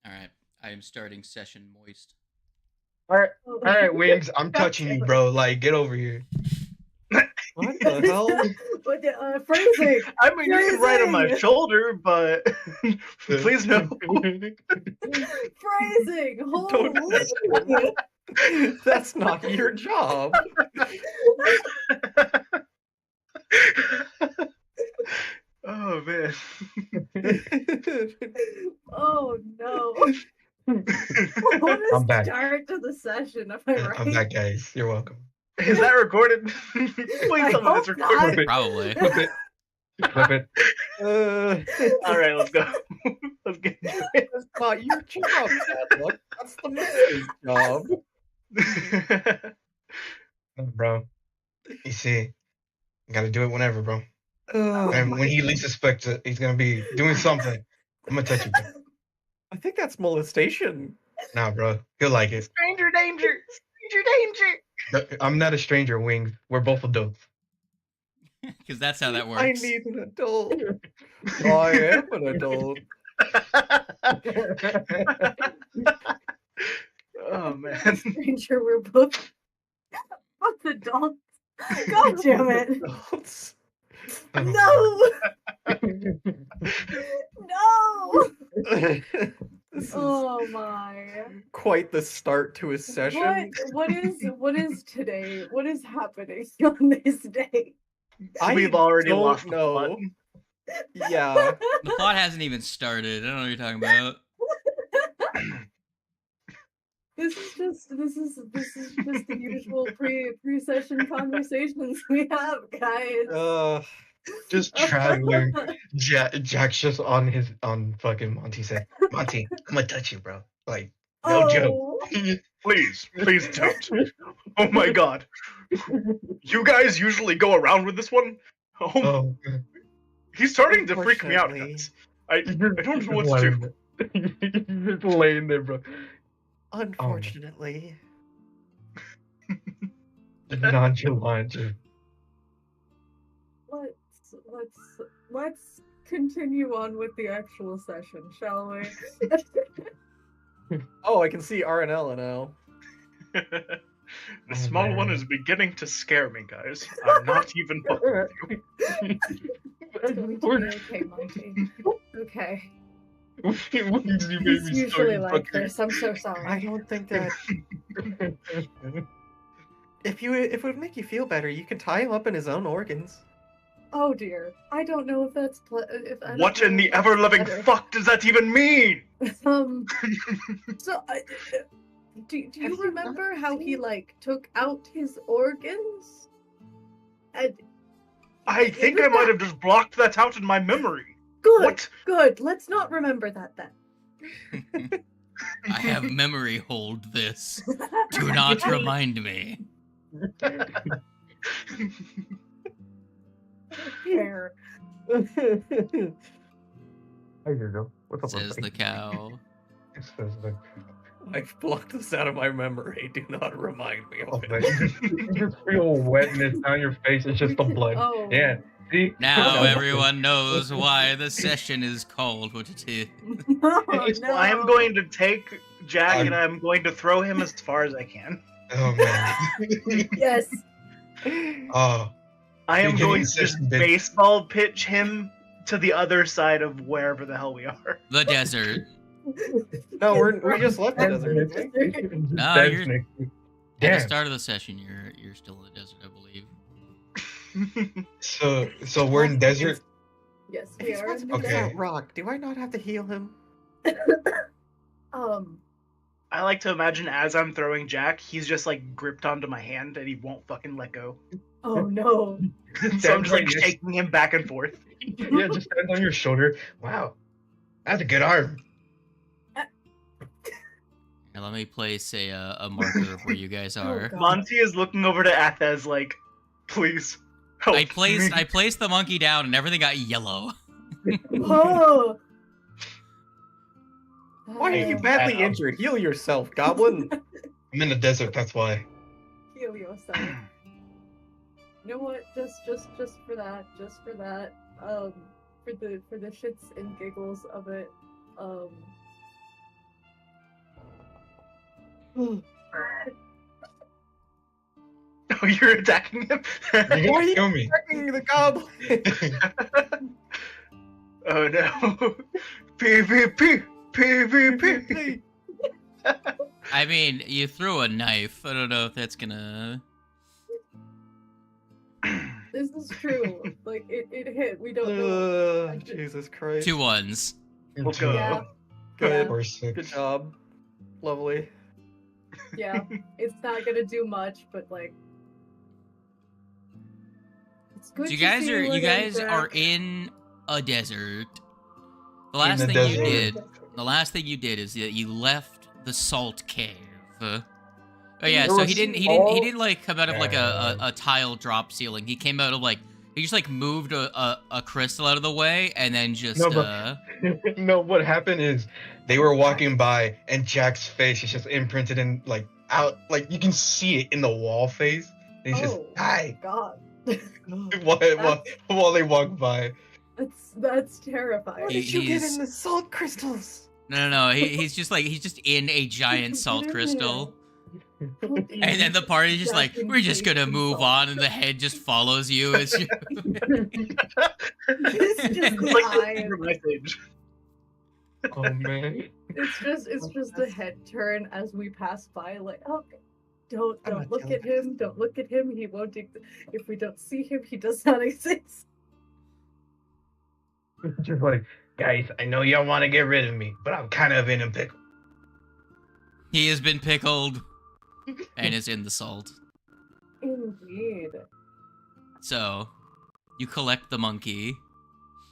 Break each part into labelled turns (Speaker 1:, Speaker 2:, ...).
Speaker 1: All right, I am starting session moist.
Speaker 2: All right, Wings. I'm touching you, bro. Like, get over here.
Speaker 3: What the hell?
Speaker 4: Phrasing.
Speaker 5: I mean, you can write on my shoulder, but please no.
Speaker 4: Phrasing. Holy.
Speaker 3: That's not your job.
Speaker 5: Oh man.
Speaker 4: Oh no. What a
Speaker 2: I'm back.
Speaker 4: start to the session, am I right?
Speaker 2: I'm back, guys. You're welcome.
Speaker 5: Is that recorded? Please tell me that's recorded.
Speaker 1: Probably.
Speaker 2: Flip it.
Speaker 5: All right, let's go. Let's get into it.
Speaker 3: That's not your job, Chadwick. That's the master's job.
Speaker 2: Bro. You see, you gotta do it whenever, bro. And when he least expects it, he's gonna be doing something. I'm gonna touch you, bro.
Speaker 3: I think that's molestation.
Speaker 2: Nah, bro. He'll like it.
Speaker 5: Stranger danger! Stranger danger!
Speaker 2: I'm not a stranger, Wings. We're both adults.
Speaker 1: Because that's how that works.
Speaker 3: I need an adult. I am an adult.
Speaker 5: Oh man.
Speaker 4: Stranger, we're both adults. God damn it.
Speaker 3: Adults.
Speaker 4: No! No!
Speaker 3: This is
Speaker 4: Oh my.
Speaker 3: quite the start to a session.
Speaker 4: What is today? What is happening on this day?
Speaker 5: We've already
Speaker 3: don't
Speaker 5: lost the
Speaker 3: know.
Speaker 5: plot.
Speaker 3: Yeah.
Speaker 1: The plot hasn't even started. I don't know what you're talking about.
Speaker 4: This is just the usual pre-session conversations we have, guys.
Speaker 2: Just traveling. Jack's just on fucking Monty said, Monty, I'm gonna touch you, bro. Like, no joke.
Speaker 5: Please don't. Oh my god. You guys usually go around with this one?
Speaker 2: Oh,
Speaker 5: He's starting to freak me out, guys. I don't know what to do.
Speaker 2: You're just laying there, bro.
Speaker 3: Unfortunately.
Speaker 2: Nonchalant.
Speaker 4: Let's continue on with the actual session, shall we?
Speaker 3: Oh, I can see RNL now.
Speaker 5: The small one is beginning to scare me, guys. I'm not even fucking with you.
Speaker 4: It's going to be okay, Monty. Okay.
Speaker 2: You
Speaker 4: He's usually like this. I'm so sorry.
Speaker 3: I don't think that if it would make you feel better, you can tie him up in his own organs.
Speaker 4: Oh dear. I don't know if that's
Speaker 5: What in the ever-loving fuck does that even mean?
Speaker 4: So do you remember how he like took out his organs? And
Speaker 5: I think I might have just blocked that out in my memory.
Speaker 4: Good.
Speaker 5: What?
Speaker 4: Good. Let's not remember that then.
Speaker 1: I have memory hold this. Do not remind me.
Speaker 4: Here.
Speaker 2: There you go. What's up,
Speaker 1: Says the cow.
Speaker 3: I've blocked this out of my memory. Do not remind me of it.
Speaker 2: You just feel wetness down your face. It's just the blood.
Speaker 4: Oh.
Speaker 2: Yeah. See?
Speaker 1: Now everyone knows why the session is called what it is.
Speaker 4: Oh,
Speaker 5: So I am going to take Jack and I'm going to throw him as far as I can.
Speaker 2: Oh man.
Speaker 4: Yes.
Speaker 2: Oh.
Speaker 5: I am
Speaker 2: You're
Speaker 5: going
Speaker 2: getting
Speaker 5: to just
Speaker 2: session, bitch.
Speaker 5: baseball pitch him to the other side of wherever the hell we are.
Speaker 1: The desert.
Speaker 3: No, we just left the desert. didn't we?
Speaker 1: No, you're at the
Speaker 2: Damn.
Speaker 1: start of the session. You're still in the desert, I believe.
Speaker 2: So we're in desert.
Speaker 4: Yes,
Speaker 3: If
Speaker 4: we
Speaker 3: he's
Speaker 4: are.
Speaker 3: about to
Speaker 4: in
Speaker 3: make
Speaker 4: the
Speaker 2: Okay.
Speaker 3: that rock, do I not have to heal him?
Speaker 5: I like to imagine as I'm throwing Jack, he's just like gripped onto my hand and he won't fucking let go.
Speaker 4: Oh no.
Speaker 5: So I'm just like shaking him back and forth.
Speaker 2: Yeah, just stand on your shoulder. Wow. That's a good arm.
Speaker 1: Now let me place a marker of where you guys are.
Speaker 4: God.
Speaker 5: Monty is looking over to Athez like, please help.
Speaker 1: I placed the monkey down and everything got yellow.
Speaker 4: Oh.
Speaker 3: Why are you badly injured? Heal yourself, Goblin.
Speaker 2: I'm in the desert, that's why.
Speaker 4: Heal yourself. You know what? Just for that, for the shits and giggles of it,
Speaker 5: Oh, you're attacking him?
Speaker 2: You're
Speaker 3: Why are
Speaker 2: gonna
Speaker 3: you
Speaker 2: kill me.
Speaker 3: attacking the goblin?
Speaker 5: Oh no. PvP! PvP!
Speaker 1: I mean, you threw a knife. I don't know if that's gonna.
Speaker 4: This is true. Like it hit. We don't know.
Speaker 3: Jesus Christ.
Speaker 1: 2 1s.
Speaker 5: Let's go.
Speaker 4: Yeah.
Speaker 3: Good.
Speaker 2: Or 6.
Speaker 3: Good job. Lovely.
Speaker 4: Yeah, it's not gonna do much, but like, it's good.
Speaker 1: So you
Speaker 4: to
Speaker 1: guys
Speaker 4: see
Speaker 1: are
Speaker 4: again, Jack.
Speaker 1: in a desert. The last
Speaker 2: the
Speaker 1: thing you
Speaker 2: desert.
Speaker 1: did, the last thing you did is that you left the salt cave. Oh yeah,
Speaker 3: There
Speaker 1: so
Speaker 3: was
Speaker 1: he didn't
Speaker 3: all-
Speaker 1: like come out of like
Speaker 2: Yeah.
Speaker 1: a tile drop ceiling. He came out of like he just like moved a crystal out of the way and then just
Speaker 2: No, but- No, what happened is they were walking by and Jack's face is just imprinted in like out, like you can see it in the wall face. And he's just
Speaker 4: Oh.
Speaker 2: hi
Speaker 4: God,
Speaker 2: while they walk by.
Speaker 4: that's terrifying.
Speaker 3: What
Speaker 1: He-
Speaker 3: did you get
Speaker 1: he's-
Speaker 3: in the salt crystals?
Speaker 1: no. He's just in a giant salt
Speaker 4: Get in
Speaker 1: crystal.
Speaker 4: there.
Speaker 1: And then the party's just like,
Speaker 4: Jack
Speaker 1: we're just gonna
Speaker 4: engaged
Speaker 1: move
Speaker 4: himself.
Speaker 1: on, and the head just follows you as you.
Speaker 4: It's just
Speaker 5: It's like
Speaker 4: eyes.
Speaker 5: the Ice Age.
Speaker 2: Oh man.
Speaker 4: It's just a head turn as we pass by. Like, oh, don't
Speaker 2: I'm not
Speaker 4: look
Speaker 2: telling
Speaker 4: at him. Don't look at him. He won't. If we don't see him, he does not exist.
Speaker 2: Just like, guys, I know y'all want to get rid of me, but I'm kind of in a pickle.
Speaker 1: He has been pickled and is in the salt.
Speaker 4: Indeed,
Speaker 1: So, you collect the monkey.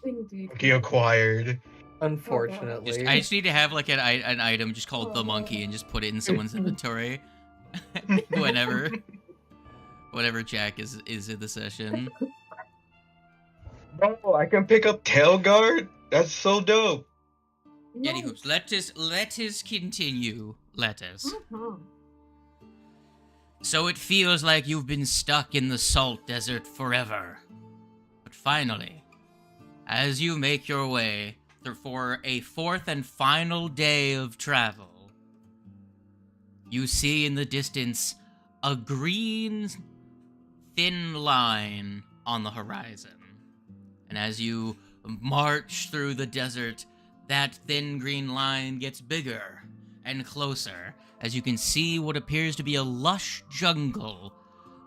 Speaker 4: indeed.
Speaker 2: Okay, acquired.
Speaker 3: Unfortunately.
Speaker 1: I just need to have like an item just called the monkey and just put it in someone's inventory whenever Jack is in the session.
Speaker 2: Bro, I can pick up tail guard. That's so dope.
Speaker 1: Anywho, let us continue. Let us.
Speaker 4: Uh-huh.
Speaker 1: So it feels like you've been stuck in the salt desert forever. But finally, as you make your way for a 4th and final day of travel, you see in the distance a green, thin line on the horizon. And as you march through the desert, that thin green line gets bigger and closer as you can see what appears to be a lush jungle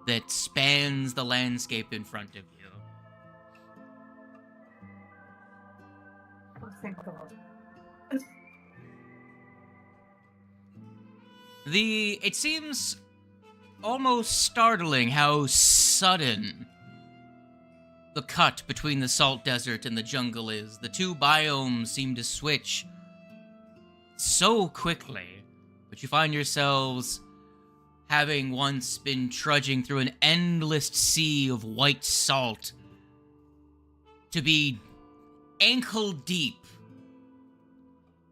Speaker 1: that spans the landscape in front of you.
Speaker 4: Oh, thank God.
Speaker 1: It seems almost startling how sudden the cut between the salt desert and the jungle is. The two biomes seem to switch so quickly, but you find yourselves having once been trudging through an endless sea of white salt to be ankle deep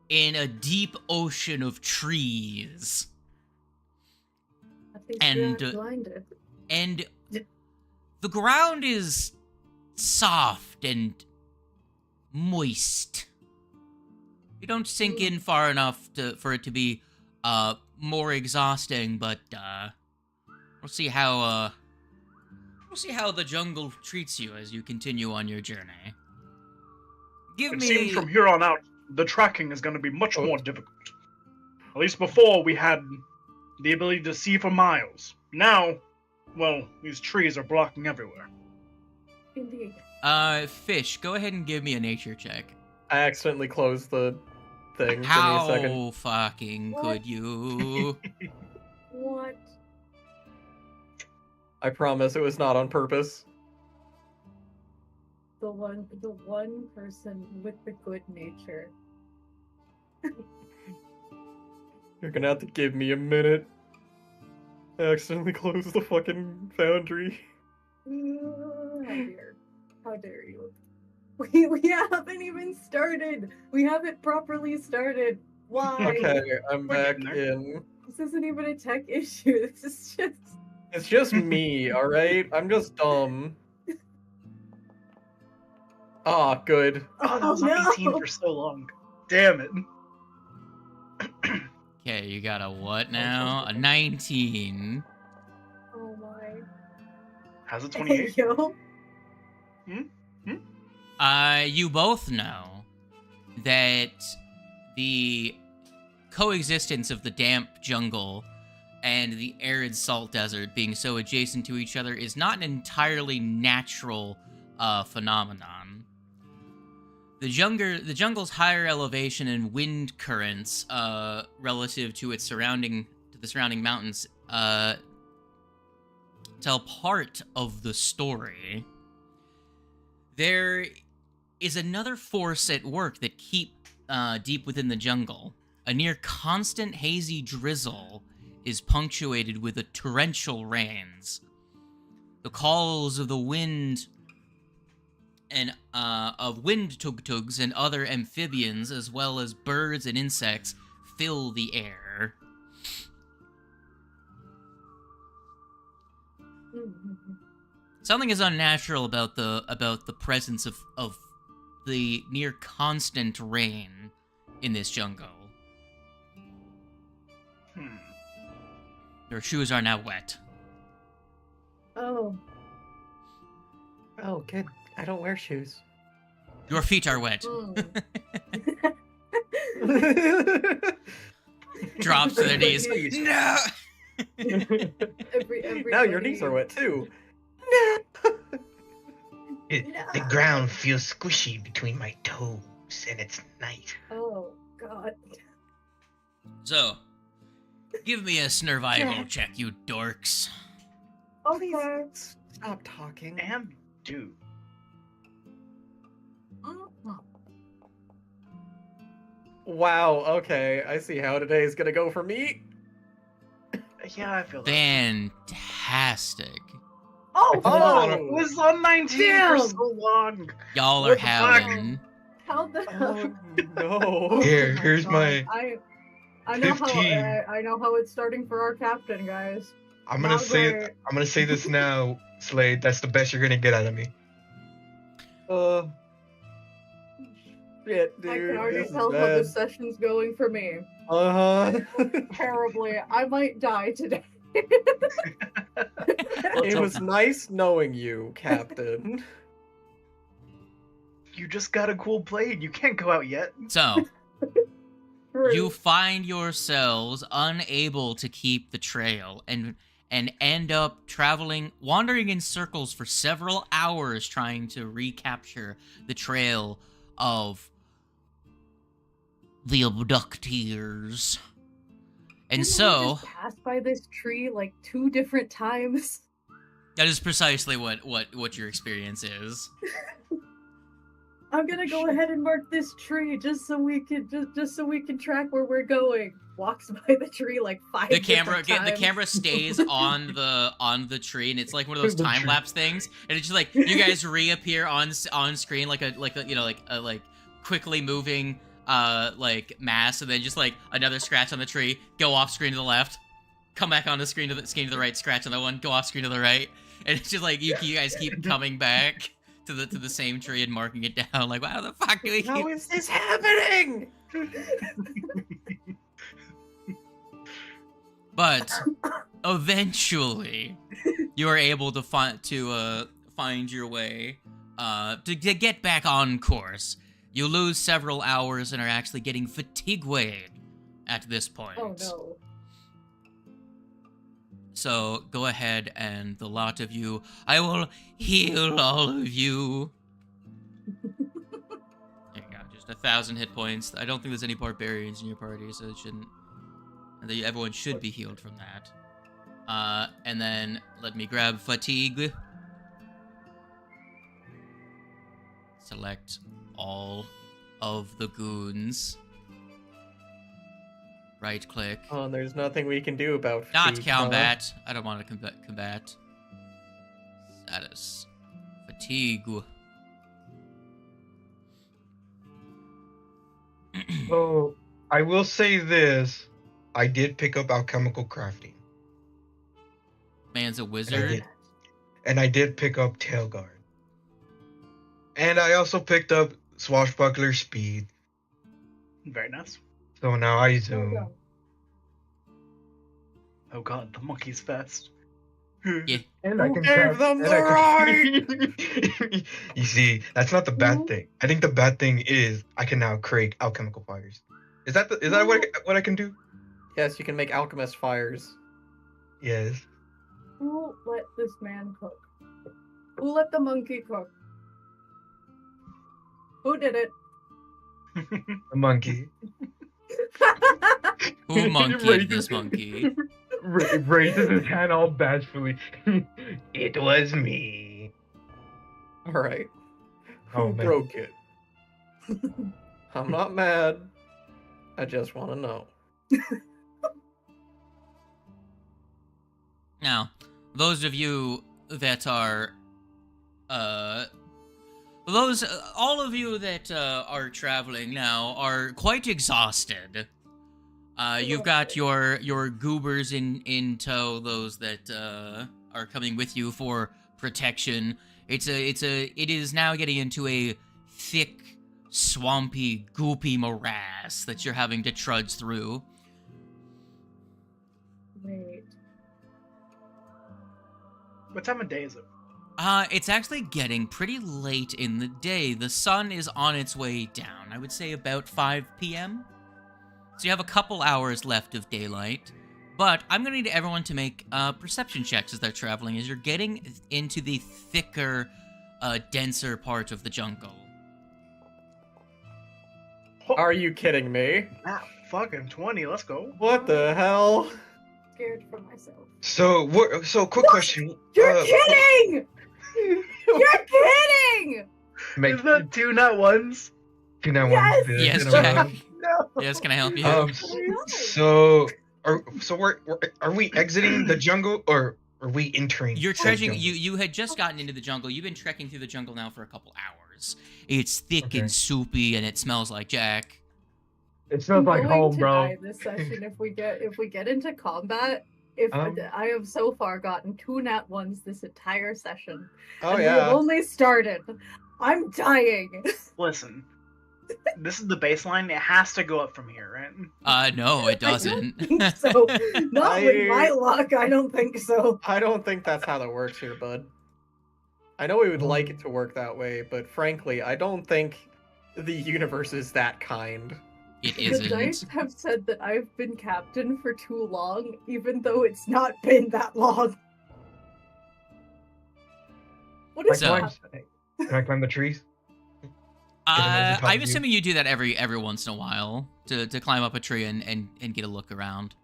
Speaker 1: in a deep ocean of trees.
Speaker 4: At least
Speaker 1: And,
Speaker 4: we aren't blinded.
Speaker 1: And the ground is soft and moist. You don't sink in far enough for it to be more exhausting, but we'll see how the jungle treats you as you continue on your journey.
Speaker 5: It seems from here on out, the tracking is going to be much more difficult. At least before, we had the ability to see for miles. Now, well, these trees are blocking everywhere.
Speaker 4: Indeed.
Speaker 1: Fish, go ahead and give me a nature check.
Speaker 3: I accidentally closed the thing. Give me a second.
Speaker 1: How fucking
Speaker 4: What?
Speaker 1: could you?
Speaker 4: What?
Speaker 3: I promise it was not on purpose.
Speaker 4: The one person with the good nature.
Speaker 3: You're gonna have to give me a minute. I accidentally closed the fucking foundry.
Speaker 4: How dare you? We haven't even started. We haven't properly started. Why?
Speaker 3: Okay, I'm
Speaker 5: We're
Speaker 3: back
Speaker 5: getting there.
Speaker 3: in.
Speaker 4: This isn't even a tech issue. This is just.
Speaker 3: It's just me, alright? I'm just dumb. Ah, good.
Speaker 5: Oh, that was
Speaker 4: no.
Speaker 5: on 18 for so long. Damn it.
Speaker 1: Okay, you got a what now? A 19.
Speaker 4: Oh my.
Speaker 5: Has a 28.
Speaker 4: Yo.
Speaker 1: You both know that the coexistence of the damp jungle and the arid salt desert being so adjacent to each other is not an entirely natural phenomenon. The jungle's higher elevation and wind currents relative to the surrounding mountains tell part of the story. There is another force at work that keep deep within the jungle. A near constant hazy drizzle is punctuated with a torrential rains. The calls of the wind and of wind tugtugs and other amphibians, as well as birds and insects, fill the air. Something is unnatural about the presence of the near constant rain in this jungle. Your shoes are now wet.
Speaker 4: Oh.
Speaker 3: Oh, good. I don't wear shoes.
Speaker 1: Your feet are wet. Drops to their knees. No!
Speaker 3: Now your knees are wet too.
Speaker 2: The ground feels squishy between my toes, and it's night.
Speaker 4: Oh, God.
Speaker 1: So, give me a survival check, you dorks.
Speaker 4: Okay.
Speaker 3: Stop talking.
Speaker 5: And do.
Speaker 3: Wow, okay. I see how today is gonna go for me.
Speaker 5: Yeah, I feel that.
Speaker 1: Fantastic.
Speaker 4: Oh,
Speaker 5: It was on 19 for so long.
Speaker 1: Y'all are
Speaker 5: What the fuck?
Speaker 1: having...
Speaker 4: How the hell?
Speaker 3: Oh no.
Speaker 2: Here's
Speaker 4: God.
Speaker 2: my
Speaker 4: I know
Speaker 2: 15.
Speaker 4: I know how it's starting for our captain, guys.
Speaker 2: I'm gonna
Speaker 4: Not
Speaker 2: say
Speaker 4: great.
Speaker 2: I'm gonna say this now, Slade. That's the best you're gonna get out of me.
Speaker 3: Shit, dude.
Speaker 4: I can already
Speaker 3: this is
Speaker 4: tell how
Speaker 3: bad.
Speaker 4: this session's going for me. Terribly. I might die today.
Speaker 3: It was nice knowing you, Captain.
Speaker 5: You just got a cool blade. You can't go out yet.
Speaker 1: So,
Speaker 4: True.
Speaker 1: you find yourselves unable to keep the trail and end up wandering in circles for several hours trying to recapture the trail of the abductees. And
Speaker 4: Didn't we
Speaker 1: so,
Speaker 4: just pass by this tree like 2 different times.
Speaker 1: that is precisely what your experience is.
Speaker 4: I'm gonna go ahead and mark this tree just so we can track where we're going. Walks by the tree like 5
Speaker 1: The
Speaker 4: different times.
Speaker 1: camera stays on the tree, and it's like one of those time lapse things, and it's just like you guys reappear on screen like a quickly moving like mass, and then just like another scratch on the tree, go off screen to the left, come back on the screen to the right, scratch on that one, go off screen to the right, and it's just like you guys keep coming back to the same tree and marking it down. Like, how the fuck do we keep?
Speaker 3: How is this happening?
Speaker 1: But eventually, you are able to find your way to get back on course. You lose several hours and are actually getting fatigue-weighed at this point.
Speaker 4: Oh no.
Speaker 1: So go ahead, and the lot of you, I will heal all of you. There you go, just 1,000 hit points. I don't think there's any barbarians in your party, so it shouldn't. Everyone should be healed from that. And then let me grab fatigue. Select all of the goons. Right click.
Speaker 3: Oh, there's nothing we can do about
Speaker 1: Not
Speaker 3: fatigue, huh?
Speaker 1: combat. I don't want to combat. Status. Fatigue.
Speaker 2: So I will say this: I did pick up alchemical crafting,
Speaker 1: Man's a wizard.
Speaker 2: and I did pick up tailguard, and I also picked up swashbuckler speed.
Speaker 5: Very nice.
Speaker 2: So now I
Speaker 4: Oh,
Speaker 2: zoom.
Speaker 4: no.
Speaker 5: Oh god, the monkey's fast.
Speaker 1: Yeah.
Speaker 2: And I
Speaker 3: Who
Speaker 2: can
Speaker 3: gave
Speaker 2: cast-
Speaker 3: them
Speaker 2: and
Speaker 3: the
Speaker 2: I can- You see, that's not the bad thing. I think the bad thing is I can now create alchemical fires. Is that what I can do?
Speaker 3: Yes, you can make alchemist fires.
Speaker 2: Yes.
Speaker 4: Who let this man cook? Who let the monkey cook? Who did it?
Speaker 2: A monkey.
Speaker 1: Who monkeyed this monkey?
Speaker 2: Raises his hand all bashfully. It was me.
Speaker 3: Alright.
Speaker 2: Oh,
Speaker 3: Who
Speaker 2: man.
Speaker 3: broke it? I'm not mad. I just want to know.
Speaker 1: Now, those of you that are, all of you that are traveling now are quite exhausted. You've got your goobers in tow, those that are coming with you for protection. It is now getting into a thick, swampy, goopy morass that you're having to trudge through.
Speaker 4: Wait.
Speaker 5: What time of day is it?
Speaker 1: It's actually getting pretty late in the day. The sun is on its way down. I would say about 5 p.m. So you have a couple hours left of daylight. But I'm going to need everyone to make perception checks as they're traveling, as you're getting into the thicker, denser part of the jungle.
Speaker 3: Are you kidding me?
Speaker 5: Ah, fucking 20, let's go.
Speaker 3: What the hell?
Speaker 4: Scared for myself.
Speaker 2: So quick question.
Speaker 4: You're kidding! You're kidding!
Speaker 2: Make
Speaker 5: Is that 2 not ones?
Speaker 2: two now
Speaker 4: Yes!
Speaker 2: ones.
Speaker 1: Yes,
Speaker 2: two now
Speaker 1: Jack.
Speaker 2: ones.
Speaker 5: No.
Speaker 1: Yes, can I help you?
Speaker 2: So are we exiting the jungle or are we entering?
Speaker 1: You're
Speaker 2: the
Speaker 1: trudging.
Speaker 2: jungle?
Speaker 1: You had just gotten into the jungle. You've been trekking through the jungle now for a couple hours. It's thick
Speaker 2: Okay.
Speaker 1: and soupy, and it smells like Jack.
Speaker 2: It smells like
Speaker 4: I'm
Speaker 2: home,
Speaker 4: going to
Speaker 2: bro.
Speaker 4: die this session if we get into combat.
Speaker 2: Um,
Speaker 4: I have so far gotten 2 nat ones this entire session.
Speaker 3: Oh
Speaker 4: and we have
Speaker 3: yeah.
Speaker 4: only started. I'm dying.
Speaker 5: Listen, this is the baseline. It has to go up from here, right?
Speaker 1: No, it
Speaker 4: I
Speaker 1: doesn't.
Speaker 4: don't think so. Not with my
Speaker 3: I-
Speaker 4: luck. I don't think so.
Speaker 3: I don't think that's how that works here, bud. I know we would like it to work that way, but frankly, I don't think the universe is that kind.
Speaker 1: It
Speaker 4: The dice
Speaker 1: isn't.
Speaker 4: have said that I've been captain for too long, even though it's not been that long. What is
Speaker 1: So-
Speaker 4: happening?
Speaker 2: Can I climb the trees? Get a nice top
Speaker 1: I'm
Speaker 2: view.
Speaker 1: assuming you do that every once in a while to climb up a tree and get a look around.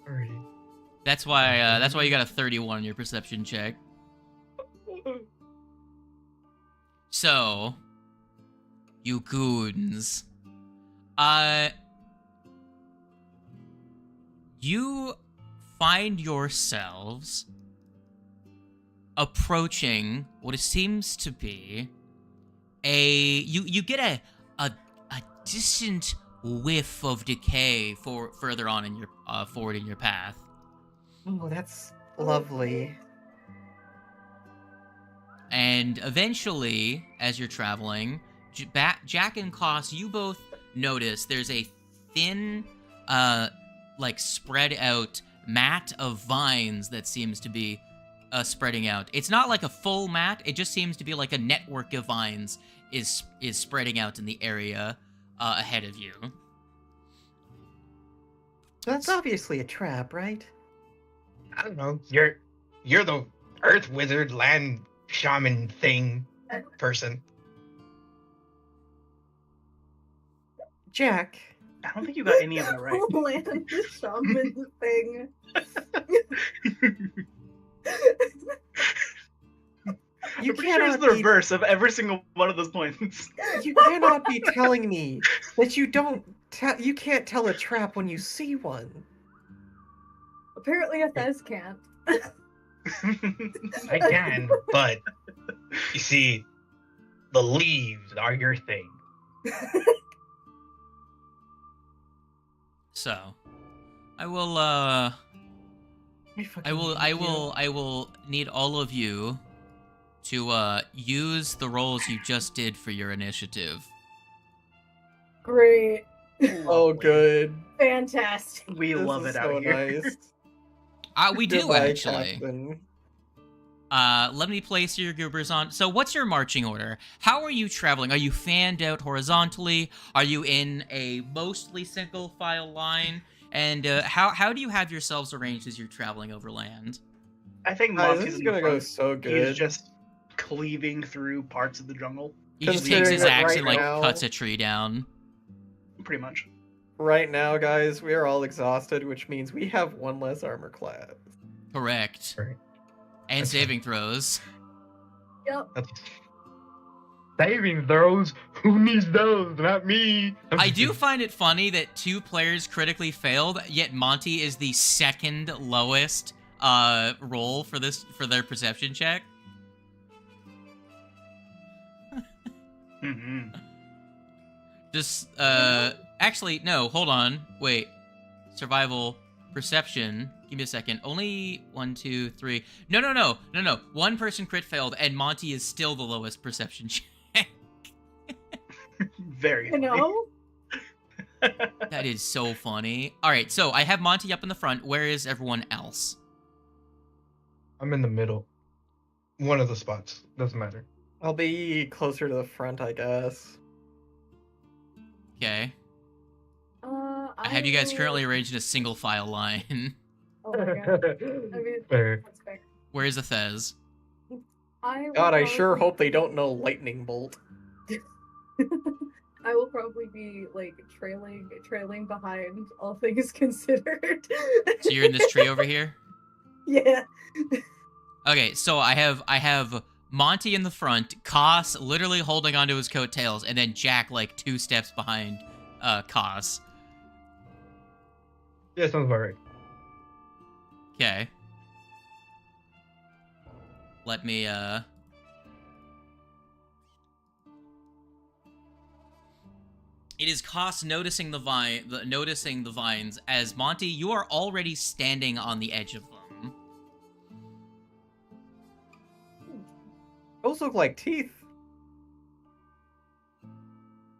Speaker 2: Alrighty.
Speaker 1: That's why you got a 31 on your perception check. So, you goons. You find yourselves approaching what it seems to be you get a distant whiff of decay further on in your forward in your path.
Speaker 3: Oh, that's lovely.
Speaker 1: And eventually, as you're traveling, Jack and Koss, you both notice there's a thin, like spread out mat of vines that seems to be spreading out. It's not like a full mat. It just seems to be like a network of vines is spreading out in the area ahead of you.
Speaker 3: That's obviously a trap, right?
Speaker 2: I don't know. You're the earth wizard, land shaman thing person.
Speaker 3: Jack,
Speaker 5: I don't think you got any of that right.
Speaker 4: Land the shaman thing.
Speaker 3: you
Speaker 5: I'm pretty sure it's
Speaker 3: cannot
Speaker 5: the
Speaker 3: be,
Speaker 5: reverse of every single one of those points.
Speaker 3: you cannot be telling me that you can't tell a trap when you see one.
Speaker 4: Apparently, Thez can't.
Speaker 2: I can, but you see, the leaves are your thing.
Speaker 1: So, I will need all of you to use the rolls you just did for your initiative.
Speaker 4: Great.
Speaker 3: Oh, good.
Speaker 4: Fantastic.
Speaker 5: We
Speaker 3: This
Speaker 5: love
Speaker 3: is
Speaker 5: it
Speaker 3: so
Speaker 5: out here.
Speaker 3: nice.
Speaker 1: We do,
Speaker 3: Goodbye,
Speaker 1: actually.
Speaker 3: Captain.
Speaker 1: Let me place your goobers on. So what's your marching order? How are you traveling? Are you fanned out horizontally? Are you in a mostly single file line? And how do you have yourselves arranged as you're traveling over land?
Speaker 5: I think
Speaker 3: Guys,
Speaker 5: Monty's
Speaker 3: this is
Speaker 5: in the
Speaker 3: gonna go
Speaker 5: front.
Speaker 3: so good.
Speaker 5: He's just cleaving through parts of the jungle.
Speaker 1: He just takes
Speaker 3: Considering
Speaker 1: his
Speaker 3: that
Speaker 1: axe
Speaker 3: right
Speaker 1: and like
Speaker 3: now-
Speaker 1: cuts a tree down.
Speaker 5: Pretty much.
Speaker 3: Right now, guys, we are all exhausted, which means we have one less armor class.
Speaker 1: Correct.
Speaker 2: Right.
Speaker 1: And
Speaker 2: That's
Speaker 1: saving throws.
Speaker 4: Yep.
Speaker 2: That's saving throws. Who needs those? Not me.
Speaker 1: I do find it funny that 2 players critically failed, yet Monty is the second lowest roll for their perception check.
Speaker 5: Mm-hmm.
Speaker 1: Just actually no, hold on. Wait. Survival, perception. Give me a second. Only 1, 2, 3. No. 1 person crit failed and Monty is still the lowest perception check.
Speaker 5: Very
Speaker 4: You
Speaker 5: funny.
Speaker 4: know?
Speaker 1: That is so funny. All right, so I have Monty up in the front. Where is everyone else?
Speaker 2: I'm in the middle. One of the spots. Doesn't matter.
Speaker 3: I'll be closer to the front, I guess.
Speaker 1: Okay. I
Speaker 4: I
Speaker 1: have you guys
Speaker 4: will-
Speaker 1: currently arranged in a single file line.
Speaker 4: Oh my god. I mean,
Speaker 2: Fair.
Speaker 4: that's fair.
Speaker 1: Where is Athez?
Speaker 4: I will
Speaker 3: God, I sure
Speaker 4: probably-
Speaker 3: hope they don't know lightning bolt.
Speaker 4: I will probably be like trailing behind, all things considered.
Speaker 1: So you're in this tree over here?
Speaker 4: Yeah.
Speaker 1: Okay, so I have Monty in the front, Koss literally holding onto his coattails, and then Jack like 2 steps behind Koss.
Speaker 2: Yeah, sounds about right.
Speaker 1: Okay. Let me It is Koss noticing the vines as Monty, you are already standing on the edge of them.
Speaker 3: Those look like teeth.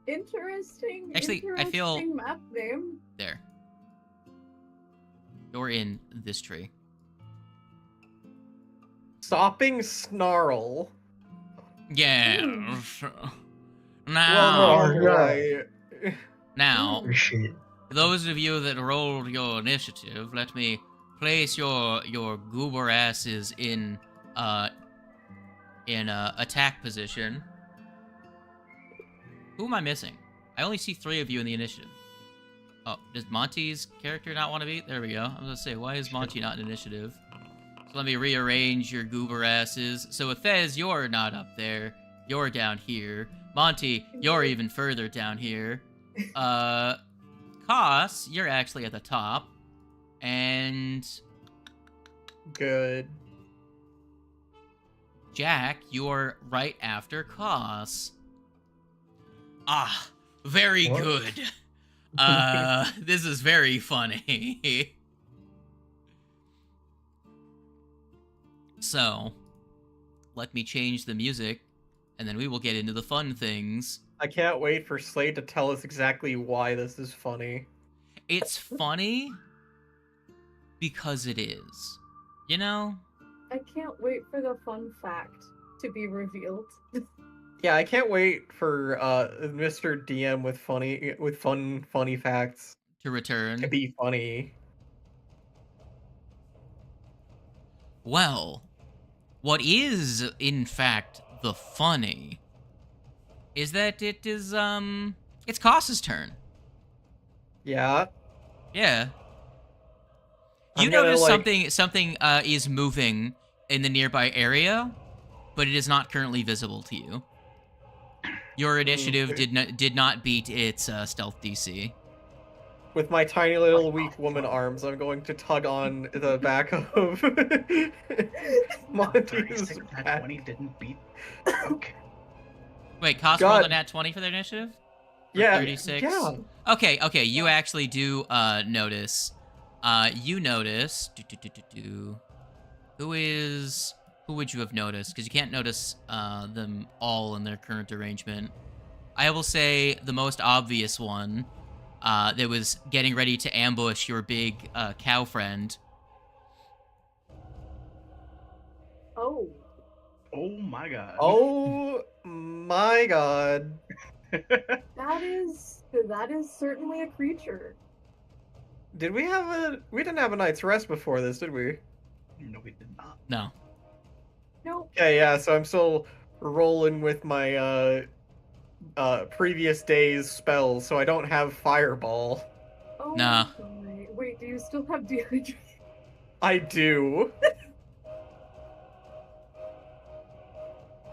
Speaker 4: Interesting.
Speaker 1: Actually, I feel-
Speaker 4: interesting map name.
Speaker 1: There. You're in this tree.
Speaker 3: Sopping snarl.
Speaker 1: Yeah.
Speaker 3: Well,
Speaker 1: Now,
Speaker 2: Oh,
Speaker 3: right.
Speaker 1: now,
Speaker 2: Appreciate.
Speaker 1: for those of you that rolled your initiative, let me place your goober asses in attack position. Who am I missing? I only see 3 of you in the initiative. Oh, does Monty's character not want to be? There we go. I was gonna say, why is Monty not in initiative? So let me rearrange your goober asses. So Athez, you're not up there. You're down here. Monty, you're even further down here. Koss, you're actually at the top. And
Speaker 3: Good.
Speaker 1: Jack, you're right after Koss. Ah, very
Speaker 2: What?
Speaker 1: good. This is very funny. So, let me change the music, and then we will get into the fun things.
Speaker 3: I can't wait for Slade to tell us exactly why this is funny.
Speaker 1: It's funny because it is. You know?
Speaker 4: I can't wait for the fun fact to be revealed.
Speaker 3: Yeah, I can't wait for Mr. DM with funny facts
Speaker 1: To return.
Speaker 3: to be funny.
Speaker 1: Well, what is, in fact, the funny is that it is, it's Koss's turn.
Speaker 3: Yeah.
Speaker 1: Yeah.
Speaker 3: I'm
Speaker 1: You
Speaker 3: gonna,
Speaker 1: notice
Speaker 3: like-
Speaker 1: something is moving in the nearby area, but it is not currently visible to you. Your initiative did not beat its stealth DC.
Speaker 3: With my tiny little weak woman arms, I'm going to tug on the back of Monty's
Speaker 5: 36 at
Speaker 3: back.
Speaker 5: 20 didn't beat. Okay.
Speaker 1: Wait, Koss
Speaker 3: God.
Speaker 1: rolled a nat 20 for their initiative? For
Speaker 3: Yeah,
Speaker 1: 36?
Speaker 3: yeah.
Speaker 1: Okay, you actually do notice. You notice. Who would you have noticed? Because you can't notice them all in their current arrangement. I will say the most obvious one that was getting ready to ambush your big cow friend
Speaker 4: Oh.
Speaker 5: Oh my god.
Speaker 3: Oh my god.
Speaker 4: That is certainly a creature.
Speaker 3: Did we have a... We didn't have a night's rest before this, did we?
Speaker 5: No, we did not.
Speaker 1: No.
Speaker 4: Nope.
Speaker 3: Okay, yeah, so I'm still rolling with my previous day's spells, so I don't have Fireball.
Speaker 4: Oh,
Speaker 1: Nah.
Speaker 4: sorry. Wait, do you still have dehydration?
Speaker 3: I do.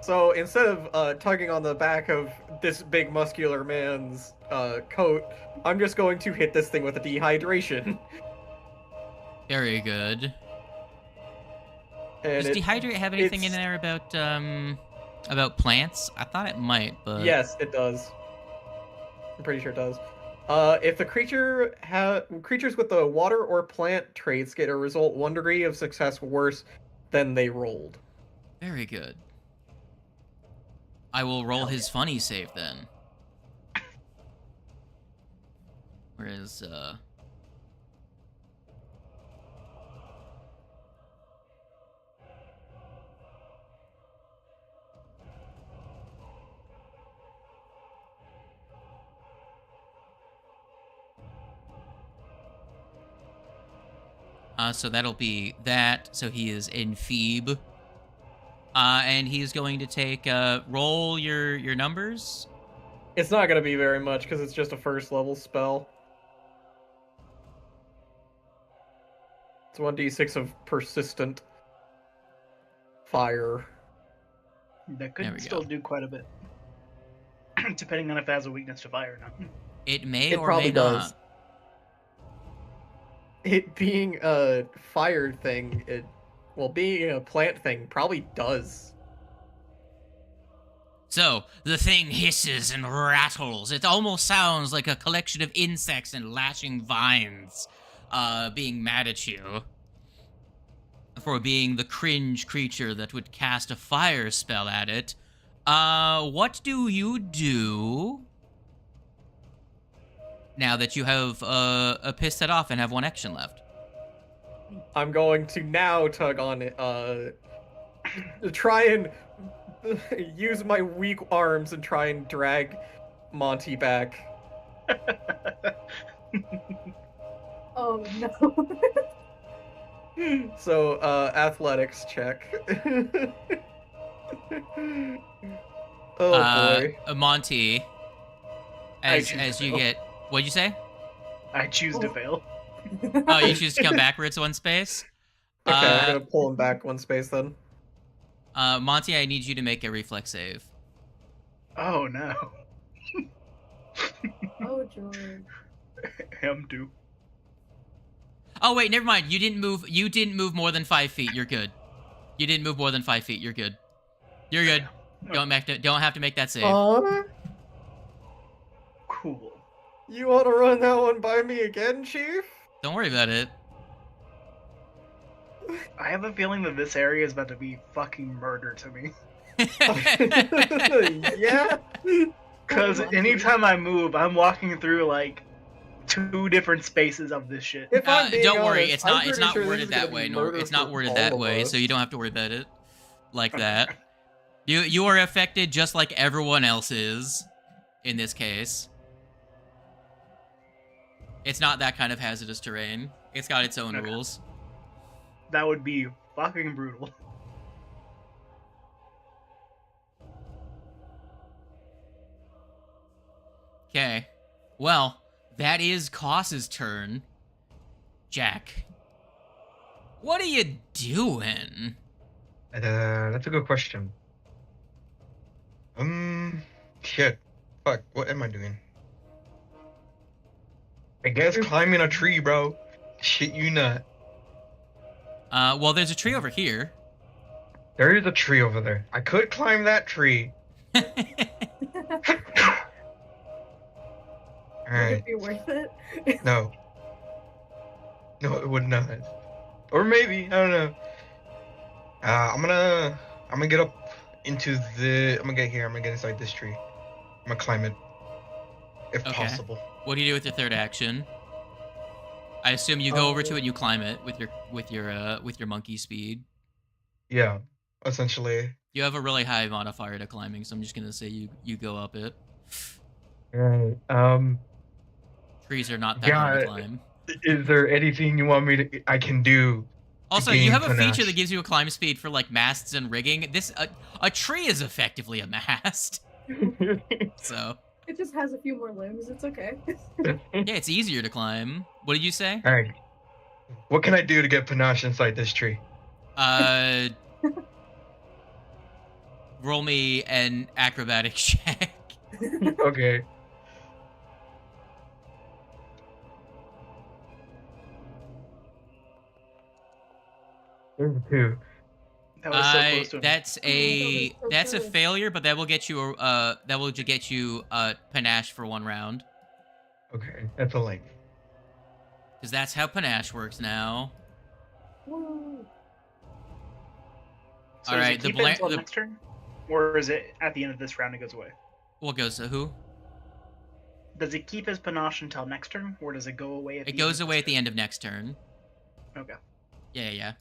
Speaker 3: So instead of tugging on the back of this big muscular man's coat, I'm just going to hit this thing with a dehydration.
Speaker 1: Very good.
Speaker 3: And
Speaker 1: Does dehydrate have anything in there about plants? I thought it might, but
Speaker 3: Yes, it does. I'm pretty sure it does. If the creatures with the water or plant traits get a result 1 degree of success worse than they rolled.
Speaker 1: very good. I will roll his funny save then. Whereas, so that'll be that. So he is in Phoebe. And he's going to take, roll your numbers.
Speaker 3: It's not going to be very much because it's just a first level spell. It's 1d6 of persistent fire.
Speaker 5: That
Speaker 1: There
Speaker 5: could
Speaker 1: we
Speaker 5: still
Speaker 1: go.
Speaker 5: do quite a bit. Depending on if it has a weakness to fire or not.
Speaker 1: It may
Speaker 3: It
Speaker 1: or
Speaker 3: probably
Speaker 1: may
Speaker 3: does.
Speaker 1: not.
Speaker 3: It being a fire thing, being a plant thing probably does.
Speaker 1: So, the thing hisses and rattles. It almost sounds like a collection of insects and lashing vines being mad at you for being the cringe creature that would cast a fire spell at it. What do you do now that you have pissed it off and have 1 action left?
Speaker 3: I'm going to now tug on it, try and use my weak arms and try and drag Monty back.
Speaker 4: Oh no.
Speaker 3: So, athletics check. Oh boy.
Speaker 1: Monty, as you get... What'd you say?
Speaker 5: I choose to fail.
Speaker 1: Oh, you choose to come backwards 1 space?
Speaker 3: Okay, I'm gonna pull him back 1 space then.
Speaker 1: Monty, I need you to make a reflex save.
Speaker 5: Oh no.
Speaker 4: Oh, George.
Speaker 5: Him too.
Speaker 1: Oh wait, never mind. You didn't move. You didn't move more than 5 feet. You're good. You didn't move more than 5 feet. You're good. You're good. Don't have to make that save.
Speaker 5: Cool.
Speaker 3: You want to run that one by me again, Chief?
Speaker 1: Don't worry about it.
Speaker 5: I have a feeling that this area is about to be fucking murder to me.
Speaker 3: Yeah.
Speaker 5: Because anytime I move, I'm walking through like 2 different spaces of this shit.
Speaker 3: If I'm being
Speaker 1: Don't worry.
Speaker 3: honest,
Speaker 1: It's
Speaker 3: I'm
Speaker 1: not
Speaker 3: pretty sure this
Speaker 1: worded
Speaker 3: is gonna
Speaker 1: that
Speaker 3: be
Speaker 1: way. No,
Speaker 3: murder
Speaker 1: it's not
Speaker 3: for
Speaker 1: worded
Speaker 3: all
Speaker 1: that
Speaker 3: of
Speaker 1: way.
Speaker 3: us.
Speaker 1: So you don't have to worry about it like that. You are affected just like everyone else is in this case. It's not that kind of hazardous terrain. It's got its own
Speaker 5: Okay.
Speaker 1: rules.
Speaker 5: That would be fucking brutal.
Speaker 1: Okay. Well, that is Koss's turn. Jack. What are you doing?
Speaker 2: That's a good question. Shit. Fuck, what am I doing? I guess climbing a tree, bro. Shit you not.
Speaker 1: Well, there's a tree over here.
Speaker 2: There is a tree over there. I could climb that tree.
Speaker 4: Would
Speaker 2: Alright.
Speaker 4: it be worth it?
Speaker 2: No. No, it would not. Or maybe, I don't know. I'm gonna get up into I'm gonna get here, I'm gonna get inside this tree. I'm gonna climb it. If
Speaker 1: Okay.
Speaker 2: possible.
Speaker 1: What do you do with your third action? I assume you go over to it and you climb it with your monkey speed.
Speaker 2: Yeah. essentially.
Speaker 1: You have a really high modifier to climbing, so I'm just gonna say you go up it.
Speaker 2: Right.
Speaker 1: Trees are not that hard to climb.
Speaker 2: Is there anything you want me I can do?
Speaker 1: Also, you have a feature that gives you a climb speed for like masts and rigging. A tree is effectively a mast. So
Speaker 4: It just has a few more limbs. It's okay.
Speaker 1: yeah, it's easier to climb. What did you say?
Speaker 2: All right. What can I do to get panache inside this tree?
Speaker 1: Roll me an acrobatics check.
Speaker 2: Okay. There's 2.
Speaker 5: That was so close to him.
Speaker 1: That's a failure, but that will get you panache for 1 round.
Speaker 2: Okay, that's a length.
Speaker 1: Because that's how panache works now.
Speaker 4: Woo.
Speaker 5: So
Speaker 1: all right,
Speaker 5: does it keep it until next turn, or is it at the end of this round it goes away?
Speaker 1: What goes to who?
Speaker 5: Does it keep his panache until next turn, or does it go away?
Speaker 1: It goes away at the end of next turn.
Speaker 5: Okay.
Speaker 1: Yeah.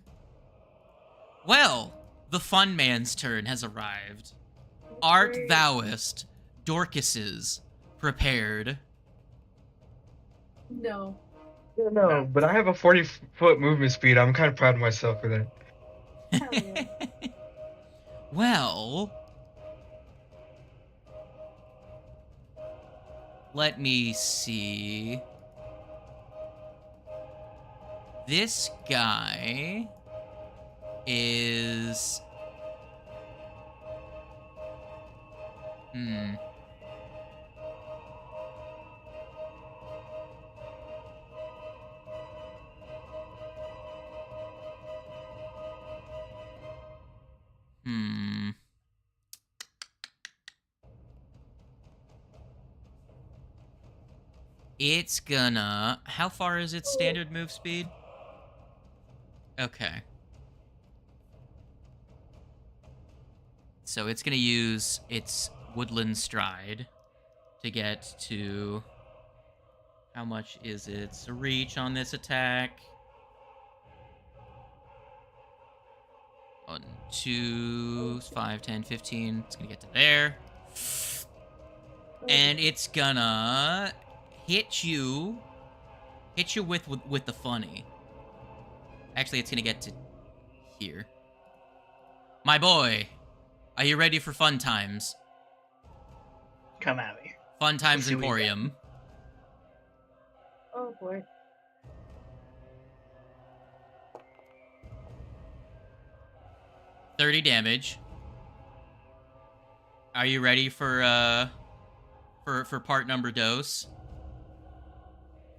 Speaker 1: Well, the fun man's turn has arrived. Art thouest Dorcas's prepared?
Speaker 4: No.
Speaker 2: No, but I have a 40-foot movement speed. I'm kind of proud of myself for that.
Speaker 4: Hell yeah.
Speaker 1: Well, let me see. This guy is... It's gonna... How far is its standard move speed? Okay. So it's gonna use its woodland stride to get to... How much is its reach on this attack? 1, 2, 5, 10, 15. It's gonna get to there. And it's gonna hit you with the funny. Actually, it's gonna get to here. My boy, are you ready for fun times?
Speaker 5: Come at me.
Speaker 1: Fun times Emporium.
Speaker 4: Oh boy.
Speaker 1: $30 damage. Are you ready for part number dose?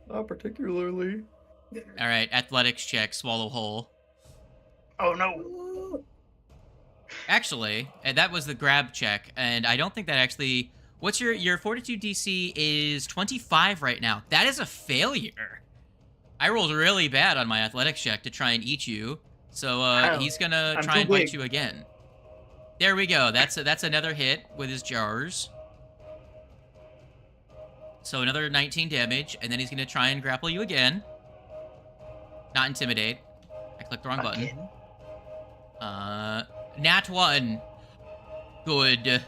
Speaker 3: Not particularly.
Speaker 1: All right, athletics check, swallow whole.
Speaker 5: Oh no.
Speaker 1: Actually, that was the grab check, and I don't think that actually... What's your fortitude DC is 25 right now. That is a failure. I rolled really bad on my athletics check to try and eat you, so he's gonna try and bite you again. There we go. That's another hit with his jars. So another 19 damage, and then he's gonna try and grapple you again. Not intimidate. I clicked the wrong button. Nat 1. Good.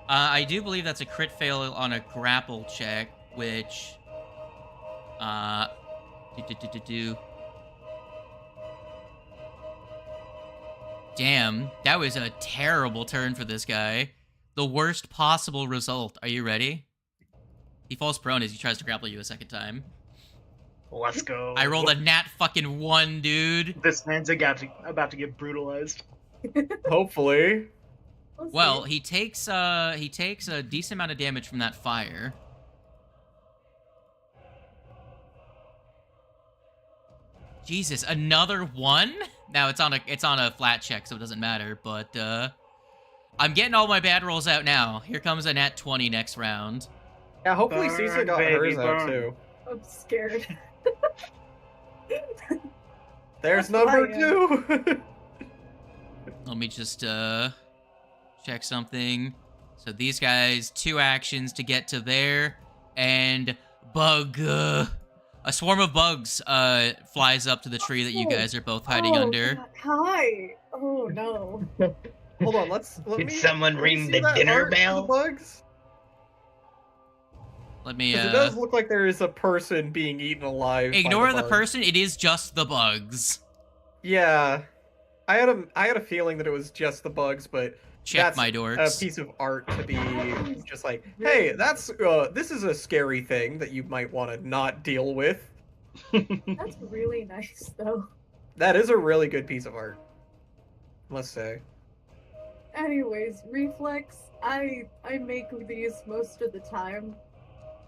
Speaker 1: I do believe that's a crit fail on a grapple check, which... Damn, that was a terrible turn for this guy. The worst possible result. Are you ready? He falls prone as he tries to grapple you a second time.
Speaker 5: Let's go.
Speaker 1: I rolled a nat fucking 1, dude.
Speaker 5: This man's about to get brutalized.
Speaker 3: Hopefully.
Speaker 1: Well, he takes a decent amount of damage from that fire. Jesus, another 1? Now it's on a flat check, so it doesn't matter. But I'm getting all my bad rolls out now. Here comes a nat 20 next round.
Speaker 3: Yeah, hopefully Cisa got hers out too.
Speaker 4: I'm scared.
Speaker 3: There's
Speaker 4: That's
Speaker 3: number
Speaker 4: fine.
Speaker 3: 2.
Speaker 1: Let me just check something. So these guys, 2 actions to get to there, and bug A swarm of bugs flies up to the tree that you guys are both hiding under.
Speaker 4: God. Hi. Oh no.
Speaker 3: Hold on, let
Speaker 2: Did
Speaker 3: me.
Speaker 2: someone
Speaker 3: let me
Speaker 2: ring
Speaker 3: see
Speaker 2: the
Speaker 3: that
Speaker 2: dinner
Speaker 3: art for
Speaker 2: bell?
Speaker 3: The bugs.
Speaker 1: Let me
Speaker 3: Because it does look like there is a person being eaten alive.
Speaker 1: ignore
Speaker 3: by
Speaker 1: the
Speaker 3: bugs.
Speaker 1: person, it is just the bugs.
Speaker 3: Yeah, I had a feeling that it was just the bugs, but
Speaker 1: Check
Speaker 3: that's
Speaker 1: my
Speaker 3: a
Speaker 1: dorks.
Speaker 3: piece of art to be
Speaker 4: That is
Speaker 3: just like,
Speaker 4: really
Speaker 3: hey, that's this is a scary thing that you might want to not deal with.
Speaker 4: That's really nice though.
Speaker 3: That is a really good piece of art, I must say.
Speaker 4: Anyways, reflex. I make these most of the time.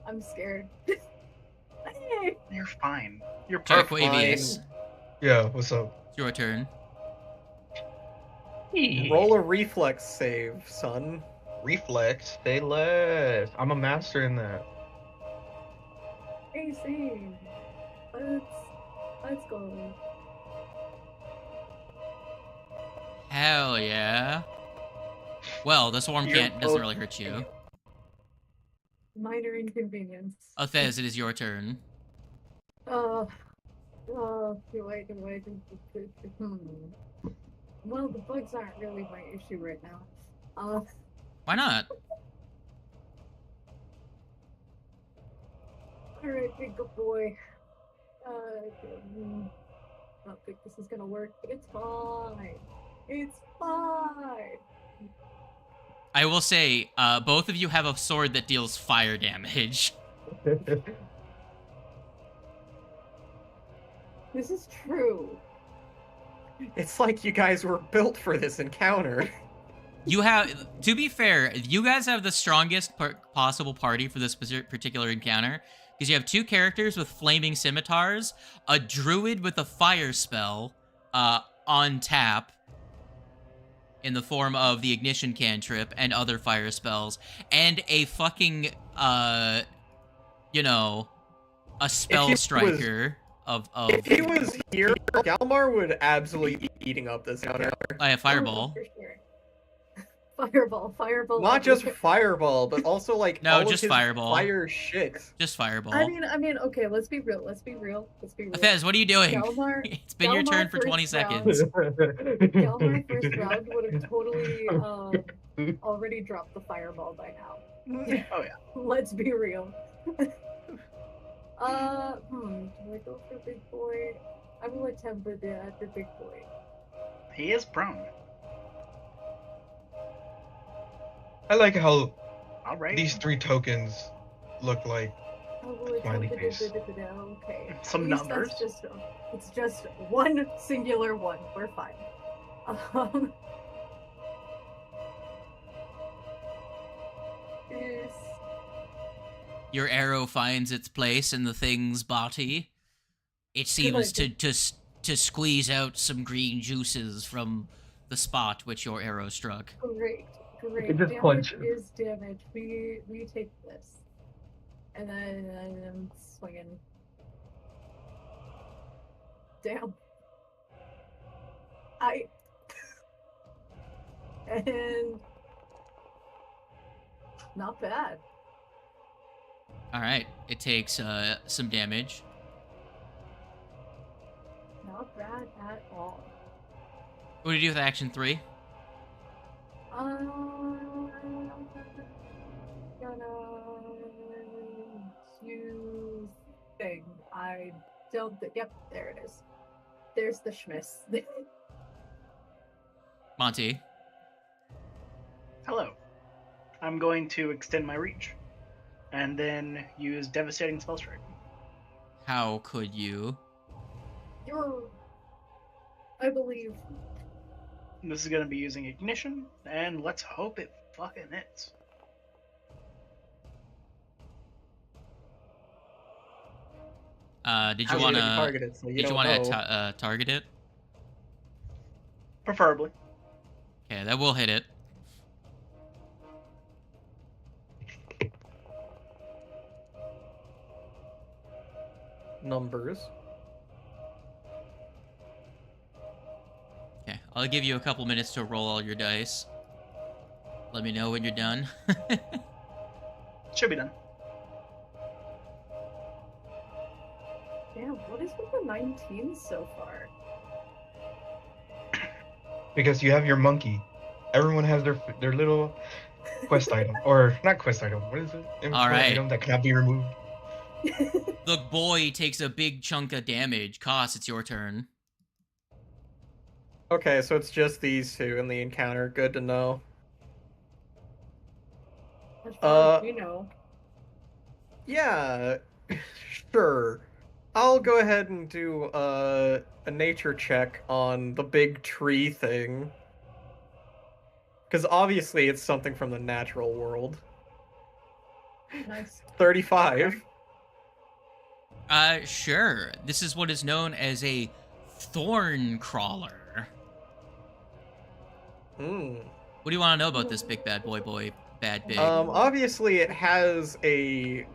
Speaker 4: I'm scared. Hey.
Speaker 5: You're fine. You're
Speaker 1: Jack
Speaker 5: perfect.
Speaker 1: Wavius,
Speaker 2: Yeah, what's up?
Speaker 1: it's your turn.
Speaker 3: Roll a reflex save, son.
Speaker 2: Reflex, stay left. I'm a master in that.
Speaker 4: AC. Let's go.
Speaker 1: Hell yeah. Well, the swarm
Speaker 3: You're
Speaker 1: doesn't
Speaker 3: both-
Speaker 1: really hurt you.
Speaker 4: Minor inconvenience.
Speaker 1: Othez, it is your turn.
Speaker 4: Well, the bugs aren't really my issue right now.
Speaker 1: Why not?
Speaker 4: Alright, big good boy. I don't think this is gonna work, but it's fine. It's fine.
Speaker 1: I will say, both of you have a sword that deals fire damage.
Speaker 4: This is true.
Speaker 3: It's like you guys were built for this encounter.
Speaker 1: You have, to be fair, you guys have the strongest possible party for this particular encounter, because you have two characters with flaming scimitars, a druid with a fire spell on tap in the form of the ignition cantrip and other fire spells, and a fucking, you know, a spell striker of...
Speaker 3: If he was here, Galmar would absolutely be eating up this encounter.
Speaker 1: I have fireball.
Speaker 4: For sure. Fireball.
Speaker 3: Not just fireball, but also like
Speaker 1: No,
Speaker 3: all of
Speaker 1: just
Speaker 3: his
Speaker 1: fireball.
Speaker 3: fire shit.
Speaker 1: Just fireball.
Speaker 4: I mean, okay, let's be real.
Speaker 1: Fez, what are you doing?
Speaker 4: Galmar,
Speaker 1: It's been your turn for 20 seconds.
Speaker 4: Galmar first round would have totally already dropped the fireball by now.
Speaker 5: Oh yeah.
Speaker 4: Let's be real. Do I go for big boy? I will attempt the big boy.
Speaker 5: He is prone.
Speaker 2: I like how
Speaker 5: All right.
Speaker 2: these three tokens look like.
Speaker 4: I will
Speaker 2: Smiley
Speaker 4: attempt
Speaker 2: face.
Speaker 4: Okay.
Speaker 5: Some
Speaker 4: At least
Speaker 5: numbers.
Speaker 4: It's just one singular one. We're fine. Is
Speaker 1: Your arrow finds its place in the thing's body. It seems to squeeze out some green juices from the spot which your arrow struck.
Speaker 4: great.
Speaker 2: It just
Speaker 4: Damage
Speaker 2: punch.
Speaker 4: is damage. We take this, and then I'm swinging. Damn. And not bad.
Speaker 1: All right, it takes some damage.
Speaker 4: Not bad at all.
Speaker 1: What do you do with action 3?
Speaker 4: Gonna use thing. I don't. Yep, there it is. There's the schmiss.
Speaker 1: Monty.
Speaker 5: Hello. I'm going to extend my reach, and then use devastating spell strike.
Speaker 1: How could you?
Speaker 4: I believe.
Speaker 5: This is going to be using ignition, and let's hope it fucking hits.
Speaker 1: Did
Speaker 5: How
Speaker 1: you
Speaker 5: do
Speaker 1: want
Speaker 5: you
Speaker 1: to
Speaker 3: target it, so
Speaker 1: Did you want to target it?
Speaker 5: Preferably.
Speaker 1: Okay, that will hit it.
Speaker 3: Numbers.
Speaker 1: Okay, I'll give you a couple minutes to roll all your dice. Let me know when you're done.
Speaker 5: Should be done.
Speaker 4: is with the 19 so far?
Speaker 2: Because you have your monkey. Everyone has their little quest item. Or, not quest item. What is it? Inventory
Speaker 1: right.
Speaker 2: item that cannot be removed.
Speaker 1: The boy takes a big chunk of damage. Koss, it's your turn.
Speaker 3: Okay, so it's just these two in the encounter. Good to know.
Speaker 4: As far as you know.
Speaker 3: Yeah, sure. I'll go ahead and do a nature check on the big tree thing. Because obviously it's something from the natural world.
Speaker 4: Nice.
Speaker 3: 35.
Speaker 1: Sure. This is what is known as a thorn crawler.
Speaker 3: Hmm.
Speaker 1: What do you want to know about this big bad boy, bad big?
Speaker 3: Obviously it has a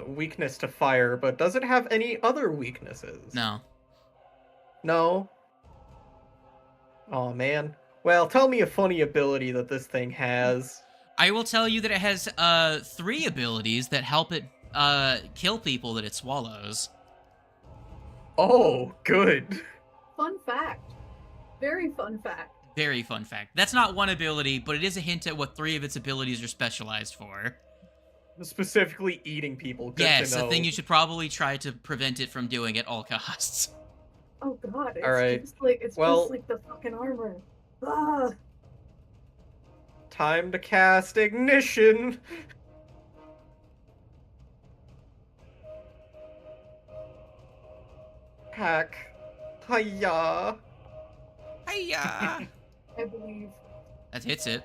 Speaker 3: weakness to fire, but does it have any other weaknesses?
Speaker 1: No.
Speaker 3: No? Oh man. Well, tell me a funny ability that this thing has.
Speaker 1: I will tell you that it has 3 abilities that help it kill people that it swallows.
Speaker 3: Oh, good.
Speaker 4: Fun fact. Very fun fact.
Speaker 1: Very fun fact. That's not one ability, but it is a hint at what 3 of its abilities are specialized for.
Speaker 3: Specifically eating people. Good
Speaker 1: Yes,
Speaker 3: to know.
Speaker 1: a thing you should probably try to prevent it from doing at all costs.
Speaker 4: Oh god, it's
Speaker 3: Alright.
Speaker 4: just like it's
Speaker 3: Well-
Speaker 4: just like the fucking armor. Ah,
Speaker 3: Time to cast ignition. Hack. Hiya.
Speaker 1: Hiya!
Speaker 4: I believe.
Speaker 1: That hits it.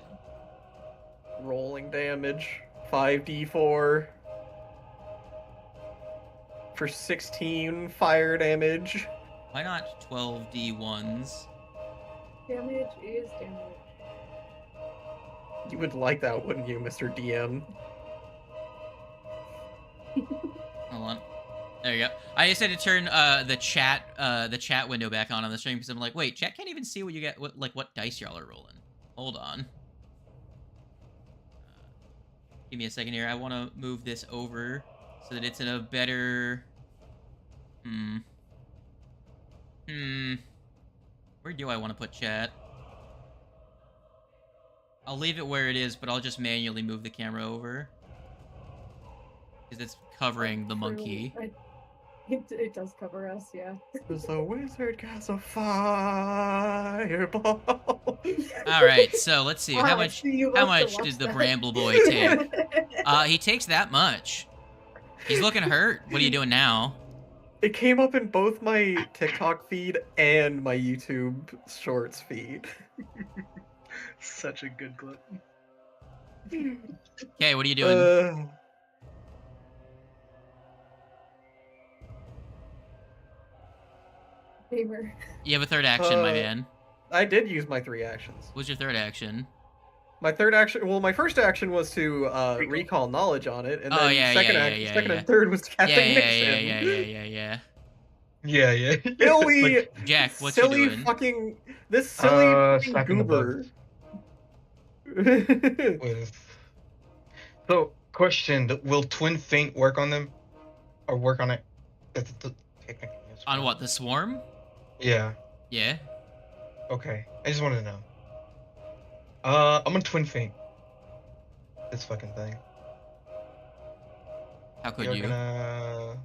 Speaker 3: Rolling damage. 5d4. For 16 fire damage.
Speaker 1: Why not 12d1s?
Speaker 4: Damage is damage.
Speaker 3: You would like that, wouldn't you, Mr. DM?
Speaker 1: Hold on. There you go. I just had to turn the chat window back on the stream because I'm like, wait, chat can't even see what you get, what dice y'all are rolling. Hold on. Give me a second here. I want to move this over so that it's in a better. Where do I want to put chat? I'll leave it where it is, but I'll just manually move the camera over. Because it's covering the monkey.
Speaker 4: It does cover us, yeah.
Speaker 3: The wizard casts a fireball.
Speaker 1: Alright, so let's see. How
Speaker 4: Wow,
Speaker 1: much
Speaker 4: you
Speaker 1: how
Speaker 4: must have
Speaker 1: much did
Speaker 4: watched
Speaker 1: the
Speaker 4: that.
Speaker 1: Bramble Boy take? He takes that much. He's looking hurt. What are you doing now?
Speaker 3: It came up in both my TikTok feed and my YouTube Shorts feed.
Speaker 5: Such a good clip.
Speaker 1: Okay, what are you doing?
Speaker 4: Gamer.
Speaker 1: You have a third action, my man.
Speaker 3: I did use my 3 actions.
Speaker 1: What's your third action?
Speaker 3: My third action, well, my first action was to recall knowledge on it, and then
Speaker 1: Oh, yeah,
Speaker 3: second and third was to cast ignition.
Speaker 1: Yeah.
Speaker 2: Yeah.
Speaker 3: Silly,
Speaker 2: Like,
Speaker 1: Jack, what you
Speaker 3: silly
Speaker 1: doing?
Speaker 3: fucking this silly fucking
Speaker 2: slapping the
Speaker 3: goober.
Speaker 2: with... So, question: will Twin Faint work on them, or work on it? Technically,
Speaker 1: On what, the swarm?
Speaker 2: Yeah.
Speaker 1: Yeah.
Speaker 2: Okay. I just wanted to know. I'm gonna Twin Faint this fucking thing.
Speaker 1: How could
Speaker 2: You're
Speaker 1: you?
Speaker 2: gonna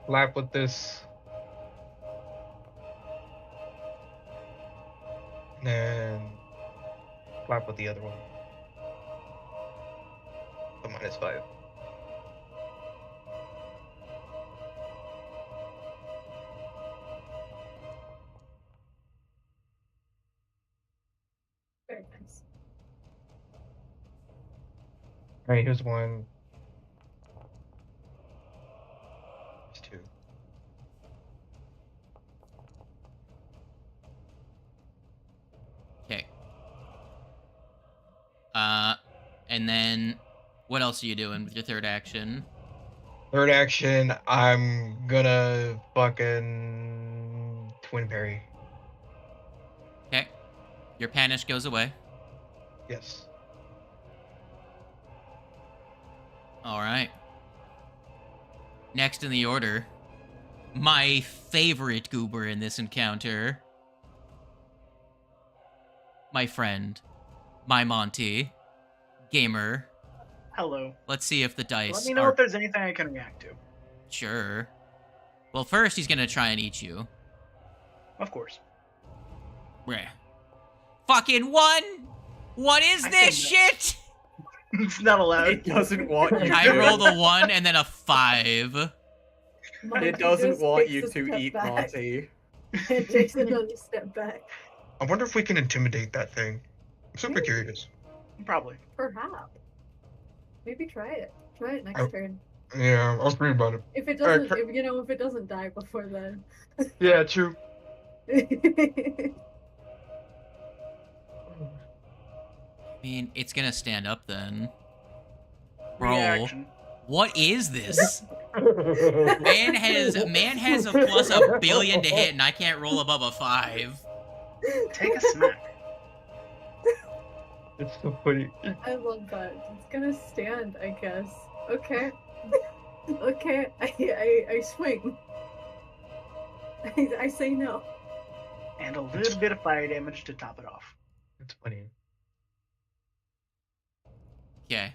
Speaker 2: lap with this, and then lap with the other one. So -5.
Speaker 4: Very nice.
Speaker 2: All right, here's one. Here's 2.
Speaker 1: Okay. And then what else are you doing with your third action?
Speaker 2: Third action, I'm gonna fucking Twin Parry.
Speaker 1: Okay. Your panish goes away.
Speaker 2: Yes.
Speaker 1: All right. Next in the order my favorite goober in this encounter. My friend. My Monty. Gamer.
Speaker 5: Hello.
Speaker 1: Let's see if the dice
Speaker 5: Let me know if there's anything I can react to.
Speaker 1: Sure. Well, first he's gonna try and eat you.
Speaker 5: Of course.
Speaker 1: Bleh. Fucking 1! What is this shit?
Speaker 5: It's not allowed.
Speaker 3: It doesn't want you.
Speaker 1: I rolled a 1 and then a 5.
Speaker 4: Monty
Speaker 3: It doesn't
Speaker 4: just
Speaker 3: want
Speaker 4: takes
Speaker 3: you
Speaker 4: a
Speaker 3: to
Speaker 4: step
Speaker 3: eat
Speaker 4: back.
Speaker 3: Monty.
Speaker 4: It takes another step back.
Speaker 2: I wonder if we can intimidate that thing. I'm super curious.
Speaker 5: Probably.
Speaker 4: Perhaps. Maybe try it. Try it next turn.
Speaker 2: Yeah, I'll read about it.
Speaker 4: If it
Speaker 2: Alright,
Speaker 4: doesn't, if it doesn't die before then.
Speaker 2: Yeah, true.
Speaker 1: I mean, it's gonna stand up then. Bro,
Speaker 5: Reaction.
Speaker 1: what is this? Man has a plus a billion to hit, and I can't roll above a 5.
Speaker 5: Take a smack.
Speaker 2: It's so funny.
Speaker 4: I love that. It's gonna stand, I guess. Okay. Okay. I swing. I say no.
Speaker 5: And a little bit of fire damage to top it off.
Speaker 2: It's funny.
Speaker 1: Okay.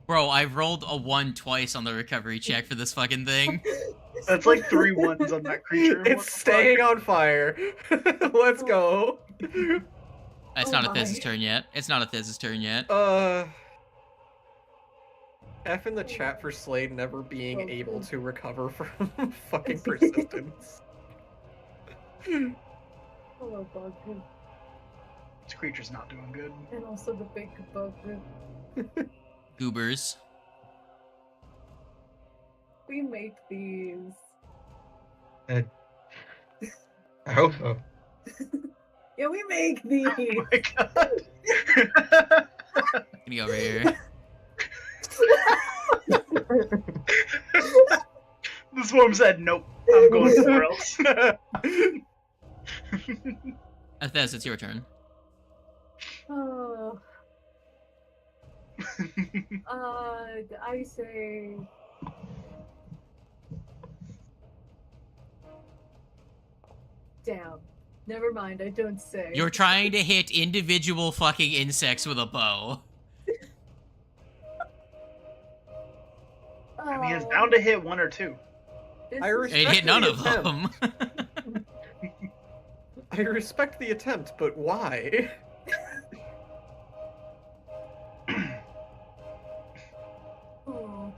Speaker 1: Bro, I've rolled a 1 twice on the recovery check for this fucking thing.
Speaker 5: That's like 3 ones on that creature.
Speaker 3: It's staying on fire. Let's go.
Speaker 1: It's
Speaker 4: Oh
Speaker 1: not a
Speaker 4: my.
Speaker 1: Thiz's turn yet. It's not a Thiz's turn yet.
Speaker 3: F in the chat for Slade never being
Speaker 4: Okay.
Speaker 3: able to recover from fucking persistence.
Speaker 4: Hello, bug.
Speaker 5: This creature's not doing good.
Speaker 4: And also the big bug.
Speaker 1: Goobers.
Speaker 4: We make these.
Speaker 2: I hope so.
Speaker 4: Yeah, we make these.
Speaker 5: Oh my god.
Speaker 1: Gonna go over here.
Speaker 5: The swarm said, nope, I'm going somewhere else.
Speaker 1: Thez, it's your turn.
Speaker 4: I say. Damn. Never mind, I don't say.
Speaker 1: You're trying to hit individual fucking insects with a bow.
Speaker 5: I mean, it's bound to hit 1 or 2.
Speaker 4: This
Speaker 3: I
Speaker 4: is-
Speaker 3: respect
Speaker 1: It hit none
Speaker 3: the
Speaker 1: of
Speaker 3: attempt.
Speaker 1: them.
Speaker 3: I respect the attempt, but why?
Speaker 4: Oh.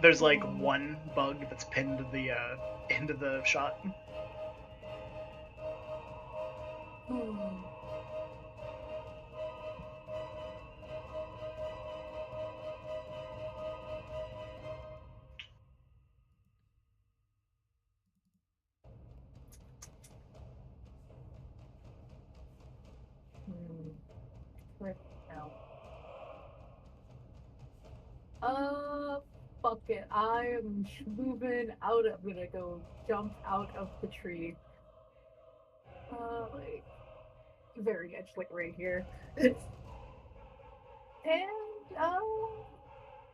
Speaker 5: There's like 1 bug that's pinned to the end of the shot.
Speaker 4: Oh. Right now. Fuck it. I am moving out. I'm gonna go jump out of the tree. Like very edge, like right here. And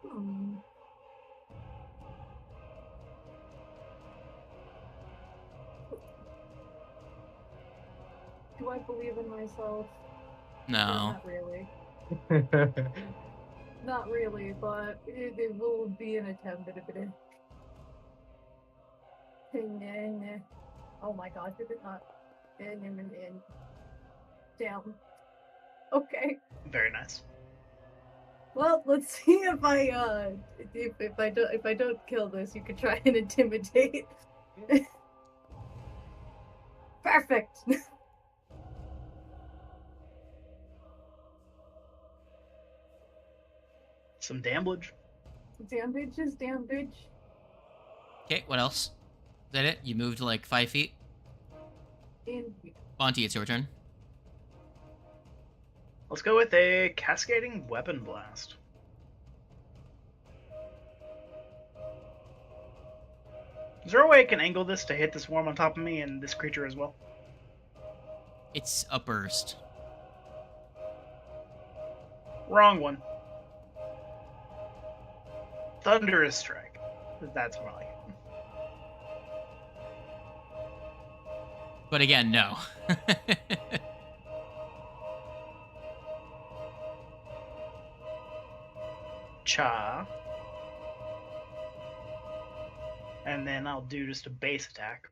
Speaker 4: hmm. Do I believe in myself?
Speaker 1: No.
Speaker 4: Not really. Not really, but it will be an attempt at a bit. Oh my god, did it not? Down. Okay.
Speaker 5: Very nice.
Speaker 4: Well, let's see if I don't kill this, you can try and intimidate. Perfect.
Speaker 5: Some damage.
Speaker 4: Damage is damage.
Speaker 1: Okay, what else? Is that it? You moved like 5 feet? Monty, it's your turn.
Speaker 5: Let's go with a cascading weapon blast. Is there a way I can angle this to hit the swarm on top of me and this creature as well?
Speaker 1: It's a burst.
Speaker 5: Wrong one. Thunderous Strike. That's more like it.
Speaker 1: But again, no.
Speaker 5: Cha. And then I'll do just a base attack.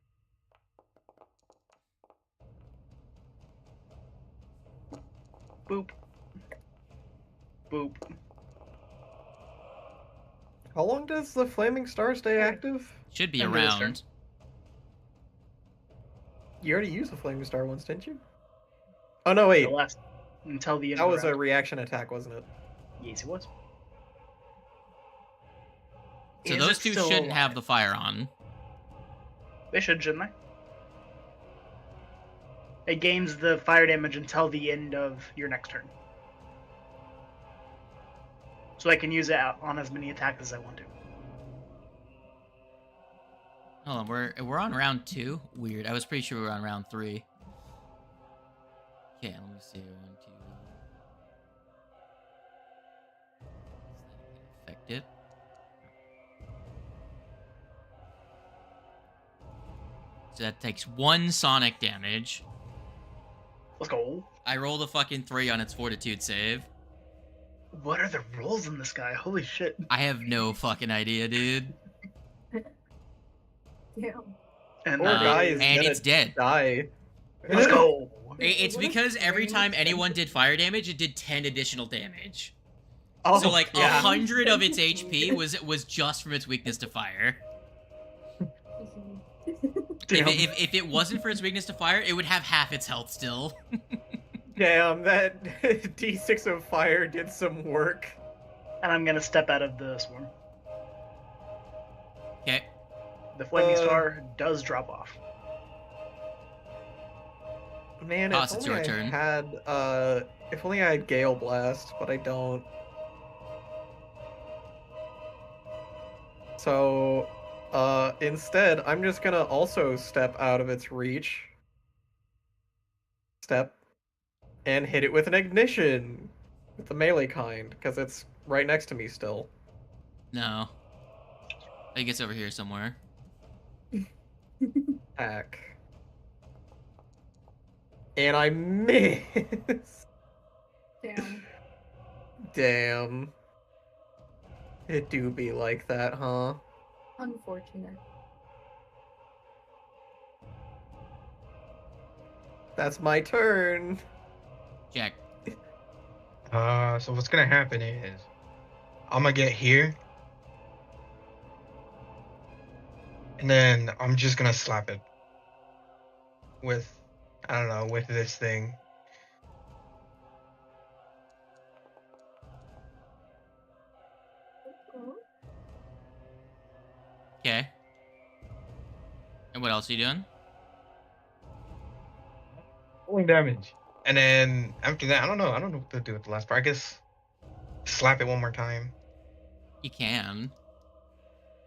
Speaker 5: Boop. Boop.
Speaker 3: How long does the Flaming Star stay active?
Speaker 1: Should be
Speaker 5: End of this turn.
Speaker 1: around.
Speaker 3: You already used the Flaming Star once, didn't you? Oh no, wait.
Speaker 5: The last until the end
Speaker 3: That
Speaker 5: of the
Speaker 3: was a
Speaker 5: round.
Speaker 3: reaction attack, wasn't it?
Speaker 5: Yes, it was.
Speaker 1: So
Speaker 5: Is
Speaker 1: those
Speaker 5: it
Speaker 1: two
Speaker 5: still
Speaker 1: shouldn't
Speaker 5: alive?
Speaker 1: have the fire on.
Speaker 5: They should, shouldn't they? It gains the fire damage until the end of your next turn. So I can use it on as many attacks as I want to.
Speaker 1: Hold on, we're on round 2? Weird. I was pretty sure we were on round 3. Okay, let me see. 1, 2. Affect it. So that takes 1 sonic damage.
Speaker 5: Let's go.
Speaker 1: I rolled a fucking 3 on its fortitude save.
Speaker 5: What are the rolls in this guy? Holy shit.
Speaker 1: I have no fucking idea, dude.
Speaker 4: Damn.
Speaker 5: And,
Speaker 3: Poor guy is
Speaker 1: and
Speaker 3: gonna
Speaker 1: it's dead.
Speaker 3: die.
Speaker 5: let's go.
Speaker 1: It's
Speaker 4: What is
Speaker 1: because every
Speaker 4: flaming
Speaker 1: time anyone
Speaker 4: strike?
Speaker 1: did fire damage, it did 10 additional damage.
Speaker 3: Oh,
Speaker 1: So like
Speaker 3: yeah.
Speaker 1: 100 of its HP was just from its weakness to fire.
Speaker 5: Damn.
Speaker 1: If it wasn't for its weakness to fire, it would have half its health still.
Speaker 3: Damn, that D6 of fire did some work.
Speaker 5: And I'm gonna step out of the swarm.
Speaker 1: Okay.
Speaker 5: The flaming
Speaker 3: Uh,
Speaker 5: star does drop off.
Speaker 3: Man,
Speaker 1: Toss,
Speaker 3: if
Speaker 1: it's
Speaker 3: only
Speaker 1: your
Speaker 3: I
Speaker 1: turn.
Speaker 3: had if only I had Gale Blast, but I don't. So instead, I'm just gonna also step out of its reach. Step and hit it with an ignition. With the melee kind, because it's right next to me still.
Speaker 1: No. I think it's over here somewhere.
Speaker 3: Attack. And I miss.
Speaker 4: Damn.
Speaker 3: Damn. It do be like that, huh?
Speaker 4: Unfortunate.
Speaker 3: That's my turn.
Speaker 1: Jack.
Speaker 2: So what's gonna happen is I'm gonna get here, and then I'm just gonna slap it with, I don't know, with this thing.
Speaker 1: Okay. And what else are you doing?
Speaker 2: Rolling damage. And then after that, I don't know what to do with the last part. I guess slap it one more time.
Speaker 1: You can.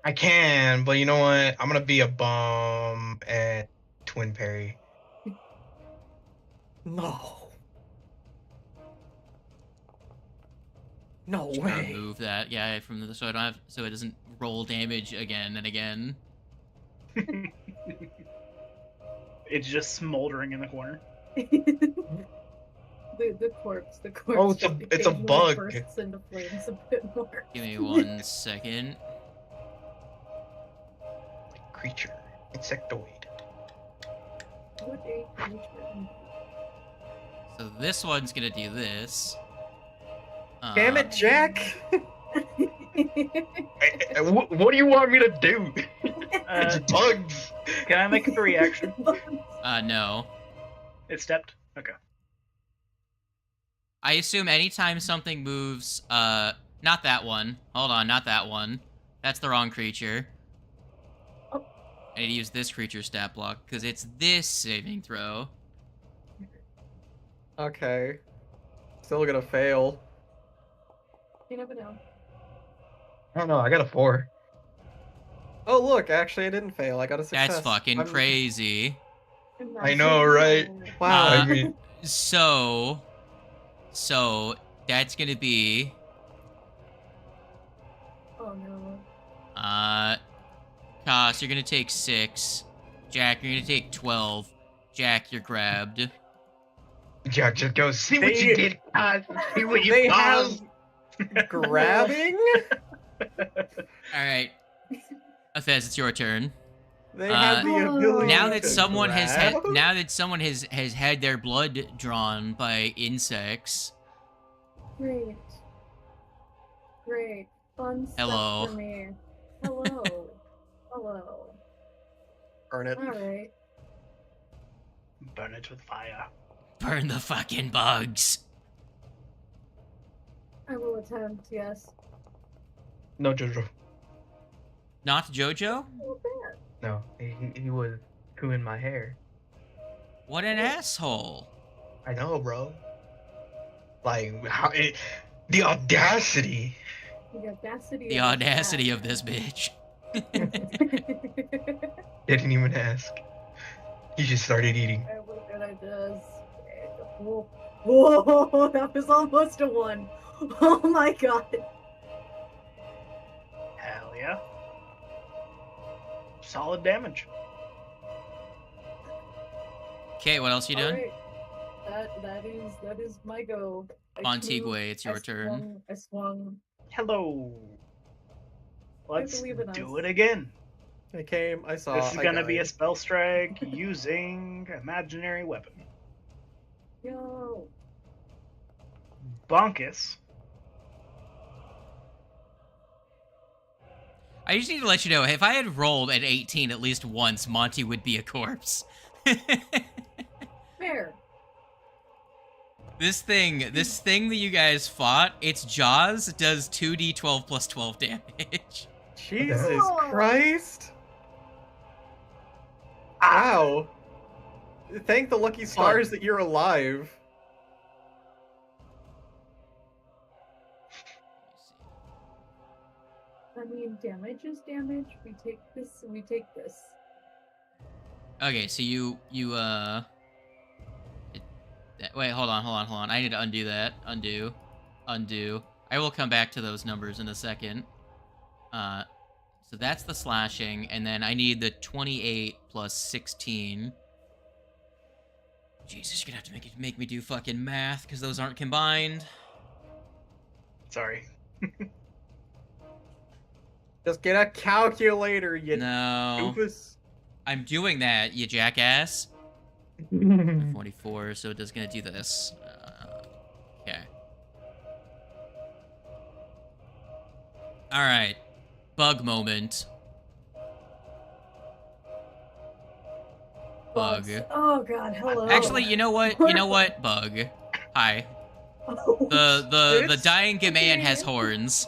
Speaker 2: I can, but you know what? I'm gonna be a bum at Twin Parry.
Speaker 3: No. No
Speaker 1: Just gotta
Speaker 3: way.
Speaker 1: move that, yeah, from the so I don't have so it doesn't roll damage again and again.
Speaker 5: It's just smoldering in the corner.
Speaker 4: The corpse.
Speaker 2: Oh, it's a
Speaker 4: occasionally
Speaker 2: bug.
Speaker 4: bursts into flames a bit more.
Speaker 1: Give me 1 second.
Speaker 2: Creature, insectoid.
Speaker 4: What a creature.
Speaker 1: So this one's gonna do this.
Speaker 3: Damn it, Jack.
Speaker 2: What do you want me to do? It's
Speaker 5: Uh,
Speaker 2: bugs.
Speaker 5: can I make a reaction?
Speaker 1: No.
Speaker 5: It stepped? Okay.
Speaker 1: I assume anytime something moves, not that one. Hold on, not that one. That's the wrong creature.
Speaker 4: Oh.
Speaker 1: I need to use this creature stat block, because it's this saving throw.
Speaker 3: Okay. Still gonna fail.
Speaker 4: You never know.
Speaker 2: I don't know. I got a 4.
Speaker 3: Oh look, actually I didn't fail. I got a success.
Speaker 1: That's fucking
Speaker 3: I'm-
Speaker 1: crazy.
Speaker 2: I know, right?
Speaker 3: Wow.
Speaker 2: I mean,
Speaker 1: So, that's gonna be...
Speaker 4: Oh no.
Speaker 1: Koss, you're gonna take 6. Jack, you're gonna take 12. Jack, you're grabbed.
Speaker 2: Jack just goes, see what you did, guys. See what you
Speaker 3: They
Speaker 2: caused.
Speaker 3: have grabbing?
Speaker 1: Alright. Afez, it's your turn.
Speaker 3: They have the ability
Speaker 1: Now that
Speaker 3: to
Speaker 1: someone has had
Speaker 3: grab?
Speaker 1: has had their blood drawn by insects.
Speaker 4: Great. Great. Fun
Speaker 1: Hello.
Speaker 4: stuff for me. Hello. Hello.
Speaker 3: Burn it.
Speaker 4: Alright.
Speaker 5: Burn it with fire.
Speaker 1: Burn the fucking bugs.
Speaker 4: I will attempt, yes.
Speaker 2: No, Jojo.
Speaker 1: Not Jojo?
Speaker 4: Not bad.
Speaker 2: No, he was chewing my hair.
Speaker 1: What an asshole.
Speaker 2: I know, bro. Like, the audacity.
Speaker 4: The audacity.
Speaker 1: The audacity of this bitch.
Speaker 2: Didn't even ask. He just started eating.
Speaker 4: What did I just? Whoa. Whoa, that was almost a 1. Oh my god.
Speaker 5: Hell yeah. Solid damage.
Speaker 1: Okay, what else you doing?
Speaker 4: Alright. That is my go.
Speaker 1: Antigua, it's your turn.
Speaker 4: I swung.
Speaker 5: Hello. Let's
Speaker 4: believe in
Speaker 5: do
Speaker 4: us.
Speaker 5: it again.
Speaker 3: I came, I saw,
Speaker 5: This is gonna be a
Speaker 3: died.
Speaker 5: spell strike using imaginary weapon.
Speaker 4: Yo.
Speaker 5: Bonkus.
Speaker 1: I just need to let you know, if I had rolled at 18 at least once, Monty would be a corpse.
Speaker 4: Fair.
Speaker 1: This thing that you guys fought, its jaws does 2d12 plus 12 damage.
Speaker 3: Jesus
Speaker 4: Oh.
Speaker 3: Christ! Wow. Thank the lucky stars that you're alive.
Speaker 4: I mean, damage is damage. We take this. We take this.
Speaker 1: Okay, so wait, hold on. I need to undo that. Undo. I will come back to those numbers in a second. So that's the slashing, and then I need the 28 plus 16. Jesus, you're gonna have to make me do fucking math, because those aren't combined.
Speaker 5: Sorry.
Speaker 3: Just get a calculator, you
Speaker 1: No.
Speaker 3: doofus.
Speaker 1: I'm doing that, you jackass. 44, so it is gonna do this. Okay. Alright. Bug moment. Bug.
Speaker 4: Bugs. Oh god, hello.
Speaker 1: Actually, you know what? Bug. Hi.
Speaker 4: Oh,
Speaker 1: The
Speaker 3: shit.
Speaker 1: dying Gamayan has horns.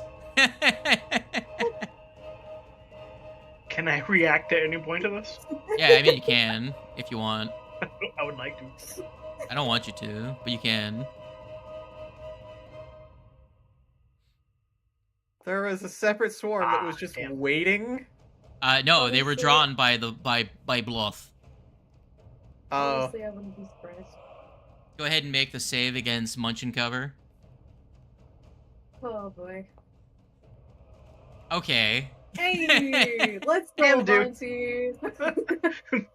Speaker 5: Can I react at any point to this?
Speaker 1: Yeah, I mean you can, if you want.
Speaker 5: I would like to.
Speaker 1: I don't want you to, but you can.
Speaker 3: There was a separate swarm that was just
Speaker 5: damn.
Speaker 3: waiting.
Speaker 1: No, they were
Speaker 4: Honestly-
Speaker 1: drawn by Bluff.
Speaker 3: Oh,
Speaker 4: honestly, I wouldn't be surprised.
Speaker 1: Go ahead and make the save against Munch and Cover.
Speaker 4: Oh boy.
Speaker 1: Okay.
Speaker 4: Hey, let's
Speaker 3: Damn,
Speaker 4: go,
Speaker 3: dude.
Speaker 4: Monty.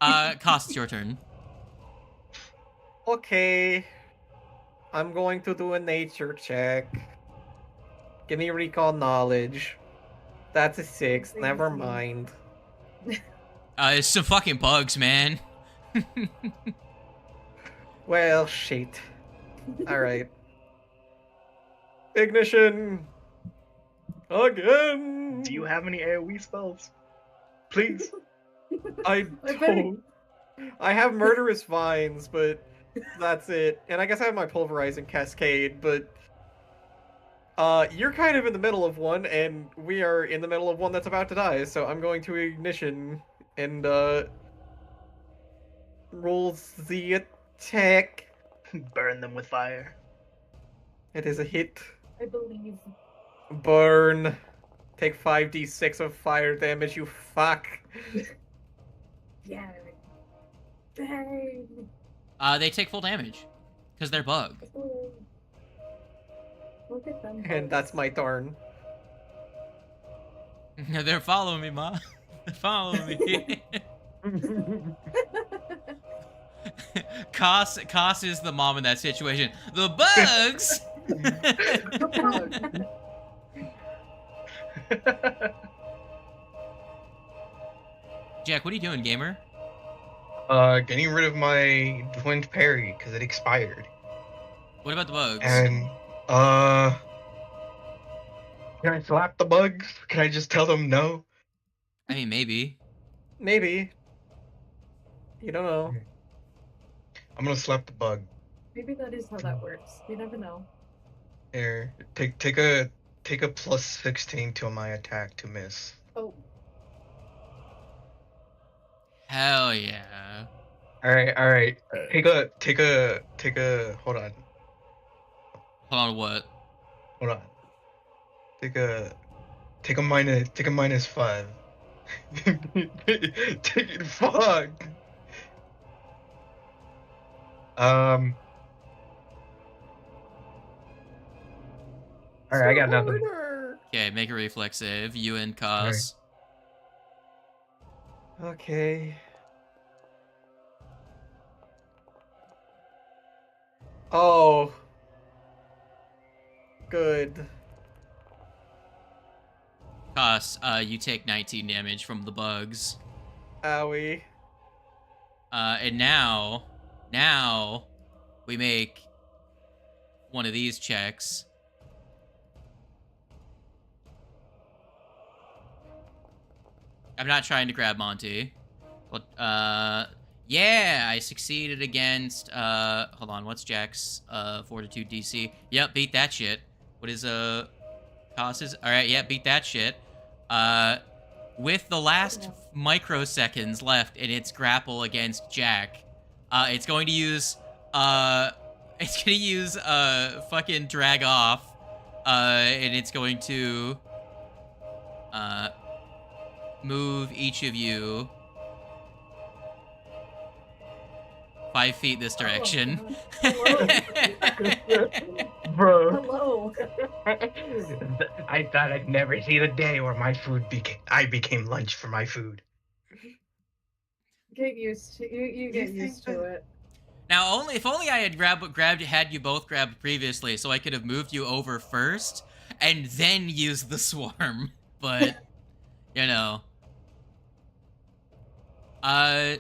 Speaker 1: Koss, it's your turn.
Speaker 3: okay. I'm going to do a nature check. Give me recall knowledge. That's a 6. Never
Speaker 4: Crazy.
Speaker 3: mind.
Speaker 1: It's some fucking bugs, man.
Speaker 3: Well, shit. Alright. Ignition! Again!
Speaker 5: Do you have any AoE spells? Please.
Speaker 3: I
Speaker 4: I bet-
Speaker 3: don't. I have murderous vines, but that's it. And I guess I have my pulverizing cascade, but you're kind of in the middle of one, and we are in the middle of one that's about to die, so I'm going to ignition and rolls the attack.
Speaker 5: Burn them with fire.
Speaker 3: It is a hit.
Speaker 4: I believe.
Speaker 3: Burn. Take 5d6 of fire damage, you fuck.
Speaker 4: Yeah. Dang.
Speaker 1: They take full damage because they're bugged.
Speaker 4: Look at them.
Speaker 3: And that's my turn.
Speaker 1: They're following me, Ma. They're following me. Koss is the mom in that situation. The bugs! Jack, what are you doing, gamer?
Speaker 2: Getting rid of my Twin Parry because it expired.
Speaker 1: What about the bugs?
Speaker 2: And, can I slap the bugs? Can I just tell them no?
Speaker 1: I mean, maybe.
Speaker 3: Maybe. You don't know.
Speaker 2: I'm gonna slap the bug.
Speaker 4: Maybe that is how that works. You never know.
Speaker 2: Here, take a plus 16 to my attack to miss.
Speaker 4: Oh.
Speaker 1: Hell yeah.
Speaker 2: Alright. Take a hold on.
Speaker 1: Hold on, what?
Speaker 2: Hold on. Take a minus 5. Fuck. Alright, I got nothing.
Speaker 1: Okay, make a reflex save. You and Koss.
Speaker 3: Okay. Oh. Good.
Speaker 1: Koss, you take 19 damage from the bugs.
Speaker 3: Owie.
Speaker 1: And now we make one of these checks. I'm not trying to grab Monty. But, yeah, I succeeded against, hold on, what's Jack's, Fortitude DC? Yep, beat that shit. What is, Koss's? Alright, yeah, beat that shit. With the last microseconds left in its grapple against Jack, it's going to use, fucking drag off, and it's going to, move each of you 5 feet this direction.
Speaker 2: Bro.
Speaker 4: Hello.
Speaker 2: I thought I'd never see the day where my food became lunch for my food.
Speaker 4: Get used to you get used to it.
Speaker 1: Now, if only I had had you both grabbed previously, so I could have moved you over first and then used the swarm. But you know, then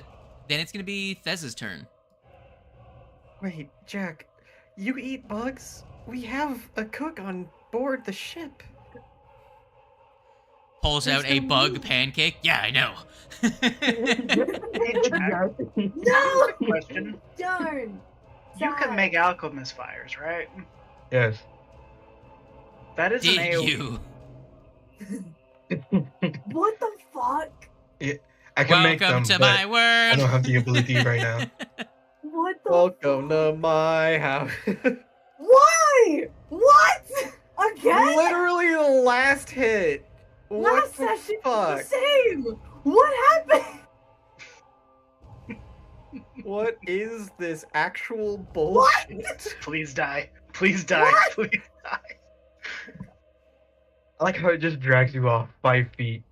Speaker 1: it's gonna be Thez's turn.
Speaker 3: Wait, Jack, you eat bugs? We have a cook on board the ship.
Speaker 1: Pulls out a bug pancake. Yeah, I know.
Speaker 4: No!
Speaker 5: Question.
Speaker 4: Darn!
Speaker 5: You can make alchemist fires, right?
Speaker 2: Yes.
Speaker 5: That is an
Speaker 1: Did
Speaker 5: AoE.
Speaker 1: you?
Speaker 4: What the fuck?
Speaker 2: I can make them,
Speaker 1: Welcome to
Speaker 2: but
Speaker 1: my world.
Speaker 2: I don't have the ability right now.
Speaker 4: What the
Speaker 3: Welcome to my house.
Speaker 4: Why? What? Again?
Speaker 3: Literally the last hit. What
Speaker 4: Last
Speaker 3: the
Speaker 4: session
Speaker 3: fuck?
Speaker 4: was the same. What happened?
Speaker 3: What is this actual bullshit?
Speaker 5: Please die. Please die.
Speaker 4: What?
Speaker 5: Please die.
Speaker 2: I like how it just drags you off 5 feet.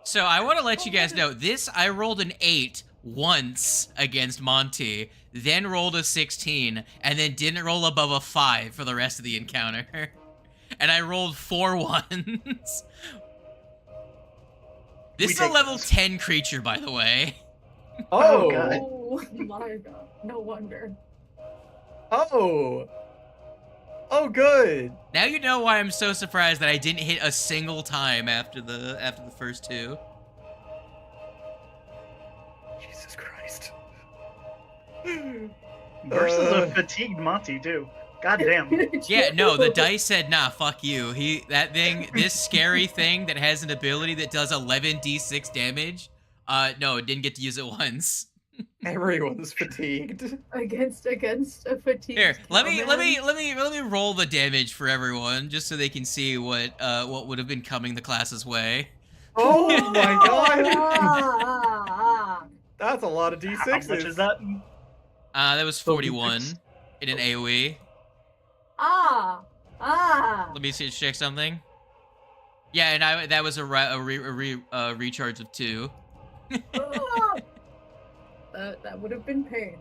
Speaker 1: So I want to let you guys know, I rolled an 8 once against Monty, then rolled a 16, and then didn't roll above a 5 for the rest of the encounter. And I rolled 4 ones. This is a level 10 creature, by the way.
Speaker 3: Oh,
Speaker 5: God.
Speaker 4: Oh my god. No wonder.
Speaker 3: Oh. Oh, good.
Speaker 1: Now you know why I'm so surprised that I didn't hit a single time after the first 2.
Speaker 3: Jesus Christ.
Speaker 5: Versus a fatigued Monty, too. God damn.
Speaker 1: Yeah, no, the dice said, nah, fuck you. This scary thing that has an ability that does 11d6 damage, no, it didn't get to use it once.
Speaker 3: Everyone's fatigued.
Speaker 4: Against a fatigue.
Speaker 1: Here, let me roll the damage for everyone, just so they can see what would have been coming the class's way.
Speaker 3: Oh my god.
Speaker 4: Ah.
Speaker 3: That's a lot of D6s.
Speaker 5: How much is that?
Speaker 1: That was 41 in an AoE.
Speaker 4: Ah. Ah!
Speaker 1: Let me see, check something. Yeah, and that was a recharge of 2.
Speaker 4: Oh! That would have been pain.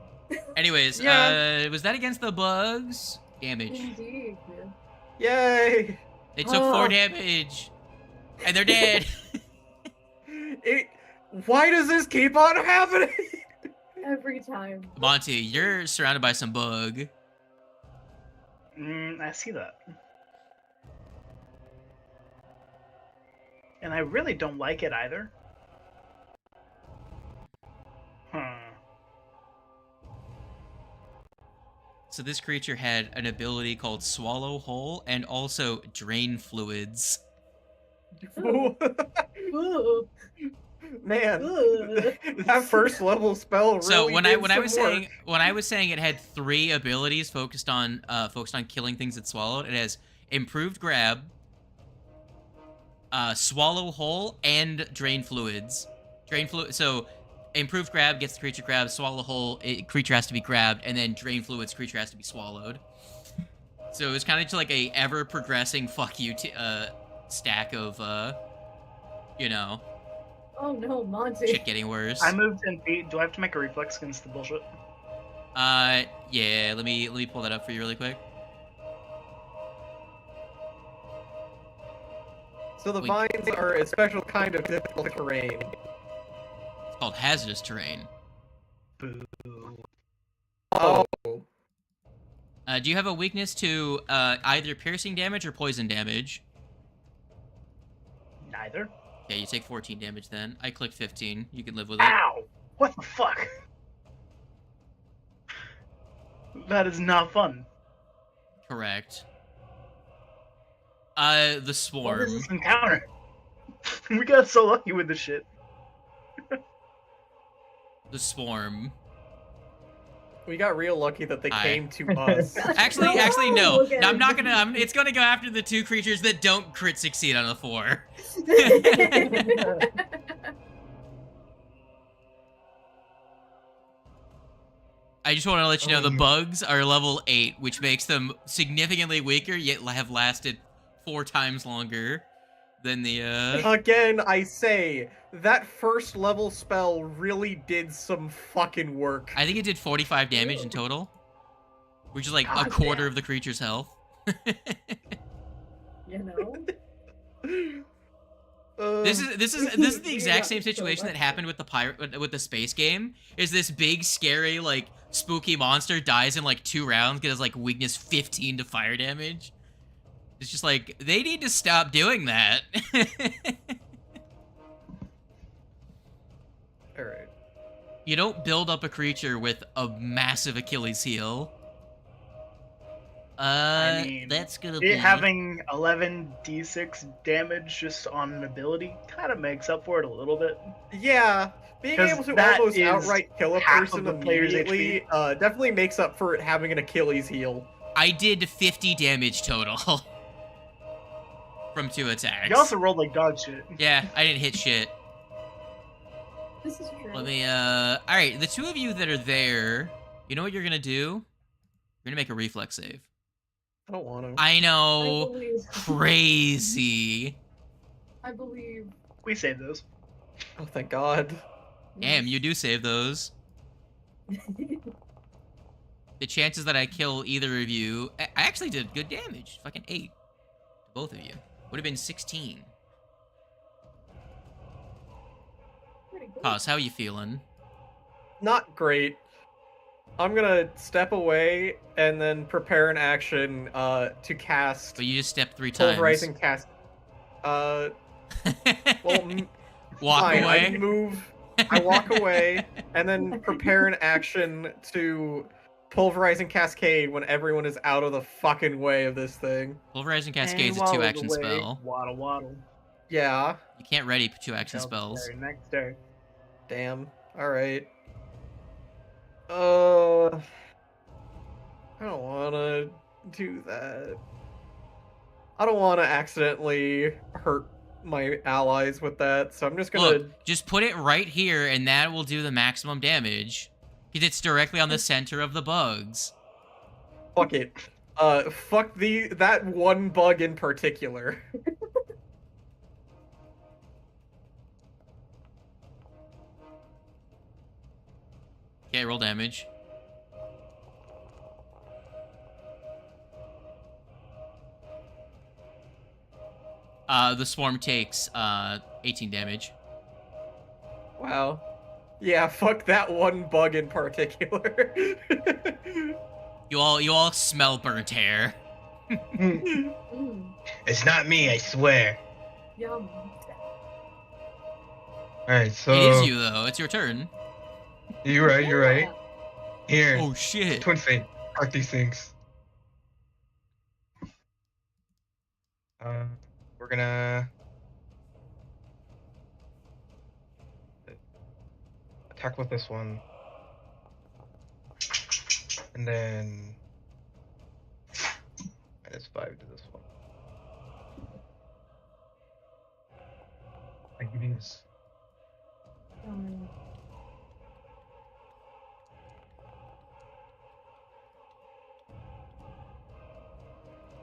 Speaker 1: Anyways,
Speaker 3: Yeah.
Speaker 1: was that against the bugs? Damage.
Speaker 4: Indeed.
Speaker 3: Yay!
Speaker 1: They took 4 damage. And they're dead.
Speaker 3: Why does this keep on happening?
Speaker 4: Every time.
Speaker 1: Monty, you're surrounded by some bug.
Speaker 5: I see that. And I really don't like it either.
Speaker 1: So this creature had an ability called Swallow Whole and also Drain Fluids.
Speaker 4: Ooh.
Speaker 3: Man,
Speaker 4: Ugh.
Speaker 3: that first level spell really
Speaker 1: So when
Speaker 3: did
Speaker 1: I was
Speaker 3: some
Speaker 1: saying
Speaker 3: work.
Speaker 1: it had 3 abilities focused on killing things it swallowed, it has Improved Grab, Swallow Whole, and Drain Fluids. So Improved Grab gets the creature grabbed, Swallow Whole, creature has to be grabbed, and then Drain Fluids, creature has to be swallowed. So it was kind of just like a ever progressing fuck you stack of you know,
Speaker 4: Oh no, Monty.
Speaker 1: shit getting worse.
Speaker 5: I moved 10 feet. Do I have to make a reflex against the bullshit?
Speaker 1: Yeah, let me pull that up for you really quick.
Speaker 3: So the vines are a special kind of difficult terrain.
Speaker 1: It's called hazardous terrain.
Speaker 5: Boo.
Speaker 3: Oh.
Speaker 1: Do you have a weakness to either piercing damage or poison damage?
Speaker 5: Neither.
Speaker 1: Yeah, you take 14 damage then. I clicked 15. You can live with it.
Speaker 5: Ow! What the fuck? That is not fun.
Speaker 1: Correct. The
Speaker 5: What is
Speaker 1: swarm.
Speaker 5: this encounter? We got so lucky with this shit.
Speaker 1: The swarm.
Speaker 3: We got real lucky that they
Speaker 1: Hi.
Speaker 3: came to us.
Speaker 1: Actually,
Speaker 4: No,
Speaker 1: no.
Speaker 4: again.
Speaker 1: I'm not gonna. It's gonna go after the 2 creatures that don't crit succeed on a 4. I just want to let you know the bugs are level 8, which makes them significantly weaker, yet have lasted 4 times longer than the,
Speaker 3: Again, I say, that first level spell really did some fucking work.
Speaker 1: I think it did 45 damage in total, which is like a
Speaker 4: God
Speaker 1: quarter
Speaker 4: damn.
Speaker 1: of the creature's health.
Speaker 4: You know?
Speaker 1: This is the exact
Speaker 4: got
Speaker 1: same
Speaker 4: so
Speaker 1: situation that
Speaker 4: much.
Speaker 1: happened with the space game. Is this big scary like spooky monster dies in like 2 rounds because like weakness 15 to fire damage. It's just like they need to stop doing that.
Speaker 3: All right.
Speaker 1: You don't build up a creature with a massive Achilles heel.
Speaker 5: I mean,
Speaker 1: That's gonna be
Speaker 5: It having 11d6 damage just on an ability kind of makes up for it a little bit.
Speaker 3: Yeah, being
Speaker 5: 'Cause
Speaker 3: able to
Speaker 5: that
Speaker 3: almost
Speaker 5: is
Speaker 3: outright kill a
Speaker 5: half of
Speaker 3: person
Speaker 5: the player's
Speaker 3: immediately definitely makes up for it having an Achilles heel.
Speaker 1: I did 50 damage total from 2 attacks.
Speaker 5: You also rolled like dog shit.
Speaker 1: Yeah, I didn't hit shit.
Speaker 4: This is true.
Speaker 1: Let me, alright, the 2 of you that are there, you know what you're gonna do? You're gonna make a reflex save.
Speaker 3: I don't want to.
Speaker 1: I
Speaker 4: I
Speaker 1: know,
Speaker 4: believe.
Speaker 1: crazy.
Speaker 4: I believe.
Speaker 5: We saved those.
Speaker 3: Oh, thank God.
Speaker 1: Damn, you do save those. The chances that I kill either of you, I actually did good damage. Fucking 8 to both of you. Would have been 16.
Speaker 4: Pretty good.
Speaker 1: Cos, how you feeling?
Speaker 3: Not great. I'm gonna step away and then prepare an action to cast
Speaker 1: But you just stepped 3 times.
Speaker 3: pulverizing cast. Well,
Speaker 1: Walk
Speaker 3: fine.
Speaker 1: away.
Speaker 3: I move. I walk away and then prepare an action to pulverizing cascade when everyone is out of the fucking way of this thing.
Speaker 1: Pulverizing Cascade's a
Speaker 5: And
Speaker 1: 2-action
Speaker 5: waddle away,
Speaker 1: spell.
Speaker 5: Waddle waddle.
Speaker 3: Yeah.
Speaker 1: You can't ready 2-action
Speaker 5: Until the
Speaker 1: spells.
Speaker 5: very next day.
Speaker 3: Damn. All right. I don't want to do that. I don't want to accidentally hurt my allies with that, so I'm just gonna.
Speaker 1: Look, just put it right here, and that will do the maximum damage. Because it's directly on the center of the bugs.
Speaker 3: Fuck it. Fuck that one bug in particular.
Speaker 1: Okay, roll damage. The swarm takes 18 damage.
Speaker 3: Wow. Yeah, fuck that one bug in particular.
Speaker 1: You all smell burnt hair.
Speaker 2: It's not me, I swear.
Speaker 4: Yum.
Speaker 2: Alright, so...
Speaker 1: It is you, though. It's your turn.
Speaker 2: You're right, you're right. Here.
Speaker 1: Oh, shit.
Speaker 2: Twin Fate. Mark these things. We're gonna... attack with this one. And then... -5 to this one. I give you this.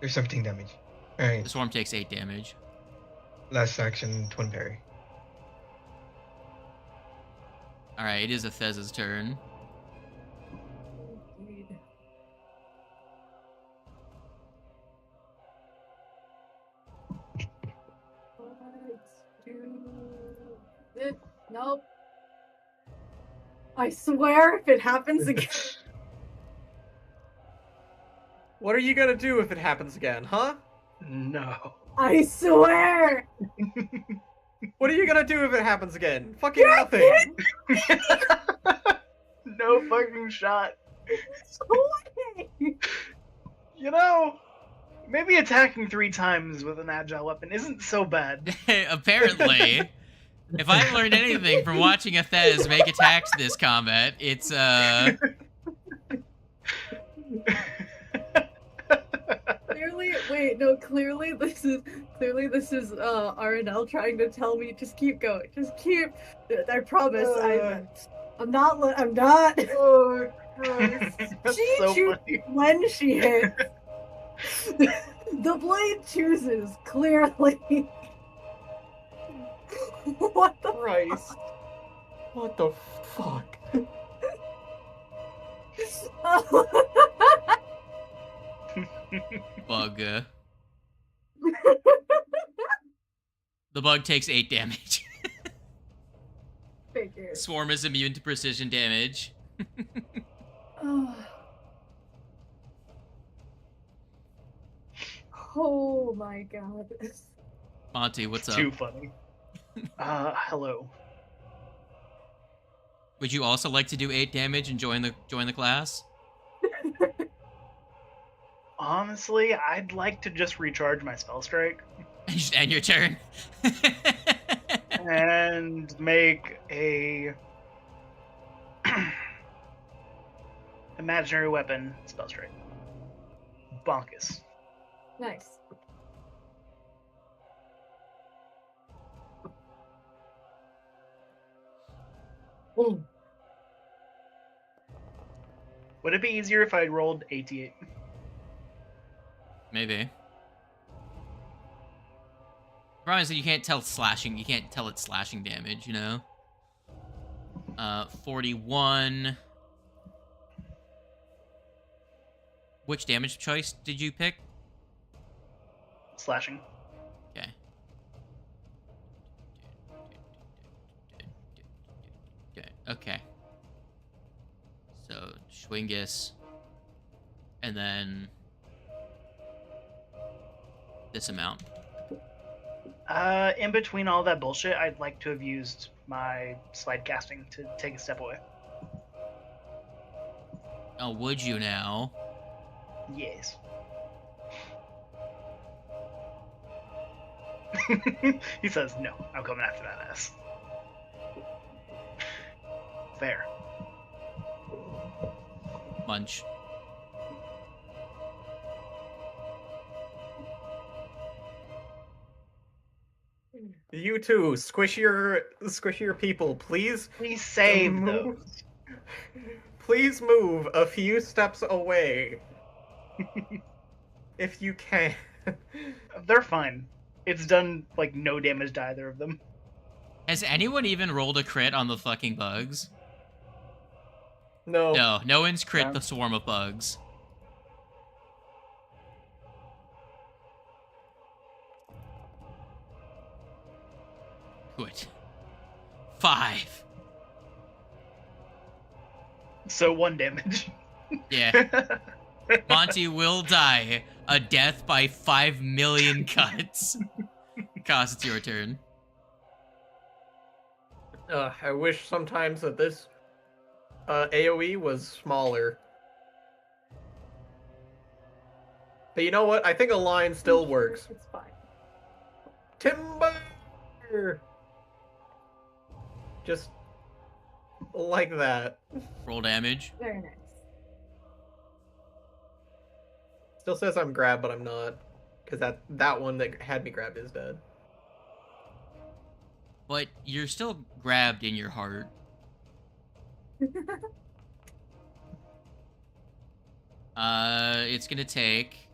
Speaker 2: There's 17 damage. Alright.
Speaker 1: The swarm takes 8 damage.
Speaker 2: Last action, twin parry.
Speaker 1: Alright, it is Athez's turn.
Speaker 4: Indeed. Let's do it. Nope. I swear if it happens again.
Speaker 3: What are you gonna do if it happens again, huh?
Speaker 5: No.
Speaker 4: I swear!
Speaker 3: What are you gonna do if it happens again? Fucking nothing!
Speaker 5: No fucking shot.
Speaker 4: Way.
Speaker 5: You know, maybe attacking 3 times with an agile weapon isn't so bad.
Speaker 1: Apparently. If I've learned anything from watching Athez make attacks this combat, it's
Speaker 4: Clearly this is RNL trying to tell me just keep going. Just keep. I promise. I'm not.
Speaker 3: Oh, Christ.
Speaker 4: She
Speaker 5: so
Speaker 4: shoots
Speaker 5: funny.
Speaker 4: when she hits. The blade chooses clearly. What the
Speaker 3: Christ. What the fuck?
Speaker 1: bug. The bug takes 8 damage.
Speaker 4: Figure.
Speaker 1: Swarm is immune to precision damage.
Speaker 4: Oh my god.
Speaker 1: Monty, what's up?
Speaker 5: Too funny. Hello.
Speaker 1: Would you also like to do 8 damage and join the class?
Speaker 5: Honestly, I'd like to just recharge my spell strike
Speaker 1: And your turn.
Speaker 5: and make a imaginary weapon spell strike. Bonkus.
Speaker 4: Nice.
Speaker 5: Would it be easier if I rolled 88?
Speaker 1: Maybe. Problem is that you can't tell slashing. You can't tell it's slashing damage. You know. 41. Which damage choice did you pick?
Speaker 5: Slashing.
Speaker 1: Okay. Okay. So Schwingus, and then this amount.
Speaker 5: In between all that bullshit, I'd like to have used my slide casting to take a step away.
Speaker 1: Oh, would you now?
Speaker 5: Yes. He says, no, I'm coming after that ass. Fair.
Speaker 1: Munch.
Speaker 3: You two, squishier people, please.
Speaker 5: Please save
Speaker 3: move.
Speaker 5: those.
Speaker 3: Please move a few steps away. if you can.
Speaker 5: They're fine. It's done, like, no damage to either of them.
Speaker 1: Has anyone even rolled a crit on the fucking bugs?
Speaker 3: No.
Speaker 1: No, no one's crit
Speaker 5: No.
Speaker 1: the swarm of bugs. Good. 5.
Speaker 5: So 1 damage.
Speaker 1: Yeah. Monty will die a death by 5 million cuts. Cause it's your turn.
Speaker 3: I wish sometimes that this AoE was smaller. But you know what? I think a line still works.
Speaker 4: It's fine.
Speaker 3: Timber! Just like that.
Speaker 1: Roll damage.
Speaker 4: Very nice.
Speaker 3: Still says I'm grabbed, but I'm not. Because that one that had me grabbed is dead.
Speaker 1: But you're still grabbed in your heart. It's gonna take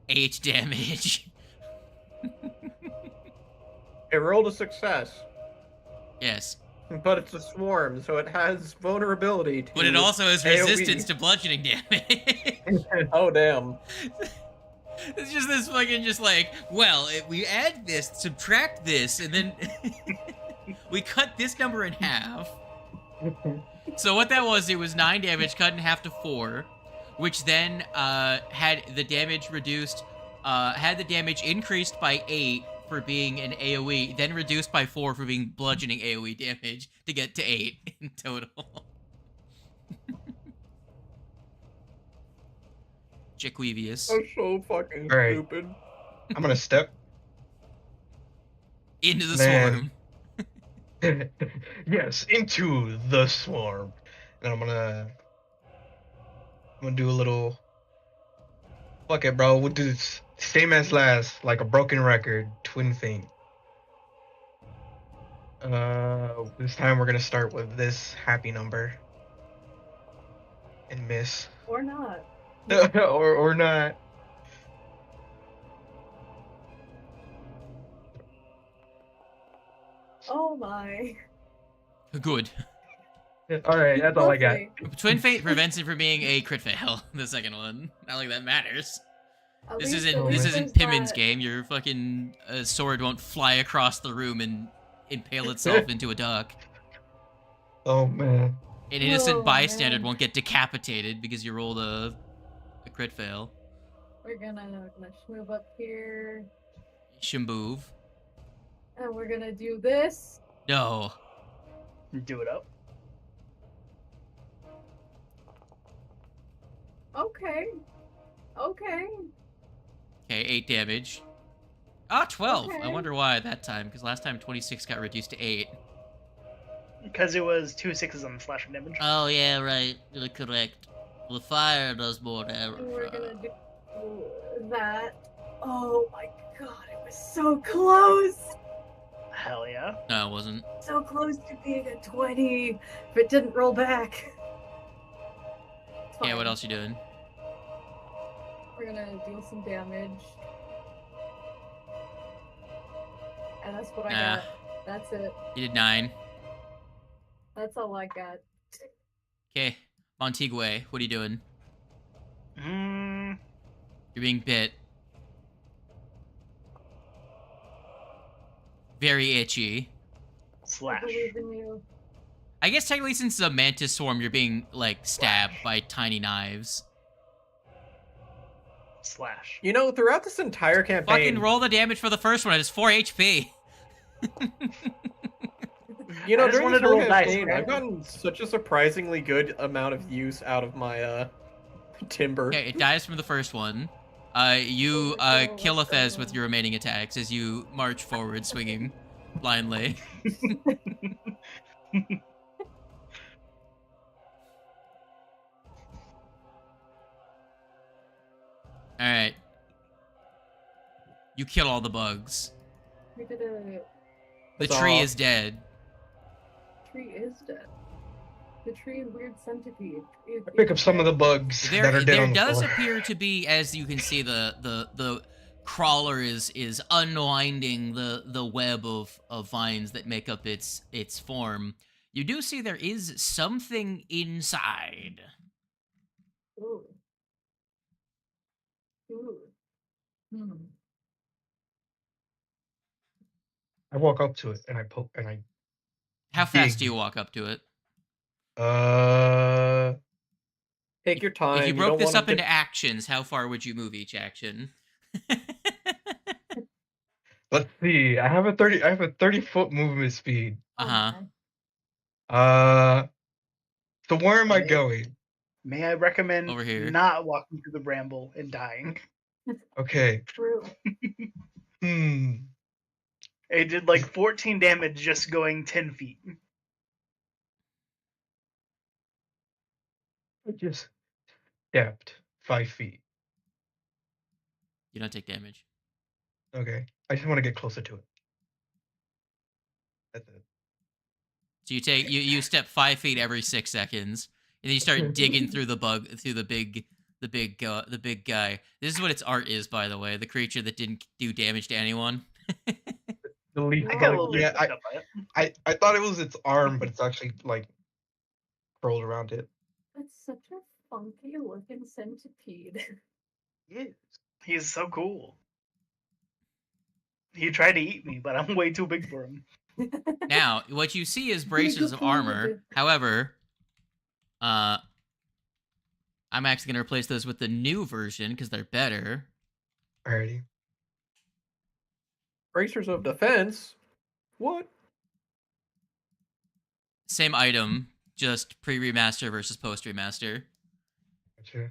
Speaker 1: 8 damage.
Speaker 3: It rolled a success.
Speaker 1: Yes.
Speaker 3: But it's a swarm, so it has vulnerability to
Speaker 1: But it also has
Speaker 3: AoE.
Speaker 1: resistance to bludgeoning damage.
Speaker 3: Oh, damn.
Speaker 1: It's just this fucking just like, well, if we add this, subtract this, and then we cut this number in half. So what that was, it was 9 damage cut in half to 4, which then had the damage reduced, had the damage increased by 8 for being an AoE, then reduced by 4 for being bludgeoning AoE damage to get to 8 in total. Jaquevius.
Speaker 3: That's so fucking
Speaker 2: Alright.
Speaker 3: stupid.
Speaker 2: I'm gonna step.
Speaker 1: Into the
Speaker 2: Man.
Speaker 1: swarm.
Speaker 2: Yes, into the swarm. And I'm gonna do a little. Fuck it, bro. We'll do this same as last, like a broken record, twin feint. This time we're gonna start with this happy number. And miss.
Speaker 4: Or not.
Speaker 2: or not.
Speaker 4: Oh my.
Speaker 1: Good.
Speaker 2: Alright, that's all I got.
Speaker 4: Lovely.
Speaker 1: Twin Fate prevents it from being a crit fail. The second one. Not like that matters.
Speaker 4: At
Speaker 1: This
Speaker 4: least-
Speaker 1: isn't
Speaker 4: at least
Speaker 1: Pimmons'
Speaker 4: there's that-
Speaker 1: game. Your fucking sword won't fly across the room and impale itself into a duck.
Speaker 2: Oh man.
Speaker 1: An innocent
Speaker 4: Oh,
Speaker 1: bystander
Speaker 4: man.
Speaker 1: won't get decapitated because you rolled a crit fail.
Speaker 4: We're gonna move up here,
Speaker 1: Shimboov.
Speaker 4: and we're gonna do this.
Speaker 1: No.
Speaker 5: Do it up.
Speaker 4: Okay. Okay.
Speaker 1: Okay, 8 damage. Ah, 12. I
Speaker 4: Okay.
Speaker 1: wonder why that time, because last time 26 got reduced to 8.
Speaker 5: Because it was 2 6s on the slashing damage.
Speaker 1: Oh, yeah, right. You're correct. The fire does more
Speaker 4: And we're
Speaker 1: damage.
Speaker 4: gonna do that. Oh my god, it was so close!
Speaker 5: Hell yeah.
Speaker 1: No, it wasn't.
Speaker 4: So close to being a 20, if it didn't roll back. It's
Speaker 1: Yeah, what
Speaker 4: fine.
Speaker 1: else you doing?
Speaker 4: We're gonna deal some damage. And that's what I
Speaker 1: Nah.
Speaker 4: got. That's it.
Speaker 1: You did 9.
Speaker 4: That's all I got.
Speaker 1: Okay, Montague, what are you doing?
Speaker 5: Mm,
Speaker 1: You're being bit. Very itchy.
Speaker 4: I
Speaker 5: slash.
Speaker 4: believe in you.
Speaker 1: I guess technically since it's a mantis swarm, you're being, like, stabbed by tiny knives.
Speaker 5: Slash.
Speaker 3: You know, throughout this entire campaign,
Speaker 1: Fucking roll the damage for the first one. It's 4 HP.
Speaker 3: you know,
Speaker 5: I just
Speaker 3: during
Speaker 5: wanted
Speaker 3: this
Speaker 5: to
Speaker 3: whole
Speaker 5: roll dice,
Speaker 3: campaign,
Speaker 5: right?
Speaker 3: I've gotten such a surprisingly good amount of use out of my timber.
Speaker 1: Okay, it dies from the first one. You kill a Fez with your remaining attacks as you march forward, swinging blindly. Alright. You kill all the bugs.
Speaker 4: We did a
Speaker 1: The
Speaker 3: That's
Speaker 1: tree
Speaker 3: all.
Speaker 1: is dead.
Speaker 4: tree is dead. the tree and weird centipede.
Speaker 2: I pick up some of the bugs that are dead
Speaker 1: There
Speaker 2: on the
Speaker 1: does
Speaker 2: floor.
Speaker 1: appear to be, as you can see, the crawler is unwinding the web of vines that make up its form. You do see there is something inside.
Speaker 4: Ooh. Ooh. Hmm.
Speaker 2: I walk up to it and I poke and I
Speaker 1: How fast
Speaker 2: dig.
Speaker 1: do you walk up to it?
Speaker 3: Take your time.
Speaker 1: If you
Speaker 3: You
Speaker 1: broke
Speaker 3: don't
Speaker 1: this
Speaker 3: wanna
Speaker 1: up into actions, how far would you move each action?
Speaker 2: Let's see. I have a 30-foot movement speed.
Speaker 1: Uh-huh.
Speaker 2: So where am I going?
Speaker 5: May I recommend
Speaker 1: Over here.
Speaker 5: not walking through the bramble and dying?
Speaker 2: Okay.
Speaker 4: True.
Speaker 5: It did like 14 damage just going 10 feet.
Speaker 2: I just stepped 5 feet.
Speaker 1: You don't take damage.
Speaker 2: Okay. I just want to get closer to it. That's it.
Speaker 1: So you step 5 feet every 6 seconds, and then you start digging through the big guy. This is what its art is, by the way. The creature that didn't do damage to anyone.
Speaker 2: The leaf
Speaker 5: I got a little
Speaker 2: yeah,
Speaker 5: freaked out by it.
Speaker 2: I thought it was its arm, but it's actually like curled around it.
Speaker 4: That's such a funky looking centipede.
Speaker 2: Yeah.
Speaker 5: He's so cool. He tried to eat me, but I'm way too big for him.
Speaker 1: Now, what you see is braces of armor. However, I'm actually going to replace those with the new version because they're better.
Speaker 2: Alrighty.
Speaker 3: Bracers of defense? What?
Speaker 1: Same item, just pre-remaster versus post-remaster.
Speaker 2: Gotcha.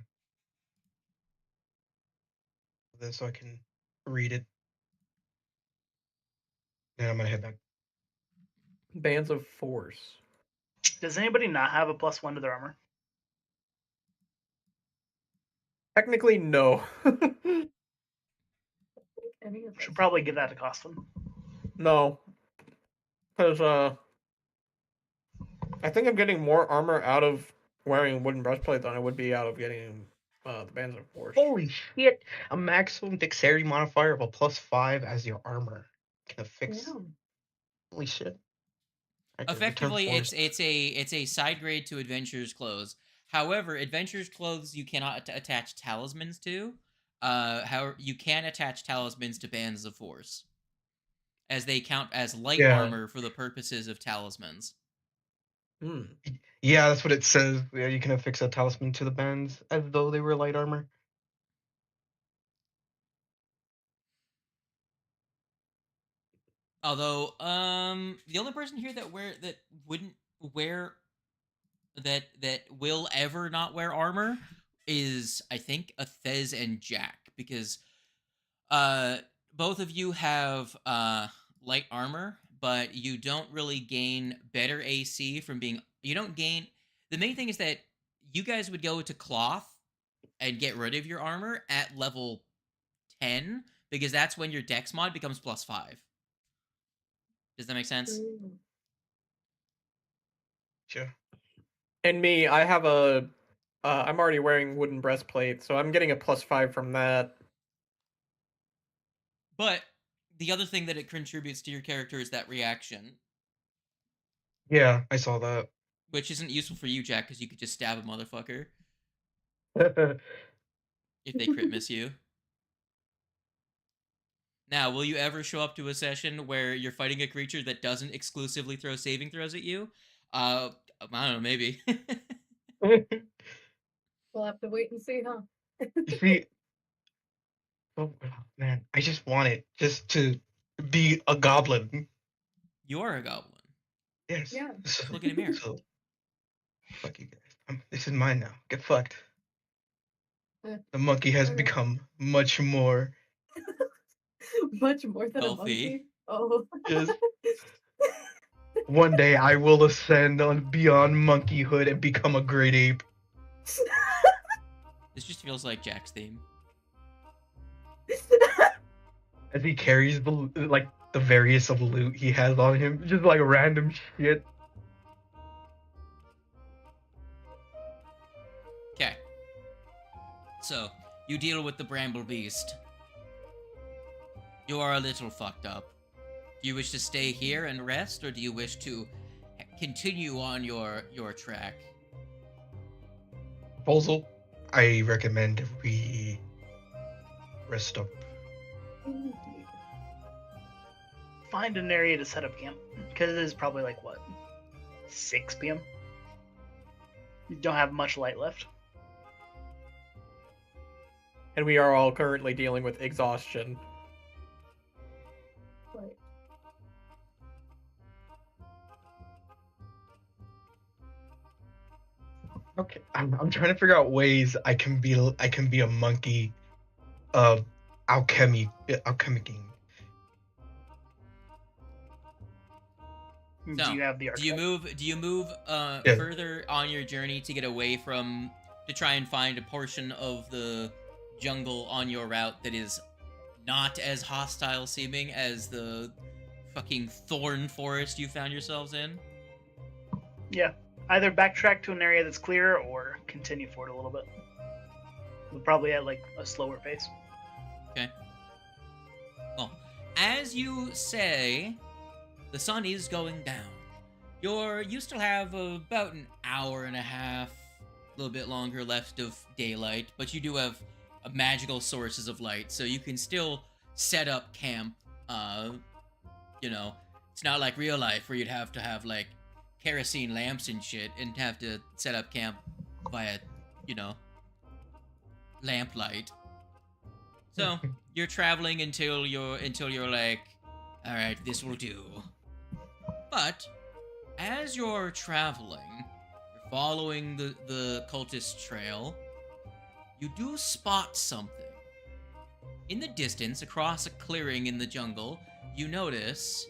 Speaker 2: Then so I can read it. Then I'm gonna head back.
Speaker 3: Bands of Force.
Speaker 5: Does anybody not have a +1 to their armor?
Speaker 3: Technically, no.
Speaker 4: Any of
Speaker 5: Should
Speaker 4: us.
Speaker 5: probably give that a costume.
Speaker 3: No. Because, I think I'm getting more armor out of wearing wooden breastplate than I would be out of getting the Bands of Force.
Speaker 2: Holy shit! A maximum dexterity modifier of a +5 as your armor can affix.
Speaker 4: Yeah.
Speaker 2: Holy shit! Okay, return
Speaker 1: Effectively,
Speaker 2: force.
Speaker 1: it's a side grade to Adventurer's Clothes. However, Adventurer's Clothes you cannot attach talismans to. However, you can attach talismans to Bands of Force, as they count as light armor for the purposes of talismans.
Speaker 2: Yeah, that's what it says. Yeah, you can affix a talisman to the bands as though they were light armor.
Speaker 1: Although, the only person here that wouldn't wear that will ever not wear armor is, I think, Athez and Jack, because both of you have light armor, but you don't really gain better AC from being. You don't gain. The main thing is that you guys would go to cloth and get rid of your armor at level 10, because that's when your dex mod becomes +5. Does that make sense?
Speaker 2: Sure.
Speaker 3: And me, I have I'm already wearing wooden breastplate, so I'm getting a +5 from that.
Speaker 1: But the other thing that it contributes to your character is that reaction.
Speaker 2: Yeah, I saw that.
Speaker 1: Which isn't useful for you, Jack, because you could just stab a motherfucker if they crit miss you. Now, will you ever show up to a session where you're fighting a creature that doesn't exclusively throw saving throws at you? I don't know, maybe.
Speaker 4: We'll have to wait and see, huh?
Speaker 2: See, oh man, I just want it just to be a goblin.
Speaker 1: You are a goblin.
Speaker 2: Yes.
Speaker 4: Yeah.
Speaker 2: So,
Speaker 1: Look in a mirror.
Speaker 2: So, fuck you guys. This is mine now. Get fucked. The monkey has become much more.
Speaker 4: Much more than
Speaker 1: Healthy.
Speaker 4: a monkey. Oh.
Speaker 2: Yes. One day I will ascend on beyond monkeyhood and become a great ape.
Speaker 1: This just feels like Jack's theme.
Speaker 2: As he carries the various of loot he has on him, just like random shit.
Speaker 1: you deal with the bramble beast. You are a little fucked up. Do you wish to stay here and rest, or do you wish to continue on your track?
Speaker 2: Proposal. I recommend we rest up.
Speaker 6: Find an area to set up camp, because it is probably like, what, 6 p.m.? You don't have much light left.
Speaker 3: And we are all currently dealing with exhaustion.
Speaker 4: Right.
Speaker 2: Okay, I'm trying to figure out ways I can be a monkey, alchemicking.
Speaker 1: No.
Speaker 6: Do you have the
Speaker 1: Do you move
Speaker 2: Yeah.
Speaker 1: further on your journey to get away from, to try and find a portion of the jungle on your route that is not as hostile seeming as the fucking thorn forest you found yourselves in?
Speaker 6: Yeah. Either backtrack to an area that's clear or continue forward a little bit. We're probably at like a slower pace.
Speaker 1: Okay. Well, as you say, the sun is going down. You still have about an hour and a half, a little bit longer left of daylight, but you do have magical sources of light, so you can still set up camp. You know, it's not like real life where you'd have to have like kerosene lamps and shit and have to set up camp via, you know, lamplight. So you're traveling until you're like, all right, this will do. But as you're traveling, you're following the cultist trail, you do spot something. In the distance, across a clearing in the jungle, you notice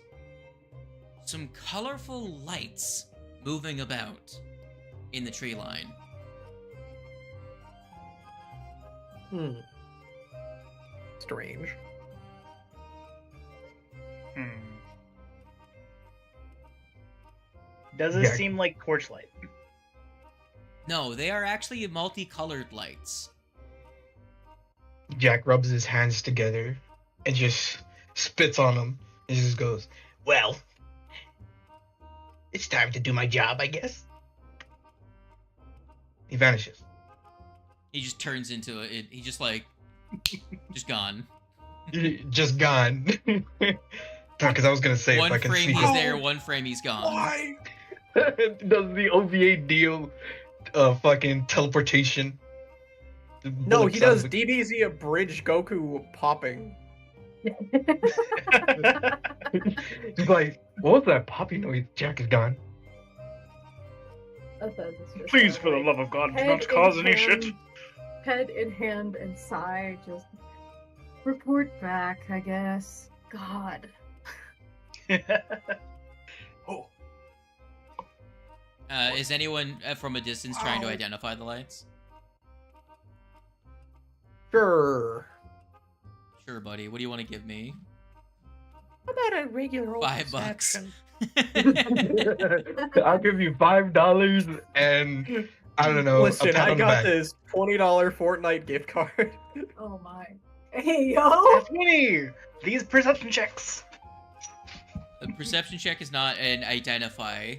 Speaker 1: some colorful lights moving about in the tree line.
Speaker 3: Strange.
Speaker 6: Does it
Speaker 2: Yeah.
Speaker 6: seem like torchlight?
Speaker 1: No, they are actually multicolored lights.
Speaker 2: Jack rubs his hands together and just spits on them and just goes, "Well, it's time to do my job, I guess." He vanishes.
Speaker 1: He just turns into it. He just like, just gone.
Speaker 2: Just gone. Because I was gonna say, if
Speaker 1: One
Speaker 2: I can
Speaker 1: frame
Speaker 2: see
Speaker 1: he's
Speaker 2: it.
Speaker 1: there, one frame he's gone.
Speaker 2: Why? Does the OVA deal fucking teleportation? The
Speaker 3: No,
Speaker 2: bullet
Speaker 3: he
Speaker 2: sounds
Speaker 3: does DBZ abridged Goku popping.
Speaker 2: He's like, what was that poppy noise? Jack is gone.
Speaker 5: Please, for the love of God, do not cause any shit.
Speaker 4: Head in hand and sigh, just report back, I guess. God.
Speaker 5: Oh,
Speaker 1: Is anyone from a distance trying to identify the lights?
Speaker 3: Sure.
Speaker 1: Sure, buddy. What do you want to give me?
Speaker 3: How about a regular old
Speaker 1: $5.
Speaker 3: perception?
Speaker 2: I'll give you $5 and I don't know.
Speaker 3: Listen,
Speaker 2: a pat
Speaker 3: I
Speaker 2: on the
Speaker 3: got
Speaker 2: back.
Speaker 3: this $20 Fortnite gift card.
Speaker 4: Oh my. Hey, yo!
Speaker 6: That's me! These perception checks.
Speaker 1: A perception check is not an identify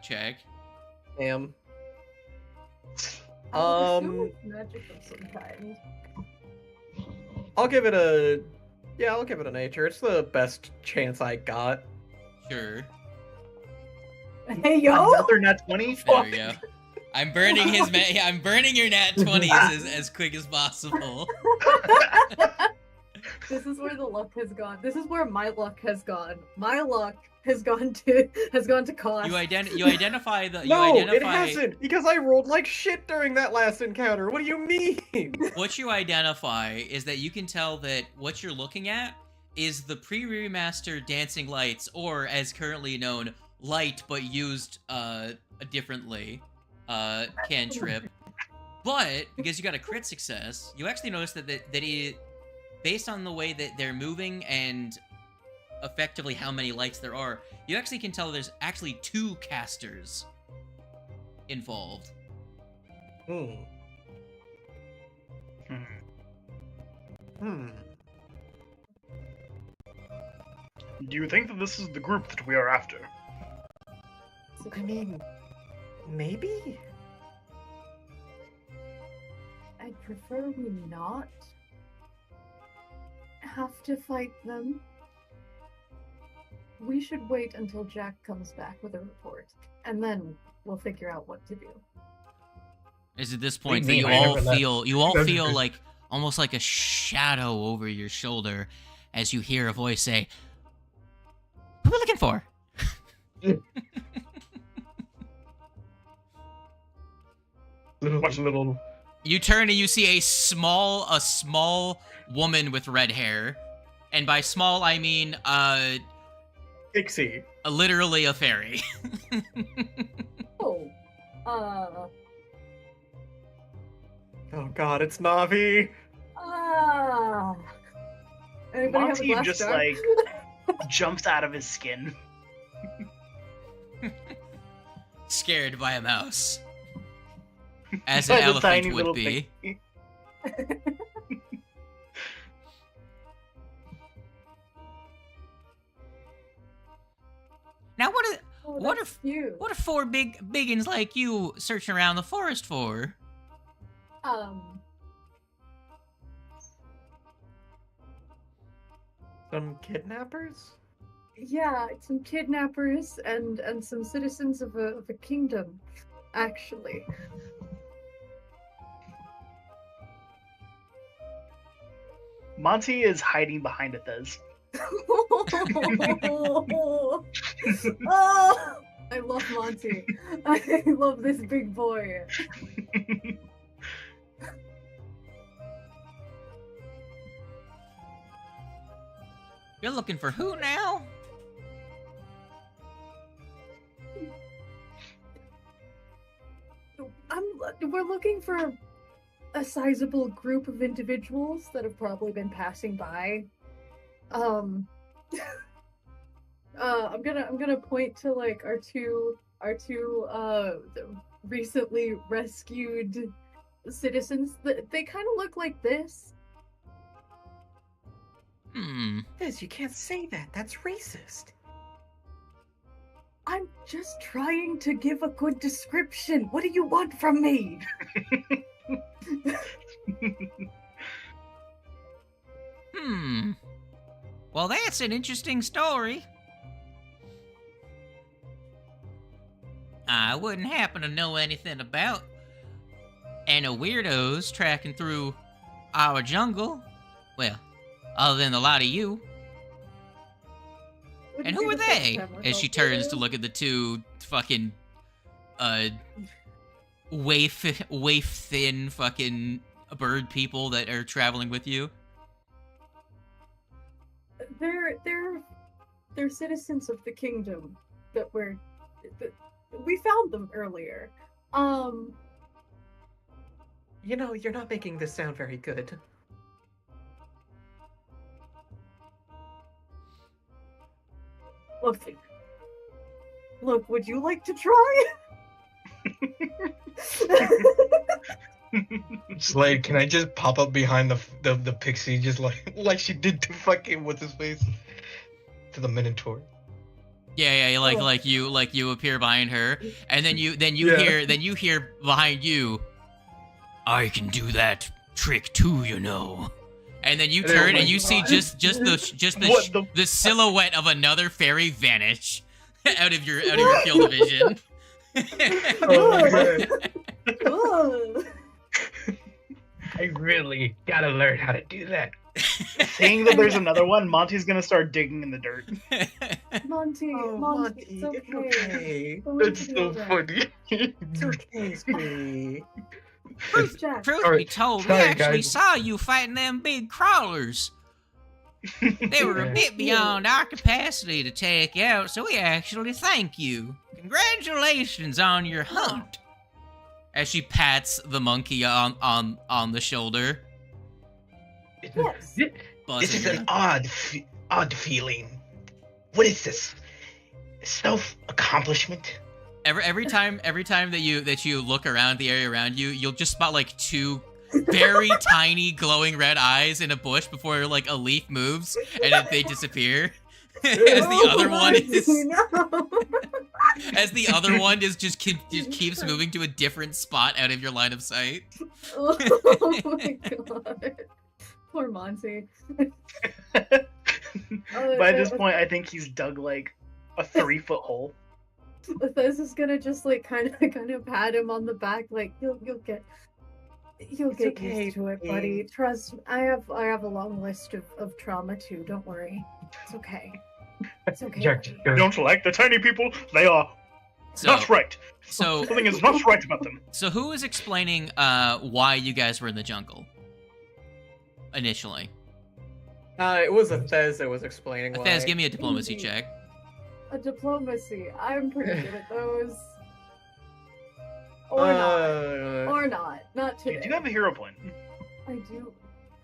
Speaker 1: check.
Speaker 3: Damn.
Speaker 4: I would assume it's magic of some kind.
Speaker 3: I'll give it a... Yeah, I'll give it a nature. It's the best chance I got.
Speaker 1: Sure.
Speaker 4: Hey, yo!
Speaker 6: Another nat 20?
Speaker 1: There we go. I'm burning his I'm burning your nat 20s as quick as possible.
Speaker 4: This is where the luck has gone. This is where my luck has gone. My luck has gone to cost.
Speaker 1: You identify the
Speaker 3: No, it hasn't, because I rolled like shit during that last encounter. What do you mean?
Speaker 1: What you identify is that you can tell that what you're looking at is the pre-remastered Dancing Lights, or as currently known, Light, but used differently, cantrip. But because you got a crit success, you actually notice that it, based on the way that they're moving and effectively how many lights there are, you actually can tell there's actually 2 casters involved.
Speaker 5: Do you think that this is the group that we are after?
Speaker 3: I mean, maybe?
Speaker 4: I'd prefer we not have to fight them. We should wait until Jack comes back with a report, and then we'll figure out what to do.
Speaker 1: Is at this point that you all feel like almost like a shadow over your shoulder as you hear a voice say, "Who are we looking for?"
Speaker 2: little.
Speaker 1: You turn and you see a small woman with red hair, and by small I mean
Speaker 3: Pixie.
Speaker 1: literally a fairy.
Speaker 3: Oh god, it's Navi.
Speaker 4: Anybody have a
Speaker 6: Monty
Speaker 4: glass
Speaker 6: just
Speaker 4: jar?
Speaker 6: like jumps out of his skin.
Speaker 1: Scared by a mouse. As an
Speaker 6: By the
Speaker 1: elephant
Speaker 6: tiny
Speaker 1: would
Speaker 6: little
Speaker 1: be.
Speaker 6: pixie.
Speaker 1: Now
Speaker 4: Oh,
Speaker 1: what
Speaker 4: that's
Speaker 1: are
Speaker 4: cute.
Speaker 1: what are four biggins like you searching around the forest for?
Speaker 3: Some kidnappers?
Speaker 4: Yeah, some kidnappers and some citizens of a kingdom, actually.
Speaker 6: Monty is hiding behind a Thez.
Speaker 4: Oh, I love Monty. I love this big boy.
Speaker 1: You're looking for who now?
Speaker 4: We're looking for a sizable group of individuals that have probably been passing by. I'm gonna point to like our two recently rescued citizens. They kind of look like this.
Speaker 3: Liz, you can't say that. That's racist.
Speaker 4: I'm just trying to give a good description. What do you want from me?
Speaker 1: Well, that's an interesting story. I wouldn't happen to know anything about any weirdos tracking through our jungle. Well, other than a lot of you. And who are they? As she turns to look at the two fucking, waif thin fucking bird people that are traveling with you.
Speaker 4: They're citizens of the kingdom that we found them earlier.
Speaker 3: You know, you're not making this sound very good.
Speaker 4: Look, would you like to try?
Speaker 2: Slade, can I just pop up behind the pixie just like she did to fucking what's his face? To the Minotaur.
Speaker 1: Yeah, like you appear behind her, and then you hear behind you, I can do that trick too, you know. And then you turn and you see just the silhouette of another fairy vanish out of your field of vision.
Speaker 4: Oh,
Speaker 2: I really gotta learn how to do that.
Speaker 6: Seeing that there's another one, Monty's gonna start digging in the dirt.
Speaker 4: Monty, it's okay.
Speaker 2: That's so funny.
Speaker 3: It's okay, sweetie.
Speaker 4: Jack.
Speaker 1: Truth
Speaker 2: All
Speaker 1: be
Speaker 2: right,
Speaker 1: told, we
Speaker 2: sorry,
Speaker 1: actually
Speaker 2: guys.
Speaker 1: saw you fighting them big crawlers. They were a
Speaker 2: Yeah.
Speaker 1: bit beyond our capacity to take out, so we actually thank you. Congratulations on your hunt. As she pats the monkey on the shoulder.
Speaker 4: Yes.
Speaker 2: This is an odd feeling. What is this? Self-accomplishment?
Speaker 1: Every time that you look around the area around you, you'll just spot like two very tiny glowing red eyes in a bush before like a leaf moves and then they disappear. As the other one is
Speaker 4: No.
Speaker 1: as the other one is just keeps moving to a different spot out of your line of sight.
Speaker 4: Oh my god. Poor Monty.
Speaker 6: By this point, I think he's dug like a 3-foot hole.
Speaker 4: This is gonna just like kind of pat him on the back, like you'll get
Speaker 3: okay,
Speaker 4: used to it, buddy. Trust me, I have a long list of trauma too. Don't worry, it's okay. It's okay.
Speaker 2: Jack
Speaker 4: buddy.
Speaker 5: I don't like the tiny people. They are not right.
Speaker 1: So
Speaker 5: Something is not right about them.
Speaker 1: So who is explaining why you guys were in the jungle initially?
Speaker 3: It was Thez that was explaining why.
Speaker 1: Thez, give me a diplomacy check.
Speaker 4: A diplomacy. I'm pretty good at those. Or not. Or not. Not today.
Speaker 5: You do have a hero point.
Speaker 4: I do.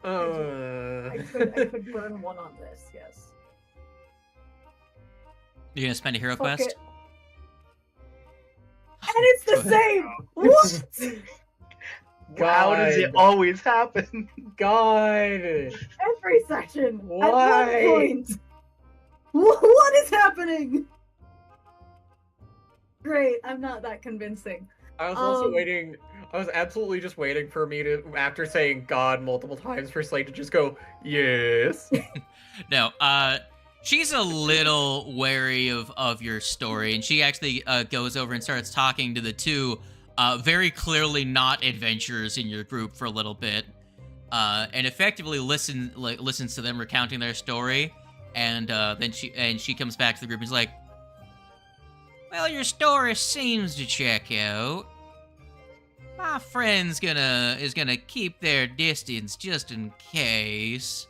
Speaker 3: Uh,
Speaker 4: I could burn one on this. Yes.
Speaker 1: You're gonna spend a hero
Speaker 4: Fuck
Speaker 1: quest?
Speaker 4: it. And it's the same. What?
Speaker 6: How does it always happen?
Speaker 3: God.
Speaker 4: Every session.
Speaker 3: Why?
Speaker 4: At one point. What is happening? Great. I'm not that convincing.
Speaker 3: I was also waiting. I was absolutely just waiting for me to, after saying God multiple times, for Slade to just go, yes.
Speaker 1: No, she's a little wary of your story, and she actually goes over and starts talking to the two very clearly not adventurers in your group for a little bit, and effectively listens to them recounting their story, and then she comes back to the group and is like, "Well, your story seems to check out. My friend's gonna keep their distance just in case.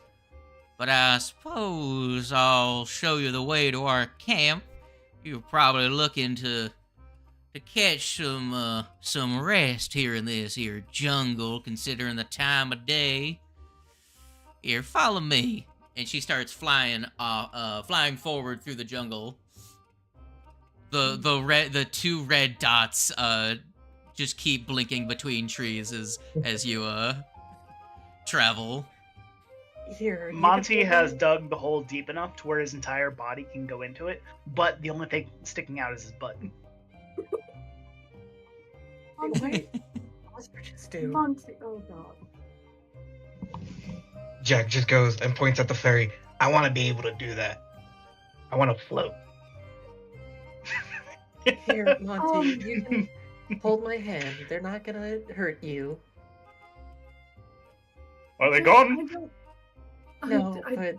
Speaker 1: But I suppose I'll show you the way to our camp. You're probably looking to catch some rest here in this here jungle, considering the time of day. Here, follow me." And she starts flying forward through the jungle. The two red dots just keep blinking between trees as you travel.
Speaker 3: Here,
Speaker 6: Monty has dug the hole deep enough to where his entire body can go into it, but the only thing sticking out is his butt.
Speaker 3: Monty.
Speaker 4: Monty. Oh god.
Speaker 2: Jack just goes and points at the ferry. I want to be able to do that. I want to float.
Speaker 7: Here, Monty, you can hold my hand. They're not gonna hurt you.
Speaker 5: Are they gone?
Speaker 7: No, but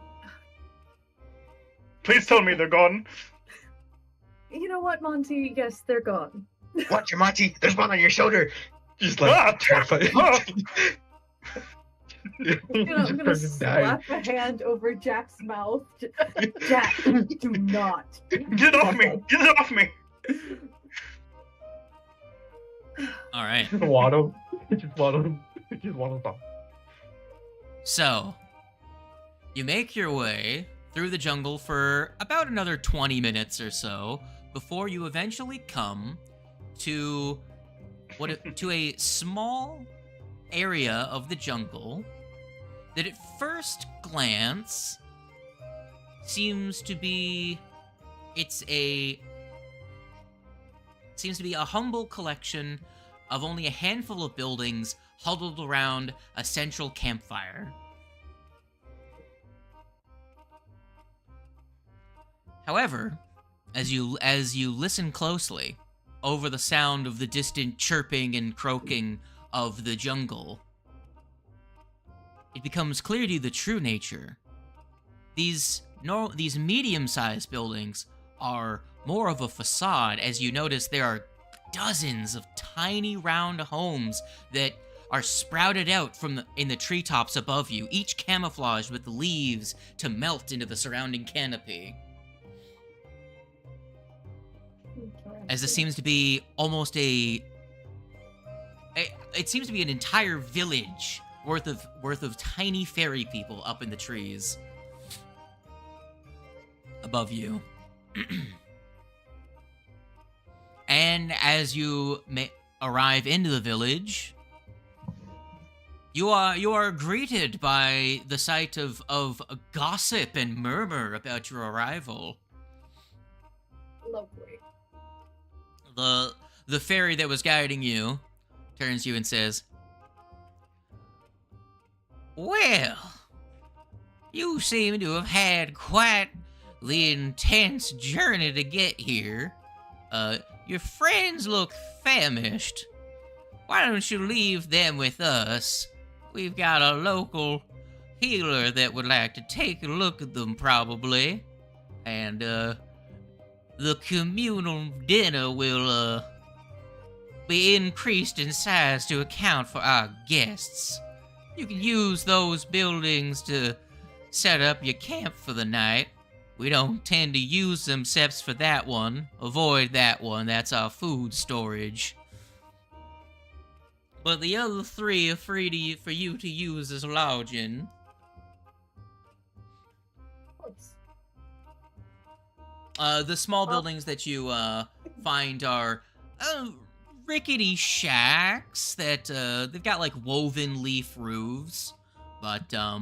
Speaker 5: Please tell me they're gone.
Speaker 4: You know what, Monty? Yes, they're gone.
Speaker 2: Watch your Monty. There's one on your shoulder. Just
Speaker 5: Ah!
Speaker 2: like terrified.
Speaker 5: Ah!
Speaker 4: I'm gonna slap a hand over Jack's mouth. Jack, do not.
Speaker 5: Get off me! Get it off me!
Speaker 1: All right.
Speaker 2: Waddle. Just waddle stop.
Speaker 1: So, you make your way through the jungle for about another 20 minutes or so before you eventually come to a small area of the jungle that at first glance seems to be a humble collection of only a handful of buildings huddled around a central campfire. However, as you listen closely, over the sound of the distant chirping and croaking of the jungle, it becomes clear to you the true nature. These medium-sized buildings are more of a facade, as you notice there are dozens of tiny round homes that are sprouted out in the treetops above you, each camouflaged with leaves to melt into the surrounding canopy. As this seems to be almost it seems to be an entire village worth of tiny fairy people up in the trees above you. And as you arrive into the village, You are greeted by the sight of gossip and murmur about your arrival.
Speaker 4: Lovely.
Speaker 1: The fairy that was guiding you turns to you and says, "Well, you seem to have had quite the intense journey to get here. Your friends look famished. Why don't you leave them with us? We've got a local healer that would like to take a look at them, probably. And, the communal dinner will, be increased in size to account for our guests. You can use those buildings to set up your camp for the night. We don't tend to use them except for that one. Avoid that one, that's our food storage. But the other three are free for you to use as lodging."
Speaker 4: Oops.
Speaker 1: The small buildings that you find are rickety shacks that they've got like woven leaf roofs, but
Speaker 4: So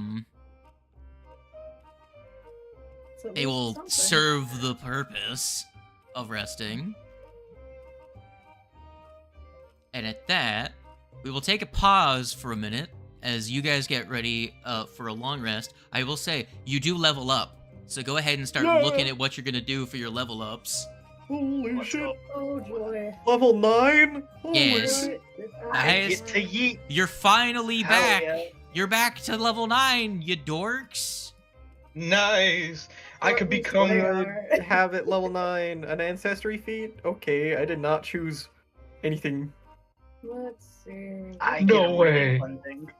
Speaker 1: they
Speaker 4: there's
Speaker 1: will
Speaker 4: something.
Speaker 1: serve the purpose of resting. And at that, we will take a pause for a minute as you guys get ready for a long rest. I will say, you do level up, so go ahead and start
Speaker 3: Yay!
Speaker 1: looking at what you're gonna do for your level ups.
Speaker 3: Holy
Speaker 6: Let's
Speaker 3: shit!
Speaker 6: go.
Speaker 4: Oh joy.
Speaker 3: Level 9? Holy
Speaker 1: Yes.
Speaker 3: shit!
Speaker 1: Nice.
Speaker 6: Get to yeet.
Speaker 1: You're finally
Speaker 6: Hell
Speaker 1: back.
Speaker 6: yeah.
Speaker 1: You're back to level 9, you dorks.
Speaker 2: Nice. I could become.
Speaker 3: Good. Have it level 9. An ancestry feat? Okay, I did not choose anything.
Speaker 4: Let's see.
Speaker 6: I
Speaker 2: No
Speaker 6: get a
Speaker 2: way.
Speaker 6: really fun thing.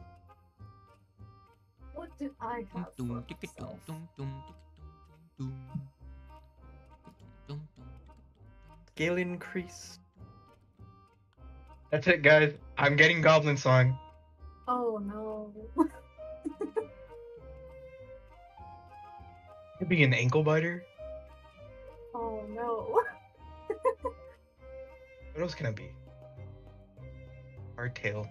Speaker 4: What did I have for myself?
Speaker 3: Scale increase.
Speaker 2: That's it, guys. I'm getting Goblin Song.
Speaker 4: Oh no.
Speaker 2: Could be an ankle biter.
Speaker 4: Oh no.
Speaker 2: What else can it be? Hardtail.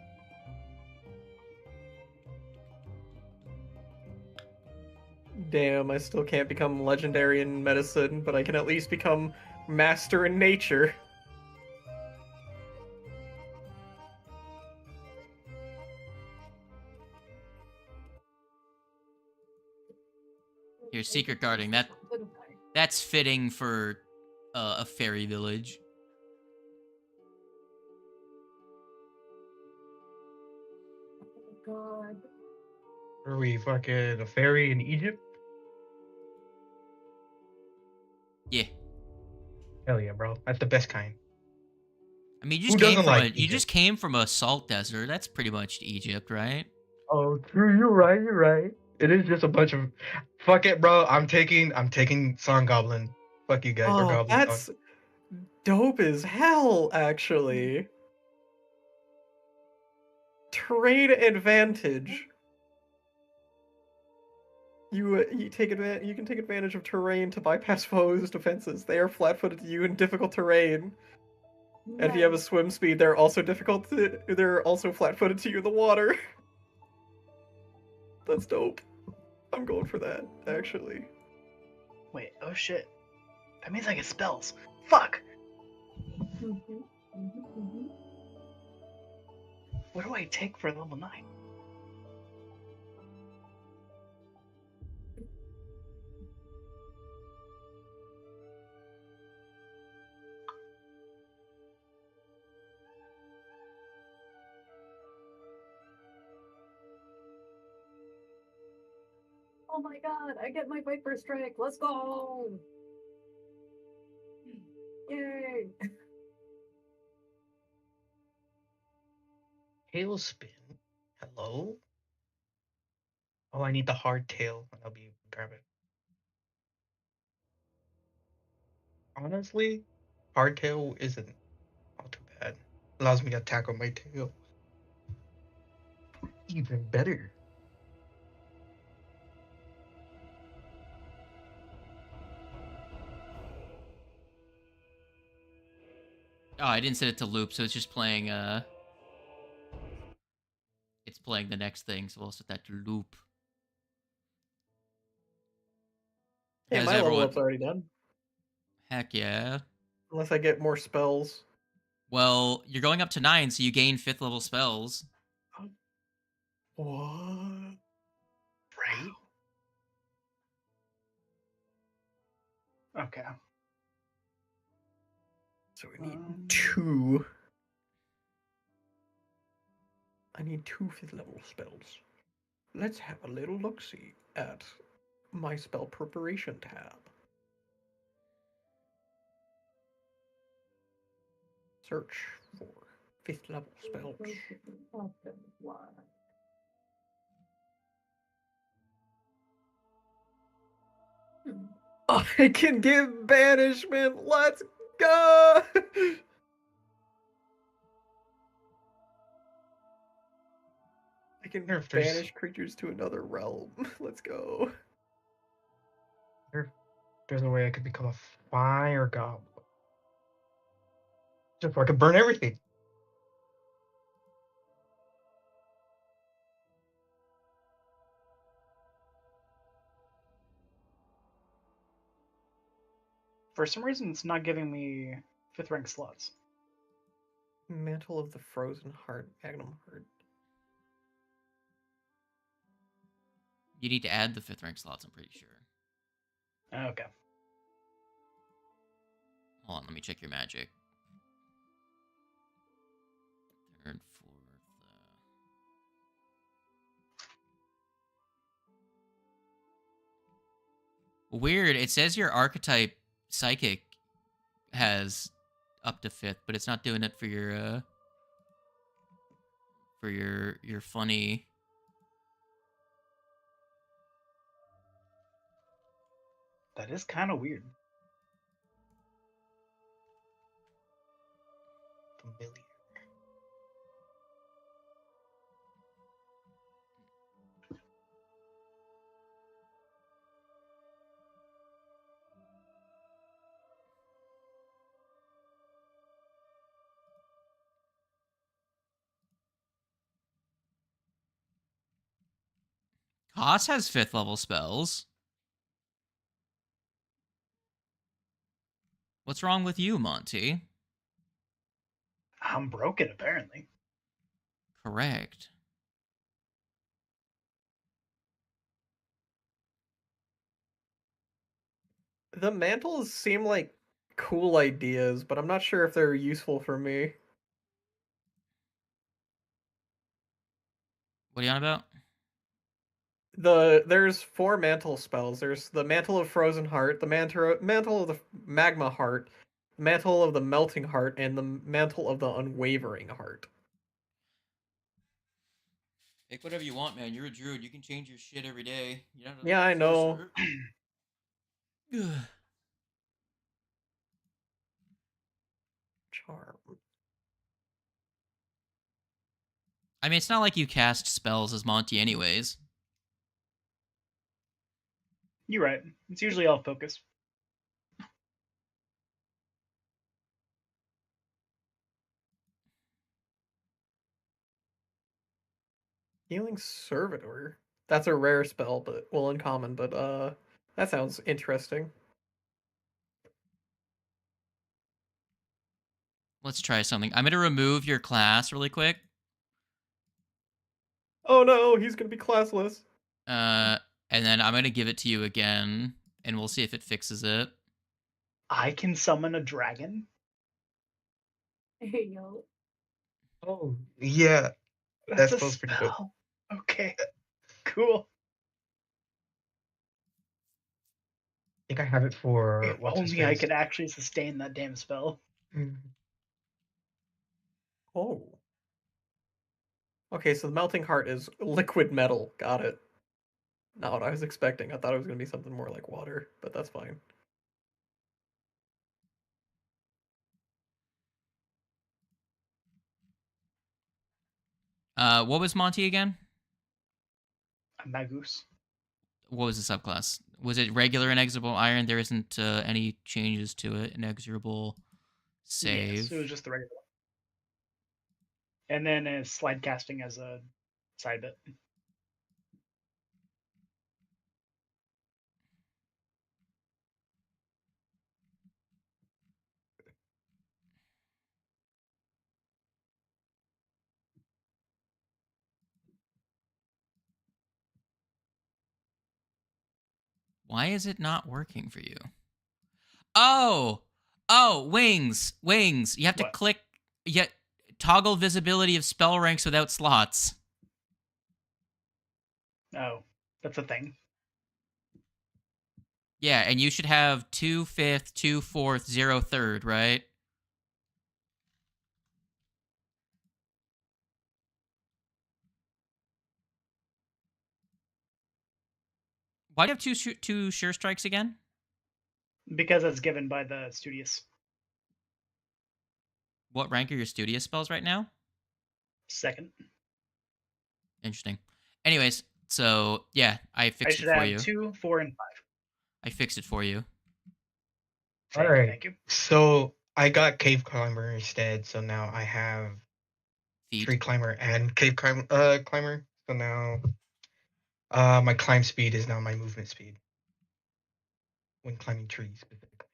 Speaker 3: Damn, I still can't become legendary in medicine, but I can at least become master in nature.
Speaker 1: Your secret guarding, that's fitting for a fairy village.
Speaker 4: Oh god.
Speaker 2: Are we fucking a fairy in Egypt?
Speaker 1: Yeah.
Speaker 2: Hell yeah, bro. That's the best kind.
Speaker 1: I mean, you
Speaker 2: Who
Speaker 1: just came
Speaker 2: doesn't
Speaker 1: from
Speaker 2: like
Speaker 1: you
Speaker 2: Egypt?
Speaker 1: just came from a salt desert. That's pretty much Egypt, right?
Speaker 2: Oh, true. You're right. You're right. It is just a bunch of. Fuck it, bro. I'm taking Song Goblin. Fuck you guys. Or
Speaker 3: Oh,
Speaker 2: Goblin
Speaker 3: that's
Speaker 2: Song.
Speaker 3: dope as hell, actually. Terrain advantage. You take advantage. You can take advantage of terrain to bypass foes' defenses. They are flat-footed to you in difficult terrain, and if you have a swim speed, they're also they're also flat-footed to you in the water. That's dope. I'm going for that, actually.
Speaker 6: Wait, oh shit. That means I get spells. Fuck!
Speaker 4: Mhm, mhm, mhm.
Speaker 6: What do I take for level 9?
Speaker 4: Oh my god, I get my Viper Strike. Let's go! Yay!
Speaker 2: Tailspin. Hello? Oh, I need the hardtail. I'll be grab it. Honestly, hardtail isn't all too bad. Allows me to attack with my tail. Even better.
Speaker 1: Oh, I didn't set it to loop, so it's just playing playing the next thing, so we'll set that to loop.
Speaker 3: Hey,
Speaker 1: Has
Speaker 3: my level
Speaker 1: everyone-
Speaker 3: up's already done.
Speaker 1: Heck yeah.
Speaker 3: Unless I get more spells.
Speaker 1: Well, you're going up to 9, so you gain 5th level spells.
Speaker 3: What?
Speaker 6: Right? Okay.
Speaker 3: So we need 2. I need 2 5th level spells. Let's have a little look-see at my spell preparation tab. Search for 5th level spells. I can give banishment. Let's go. I can
Speaker 2: Wonder if there's-
Speaker 3: banish creatures to another realm. Let's go.
Speaker 2: There's a way I could become a fire goblin. Just so I could burn everything.
Speaker 6: For some reason, it's not giving me 5th rank slots.
Speaker 3: Mantle of the Frozen Heart, Magnum Heart.
Speaker 1: You need to add the 5th rank slots, I'm pretty sure.
Speaker 6: Okay.
Speaker 1: Hold on, let me check your magic. 3rd, 4th. Weird. It says your archetype psychic has up to 5th, but it's not doing it for your funny.
Speaker 6: That is kind of weird.
Speaker 2: Familiar.
Speaker 1: Haas has 5th level spells. What's wrong with you, Monty?
Speaker 6: I'm broken, apparently.
Speaker 1: Correct.
Speaker 3: The mantles seem like cool ideas, but I'm not sure if they're useful for me.
Speaker 1: What are you on about?
Speaker 3: There's 4 mantle spells. There's the Mantle of Frozen Heart, the Mantle of the Magma Heart, the Mantle of the Melting Heart, and the Mantle of the Unwavering Heart.
Speaker 1: Pick whatever you want, man. You're a druid. You can change your shit every day. You're not a
Speaker 3: Yeah, I know.
Speaker 1: sorcerer.
Speaker 3: Charm.
Speaker 1: I mean, it's not like you cast spells as Monty anyways.
Speaker 6: You're right. It's usually all focus.
Speaker 3: Healing Servitor. That's a rare spell, but well, uncommon, but that sounds interesting.
Speaker 1: Let's try something. I'm gonna remove your class really quick.
Speaker 3: Oh no, he's gonna be classless.
Speaker 1: And then I'm gonna give it to you again, and we'll see if it fixes it.
Speaker 6: I can summon a dragon.
Speaker 4: Hey, yo.
Speaker 2: Oh, yeah.
Speaker 6: That's a
Speaker 2: spell's pretty good.
Speaker 6: spell. Okay. Cool.
Speaker 2: I think I have it for
Speaker 6: If
Speaker 2: what's his
Speaker 6: only I
Speaker 2: face?
Speaker 6: could actually sustain that damn spell.
Speaker 3: Oh. Okay, so the Melting Heart is liquid metal. Got it. Not what I was expecting. I thought it was gonna be something more like water, but that's fine.
Speaker 1: What was Monty again?
Speaker 6: A Magus.
Speaker 1: What was the subclass? Was it regular inexorable iron? There isn't any changes to it. Inexorable save.
Speaker 6: Yes, it was just the regular one. And then slide casting as a side bit.
Speaker 1: Why is it not working for you? Oh, wings. You have to
Speaker 6: What?
Speaker 1: click. Yet toggle visibility of spell ranks without slots.
Speaker 6: Oh, that's a thing.
Speaker 1: Yeah, and you should have 2 5th, 2 4th, 0 3rd, right? Why do you have two sure strikes again?
Speaker 6: Because it's given by the Studious.
Speaker 1: What rank are your studious spells right now?
Speaker 6: Second.
Speaker 1: Interesting. Anyways, so yeah, I
Speaker 6: I
Speaker 1: fixed it
Speaker 6: should
Speaker 1: for
Speaker 6: have
Speaker 1: you.
Speaker 6: 2, 4, and 5.
Speaker 1: I fixed it for you.
Speaker 6: Thank you, thank you.
Speaker 2: So I got cave climber instead. So now I have
Speaker 1: Feet.
Speaker 2: tree climber and cave climber. So now, my climb speed is now my movement speed when climbing trees specifically.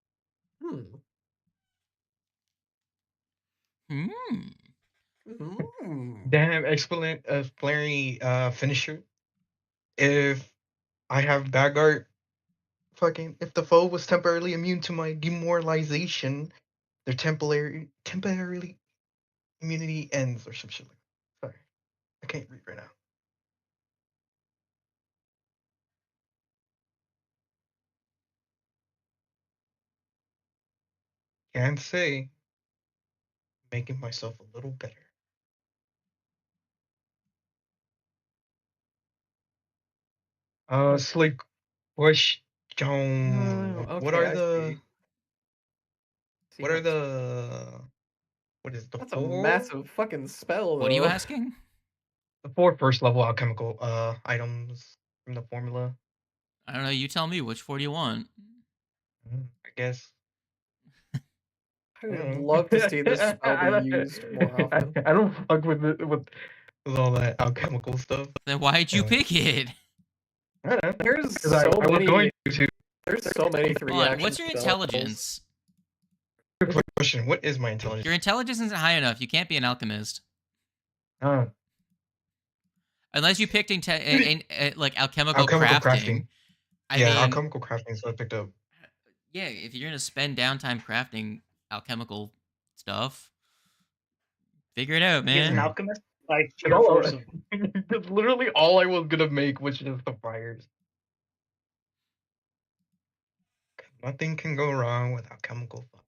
Speaker 6: Hmm.
Speaker 3: Hmm.
Speaker 1: Hmm.
Speaker 2: Damn, excellent, flary, finisher. If I have bad art, fucking, if the foe was temporarily immune to my demoralization, their temporarily immunity ends or some shit like that. Sorry, I can't read right now. Can't say. Making myself a little better. Slick question. What
Speaker 3: Okay,
Speaker 2: are
Speaker 3: I
Speaker 2: the
Speaker 3: see. See
Speaker 2: what
Speaker 3: how
Speaker 2: are
Speaker 3: this.
Speaker 2: the what is it, the
Speaker 3: That's a
Speaker 2: four
Speaker 3: massive fucking spell,
Speaker 1: What are you
Speaker 3: though.
Speaker 1: asking?
Speaker 2: the four first level alchemical items from the formula?
Speaker 1: I don't know. You tell me. Which 4 do you want?
Speaker 2: I guess.
Speaker 3: I
Speaker 2: I
Speaker 3: would
Speaker 2: don't
Speaker 3: love to
Speaker 2: know.
Speaker 3: see this spell be
Speaker 2: I don't,
Speaker 3: used more often.
Speaker 2: I don't fuck with all that alchemical stuff.
Speaker 1: Then why'd you
Speaker 2: Anyway.
Speaker 1: pick it?
Speaker 2: I don't know.
Speaker 3: There's
Speaker 2: 'Cause I was going to.
Speaker 3: There's so many
Speaker 1: Hold
Speaker 3: three
Speaker 1: on.
Speaker 3: action
Speaker 1: What's your
Speaker 3: spells.
Speaker 1: intelligence?
Speaker 2: Quick question. What is my intelligence?
Speaker 1: Your intelligence isn't high enough. You can't be an alchemist.
Speaker 2: Uh,
Speaker 1: Unless you picked like alchemical,
Speaker 2: alchemical
Speaker 1: crafting. I
Speaker 2: yeah,
Speaker 1: mean,
Speaker 2: alchemical crafting is what I picked up.
Speaker 1: yeah, if you're gonna spend downtime crafting alchemical stuff, figure it out,
Speaker 6: He's an
Speaker 1: man.
Speaker 6: alchemist by
Speaker 2: That's
Speaker 6: sheer
Speaker 2: all
Speaker 6: force of.
Speaker 2: That's literally all I was gonna make, which is the fires. Nothing can go wrong with alchemical fire.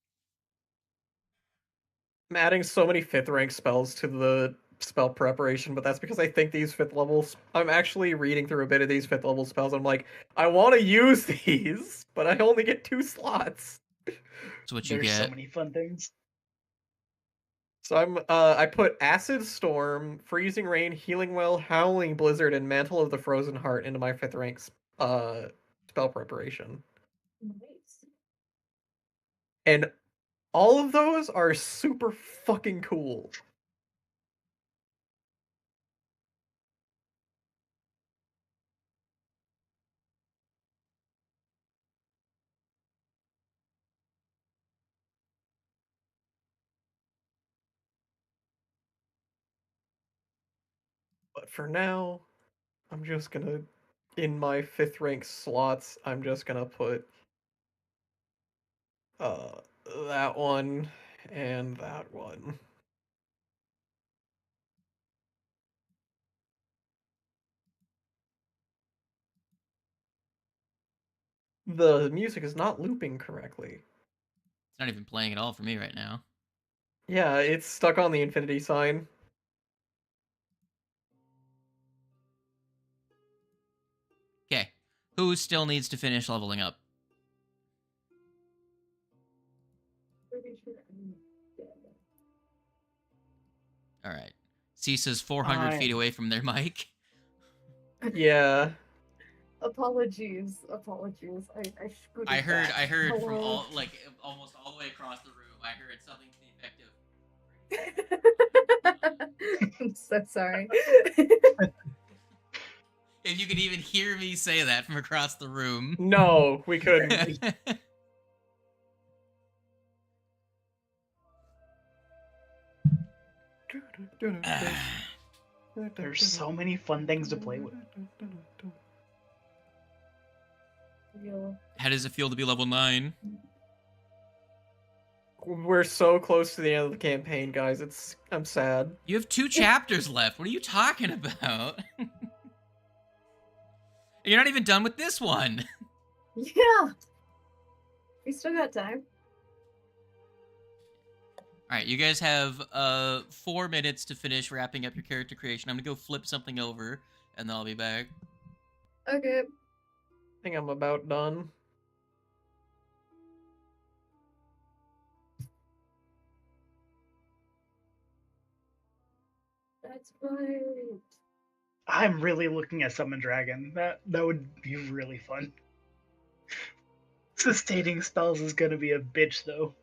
Speaker 3: I'm adding so many 5th rank spells to the spell preparation, but that's because I think these 5th levels. I'm actually reading through a bit of these 5th level spells. I'm like, I want to use these, but I only get 2 slots.
Speaker 1: That's what you
Speaker 6: There's so
Speaker 1: get.
Speaker 6: many fun things.
Speaker 3: So I put Acid Storm, Freezing Rain, Healing Well, Howling Blizzard, and Mantle of the Frozen Heart into my 5th rank spell preparation.
Speaker 4: Nice.
Speaker 3: And all of those are super fucking cool. But for now, I'm just gonna, in my 5th rank slots, I'm just gonna put uh that one and that one. The music is not looping correctly.
Speaker 1: It's not even playing at all for me right now.
Speaker 3: Yeah, it's stuck on the infinity sign.
Speaker 1: Okay. Who still needs to finish leveling up? All right. Cisa's 400 feet away from their mic.
Speaker 3: Yeah.
Speaker 4: Apologies. I scooted
Speaker 1: I heard
Speaker 4: back.
Speaker 1: from
Speaker 4: Hello.
Speaker 1: almost all the way across the room. I heard something to the effect of.
Speaker 4: I'm so sorry.
Speaker 1: If you could even hear me say that from across the room.
Speaker 3: No, we couldn't.
Speaker 6: There's so many fun things to play with.
Speaker 1: How does it feel to be level 9?
Speaker 3: We're so close to the end of the campaign, guys. I'm sad.
Speaker 1: You have 2 chapters left. What are you talking about? You're not even done with this one.
Speaker 4: Yeah. We still got time.
Speaker 1: All right, you guys have 4 minutes to finish wrapping up your character creation. I'm gonna go flip something over, and then I'll be back.
Speaker 4: Okay.
Speaker 3: I think I'm about done.
Speaker 4: That's right.
Speaker 6: I'm really looking at Summon Dragon. That would be really fun. Sustaining spells is gonna be a bitch, though.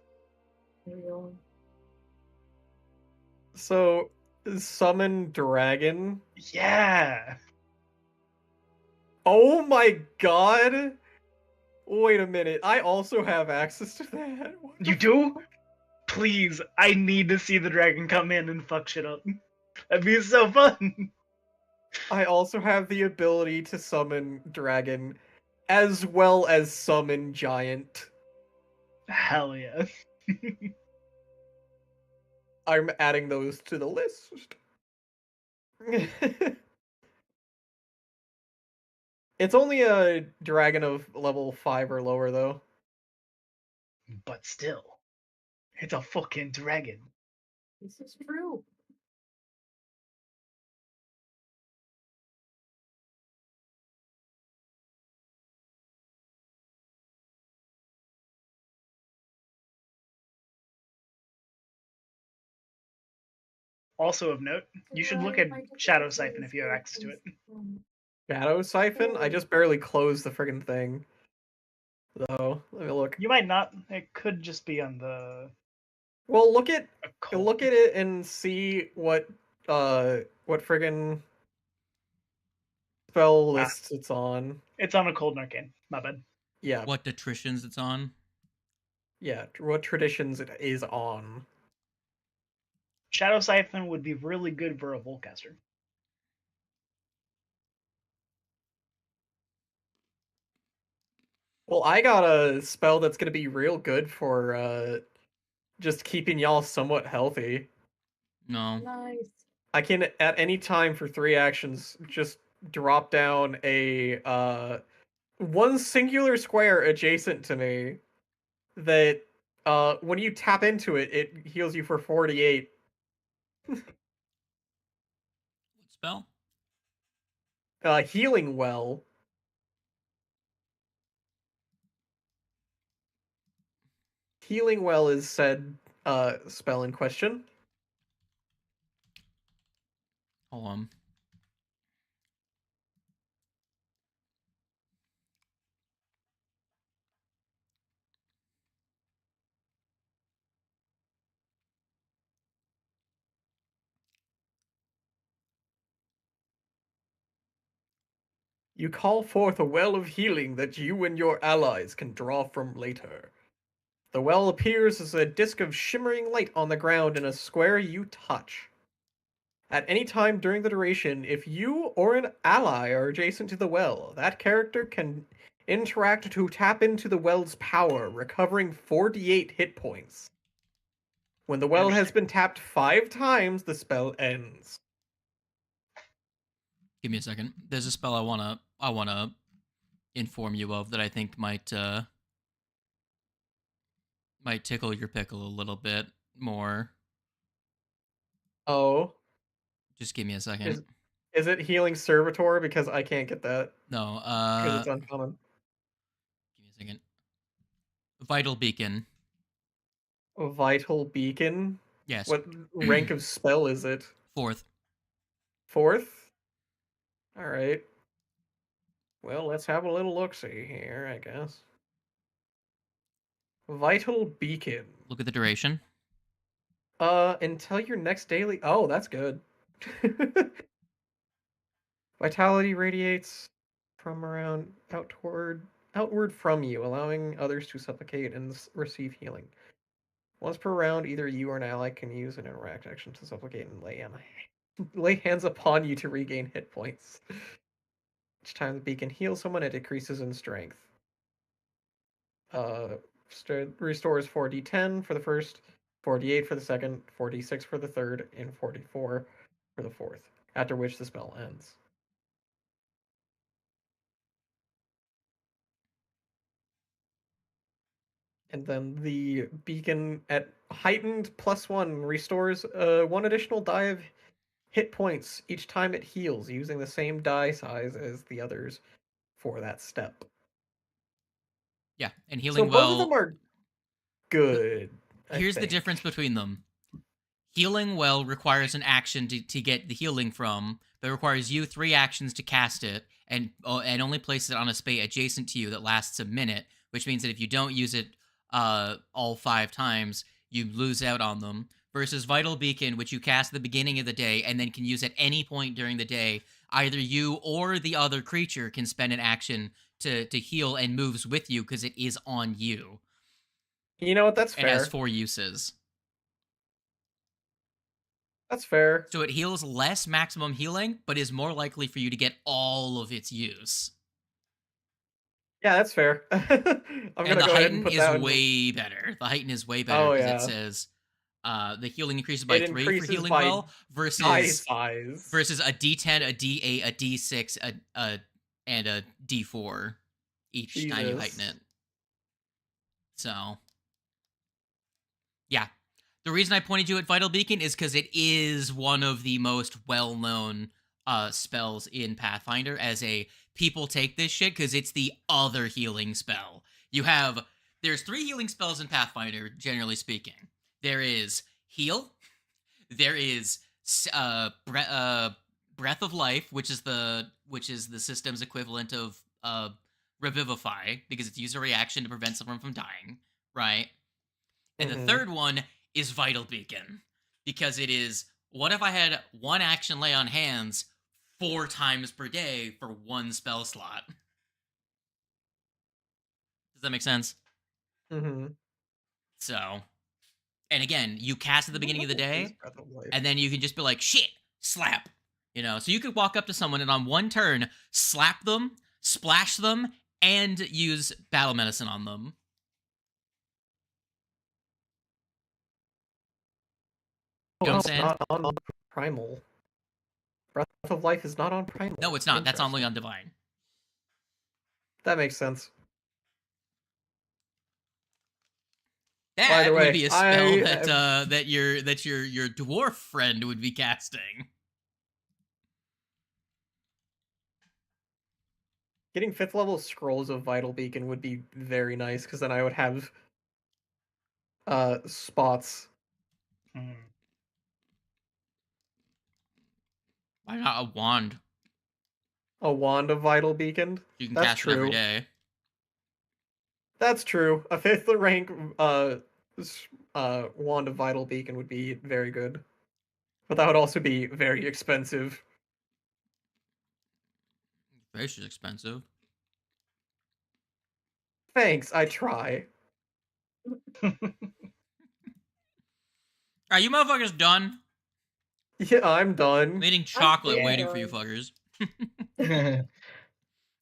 Speaker 3: So, Summon Dragon?
Speaker 6: Yeah!
Speaker 3: Oh my god! Wait a minute, I also have access to that?
Speaker 6: You do? Please, I need to see the dragon come in and fuck shit up. That'd be so fun!
Speaker 3: I also have the ability to summon Dragon, as well as summon Giant.
Speaker 6: Hell yeah.
Speaker 3: I'm adding those to the list. It's only a dragon of level 5 or lower, though.
Speaker 6: But still, it's a fucking dragon.
Speaker 4: This is true.
Speaker 6: Also of note, you should look at Shadow Siphon if you have access to it.
Speaker 3: Shadow Siphon? I just barely closed the friggin' thing. Though, let me look.
Speaker 6: You might not. It could just be on the.
Speaker 3: Well, look at
Speaker 6: occult.
Speaker 3: it and see what friggin' spell list it's on.
Speaker 6: It's on Occult and Arcane. My bad.
Speaker 3: Yeah.
Speaker 1: What attritions it's on?
Speaker 3: Yeah, what traditions it is on.
Speaker 6: Shadow Siphon would be really good for a Volcaster.
Speaker 3: Well, I got a spell that's gonna be real good for just keeping y'all somewhat healthy.
Speaker 1: No.
Speaker 4: Nice.
Speaker 3: I can at any time for 3 actions just drop down a one singular square adjacent to me that when you tap into it, it heals you for 48.
Speaker 1: What spell?
Speaker 3: Healing Well. Healing Well is said spell in question.
Speaker 1: Hold on.
Speaker 3: You call forth a well of healing that you and your allies can draw from later. The well appears as a disk of shimmering light on the ground in a square you touch. At any time during the duration, if you or an ally are adjacent to the well, that character can interact to tap into the well's power, recovering 48 hit points. When the well has been tapped 5 times, the spell ends.
Speaker 1: Give me a second. There's a spell I wanna inform you of that I think might tickle your pickle a little bit more.
Speaker 3: Oh.
Speaker 1: Just give me a second.
Speaker 3: Is it Healing Servitor? Because I can't get that.
Speaker 1: No,
Speaker 3: Because it's uncommon.
Speaker 1: Give me a second. Vital Beacon.
Speaker 3: Vital Beacon?
Speaker 1: Yes.
Speaker 3: What rank of spell is it?
Speaker 1: 4th.
Speaker 3: 4th? Alright. Well, let's have a little look-see here, I guess. Vital Beacon.
Speaker 1: Look at the duration.
Speaker 3: Until your next daily... Oh, that's good. Vitality radiates from around outward from you, allowing others to supplicate and receive healing. Once per round, either you or an ally can use an interact action to supplicate and lay hands upon you to regain hit points. Each time the beacon heals someone, it decreases in strength. Restores 4d10 for the first, 4d8 for the second, 4d6 for the third, and 44 for the fourth, after which the spell ends. And then the beacon at heightened +1 restores 1 additional die of hit points each time it heals, using the same die size as the others for that step.
Speaker 1: Yeah, and healing
Speaker 3: so
Speaker 1: well.
Speaker 3: Both of them are good.
Speaker 1: Here's the difference between them. Healing well requires an action to get the healing from, but requires you 3 actions to cast it, and only places it on a space adjacent to you that lasts a minute, which means that if you don't use it all 5 times, you lose out on them. Versus Vital Beacon, which you cast at the beginning of the day and then can use at any point during the day. Either you or the other creature can spend an action to heal and moves with you because it is on you.
Speaker 3: You know what? That's fair.
Speaker 1: It has 4 uses.
Speaker 3: That's fair.
Speaker 1: So it heals less maximum healing, but is more likely for you to get all of its use.
Speaker 3: Yeah, that's fair. I'm gonna go ahead and put that.
Speaker 1: The heighten is way better. The heighten is way better because it says the healing increases by 3 for healing well versus a D10, a D8, a D6, and a D4 each time you heighten it. So, yeah. The reason I pointed you at Vital Beacon is because it is one of the most well-known spells in Pathfinder as a people take this shit because it's the other healing spell. There's 3 healing spells in Pathfinder, generally speaking. There is Heal, there is Breath of Life, which is the system's equivalent of Revivify, because it's use a reaction to prevent someone from dying, right? And the third one is Vital Beacon, because it is, what if I had 1 action lay on hands 4 times per day for 1 spell slot? Does that make sense?
Speaker 3: Mm-hmm.
Speaker 1: So, and again, you cast at the beginning of the day, and then you can just be like, shit, slap. So you could walk up to someone and on 1 turn, slap them, splash them, and use Battle Medicine on them. You know what I'm saying?
Speaker 3: Not on Primal. Breath of Life is not on Primal.
Speaker 1: No, it's not. That's only on Divine.
Speaker 3: That makes sense.
Speaker 1: That would be a spell that your dwarf friend would be casting.
Speaker 3: Getting 5th level scrolls of Vital Beacon would be very nice, because then I would have spots.
Speaker 1: Why not a wand?
Speaker 3: A wand of Vital Beacon?
Speaker 1: You can cast it every day.
Speaker 3: That's true. A 5th rank wand of Vital Beacon would be very good. But that would also be very expensive.
Speaker 1: Fish is expensive.
Speaker 3: Thanks, I try.
Speaker 1: Are you motherfuckers done?
Speaker 3: Yeah, I'm done.
Speaker 1: I'm eating chocolate waiting for you fuckers.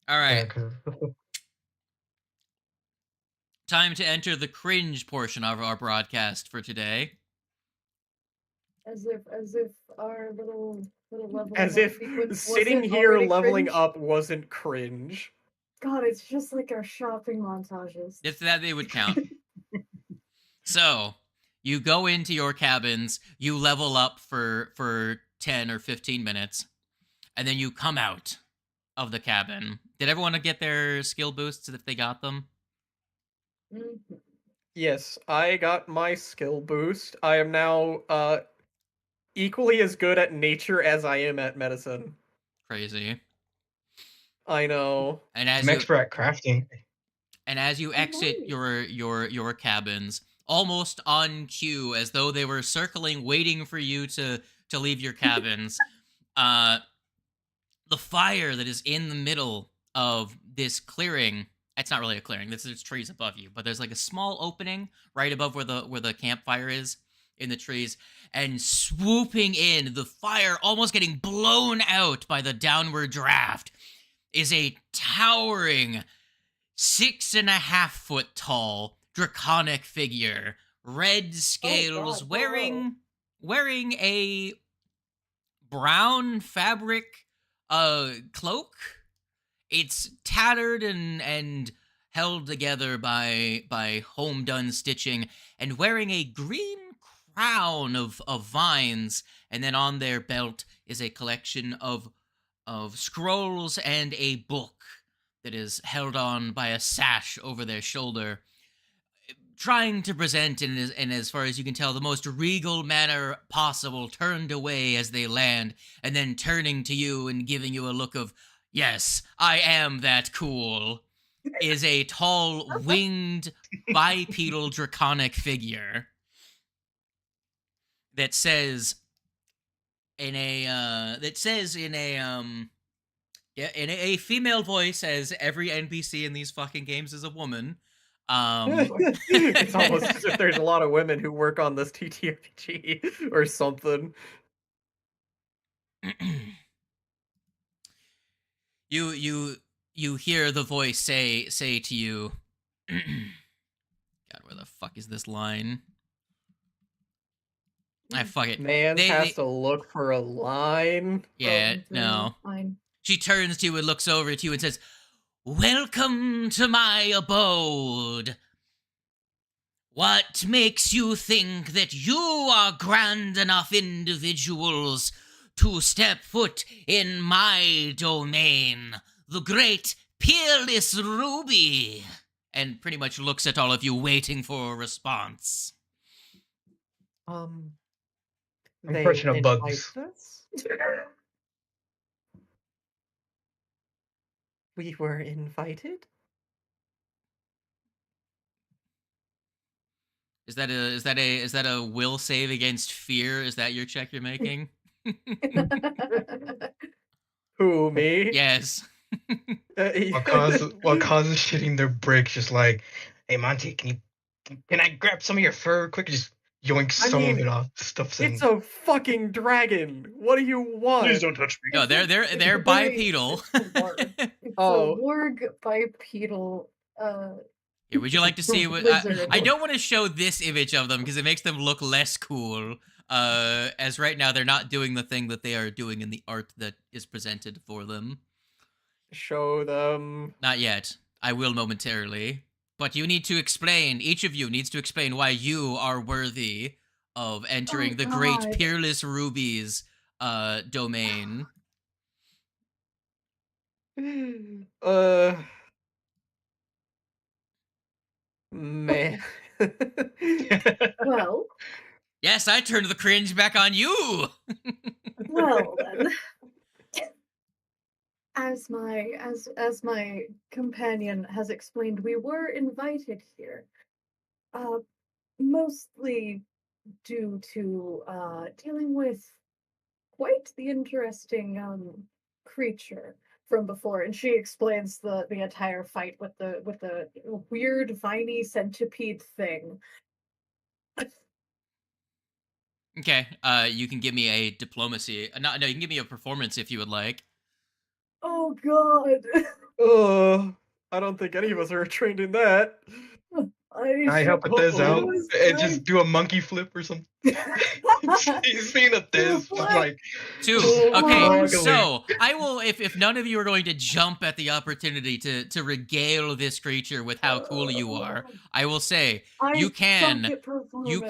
Speaker 1: Alright. Time to enter the cringe portion of our broadcast for today.
Speaker 4: As if our little level.
Speaker 3: As if sitting here leveling up wasn't cringe.
Speaker 4: God, it's just like our shopping montages.
Speaker 1: If that they would count. So, you go into your cabins, you level up for 10 or 15 minutes, and then you come out of the cabin. Did everyone get their skill boosts if they got them?
Speaker 4: Mhm.
Speaker 3: Yes, I got my skill boost. I am now equally as good at nature as I am at medicine.
Speaker 1: Crazy.
Speaker 3: I know.
Speaker 1: And
Speaker 2: I'm expert at crafting.
Speaker 1: And as you exit your cabins, almost on cue, as though they were circling, waiting for you to leave your cabins, the fire that is in the middle of this clearing. It's not really a clearing. There's trees above you, but there's like a small opening right above where the campfire is in the trees, and swooping in, the fire almost getting blown out by the downward draft, is a towering 6.5 foot tall draconic figure, red scales,
Speaker 4: God,
Speaker 1: wearing a brown fabric cloak. It's tattered and held together by home done stitching, and wearing a green crown of vines, and then on their belt is a collection of scrolls and a book that is held on by a sash over their shoulder, trying to present in as far as you can tell, the most regal manner possible, turned away as they land, and then turning to you and giving you a look of, yes, I am that cool, is a tall, winged, bipedal draconic figure that says in a female voice, as every NPC in these fucking games is a woman.
Speaker 3: It's almost as if there's a lot of women who work on this TTRPG or something.
Speaker 1: You hear the voice say to you, God, where the fuck is this line? Fuck it.
Speaker 3: Man has to look for a line.
Speaker 1: Yeah, no.
Speaker 4: Fine.
Speaker 1: She turns to you and looks over at you and says, "Welcome to my abode. What makes you think that you are grand enough individuals to step foot in my domain, the great peerless Ruby?" And pretty much looks at all of you, waiting for a response.
Speaker 2: Impression of bugs.
Speaker 7: We were invited?
Speaker 1: Is that a will save against fear? Is that your check you're making?
Speaker 3: Who, me?
Speaker 1: Yes.
Speaker 2: What causes shitting their bricks? Just like, hey Monty, can I grab some of your fur quick? Just yoink some of it off. Stuffs in.
Speaker 3: It's a fucking dragon. What do you want?
Speaker 5: Please don't touch me.
Speaker 1: No, they're bipedal.
Speaker 4: It's a warg bipedal.
Speaker 1: Here, would you like to see what? I don't want to show this image of them because it makes them look less cool. As right now they're not doing the thing that they are doing in the art that is presented for them.
Speaker 3: Show them.
Speaker 1: Not yet. I will momentarily. But you need to explain. Each of you needs to explain why you are worthy of entering the great peerless Ruby's domain.
Speaker 3: Man.
Speaker 4: Well.
Speaker 1: Yes, I turned the cringe back on you.
Speaker 4: Well then. As my companion has explained, we were invited here, mostly due to dealing with quite the interesting creature from before, and she explains the entire fight with the weird viney centipede thing.
Speaker 1: Okay, you can give me a diplomacy. No, you can give me a performance if you would like.
Speaker 4: Oh God.
Speaker 3: I don't think any of us are trained in that.
Speaker 2: Can I help with this out? And just do a monkey flip or something. He's seen a this,
Speaker 4: What?
Speaker 2: like
Speaker 1: 2.
Speaker 2: Oh,
Speaker 1: Okay,
Speaker 2: ugly.
Speaker 1: so I will, if none of you are going to jump at the opportunity to regale this creature with how cool you are, I will say you
Speaker 4: suck
Speaker 1: can
Speaker 4: at performance.
Speaker 1: you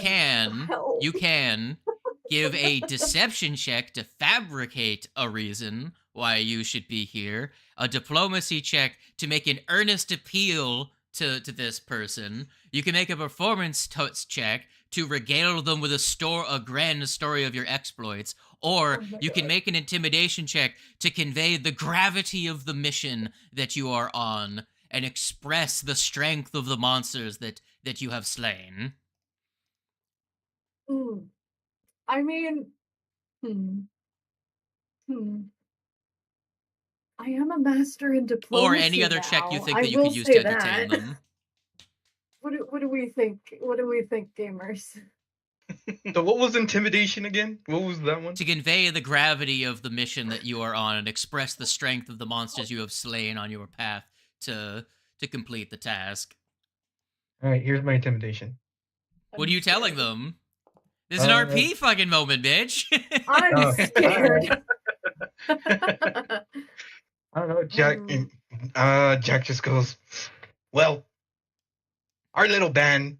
Speaker 4: Help.
Speaker 1: can give a deception check to fabricate a reason why you should be here, a diplomacy check to make an earnest appeal to this person. You can make a performance check to regale them with a grand story of your exploits, or
Speaker 4: Oh my
Speaker 1: you can
Speaker 4: God.
Speaker 1: make an intimidation check to convey the gravity of the mission that you are on and express the strength of the monsters that you have slain.
Speaker 4: I mean, I am a master in diplomacy.
Speaker 1: Or any other check you think
Speaker 4: I
Speaker 1: that you
Speaker 4: will
Speaker 1: could use
Speaker 4: say
Speaker 1: to entertain
Speaker 4: that.
Speaker 1: them.
Speaker 4: What do we think? What do we think, gamers?
Speaker 2: So what was intimidation again? What was that one?
Speaker 1: To convey the gravity of the mission that you are on and express the strength of the monsters you have slain on your path to complete the task.
Speaker 2: All right, here's my intimidation.
Speaker 1: What are you telling them? This is an RP fucking moment, bitch.
Speaker 4: I'm scared.
Speaker 2: I don't know, Jack. Jack just goes, well, our little band,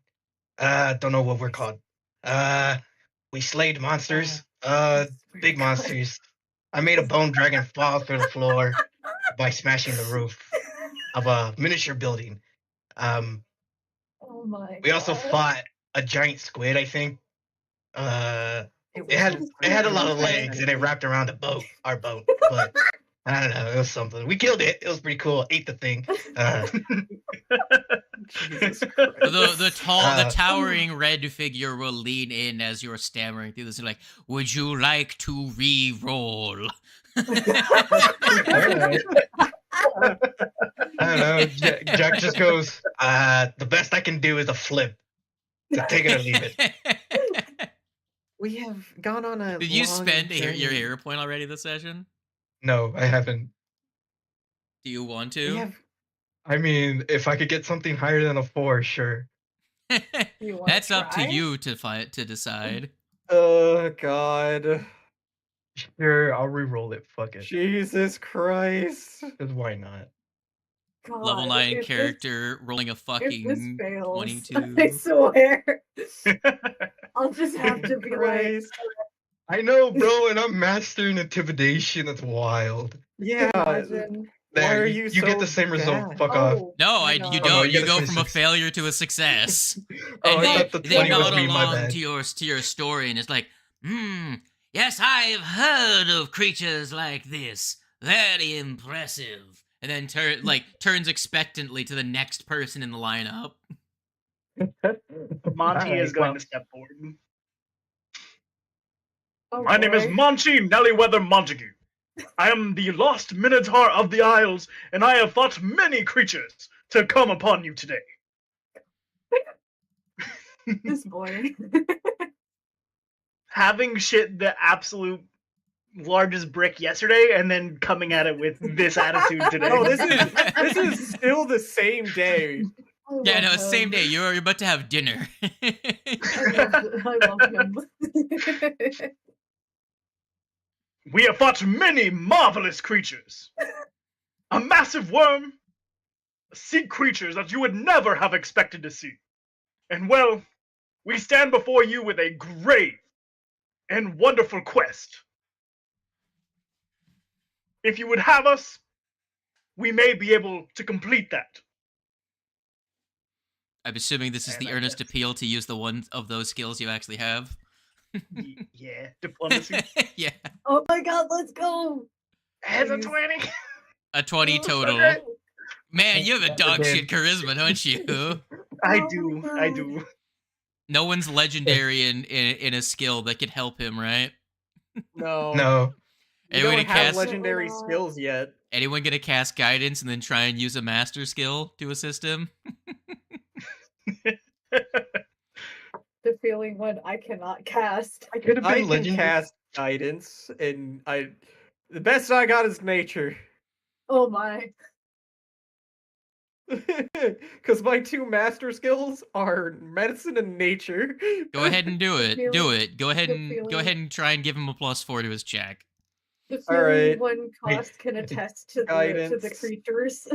Speaker 2: don't know what we're called. We slayed monsters, big monsters. I made a bone dragon fall through the floor by smashing the roof of a miniature building.
Speaker 4: Oh my
Speaker 2: We also
Speaker 4: God.
Speaker 2: fought a giant squid, I think. It had a lot of legs and it wrapped around our boat, but I don't know, it was something. We killed it. It was pretty cool. Ate the thing.
Speaker 3: Jesus Christ.
Speaker 1: The towering red figure will lean in as you're stammering through this and like, would you like to re-roll?
Speaker 2: I don't know. Jack just goes, the best I can do is a flip. So take it or leave it.
Speaker 3: We have gone on a
Speaker 1: Did you
Speaker 3: long
Speaker 1: spend your
Speaker 3: journey.
Speaker 1: hero point already this session?
Speaker 2: No, I haven't.
Speaker 1: Do you want
Speaker 3: We
Speaker 1: to?
Speaker 3: have
Speaker 2: I mean, if I could get something higher than a 4, sure.
Speaker 4: You wanna
Speaker 1: That's up to
Speaker 4: try?
Speaker 1: you to decide.
Speaker 3: Oh God.
Speaker 2: Sure, I'll re-roll it. Fuck it.
Speaker 3: Jesus Christ.
Speaker 2: Because why not?
Speaker 4: God,
Speaker 1: Level 9
Speaker 4: if
Speaker 1: character rolling a
Speaker 4: If this
Speaker 1: fucking
Speaker 4: fails,
Speaker 1: 22.
Speaker 4: I swear, I'll just have to be like,
Speaker 3: Christ.
Speaker 2: I know, bro, and I'm mastering intimidation. That's wild.
Speaker 3: Yeah.
Speaker 4: imagine.
Speaker 3: Why
Speaker 2: There,
Speaker 3: are
Speaker 2: you
Speaker 3: you
Speaker 2: get
Speaker 3: so
Speaker 2: the same result.
Speaker 3: bad?
Speaker 2: Fuck off.
Speaker 4: Oh,
Speaker 1: No,
Speaker 4: my
Speaker 1: you
Speaker 4: God.
Speaker 1: don't.
Speaker 2: Oh, no, you
Speaker 1: you
Speaker 2: gotta
Speaker 1: go
Speaker 2: finish
Speaker 1: from a
Speaker 2: it.
Speaker 1: failure to a success.
Speaker 2: Oh,
Speaker 1: And
Speaker 2: I thought the
Speaker 1: they
Speaker 2: 20 was
Speaker 1: nod
Speaker 2: me, my
Speaker 1: along
Speaker 2: bad.
Speaker 1: to your story, and it's like, yes, I've heard of creatures like this. Very impressive. And then turns expectantly to the next person in the lineup.
Speaker 6: Monty
Speaker 2: Alright,
Speaker 6: is going
Speaker 2: well.
Speaker 6: to step forward.
Speaker 4: Oh,
Speaker 5: My name is
Speaker 4: boy.
Speaker 5: Monty Nellyweather Montague. I am the lost Minotaur of the Isles, and I have fought many creatures to come upon you today.
Speaker 4: This boy.
Speaker 5: Having shit the absolute largest brick yesterday, and then coming at it with this attitude today.
Speaker 3: No, this is still the same day.
Speaker 1: Yeah, no,
Speaker 4: love
Speaker 1: same
Speaker 4: him.
Speaker 1: day. You're about to have dinner.
Speaker 4: I love him.
Speaker 5: We have fought many marvelous creatures. A massive worm, sea creatures that you would never have expected to see. And well, we stand before you with a grave and wonderful quest. If you would have us, we may be able to complete that.
Speaker 1: I'm assuming this is
Speaker 5: And
Speaker 1: the
Speaker 5: I
Speaker 1: earnest
Speaker 5: guess-
Speaker 1: appeal to use the one of those skills you actually have.
Speaker 5: Yeah, diplomacy.
Speaker 1: Yeah,
Speaker 4: Oh my God, let's go.
Speaker 5: Has a
Speaker 4: Please.
Speaker 5: 20.
Speaker 1: a 20 total.
Speaker 5: Okay.
Speaker 1: Man, you have a dog
Speaker 2: Okay.
Speaker 1: shit charisma, don't you?
Speaker 5: I
Speaker 4: Oh
Speaker 5: do.
Speaker 4: my
Speaker 5: I
Speaker 4: God.
Speaker 5: do.
Speaker 1: No one's legendary in a skill that could help him, right?
Speaker 3: No.
Speaker 2: No.
Speaker 3: We
Speaker 1: Anyone
Speaker 3: don't
Speaker 1: gonna
Speaker 3: have
Speaker 1: cast?
Speaker 3: legendary skills yet.
Speaker 1: Anyone gonna cast guidance and then try and use a master skill to assist him?
Speaker 4: The feeling when I cannot cast.
Speaker 2: I could have
Speaker 3: I
Speaker 2: been
Speaker 3: can
Speaker 2: legendary.
Speaker 3: cast guidance, and the best I got is nature.
Speaker 4: Oh my.
Speaker 3: Because my two master skills are medicine and nature.
Speaker 1: Go ahead and do it. Do
Speaker 4: feeling-
Speaker 1: it. Go ahead
Speaker 4: the
Speaker 1: and go
Speaker 4: feeling-
Speaker 1: ahead and try and give him a +4 to his check.
Speaker 4: The
Speaker 3: All
Speaker 4: feeling
Speaker 3: right.
Speaker 4: one cost can attest to the
Speaker 3: Guidance.
Speaker 4: creatures.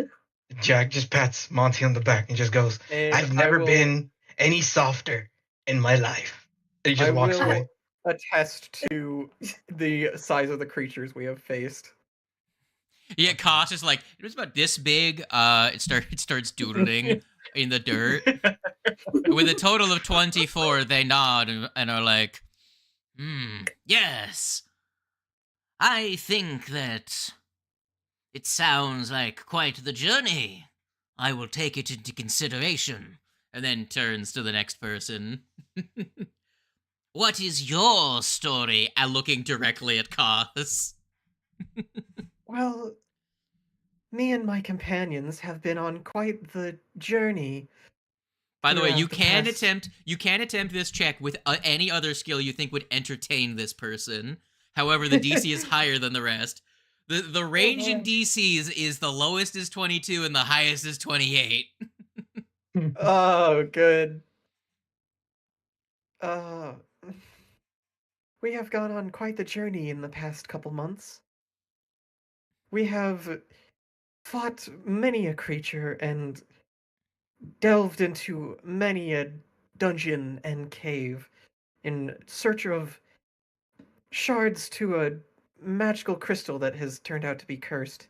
Speaker 2: Jack just pats Monty on the back and just goes,
Speaker 3: And
Speaker 2: I've
Speaker 3: I
Speaker 2: never
Speaker 3: will-
Speaker 2: been any softer in my life. And he just
Speaker 3: I
Speaker 2: walks
Speaker 3: will
Speaker 2: away.
Speaker 3: attest to the size of the creatures we have faced.
Speaker 1: Yeah, Koss is like, it was about this big. It starts doodling in the dirt. With a total of 24, they nod and are like, yes. I think that it sounds like quite the journey. I will take it into consideration. And then turns to the next person. What is your story? Looking directly at Koss.
Speaker 3: Well, me and my companions have been on quite the journey.
Speaker 1: By the way, you
Speaker 3: throughout the
Speaker 1: can
Speaker 3: past-
Speaker 1: attempt this check with any other skill you think would entertain this person. However, the DC is higher than the rest. The range in
Speaker 4: no.
Speaker 1: DCs is the lowest is 22 and the highest is 28.
Speaker 3: Oh, good. We have gone on quite the journey in the past couple months. We have fought many a creature and delved into many a dungeon and cave in search of shards to a magical crystal that has turned out to be cursed.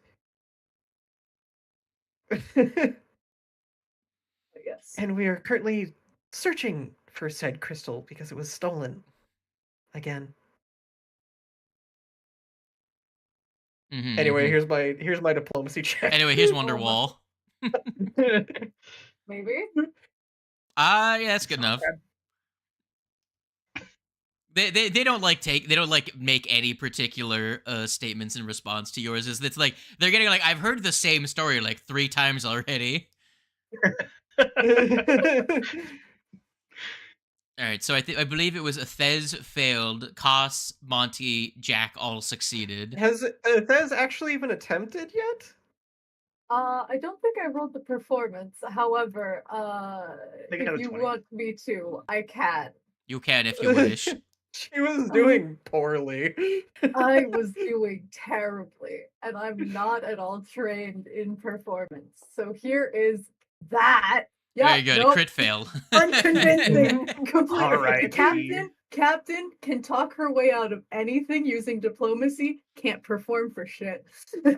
Speaker 4: Yes.
Speaker 3: And we are currently searching for said crystal because it was stolen. Again.
Speaker 1: Mhm,
Speaker 3: Anyway,
Speaker 1: mhm.
Speaker 3: here's my diplomacy check.
Speaker 1: Anyway, here's
Speaker 4: Oh my-
Speaker 1: Wonderwall.
Speaker 4: Maybe.
Speaker 1: Yeah, that's good enough. They don't make any particular statements in response to yours. It's like they're getting like, I've heard the same story like 3 times already. All right, so I believe it was Thez failed, Koss, Monty, Jack all succeeded.
Speaker 3: Has Thez actually even attempted yet?
Speaker 4: I don't think I rolled the performance. However,
Speaker 5: They got a
Speaker 4: if you
Speaker 5: 20.
Speaker 4: want me to, I can.
Speaker 1: You can if you wish.
Speaker 3: She was doing poorly.
Speaker 4: I was doing terribly, and I'm not at all trained in performance. So here is that. Yeah,
Speaker 1: Very good.
Speaker 4: nope,
Speaker 1: Crit fail.
Speaker 4: unconvincing. Completely.
Speaker 5: Alrighty.
Speaker 4: Captain can talk her way out of anything using diplomacy. Can't perform for shit.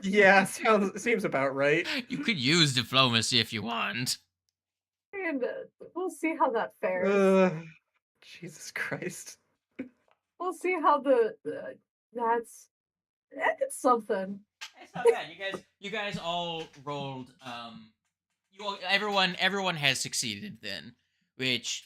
Speaker 3: Yeah, seems about right.
Speaker 1: You could use diplomacy if you want.
Speaker 4: And we'll see how that fares.
Speaker 3: Jesus Christ.
Speaker 4: We'll see how that's it's something.
Speaker 1: It's not bad. You guys all rolled. Everyone has succeeded then, which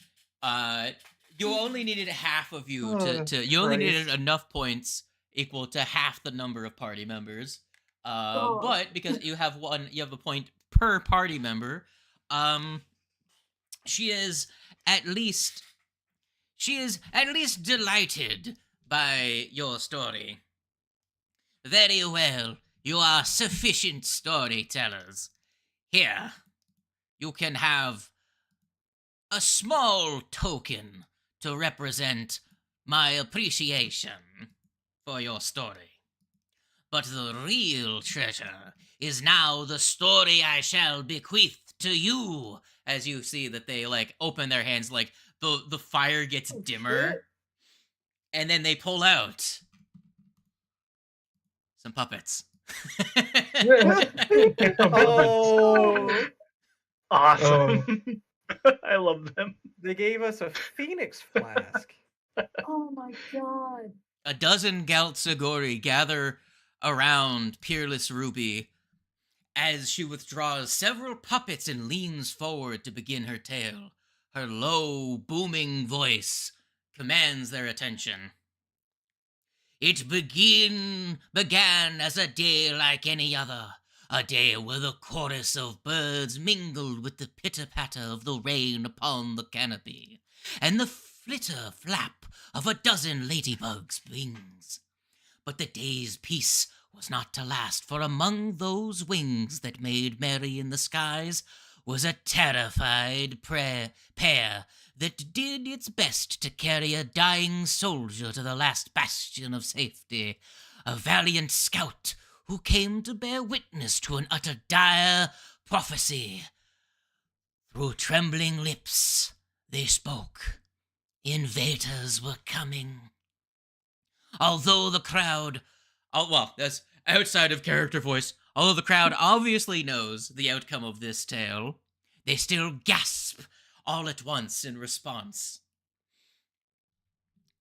Speaker 1: you only needed half of you to you only needed
Speaker 3: Christ.
Speaker 1: enough points equal to half the number of party members.
Speaker 4: Oh.
Speaker 1: But because you have a point per party member, she is at least delighted by your story. Very well, you are sufficient storytellers. Here, you can have a small token to represent my appreciation for your story. But the real treasure is now the story I shall bequeath to you. As you see that they open their hands, the fire gets dimmer,
Speaker 4: shit.
Speaker 1: and then they pull out some puppets.
Speaker 3: Oh,
Speaker 5: Awesome. I love them.
Speaker 3: they gave us a phoenix flask.
Speaker 4: Oh my god.
Speaker 1: A dozen Galtsagori gather around Peerless Ruby as she withdraws several puppets and leans forward to begin her tale. Her low, booming voice commands their attention. It began as a day like any other, a day where the chorus of birds mingled with the pitter-patter of the rain upon the canopy, and the flitter-flap of a dozen ladybugs' wings. But the day's peace was not to last, for among those wings that made merry in the skies was a terrified pair that did its best to carry a dying soldier to the last bastion of safety, a valiant scout who came to bear witness to an utter dire prophecy. Through trembling lips they spoke. Invaders were coming. Although the crowd... that's outside of character voice. Although the crowd obviously knows the outcome of this tale, they still gasp all at once in response.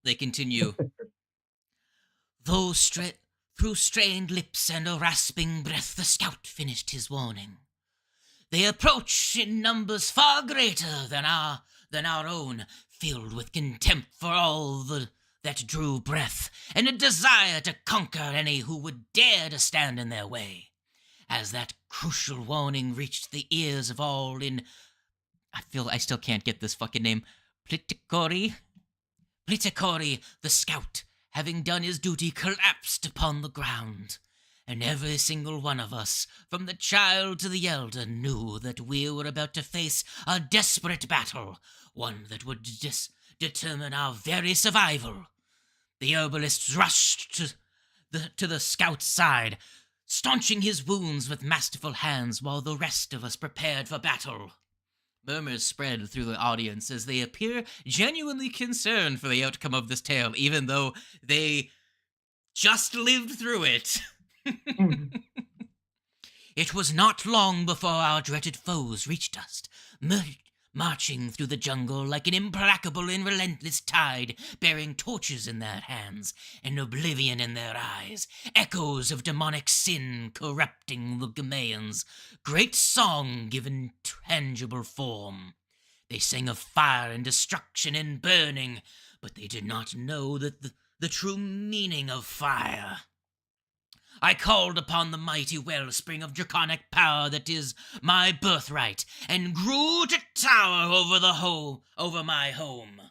Speaker 1: They continue. Through strained lips and a rasping breath, the scout finished his warning. They approach in numbers far greater than our own, filled with contempt for all that drew breath, and a desire to conquer any who would dare to stand in their way. As that crucial warning reached the ears of all in... I still can't get this fucking name. Plitikori, the scout, having done his duty, collapsed upon the ground. And every single one of us, from the child to the elder, knew that we were about to face a desperate battle, one that would determine our very survival. The herbalist rushed to the scout's side, staunching his wounds with masterful hands while the rest of us prepared for battle. Murmurs spread through the audience as they appear genuinely concerned for the outcome of this tale, even though they just lived through it. It was not long before our dreaded foes reached us, marching through the jungle like an implacable and relentless tide, bearing torches in their hands and oblivion in their eyes, echoes of demonic sin corrupting the Gamaeans, great song given tangible form. They sang of fire and destruction and burning, but they did not know that the true meaning of fire. I called upon the mighty wellspring of draconic power that is my birthright, and grew to tower over my home.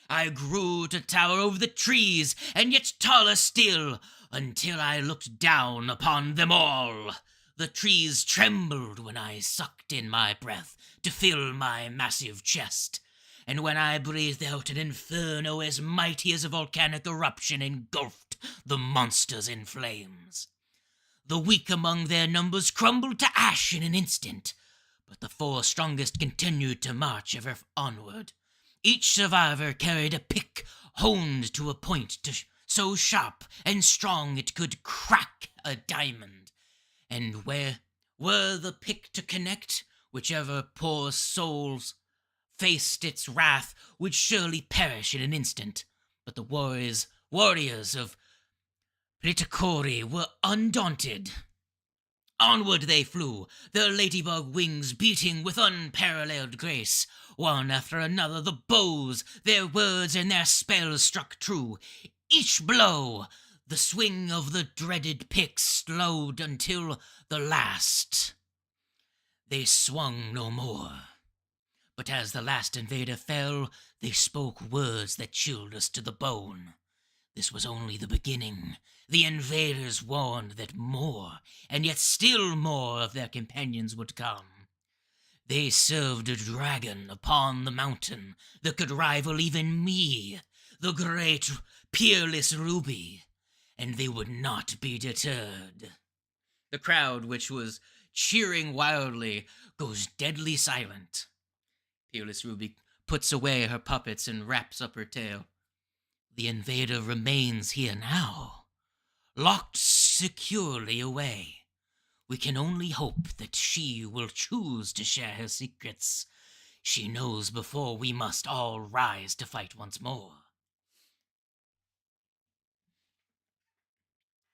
Speaker 1: I grew to tower over the trees, and yet taller still, until I looked down upon them all. The trees trembled when I sucked in my breath to fill my massive chest, and when I breathed out, an inferno as mighty as a volcanic eruption engulfed the monsters in flames. The weak among their numbers crumbled to ash in an instant, but the four strongest continued to march ever onward. Each survivor carried a pick honed to a point so sharp and strong it could crack a diamond. And where were the pick to connect, whichever poor souls faced its wrath would surely perish in an instant. But the warriors of Plitikori were undaunted. Onward they flew, their ladybug wings beating with unparalleled grace. One after another the bows, their words and their spells struck true. Each blow, the swing of the dreaded picks slowed until the last. They swung no more. But as the last invader fell, they spoke words that chilled us to the bone. This was only the beginning. The invaders warned that more, and yet still more, of their companions would come. They served a dragon upon the mountain that could rival even me, the great, peerless Ruby, and they would not be deterred. The crowd, which was cheering wildly, goes deadly silent. Peerless Ruby puts away her puppets and wraps up her tail. The invader remains here now, locked securely away. We can only hope that she will choose to share her secrets. She knows before we must all rise to fight once more.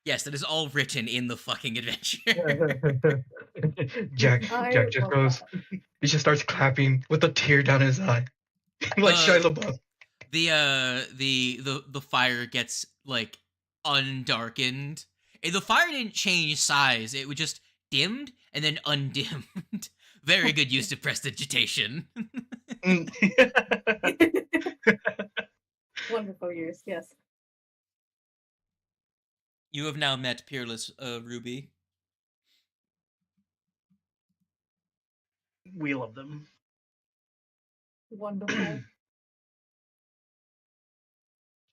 Speaker 1: Yes, that is all written in the fucking adventure.
Speaker 2: Jack just goes. He just starts clapping with a tear down his eye, like Shia LaBeouf.
Speaker 1: The fire gets like undarkened. The fire didn't change size; it was just dimmed and then undimmed. Very good use of prestidigitation.
Speaker 4: Wonderful use, yes.
Speaker 1: You have now met Peerless Ruby.
Speaker 6: we love them.
Speaker 4: Wonderful.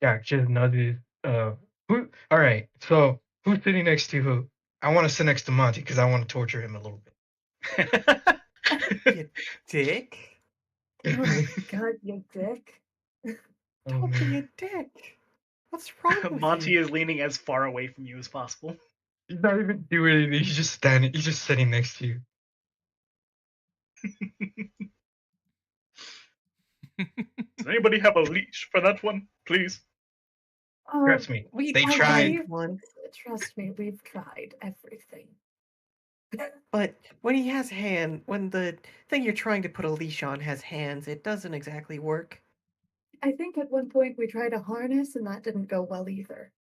Speaker 2: Jack just nudges. Who? All right. So who's sitting next to who? I want to sit next to Monty because I want to torture him a little
Speaker 7: You dick.
Speaker 4: Oh my god, you dick.
Speaker 2: bit. Oh
Speaker 7: Don't be a
Speaker 2: man,
Speaker 7: dick. What's wrong with
Speaker 6: Monty
Speaker 7: you?
Speaker 6: is leaning as far away from you as possible.
Speaker 2: he's not even doing anything. He's just standing. He's just sitting next to you.
Speaker 5: Does anybody have a leash for that one, please?
Speaker 2: Trust me.
Speaker 7: We
Speaker 2: They
Speaker 7: don't
Speaker 2: tried.
Speaker 7: need one.
Speaker 4: Trust me, we've tried everything.
Speaker 7: But when the thing you're trying to put a leash on has hands, it doesn't exactly work.
Speaker 4: I think at one point we tried a harness and that didn't go well either.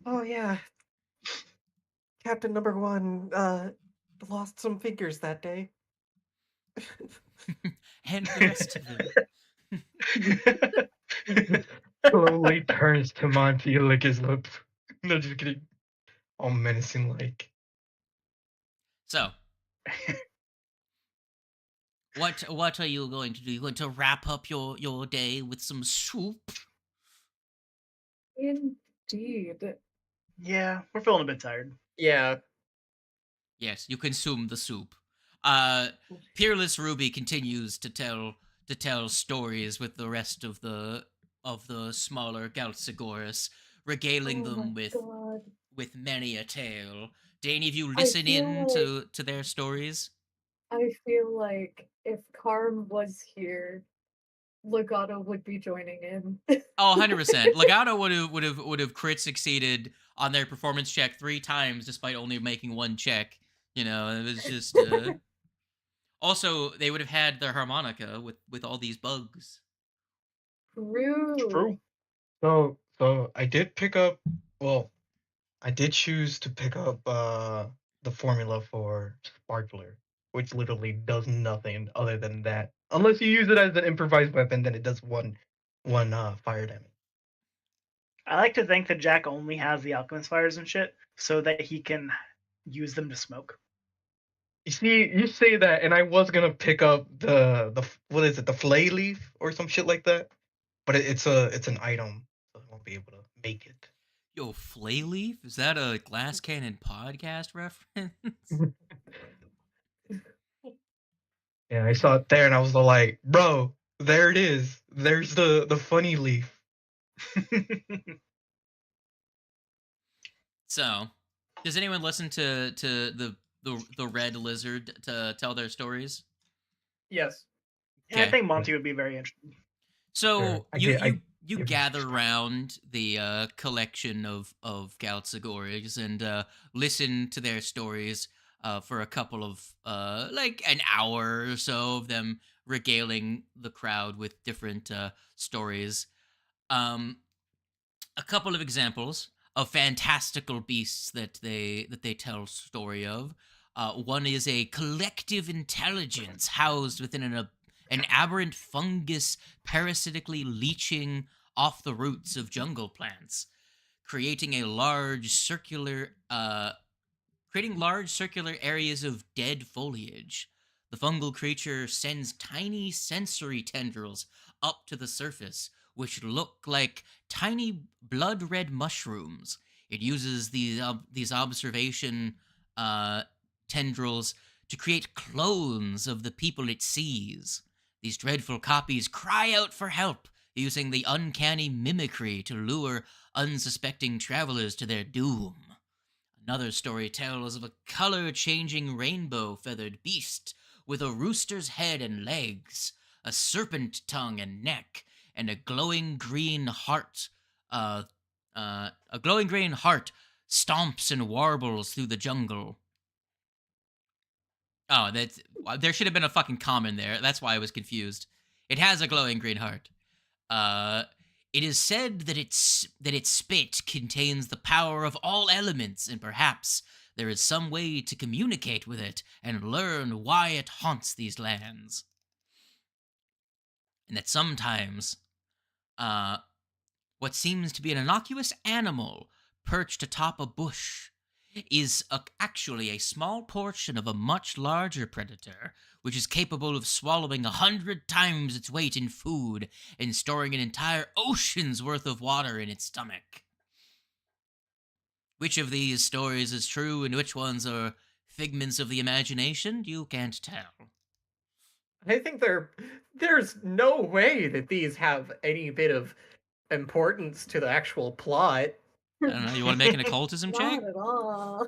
Speaker 7: Oh yeah. Captain number 1 lost some fingers that day.
Speaker 1: And the rest of them.
Speaker 2: He just slowly turns to Monty and lick his lips. No, just kidding. All menacing like.
Speaker 1: So, what are you going to do? You going to wrap up your day with some soup?
Speaker 4: Indeed.
Speaker 6: Yeah, we're feeling a bit tired.
Speaker 3: Yeah.
Speaker 1: Yes, you consume the soup. Peerless Ruby continues to tell stories with the rest of the smaller Galtsigorus, regaling
Speaker 4: Oh my
Speaker 1: them
Speaker 4: god.
Speaker 1: with many a tale. Do any of you
Speaker 4: I
Speaker 1: listen
Speaker 4: feel
Speaker 1: in
Speaker 4: like-
Speaker 1: to their stories?
Speaker 4: I feel like if Karm was here, Legato would be joining in.
Speaker 1: Oh, 100%. Legato would have crit succeeded on their performance check 3 times despite only making 1 check. You know, it was just also they would have had their harmonica with all these bugs.
Speaker 4: True.
Speaker 2: So I did pick up. Well, I did choose to pick up the formula for Sparkler, which literally does nothing other than that. Unless you use it as an improvised weapon, then it does one fire damage.
Speaker 6: I like to think that Jack only has the alchemist fires and shit so that he can use them to smoke.
Speaker 2: You see, you say that, and I was gonna pick up the what is it, the flay leaf or some shit like that, but it's an item, so I won't be able to make it.
Speaker 1: Yo, Flayleaf? Is that a Glass Cannon podcast reference?
Speaker 2: Yeah, I saw it there, and I was like, bro, there it is. There's the funny leaf.
Speaker 1: So, does anyone listen to the red lizard to tell their stories?
Speaker 3: Yes.
Speaker 6: Yeah, I
Speaker 1: Okay.
Speaker 6: think Monty would be very interested.
Speaker 1: So
Speaker 2: Sure.
Speaker 1: you
Speaker 2: give it
Speaker 1: gather
Speaker 2: a try.
Speaker 1: around the collection of Galtsigorigs and listen to their stories for a couple of like an hour or so of them regaling the crowd with different stories. A couple of examples of fantastical beasts that they tell story of. One is a collective intelligence housed within an aberrant fungus parasitically leeching off the roots of jungle plants, creating a large circular creating large circular areas of dead foliage. The fungal creature sends tiny sensory tendrils up to the surface, which look like tiny blood red mushrooms. It uses these observation tendrils to create clones of the people it sees. These dreadful copies cry out for help, using the uncanny mimicry to lure unsuspecting travelers to their doom. Another story tells of a color-changing rainbow-feathered beast with a rooster's head and legs, a serpent tongue and neck, and a glowing green heart. A glowing green heart stomps and warbles through the jungle. Oh, there should have been a fucking comma in there. That's why I was confused. It has a glowing green heart. It is said that its spit contains the power of all elements, and perhaps there is some way to communicate with it and learn why it haunts these lands. And that sometimes, what seems to be an innocuous animal perched atop a bush is actually a small portion of a much larger predator, which is capable of swallowing 100 times its weight in food and storing an entire ocean's worth of water in its stomach. Which of these stories is true and which ones are figments of the imagination, you can't tell.
Speaker 3: I think there's no way that these have any bit of importance to the actual plot.
Speaker 1: I don't know, you want to make an occultism check?
Speaker 4: Not at all.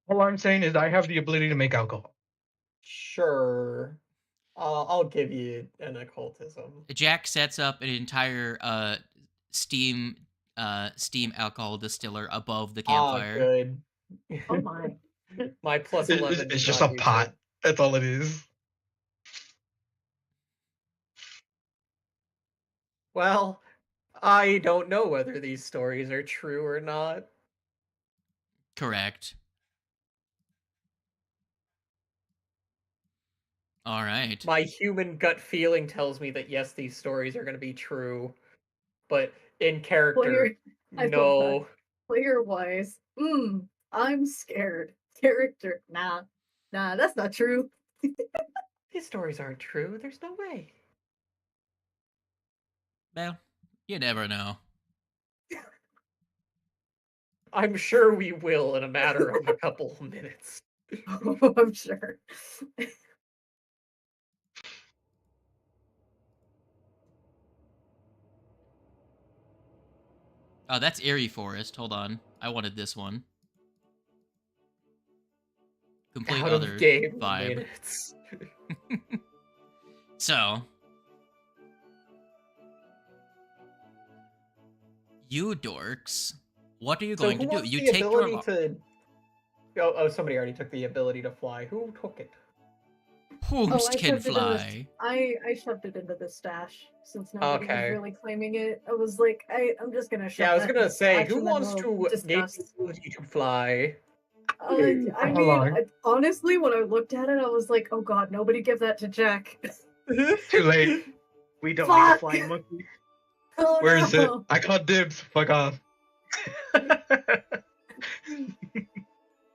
Speaker 2: All I'm saying is I have the ability to make alcohol.
Speaker 3: Sure. I'll give you an occultism.
Speaker 1: Jack sets up an entire steam alcohol distiller above the campfire.
Speaker 3: Good.
Speaker 4: Oh my.
Speaker 3: My plus 11.
Speaker 2: It's
Speaker 3: did
Speaker 2: just
Speaker 3: not
Speaker 2: a
Speaker 3: use
Speaker 2: pot.
Speaker 3: it.
Speaker 2: That's all it is.
Speaker 3: Well, I don't know whether these stories are true or not.
Speaker 1: Correct. All right.
Speaker 3: My human gut feeling tells me that yes, these stories are going to be true, but in character,
Speaker 4: I love
Speaker 3: no.
Speaker 4: Player wise, I'm scared. Character, nah, that's not true.
Speaker 3: These stories aren't true. There's no way.
Speaker 1: Well, you never know.
Speaker 3: I'm sure we will in a matter of a couple of minutes.
Speaker 4: I'm sure.
Speaker 1: Oh, that's Eerie Forest. Hold on. I wanted this one. Complete
Speaker 3: Out
Speaker 1: other
Speaker 3: of game
Speaker 1: vibe.
Speaker 3: minutes.
Speaker 1: So, you dorks, what are you going to do? You take your
Speaker 3: Oh, somebody already took the ability to fly. Who took it?
Speaker 1: Whomst
Speaker 4: I
Speaker 1: can
Speaker 4: shoved it in the-
Speaker 1: fly.
Speaker 4: I shoved it into the stash since nobody
Speaker 3: Okay.
Speaker 4: was really claiming it. I was like, I'm just gonna shove
Speaker 3: Yeah, I was
Speaker 4: that in
Speaker 3: gonna
Speaker 4: the
Speaker 3: say,
Speaker 4: stash
Speaker 3: who
Speaker 4: and then
Speaker 3: wants
Speaker 4: we'll
Speaker 3: to gain
Speaker 4: discuss.
Speaker 3: the ability to fly?
Speaker 4: I
Speaker 2: How
Speaker 4: mean,
Speaker 2: long?
Speaker 4: honestly, when I looked at it, I was like, oh god, nobody give that to Jack.
Speaker 2: Too late.
Speaker 5: We don't need a
Speaker 4: Fuck!
Speaker 5: flying monkey.
Speaker 4: Oh,
Speaker 2: Where is it?
Speaker 4: no.
Speaker 2: I caught dibs. Fuck off.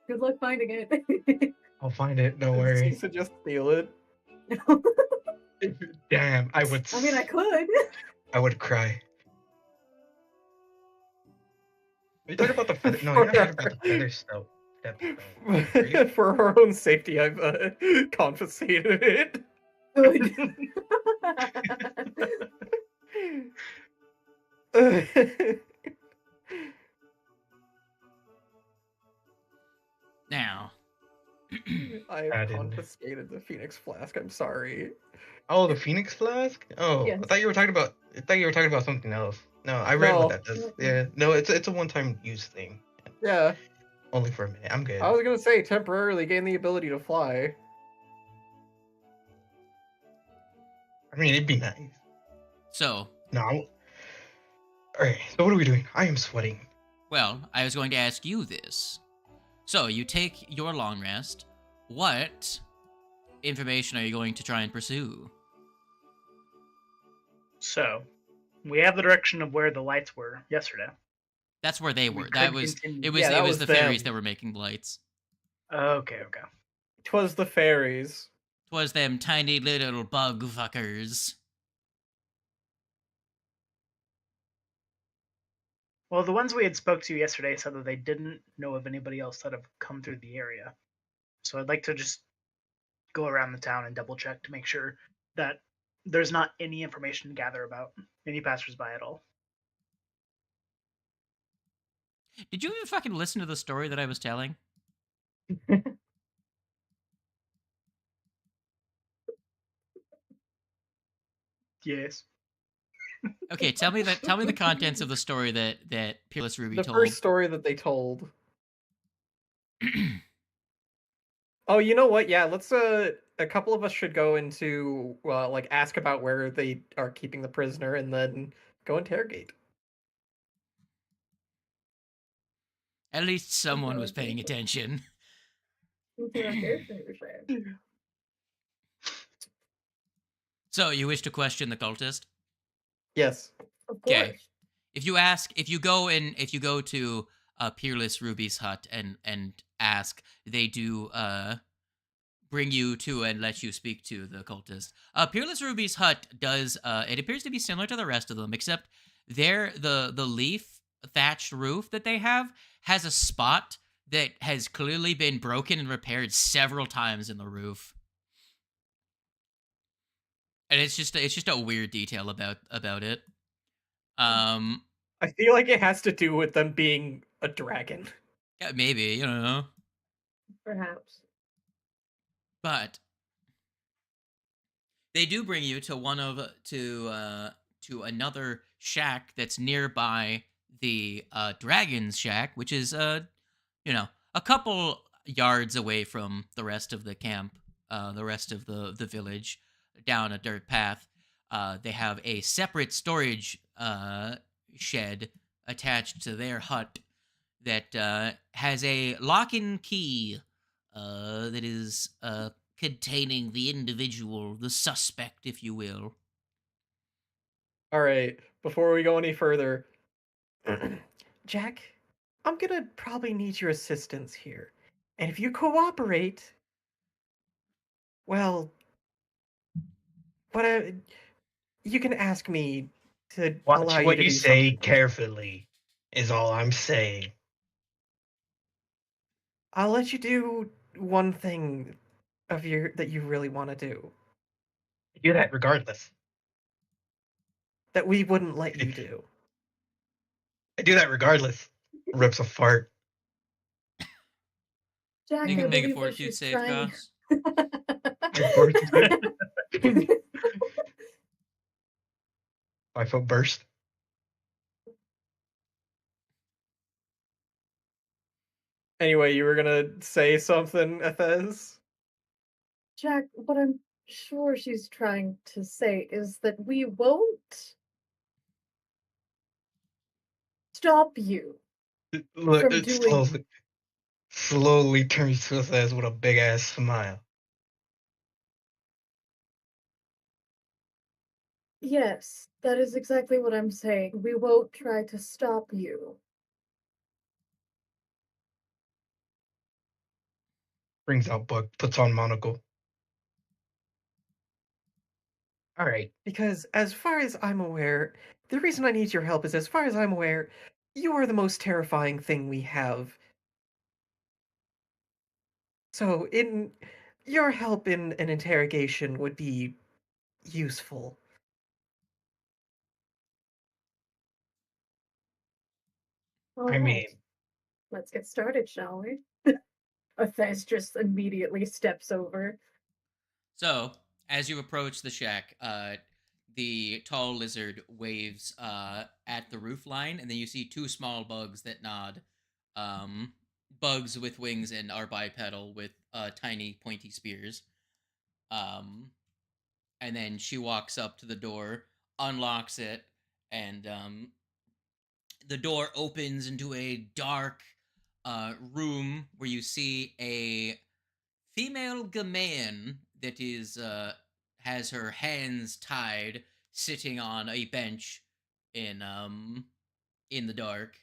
Speaker 4: Good luck finding it.
Speaker 2: I'll find it. Don't worry.
Speaker 3: So just steal it.
Speaker 2: Damn, I would.
Speaker 4: I mean, I could.
Speaker 2: I would cry. Are you talking about the feather? No, you're not talking about the feather stuff. Right?
Speaker 3: For her own safety, I've confiscated it.
Speaker 4: Good.
Speaker 1: Now,
Speaker 3: I
Speaker 2: Add
Speaker 3: have
Speaker 2: in.
Speaker 3: confiscated the Phoenix Flask. I'm sorry.
Speaker 2: Oh, the Phoenix Flask? Oh,
Speaker 4: Yes.
Speaker 2: I thought you were talking about something else. No, I read
Speaker 3: No.
Speaker 2: what that does. Yeah, no, it's a one-time use thing.
Speaker 3: Yeah,
Speaker 2: Only for a minute. I'm good.
Speaker 3: I was gonna say temporarily gain the ability to fly.
Speaker 2: I mean, it'd be nice.
Speaker 1: so,
Speaker 2: No. Alright, so what are we doing? I am sweating.
Speaker 1: well, I was going to ask you this. So, you take your long rest. What information are you going to try and pursue?
Speaker 6: So, we have the direction of where the lights were yesterday.
Speaker 1: That's where they
Speaker 6: We
Speaker 1: were. That
Speaker 6: could
Speaker 1: was
Speaker 6: continue-
Speaker 1: it was
Speaker 3: Yeah,
Speaker 1: it
Speaker 3: that
Speaker 1: was
Speaker 3: was
Speaker 1: the fairies
Speaker 3: them.
Speaker 1: that were making the lights.
Speaker 6: Okay.
Speaker 3: 'Twas the fairies.
Speaker 1: 'Twas them tiny little bug fuckers.
Speaker 6: Well, the ones we had spoke to yesterday said that they didn't know of anybody else that have come through the area. So I'd like to just go around the town and double check to make sure that there's not any information to gather about any passersby at all.
Speaker 1: Did you even fucking listen to the story that I was telling?
Speaker 6: Yes.
Speaker 1: Okay, tell me the contents of the story that Peerless Ruby
Speaker 3: The
Speaker 1: told.
Speaker 3: first story that they told. Oh, you know what? Yeah, let's a couple of us should go into like ask about where they are keeping the prisoner and then go interrogate.
Speaker 1: At least someone was paying attention. So, you wish to question the cultist?
Speaker 3: Yes.
Speaker 4: Of
Speaker 1: Okay.
Speaker 4: course.
Speaker 1: If you go to Peerless Ruby's hut and ask. They do bring you to and let you speak to the cultist. Peerless Ruby's hut does it appears to be similar to the rest of them, except the leaf thatched roof that they have has a spot that has clearly been broken and repaired several times in the roof. And it's just a weird detail about it.
Speaker 3: I feel like it has to do with them being a dragon.
Speaker 1: Yeah, maybe, you know.
Speaker 4: Perhaps.
Speaker 1: But they do bring you to to another shack that's nearby the dragon's shack, which is a couple yards away from the rest of the camp, the rest of the village, down a dirt path. They have a separate storage shed attached to their hut that has a lock and key that is containing the individual, the suspect, if you will.
Speaker 3: All right, before we go any further, Jack, I'm gonna probably need your assistance here. And if you cooperate, well, what you can ask me to
Speaker 2: Watch
Speaker 3: allow you
Speaker 2: what
Speaker 3: to
Speaker 2: you
Speaker 3: do
Speaker 2: say
Speaker 3: something.
Speaker 2: carefully, is all I'm saying.
Speaker 3: I'll let you do one thing of your that you really want to do
Speaker 2: I do that regardless.
Speaker 3: that we wouldn't let you do.
Speaker 2: I do that regardless. Rips a fart.
Speaker 4: Jack,
Speaker 1: You
Speaker 4: I
Speaker 1: can make a
Speaker 4: believe that
Speaker 1: fortitude
Speaker 4: she's
Speaker 1: save,
Speaker 4: trying.
Speaker 1: Goss.
Speaker 2: Fortitude. 5-foot burst.
Speaker 3: Anyway, you were gonna say something, Ethez?
Speaker 4: Jack, what I'm sure she's trying to say is that we won't stop you
Speaker 2: Look,
Speaker 4: from
Speaker 2: it
Speaker 4: doing.
Speaker 2: slowly turns to us with a big ass smile.
Speaker 4: Yes, that is exactly what I'm saying. We won't try to stop you.
Speaker 2: Brings out book, puts on monocle. All right.
Speaker 3: Because as far as I'm aware, the reason I need your help is as far as I'm aware, you are the most terrifying thing we have. So in your help in an interrogation would be useful.
Speaker 4: All
Speaker 2: I
Speaker 4: right,
Speaker 2: mean,
Speaker 4: let's get started, shall we? Athes just immediately steps over.
Speaker 1: So, as you approach the shack, the tall lizard waves at the roof line, and then you see two small bugs that nod. Bugs with wings and are bipedal with tiny pointy spears. Um, and then she walks up to the door, unlocks it, and the door opens into a dark room where you see a female Gaman that is has her hands tied, sitting on a bench in the dark.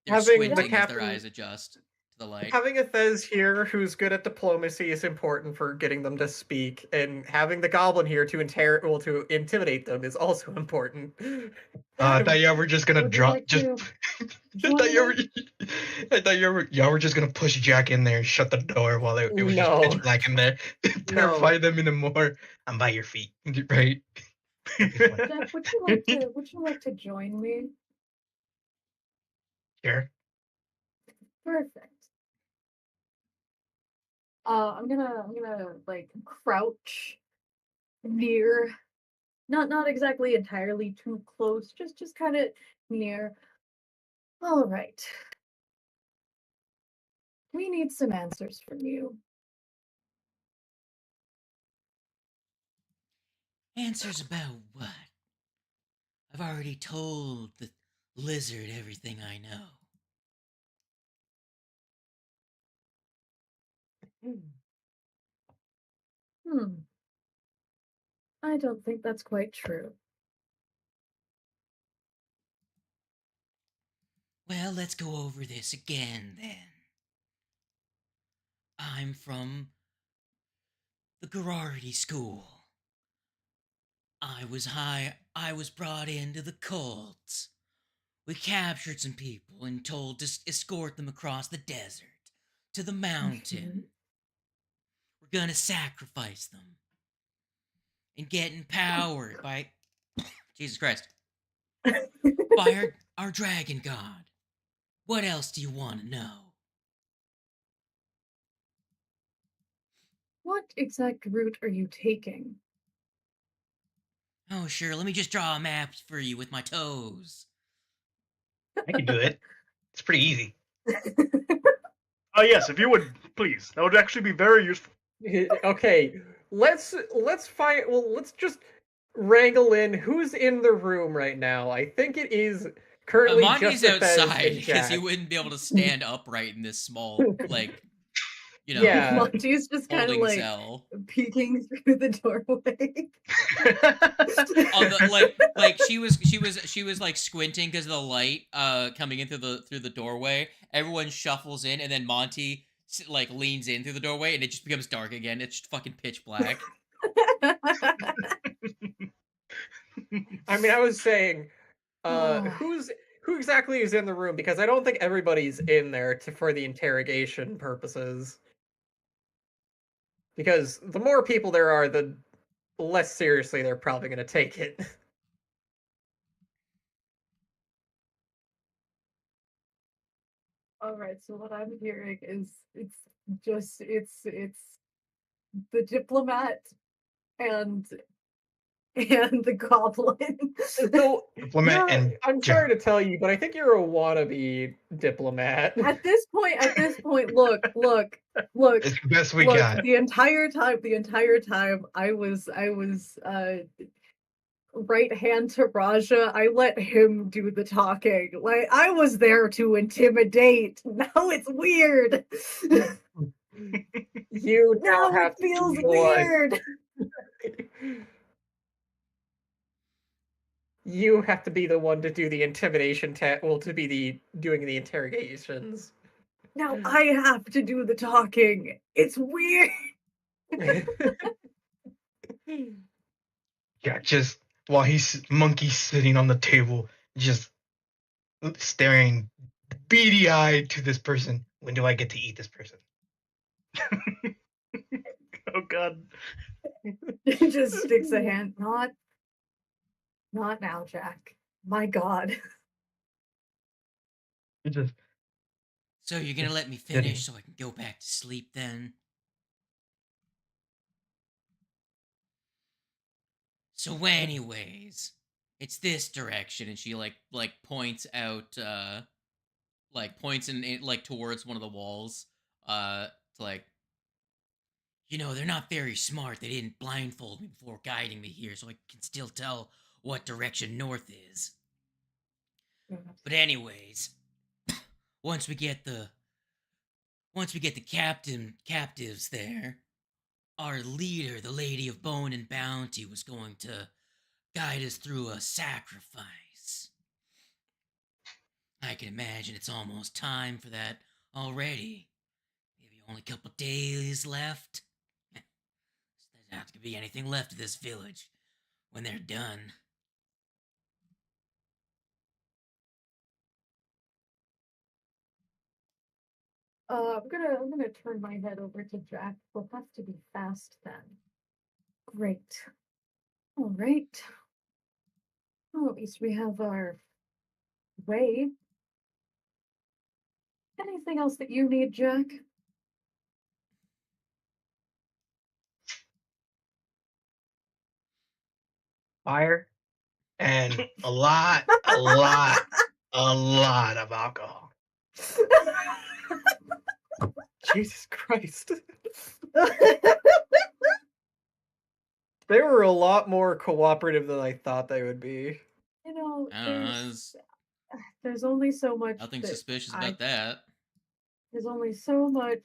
Speaker 1: They're
Speaker 3: Having the
Speaker 1: squinting as their
Speaker 3: captain
Speaker 1: eyes adjust to the light.
Speaker 3: Having a Thez here who's good at diplomacy is important for getting them to speak, and having the goblin here to to intimidate them is also important.
Speaker 2: I thought y'all were just gonna
Speaker 4: Would you
Speaker 2: drop.
Speaker 4: like
Speaker 2: Just.
Speaker 4: to
Speaker 2: I thought
Speaker 4: join
Speaker 2: you were.
Speaker 4: me?
Speaker 2: I thought y'all were just gonna push Jack in there and shut the door while it was just pitch
Speaker 3: No.
Speaker 2: black in there. Terrify them even more. I'm by your feet, right?
Speaker 4: Jack, would you like to join me?
Speaker 2: Sure.
Speaker 4: Perfect. I'm gonna like crouch near, not exactly entirely too close, just kind of near. All right. We need some answers from you.
Speaker 1: Answers about what? I've already told the lizard everything I know.
Speaker 4: Hmm. I don't think that's quite true.
Speaker 1: Well, let's go over this again then. I'm from the Garardi School. I was brought into the cult. We captured some people and told to escort them across the desert to the mountain. We're gonna sacrifice them and get empowered by Jesus Christ. By our dragon god. What else do you want to know?
Speaker 4: What exact route are you taking?
Speaker 1: Oh, sure, let me just draw a map for you with my toes.
Speaker 2: I can do it. It's pretty easy.
Speaker 5: Yes, if you would, please. That would actually be very useful.
Speaker 3: Okay, let's find. Well, let's just wrangle in who's in the room right now. I think it is currently
Speaker 1: Monty's
Speaker 3: just
Speaker 1: outside because he wouldn't be able to stand upright in this small, like,
Speaker 3: Yeah.
Speaker 4: Monty's just kind of
Speaker 1: holding
Speaker 4: like
Speaker 1: cell.
Speaker 4: peeking through the doorway.
Speaker 1: Like she was like squinting because of the light coming in through the doorway. Everyone shuffles in, and then Monty like leans in through the doorway, and it just becomes dark again. It's just fucking pitch black.
Speaker 3: I mean, I was saying, who exactly is in the room, because I don't think everybody's in there for the interrogation purposes. Because the more people there are, the less seriously they're probably going to take it.
Speaker 4: All right, so what I'm hearing is it's the diplomat and the goblin.
Speaker 3: So
Speaker 2: Diplomat and
Speaker 3: I'm sorry to tell you, but I think you're a wannabe diplomat.
Speaker 4: At this point, look.
Speaker 2: It's the best we got.
Speaker 4: The entire time, I was right hand to Raja. I let him do the talking. Like I was there to intimidate. Now it's weird.
Speaker 3: You
Speaker 4: now
Speaker 3: have
Speaker 4: it feels weird.
Speaker 3: You have to be the one to do the intimidation to be doing the interrogations.
Speaker 4: Now I have to do the talking. It's weird.
Speaker 2: Yeah, just while he's monkey sitting on the table, just staring beady-eyed to this person. When do I get to eat this person?
Speaker 5: Oh god.
Speaker 4: He just sticks a hand. Not now, Jack. My god.
Speaker 2: It just
Speaker 1: So you're gonna let me finish so I can go back to sleep then? So anyways, it's this direction, and she like points out like points in like towards one of the walls. To like, they're not very smart. They didn't blindfold me before guiding me here, so I can still tell what direction north is. But anyways, once we get the captives there, our leader, the Lady of Bone and Bounty, was going to guide us through a sacrifice. I can imagine it's almost time for that already. Maybe only a couple days left. There's not gonna be anything left of this village when they're done.
Speaker 4: I'm gonna turn my head over to Jack. We'll have to be fast then. Great. All right. Well, at least we have our way. Anything else that you need, Jack?
Speaker 2: fire and a lot of alcohol.
Speaker 3: Jesus Christ. They were a lot more cooperative than I thought they would be.
Speaker 4: There's only so much.
Speaker 1: Nothing suspicious about that.
Speaker 4: There's only so much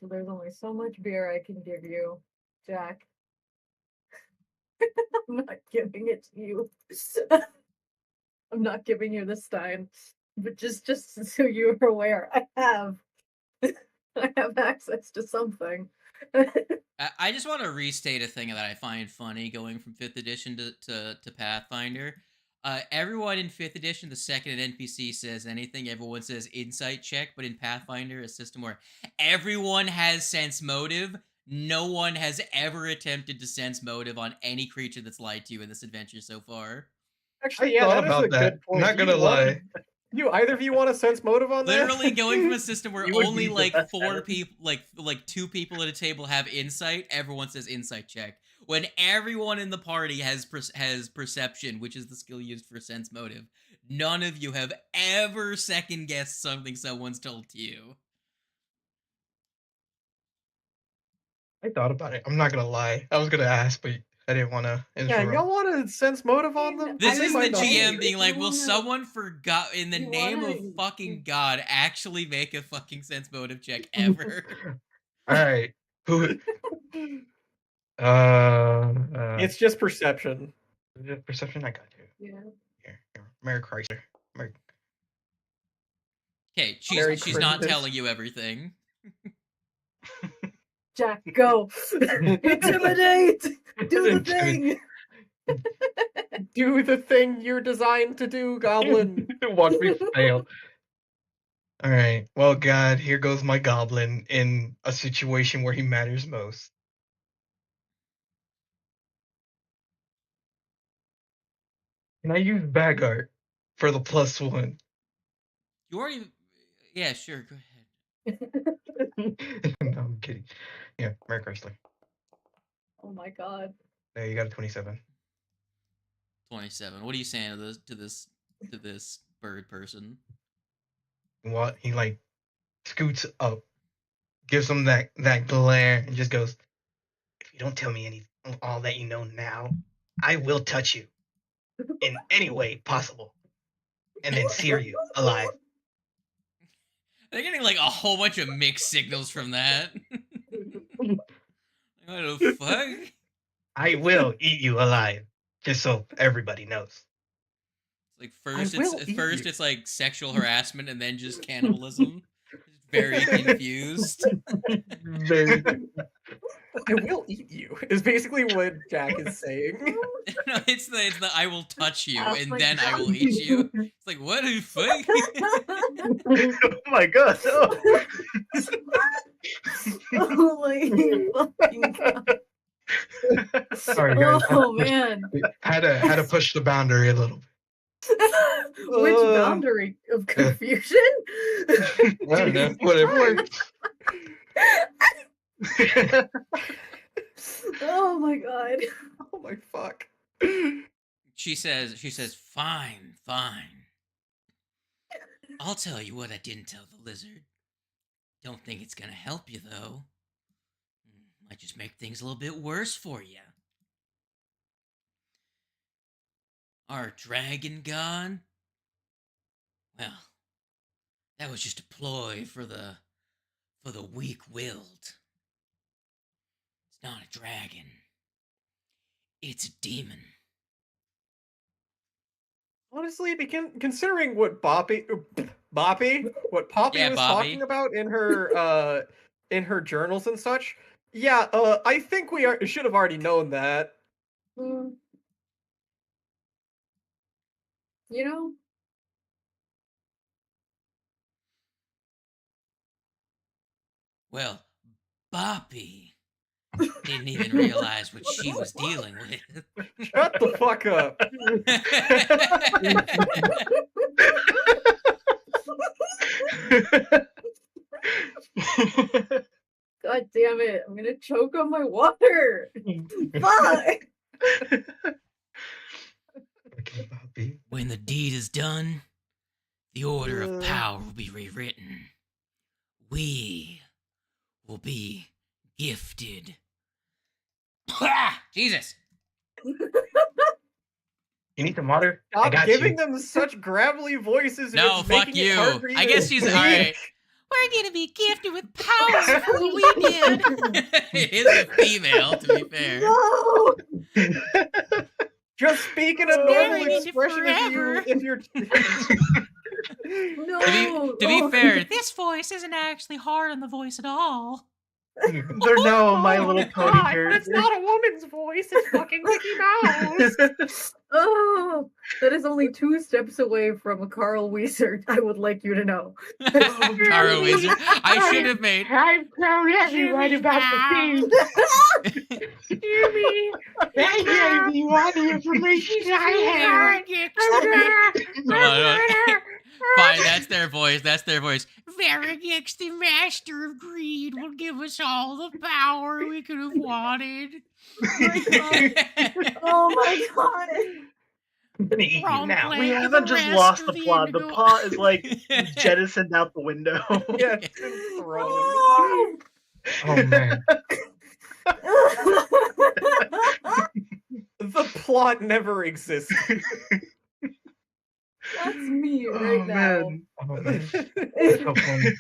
Speaker 4: beer I can give you, Jack. I'm not giving it to you. I'm not giving you the Stein. But just so you're aware, I have access to something.
Speaker 1: I just want to restate a thing that I find funny going from 5th edition to Pathfinder. Everyone in 5th edition, the second an NPC says anything, everyone says insight check, but in Pathfinder, a system where everyone has sense motive, no one has ever attempted to sense motive on any creature that's lied to you in this adventure so far.
Speaker 3: Actually, yeah, that is a good point.
Speaker 2: Not gonna lie.
Speaker 3: You either of you want to sense motive on that?
Speaker 1: Literally going from a system where
Speaker 6: You would
Speaker 1: only
Speaker 6: be the
Speaker 1: like
Speaker 6: best
Speaker 1: 4
Speaker 6: at it.
Speaker 1: people, like 2 people at a table have insight, everyone says insight check. When everyone in the party has perception, which is the skill used for sense motive, none of you have ever second guessed something someone's told to you.
Speaker 2: I thought about it. I'm not gonna lie. I was gonna ask, but I didn't want to.
Speaker 3: Yeah, y'all want to sense motive on them?
Speaker 1: This
Speaker 4: I
Speaker 1: is the
Speaker 4: might not
Speaker 1: GM
Speaker 4: be.
Speaker 1: being like,
Speaker 4: You
Speaker 1: will
Speaker 4: wanna-
Speaker 1: someone forgot in the
Speaker 4: you
Speaker 1: name of
Speaker 4: wanna-
Speaker 1: fucking God actually make a fucking sense motive check ever?
Speaker 2: All right. Who?
Speaker 3: It's just perception.
Speaker 2: Perception. I got you.
Speaker 4: Yeah.
Speaker 2: Here. Mary Chrysler. Mary.
Speaker 1: Okay,
Speaker 3: Merry
Speaker 1: she's not
Speaker 3: Christmas.
Speaker 1: telling you everything.
Speaker 4: Jack, go. Intimidate. Do the thing.
Speaker 3: Do the thing you're designed to do, Goblin.
Speaker 2: Watch me fail. All right. Well, God, here goes my goblin in a situation where he matters most. Can I use bag art for the +1?
Speaker 1: You already. Yeah, sure, go ahead.
Speaker 2: No, I'm kidding. Yeah, Mary Chrysler.
Speaker 4: Oh my god.
Speaker 2: There, you got a 27.
Speaker 1: 27. What are you saying to this bird person?
Speaker 2: What? He like scoots up, gives him that glare, and just goes, "If you don't tell me all that you know now, I will touch you in any way possible, and then sear you alive."
Speaker 1: They're getting like a whole bunch of mixed signals from that. What the fuck?
Speaker 2: I will eat you alive, just so everybody knows.
Speaker 1: Like first
Speaker 3: I will eat you.
Speaker 1: it's like sexual harassment and then just cannibalism. Very confused.
Speaker 2: Very.
Speaker 3: I will eat you, is basically what Jack is saying.
Speaker 1: No, it's the I will touch you
Speaker 4: Oh
Speaker 1: and
Speaker 4: my
Speaker 1: then I
Speaker 4: God.
Speaker 1: will eat you. It's like what the fuck?
Speaker 6: Oh my god. Oh.
Speaker 4: Holy fucking god.
Speaker 2: Sorry, guys.
Speaker 4: Oh man.
Speaker 2: Had to push the boundary a little bit.
Speaker 4: Which boundary of confusion?
Speaker 2: I don't know. Whatever.
Speaker 4: Oh my god.
Speaker 3: Oh my fuck.
Speaker 1: She says, fine. I'll tell you what I didn't tell the lizard. Don't think it's gonna help you, though. Might just make things a little bit worse for you. Our dragon gone? Well, that was just a ploy for the weak-willed. It's not a dragon. It's a demon.
Speaker 3: Honestly, considering what Poppy, what Poppy
Speaker 1: Yeah,
Speaker 3: was
Speaker 1: Bobby.
Speaker 3: talking about in her journals and such, yeah, I think we should have already known that.
Speaker 4: You know,
Speaker 1: Well, Boppy didn't even realize what she was dealing with.
Speaker 3: Shut the fuck up.
Speaker 4: god damn it, I'm gonna choke on my water. Fuck.
Speaker 2: Okay, Bobby.
Speaker 1: When the deed is done, the order of power will be rewritten. We will be gifted. Jesus!
Speaker 2: You need some water? I
Speaker 3: Stop
Speaker 2: got
Speaker 3: giving
Speaker 2: you.
Speaker 3: them such gravelly voices.
Speaker 1: No,
Speaker 3: it's
Speaker 1: fuck
Speaker 3: making it
Speaker 1: you.
Speaker 3: hard for you
Speaker 1: I
Speaker 3: to
Speaker 1: guess she's
Speaker 3: speak.
Speaker 1: alright. We're gonna be gifted with power for what we did. It is a female, to be fair.
Speaker 4: No.
Speaker 3: Just speak in a
Speaker 1: Staring
Speaker 3: normal
Speaker 1: into
Speaker 3: expression
Speaker 1: forever.
Speaker 3: if you're
Speaker 4: No.
Speaker 1: To be fair, this voice isn't actually hard on the voice at all.
Speaker 6: They're no My Little Pony
Speaker 3: God, but
Speaker 6: characters.
Speaker 3: it's not a woman's voice. It's fucking Mickey Mouse.
Speaker 4: Oh, that is only 2 steps away from a Carl Weiser. I would like you to know.
Speaker 1: Carl Weiser. I should have made.
Speaker 7: I've told everyone about the thing. Jimmy, I gave you all the information I have.
Speaker 1: Hold on. Fine, that's their voice. That's their voice. Varigix, the master of greed, will give us all the power we could have wanted.
Speaker 4: Oh my god.
Speaker 2: I'm gonna eat you now.
Speaker 6: We haven't just lost the plot. The plot is like jettisoned out the window.
Speaker 3: Yeah, it's been thrown.
Speaker 2: Oh man.
Speaker 3: The plot never existed.
Speaker 4: That's me right now.
Speaker 6: Man.
Speaker 2: Oh man. So funny.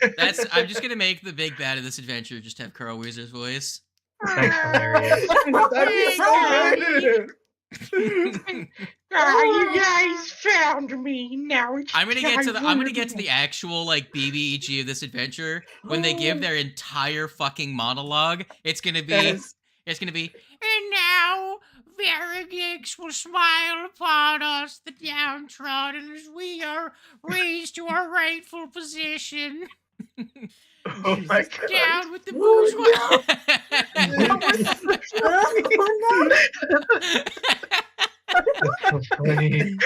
Speaker 1: I'm just gonna make the big bad of this adventure just have Carl Weiser's voice.
Speaker 2: That's hilarious.
Speaker 3: That'd be so good.
Speaker 7: You guys found me. Now it's
Speaker 1: I'm gonna get
Speaker 7: time
Speaker 1: to the actual like BBEG of this adventure when they give their entire fucking monologue. It's gonna be and now Varigix will smile upon us, the downtrodden, as we are raised to our rightful position.
Speaker 6: Oh my god.
Speaker 1: Down with the bourgeois.
Speaker 2: That's so funny.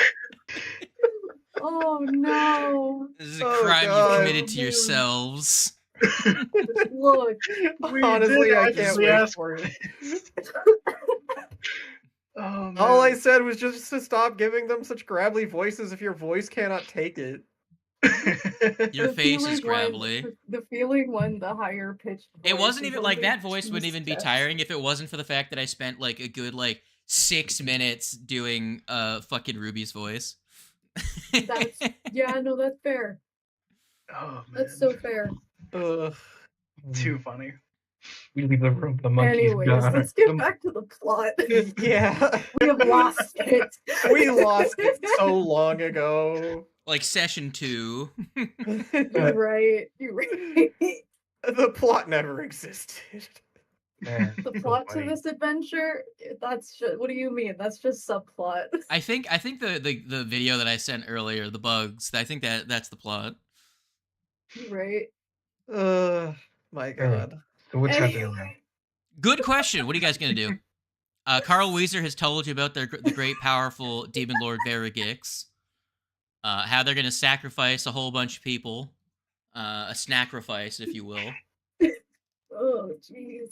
Speaker 4: Oh no.
Speaker 1: This is a
Speaker 3: Oh,
Speaker 1: crime
Speaker 3: God.
Speaker 1: you've committed to yourselves.
Speaker 4: Look.
Speaker 3: Honestly, I can't
Speaker 6: actually
Speaker 3: wait
Speaker 6: ask
Speaker 3: for it.
Speaker 6: Oh, man.
Speaker 3: All I said was just to stop giving them such gravelly voices if your voice cannot take it.
Speaker 1: Your
Speaker 4: The
Speaker 1: face is
Speaker 4: feeling when-
Speaker 1: gravelly.
Speaker 4: The feeling when the higher pitched.
Speaker 1: It wasn't even like that voice
Speaker 4: voice
Speaker 1: wouldn't even be tiring if it wasn't for the fact that I spent like a good 6 minutes doing fucking Ruby's voice.
Speaker 4: Yeah, no, that's fair.
Speaker 6: Oh, man.
Speaker 4: That's so fair.
Speaker 3: Ugh.
Speaker 6: Too funny.
Speaker 2: We leave the room. The monkey's
Speaker 4: Anyways,
Speaker 2: gone.
Speaker 4: let's get back to the plot.
Speaker 3: Yeah,
Speaker 4: We have lost it.
Speaker 3: we lost it so long ago.
Speaker 1: Like session 2.
Speaker 4: You're right. You're right.
Speaker 3: The plot never existed.
Speaker 2: Man,
Speaker 4: The
Speaker 2: so
Speaker 4: plot to
Speaker 2: funny.
Speaker 4: this adventure, that's just, what do you mean? That's just subplot.
Speaker 1: I think the video that I sent earlier, the bugs, I think that's the plot.
Speaker 4: Right?
Speaker 3: My God.
Speaker 2: So what's happening now?
Speaker 4: Anyway.
Speaker 1: Good question. What are you guys gonna do? Carl Weiser has told you about the great powerful demon lord Varigix. How they're gonna sacrifice a whole bunch of people, a sacrifice, if you will.
Speaker 4: Oh, jeez.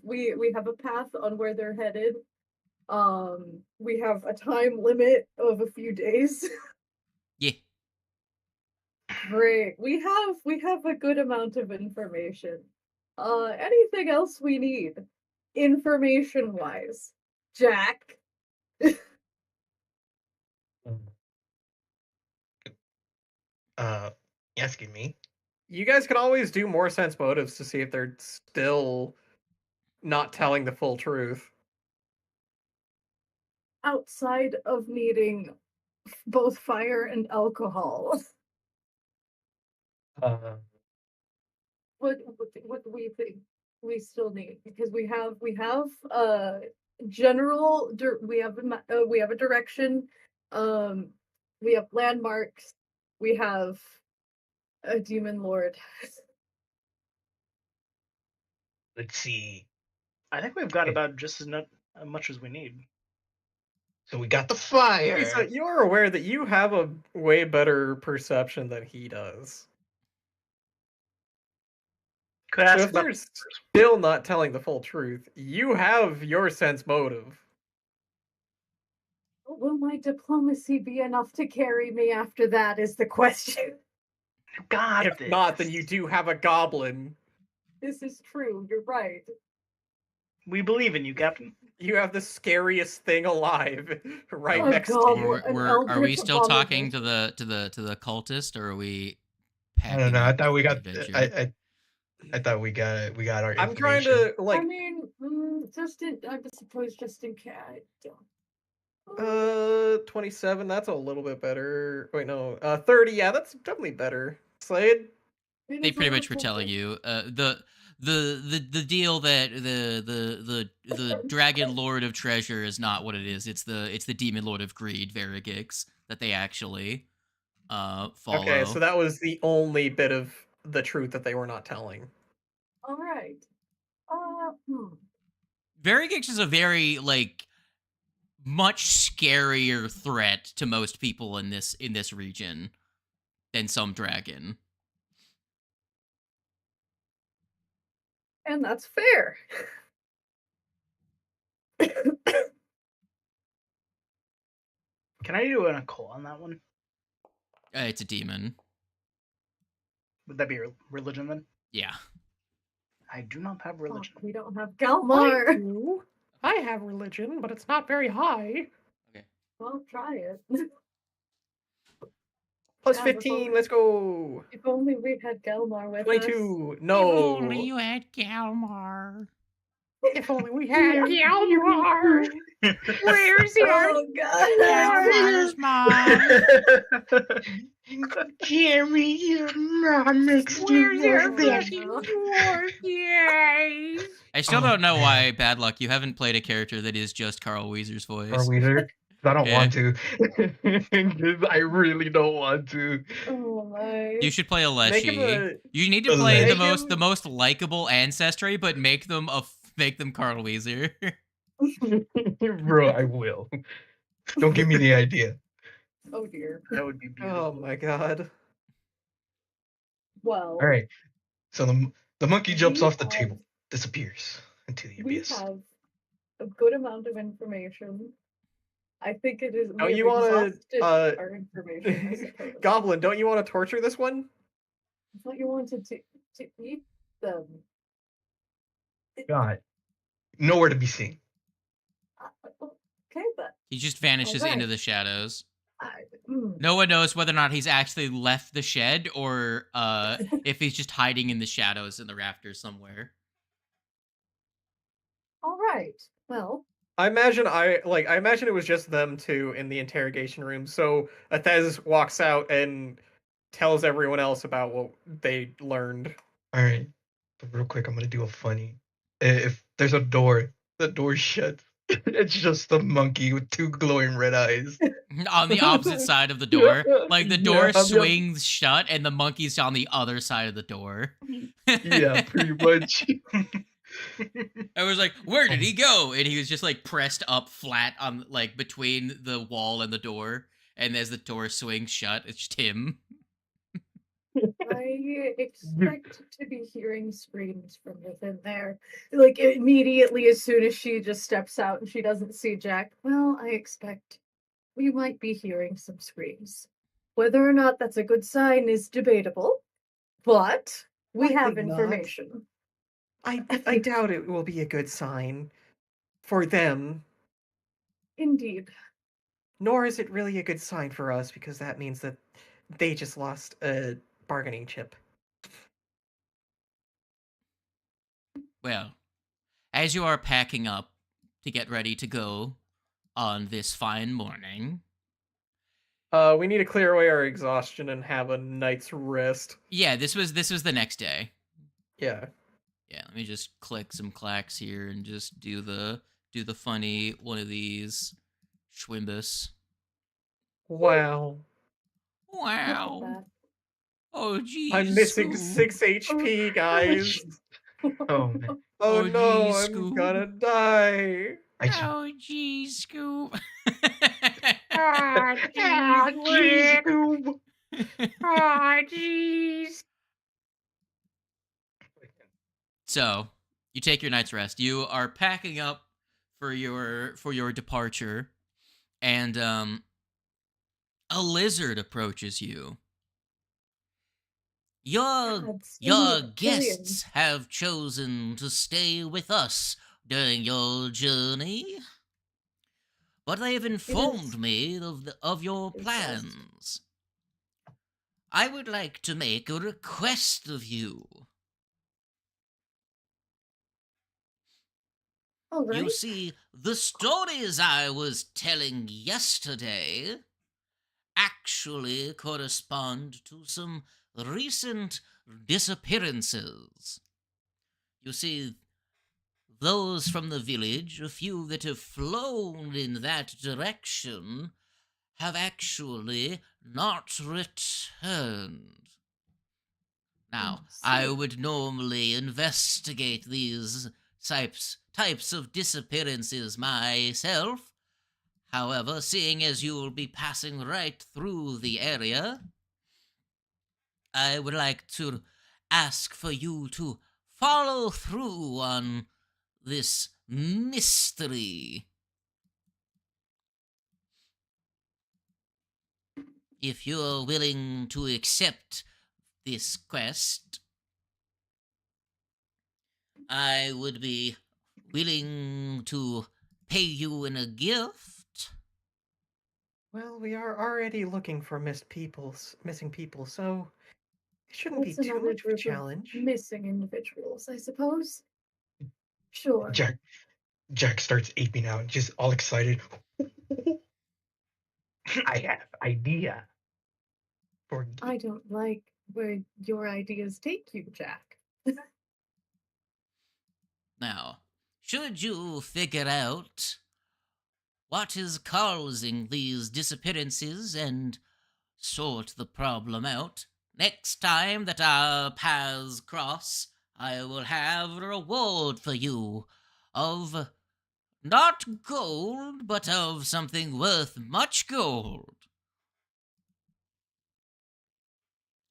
Speaker 4: We have a path on where they're headed. We have a time limit of a few days.
Speaker 1: Yeah.
Speaker 4: Great. We have a good amount of information. Anything else we need, information-wise? Jack?
Speaker 2: Asking me?
Speaker 3: You guys can always do more sense motives to see if they're still not telling the full truth.
Speaker 4: Outside of needing both fire and alcohol, what do we think we still need? Because we have general we have a direction, we have landmarks, we have a demon lord.
Speaker 2: Let's see.
Speaker 6: I think we've got about just as much as we need.
Speaker 2: So we got the fire.
Speaker 3: So you're aware that you have a way better perception than he does.
Speaker 6: Could
Speaker 3: So
Speaker 6: ask
Speaker 3: if
Speaker 6: about
Speaker 3: they're still not telling the full truth, you have your sense motive.
Speaker 4: Will my diplomacy be enough to carry me after that is the question.
Speaker 6: God.
Speaker 3: If not, then you do have a goblin.
Speaker 4: This is true, you're right.
Speaker 6: We believe in you, Captain.
Speaker 3: You have the scariest thing alive right
Speaker 4: Oh,
Speaker 3: next
Speaker 4: God.
Speaker 3: to you.
Speaker 4: An
Speaker 1: Are we
Speaker 4: eldritch
Speaker 1: still talking to
Speaker 4: abomination.
Speaker 1: the cultist, or are we?
Speaker 2: I don't know. I thought we got.
Speaker 1: Adventure?
Speaker 2: I thought we got our.
Speaker 3: I'm trying
Speaker 2: information.
Speaker 3: to like
Speaker 4: I mean, I suppose just in case.
Speaker 3: 27. That's a little bit better. Wait, no. 30. Yeah, that's definitely better. Slade.
Speaker 1: They pretty much were telling you the deal that the Dragon Lord of Treasure is not what it is. It's the Demon Lord of Greed, Verigix, that they actually follow.
Speaker 3: Okay, so that was the only bit of the truth that they were not telling.
Speaker 4: All right.
Speaker 1: Verigix is a very much scarier threat to most people in this region than some dragon.
Speaker 4: And that's fair.
Speaker 6: Can I do an occult on that one?
Speaker 1: It's a demon.
Speaker 6: Would that be religion then?
Speaker 1: Yeah.
Speaker 6: I do not have religion.
Speaker 4: We don't have
Speaker 7: I
Speaker 4: Galmar.
Speaker 7: do. I have religion, but it's not very high.
Speaker 1: Okay.
Speaker 4: Well, try it.
Speaker 3: Plus
Speaker 4: Yeah,
Speaker 3: 15, let's go.
Speaker 4: If only we had Galmar with
Speaker 3: 22,
Speaker 4: us.
Speaker 3: no.
Speaker 1: If only you had Galmar.
Speaker 7: If only we had Galmar. Where's your
Speaker 4: Oh god.
Speaker 1: Galmar's mom.
Speaker 7: Jeremy, your mom makes
Speaker 4: Where's your
Speaker 7: fucking
Speaker 1: I still don't know why, Bad Luck, you haven't played a character that is just Carl Weezer's voice.
Speaker 2: Carl Weezer. I don't
Speaker 1: Yeah.
Speaker 2: want to. I really don't want to.
Speaker 4: Oh my.
Speaker 1: You should play a
Speaker 3: Make him
Speaker 1: Leshy.
Speaker 3: a-
Speaker 1: You need to
Speaker 2: a
Speaker 1: play
Speaker 2: Leshy?
Speaker 1: the most likable ancestry, but make them Carl Weezer.
Speaker 2: Bro, I will. Don't give me the idea.
Speaker 4: Oh dear.
Speaker 6: That would be beautiful.
Speaker 3: Oh my god.
Speaker 4: Well,
Speaker 2: All right. So the monkey jumps
Speaker 4: We
Speaker 2: off the
Speaker 4: have-
Speaker 2: table, disappears into the
Speaker 4: we
Speaker 2: abyss.
Speaker 4: have a good amount of information. I think it is.
Speaker 3: Oh,
Speaker 4: we
Speaker 3: you
Speaker 4: have
Speaker 3: wanna,
Speaker 4: exhausted our information. I suppose.
Speaker 3: Goblin, don't you want to torture this one?
Speaker 4: I thought you wanted to eat them.
Speaker 2: God. Nowhere to be seen.
Speaker 4: Okay, but
Speaker 1: He just vanishes
Speaker 4: Alright.
Speaker 1: into the shadows.
Speaker 4: I,
Speaker 1: No one knows whether or not he's actually left the shed or if he's just hiding in the shadows in the rafters somewhere.
Speaker 4: all right. Well,
Speaker 3: I imagine it was just them two in the interrogation room. So Athez walks out and tells everyone else about what they learned.
Speaker 2: All right. But real quick, I'm going to do a funny. If there's a door, the door shuts. It's just the monkey with two glowing red eyes.
Speaker 1: On the opposite side of the door. Like the door
Speaker 2: Yeah,
Speaker 1: swings shut and the monkey's on the other side of the door.
Speaker 2: Yeah, pretty much.
Speaker 1: I was like, where did he go? And he was just pressed up flat on between the wall and the door. And as the door swings shut, it's just him.
Speaker 4: I expect to be hearing screams from within there. Immediately as soon as she just steps out and she doesn't see Jack. Well, I expect we might be hearing some screams. Whether or not that's a good sign is debatable, but we have
Speaker 3: Likely not.
Speaker 4: information.
Speaker 3: I doubt it will be a good sign for them.
Speaker 4: Indeed.
Speaker 3: Nor is it really a good sign for us because that means that they just lost a bargaining chip.
Speaker 1: Well, as you are packing up to get ready to go on this fine morning.
Speaker 3: We need to clear away our exhaustion and have a night's rest.
Speaker 1: Yeah, this was the next day.
Speaker 3: Yeah.
Speaker 1: Yeah, let me just click some clacks here and just do the funny one of these. Schwimbus.
Speaker 3: Wow.
Speaker 1: Wow. Oh, geez.
Speaker 3: I'm missing
Speaker 1: Scoop.
Speaker 3: 6 HP, guys.
Speaker 2: Oh, man.
Speaker 3: Oh,
Speaker 1: Oh,
Speaker 3: no,
Speaker 1: geez,
Speaker 3: I'm
Speaker 1: Scoop.
Speaker 3: gonna die.
Speaker 1: Oh, geez, Scoop.
Speaker 7: Ah,
Speaker 2: Jeez, Scoob.
Speaker 7: ah, jeez.
Speaker 1: So, you take your night's rest. You are packing up for your departure, and a lizard approaches you. Your guests have chosen to stay with us during your journey, but they have informed me of your plans. I would like to make a request of you.
Speaker 4: All right.
Speaker 1: You see, the stories I was telling yesterday actually correspond to some recent disappearances. You see, those from the village, a few that have flown in that direction, have actually not returned. Now, I would normally investigate these types of disappearances myself. However, seeing as you will be passing right through the area, I would like to ask for you to follow through on this mystery. If you're willing to accept this quest, I would be willing to pay you in a gift.
Speaker 3: Well, we are already looking for missing people, so it shouldn't
Speaker 4: That's
Speaker 3: be too
Speaker 4: another
Speaker 3: much of a
Speaker 4: group
Speaker 3: challenge.
Speaker 4: of missing individuals, I suppose. Sure.
Speaker 2: Jack starts aping out, just all excited. I have idea.
Speaker 4: I don't like where your ideas take you, Jack.
Speaker 1: Now, should you figure out what is causing these disappearances and sort the problem out, next time that our paths cross, I will have a reward for you of not gold, but of something worth much gold.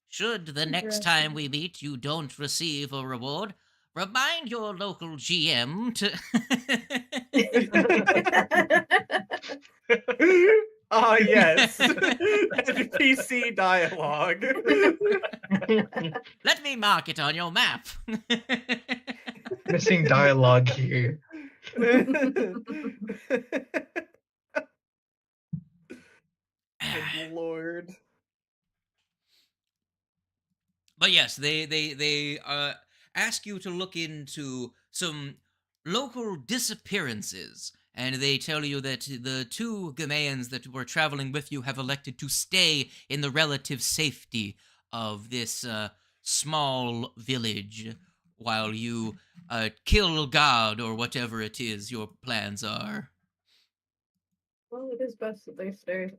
Speaker 1: Should the next time we meet you don't receive a reward, remind your local GM to.
Speaker 3: Yes. NPC dialogue.
Speaker 1: Let me mark it on your map.
Speaker 2: Missing dialogue here.
Speaker 3: Good Lord.
Speaker 1: But yes, they ask you to look into some local disappearances, and they tell you that the two Gamaeans that were traveling with you have elected to stay in the relative safety of this small village while you kill God or whatever it is your plans are.
Speaker 4: Well, it is best that they stay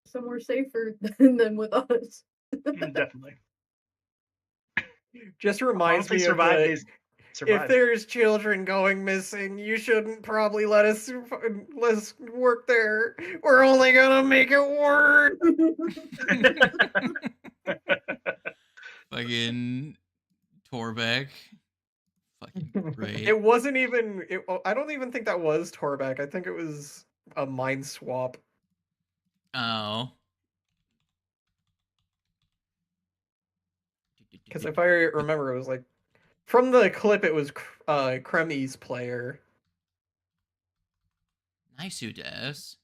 Speaker 4: somewhere safer than with us.
Speaker 5: Definitely.
Speaker 3: Just reminds me of if there's children going missing, you shouldn't probably let us work there. We're only gonna make it worse.
Speaker 1: Fucking Torbeck. Fucking great.
Speaker 3: It wasn't even. I don't even think that was Torbeck. I think it was a mind swap.
Speaker 1: Oh.
Speaker 3: Because if I remember, it was like from the clip, it was Kremi's player.
Speaker 1: Nice, who does.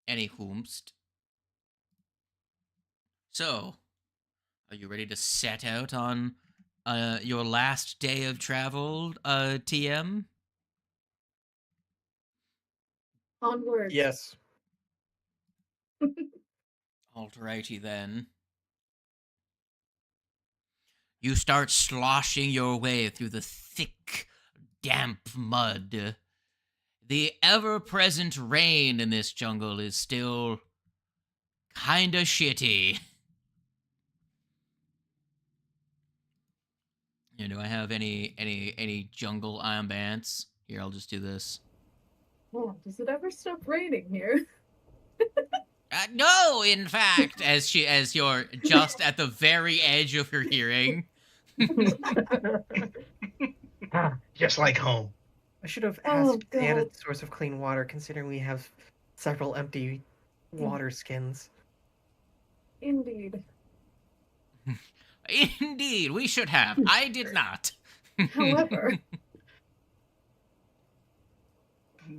Speaker 1: Any whomst. So, are you ready to set out on your last day of travel, TM?
Speaker 4: Onward.
Speaker 3: Yes.
Speaker 1: Alrighty then. You start sloshing your way through the thick, damp mud. The ever-present rain in this jungle is still kinda shitty. Yeah, do I have any jungle ambience? Here, I'll just do this.
Speaker 4: Oh, does it ever stop raining here?
Speaker 1: No, in fact, as you're just at the very edge of your hearing.
Speaker 2: Just like home.
Speaker 3: I should have asked the added source of clean water, considering we have several empty water skins.
Speaker 4: Indeed.
Speaker 1: Indeed, we should have. I did not.
Speaker 4: However.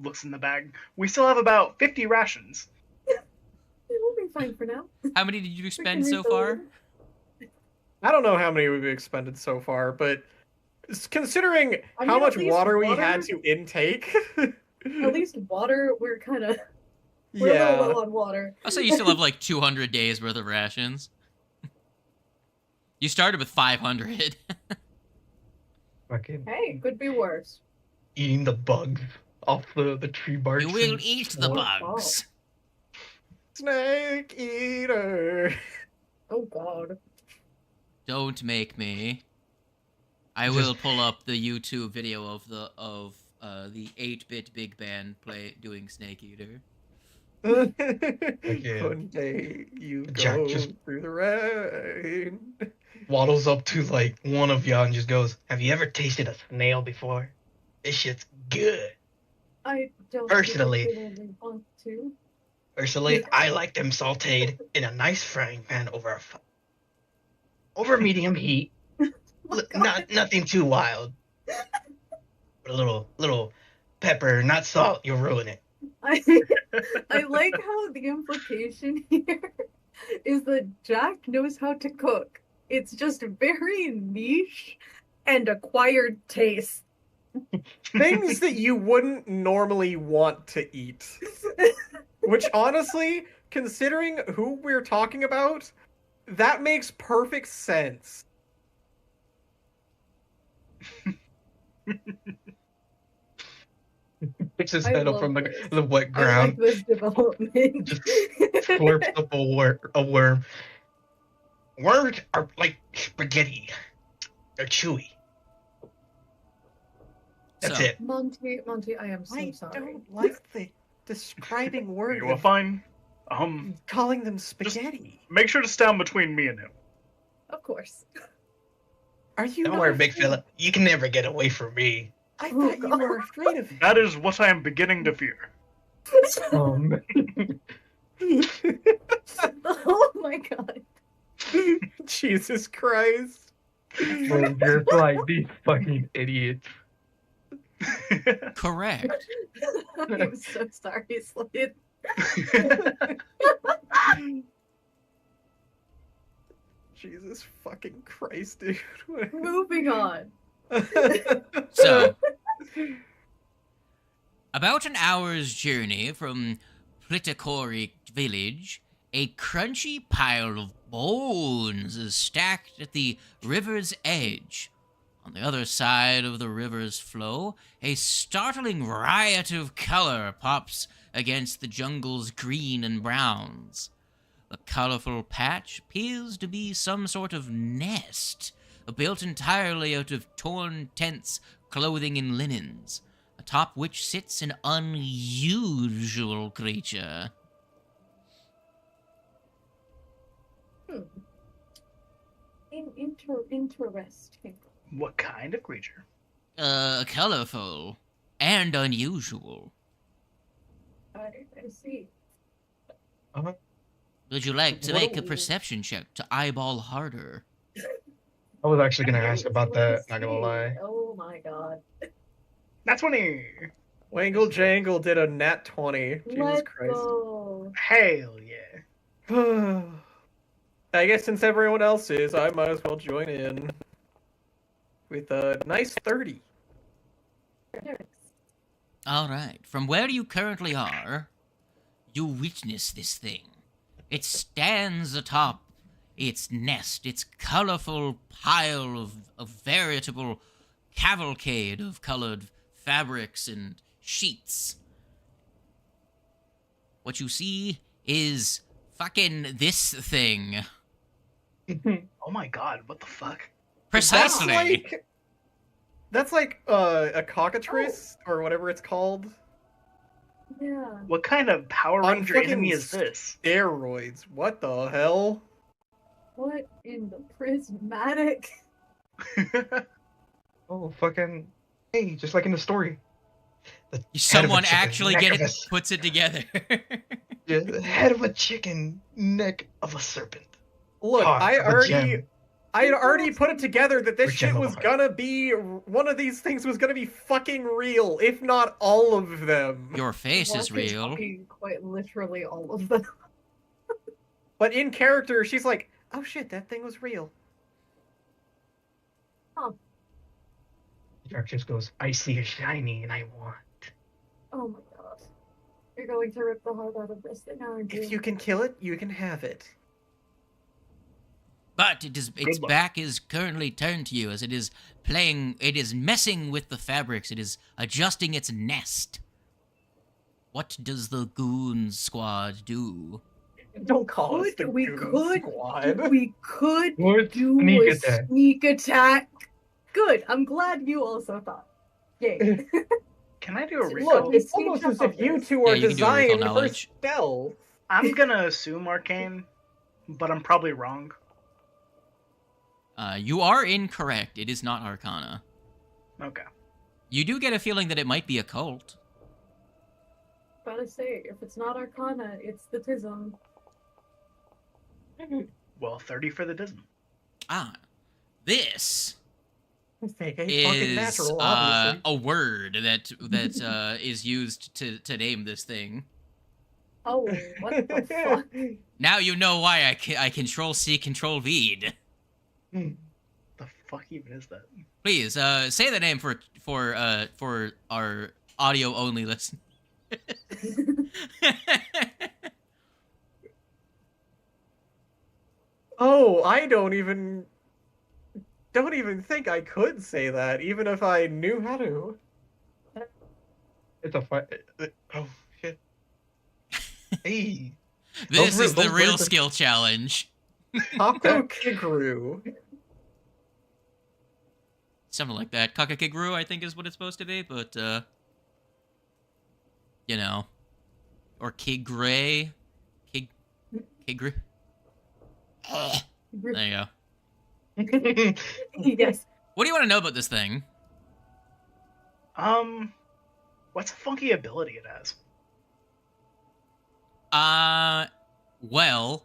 Speaker 5: Looks in the bag. We still have about 50 rations.
Speaker 4: It will be fine for now.
Speaker 1: How many did you spend so far?
Speaker 3: I don't know how many we've expended so far, but Considering
Speaker 4: I
Speaker 3: how
Speaker 4: mean,
Speaker 3: much
Speaker 4: at least
Speaker 3: water we
Speaker 4: water-
Speaker 3: had to intake.
Speaker 4: At least water, we're a little low on water.
Speaker 1: I'll say you still have like 200 days worth of rations. You started with 500.
Speaker 2: Fucking
Speaker 4: Hey, could be worse.
Speaker 2: eating the bugs off the tree bark.
Speaker 1: You will eat the
Speaker 4: Wow.
Speaker 1: bugs.
Speaker 3: Snake eater.
Speaker 4: Oh god.
Speaker 1: Don't make me. I will pull up the YouTube video of the 8-bit big band doing Snake Eater.
Speaker 3: One day you
Speaker 2: Jack
Speaker 3: go
Speaker 2: just-
Speaker 3: through the rain.
Speaker 2: Waddles up to like one of y'all and just goes, "Have you ever tasted a snail before? This shit's good."
Speaker 4: I don't
Speaker 2: Personally-
Speaker 4: particularly want to.
Speaker 2: Personally, I like them sautéed in a nice frying pan over medium heat. Nothing too wild. But a little pepper, not salt. You'll ruin it.
Speaker 4: I like how the implication here is that Jack knows how to cook. It's just very niche and acquired taste.
Speaker 3: Things that you wouldn't normally want to eat. Which honestly, considering who we're talking about, that makes perfect sense.
Speaker 2: Picks his
Speaker 4: I
Speaker 2: head up
Speaker 4: love
Speaker 2: from
Speaker 4: this.
Speaker 2: the wet
Speaker 4: I like
Speaker 2: ground,
Speaker 4: this development.
Speaker 2: Just slurps up a worm. Worms are like spaghetti. They're chewy. That's
Speaker 1: So,
Speaker 2: it.
Speaker 4: Monty, I am so sorry.
Speaker 3: like the describing word
Speaker 5: You are fine.
Speaker 3: calling them spaghetti.
Speaker 5: Make sure to stand between me and him.
Speaker 4: Of course.
Speaker 3: Are you
Speaker 2: Don't
Speaker 3: not
Speaker 2: worry, big
Speaker 3: afraid-
Speaker 2: fella. You can never get away from me.
Speaker 3: I
Speaker 4: Oh,
Speaker 3: thought you
Speaker 4: God.
Speaker 3: were afraid of
Speaker 5: That is what I am beginning to fear.
Speaker 4: Oh my god.
Speaker 3: Jesus Christ.
Speaker 2: We're just like these fucking idiots.
Speaker 1: correct.
Speaker 4: I'm so sorry, Slade.
Speaker 3: Jesus fucking Christ, dude.
Speaker 4: Moving on.
Speaker 1: So, about an hour's journey from Plitakori village, a crunchy pile of bones is stacked at the river's edge. On the other side of the river's flow, a startling riot of color pops against the jungle's green and browns. The colorful patch appears to be some sort of nest, built entirely out of torn tents, clothing, and linens, atop which sits an unusual creature.
Speaker 4: Interesting.
Speaker 6: What kind of creature?
Speaker 1: Colorful and unusual.
Speaker 4: I see.
Speaker 1: Would you like to make a
Speaker 4: Whoa.
Speaker 1: perception check to eyeball harder?
Speaker 2: I was actually gonna ask about
Speaker 4: Let's
Speaker 2: that. Not gonna
Speaker 4: see.
Speaker 2: lie.
Speaker 4: Oh my god.
Speaker 6: That's 20.
Speaker 3: Wangle Jangle did a nat 20. Jesus
Speaker 4: Let's
Speaker 3: Christ.
Speaker 4: go.
Speaker 6: Hell yeah.
Speaker 3: I guess since everyone else is, I might as well join in. With a nice 30.
Speaker 1: All right. From where you currently are, you witness this thing. It stands atop its nest, its colorful pile of a veritable cavalcade of colored fabrics and sheets. What you see is fucking this thing.
Speaker 6: Oh my god, what the fuck?
Speaker 1: Precisely.
Speaker 3: That's like a cockatrice or whatever it's called.
Speaker 4: Yeah.
Speaker 6: What kind of Power
Speaker 3: On
Speaker 6: Ranger
Speaker 3: fucking
Speaker 6: enemy is this?
Speaker 3: Steroids. What the hell?
Speaker 4: What in the prismatic?
Speaker 2: Oh, fucking. Hey, just like in the story. The head of a
Speaker 1: Someone
Speaker 2: chicken,
Speaker 1: actually
Speaker 2: neck of
Speaker 1: puts it together.
Speaker 2: Yeah, the head of a chicken, neck of a serpent.
Speaker 3: Look,
Speaker 2: Heart
Speaker 3: I
Speaker 2: of a gem.
Speaker 3: had already put it together that this
Speaker 2: Or
Speaker 3: shit
Speaker 2: gem of
Speaker 3: was
Speaker 2: a heart.
Speaker 3: gonna be one of these things was gonna be fucking real, if not all of them.
Speaker 1: Your face is
Speaker 4: Watch it
Speaker 1: real.
Speaker 4: talking quite literally all of them.
Speaker 3: But in character, she's like, "Oh shit, that thing was real."
Speaker 2: Dark just goes, I see a shiny and I want.
Speaker 4: Oh my god. You're going to rip the heart out of this thing, aren't you?
Speaker 3: If you can kill it, you can have it.
Speaker 1: But its
Speaker 5: luck.
Speaker 1: back is currently turned to you as it is messing with the fabrics. It is adjusting its nest. What does the goon squad do?
Speaker 3: Don't call us the
Speaker 4: We
Speaker 3: Goon
Speaker 4: could-
Speaker 3: Squad.
Speaker 4: We could
Speaker 2: What?
Speaker 4: do
Speaker 2: Sneak
Speaker 4: a
Speaker 2: attack.
Speaker 4: sneak attack. Good. I'm glad you also thought. Yay.
Speaker 6: Can I do a
Speaker 4: Look,
Speaker 6: recall?
Speaker 3: Look, it's almost as if you two
Speaker 1: Yeah,
Speaker 3: are
Speaker 1: you can do a recall
Speaker 3: designed for
Speaker 1: knowledge.
Speaker 3: stealth.
Speaker 6: I'm gonna assume arcane, but I'm probably wrong.
Speaker 1: You are incorrect. It is not Arcana.
Speaker 6: Okay.
Speaker 1: You do get a feeling that it might be occult.
Speaker 4: Gotta say, if it's not Arcana, it's the Tism.
Speaker 6: Well, 30 for the Disney.
Speaker 1: This
Speaker 3: Fake ain't fucking
Speaker 1: is
Speaker 3: natural, obviously.
Speaker 1: a word that is used to name this thing.
Speaker 4: Oh, what the fuck?
Speaker 1: Now you know why I control C, control V.
Speaker 6: The fuck even is that?
Speaker 1: Please, say the name for our audio only listen.
Speaker 3: Oh, I don't even think I could say that, even if I knew how to.
Speaker 2: It's a fight. Oh shit. Hey.
Speaker 1: This is the
Speaker 2: Those
Speaker 1: real
Speaker 2: words are-
Speaker 1: skill challenge.
Speaker 3: Kakukiguru.
Speaker 1: Something like that. Kakakiguru, I think, is what it's supposed to be, but, you know. Or Kigray. Kigru. There you go.
Speaker 4: Yes.
Speaker 1: What do you want to know about this thing?
Speaker 6: What's a funky ability it has?
Speaker 1: Well,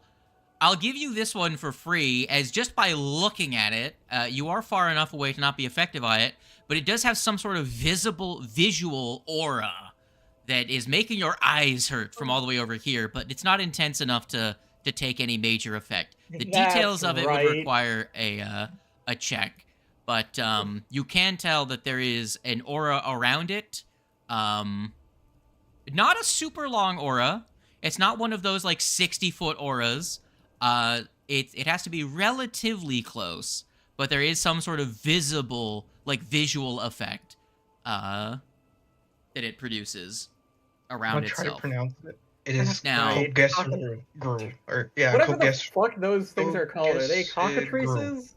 Speaker 1: I'll give you this one for free, as just by looking at it, you are far enough away to not be affected by it, but it does have some sort of visual aura that is making your eyes hurt from all the way over here, but it's not intense enough to take any major effect. The details of it would require a check, but you can tell that there is an aura around it. Not a super long aura. It's not one of those like 60-foot auras. It has to be relatively close, but there is some sort of visible, like visual effect that it produces around
Speaker 2: I'll try to
Speaker 1: itself.
Speaker 2: pronounce it. It is
Speaker 1: Now-
Speaker 2: Kogesru. Or yeah,
Speaker 3: Whatever the
Speaker 2: Kogesru.
Speaker 3: fuck those things are called. Are they
Speaker 2: Kogesru.
Speaker 3: cockatrices?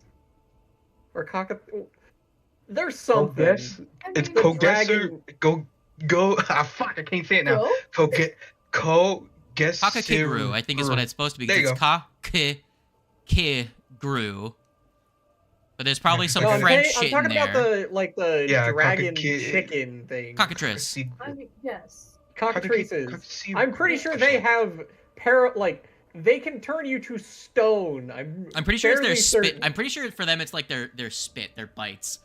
Speaker 3: Or cocka... There's something.
Speaker 2: Koges. It's
Speaker 4: I mean,
Speaker 2: Kogesru. Go. Ah, fuck! I can't say it now.
Speaker 4: Go?
Speaker 2: Kogesru.
Speaker 1: Kakakiguru, I think is what it's supposed to be,
Speaker 2: There
Speaker 1: because
Speaker 2: you
Speaker 1: it's Kakakiguru. But there's probably some
Speaker 3: No, I'm
Speaker 1: French
Speaker 3: saying-
Speaker 1: shit
Speaker 3: I'm
Speaker 1: in
Speaker 3: talking
Speaker 1: there.
Speaker 3: about the
Speaker 2: Yeah,
Speaker 3: dragon
Speaker 2: cockaki-
Speaker 3: chicken thing.
Speaker 1: Cockatrice.
Speaker 4: I mean, yes.
Speaker 3: Cockatrices. I'm pretty sure they have they can turn you to stone.
Speaker 1: I'm pretty sure it's their
Speaker 3: fairly
Speaker 1: spit.
Speaker 3: certain.
Speaker 1: I'm pretty sure for them it's like their spit, their bites.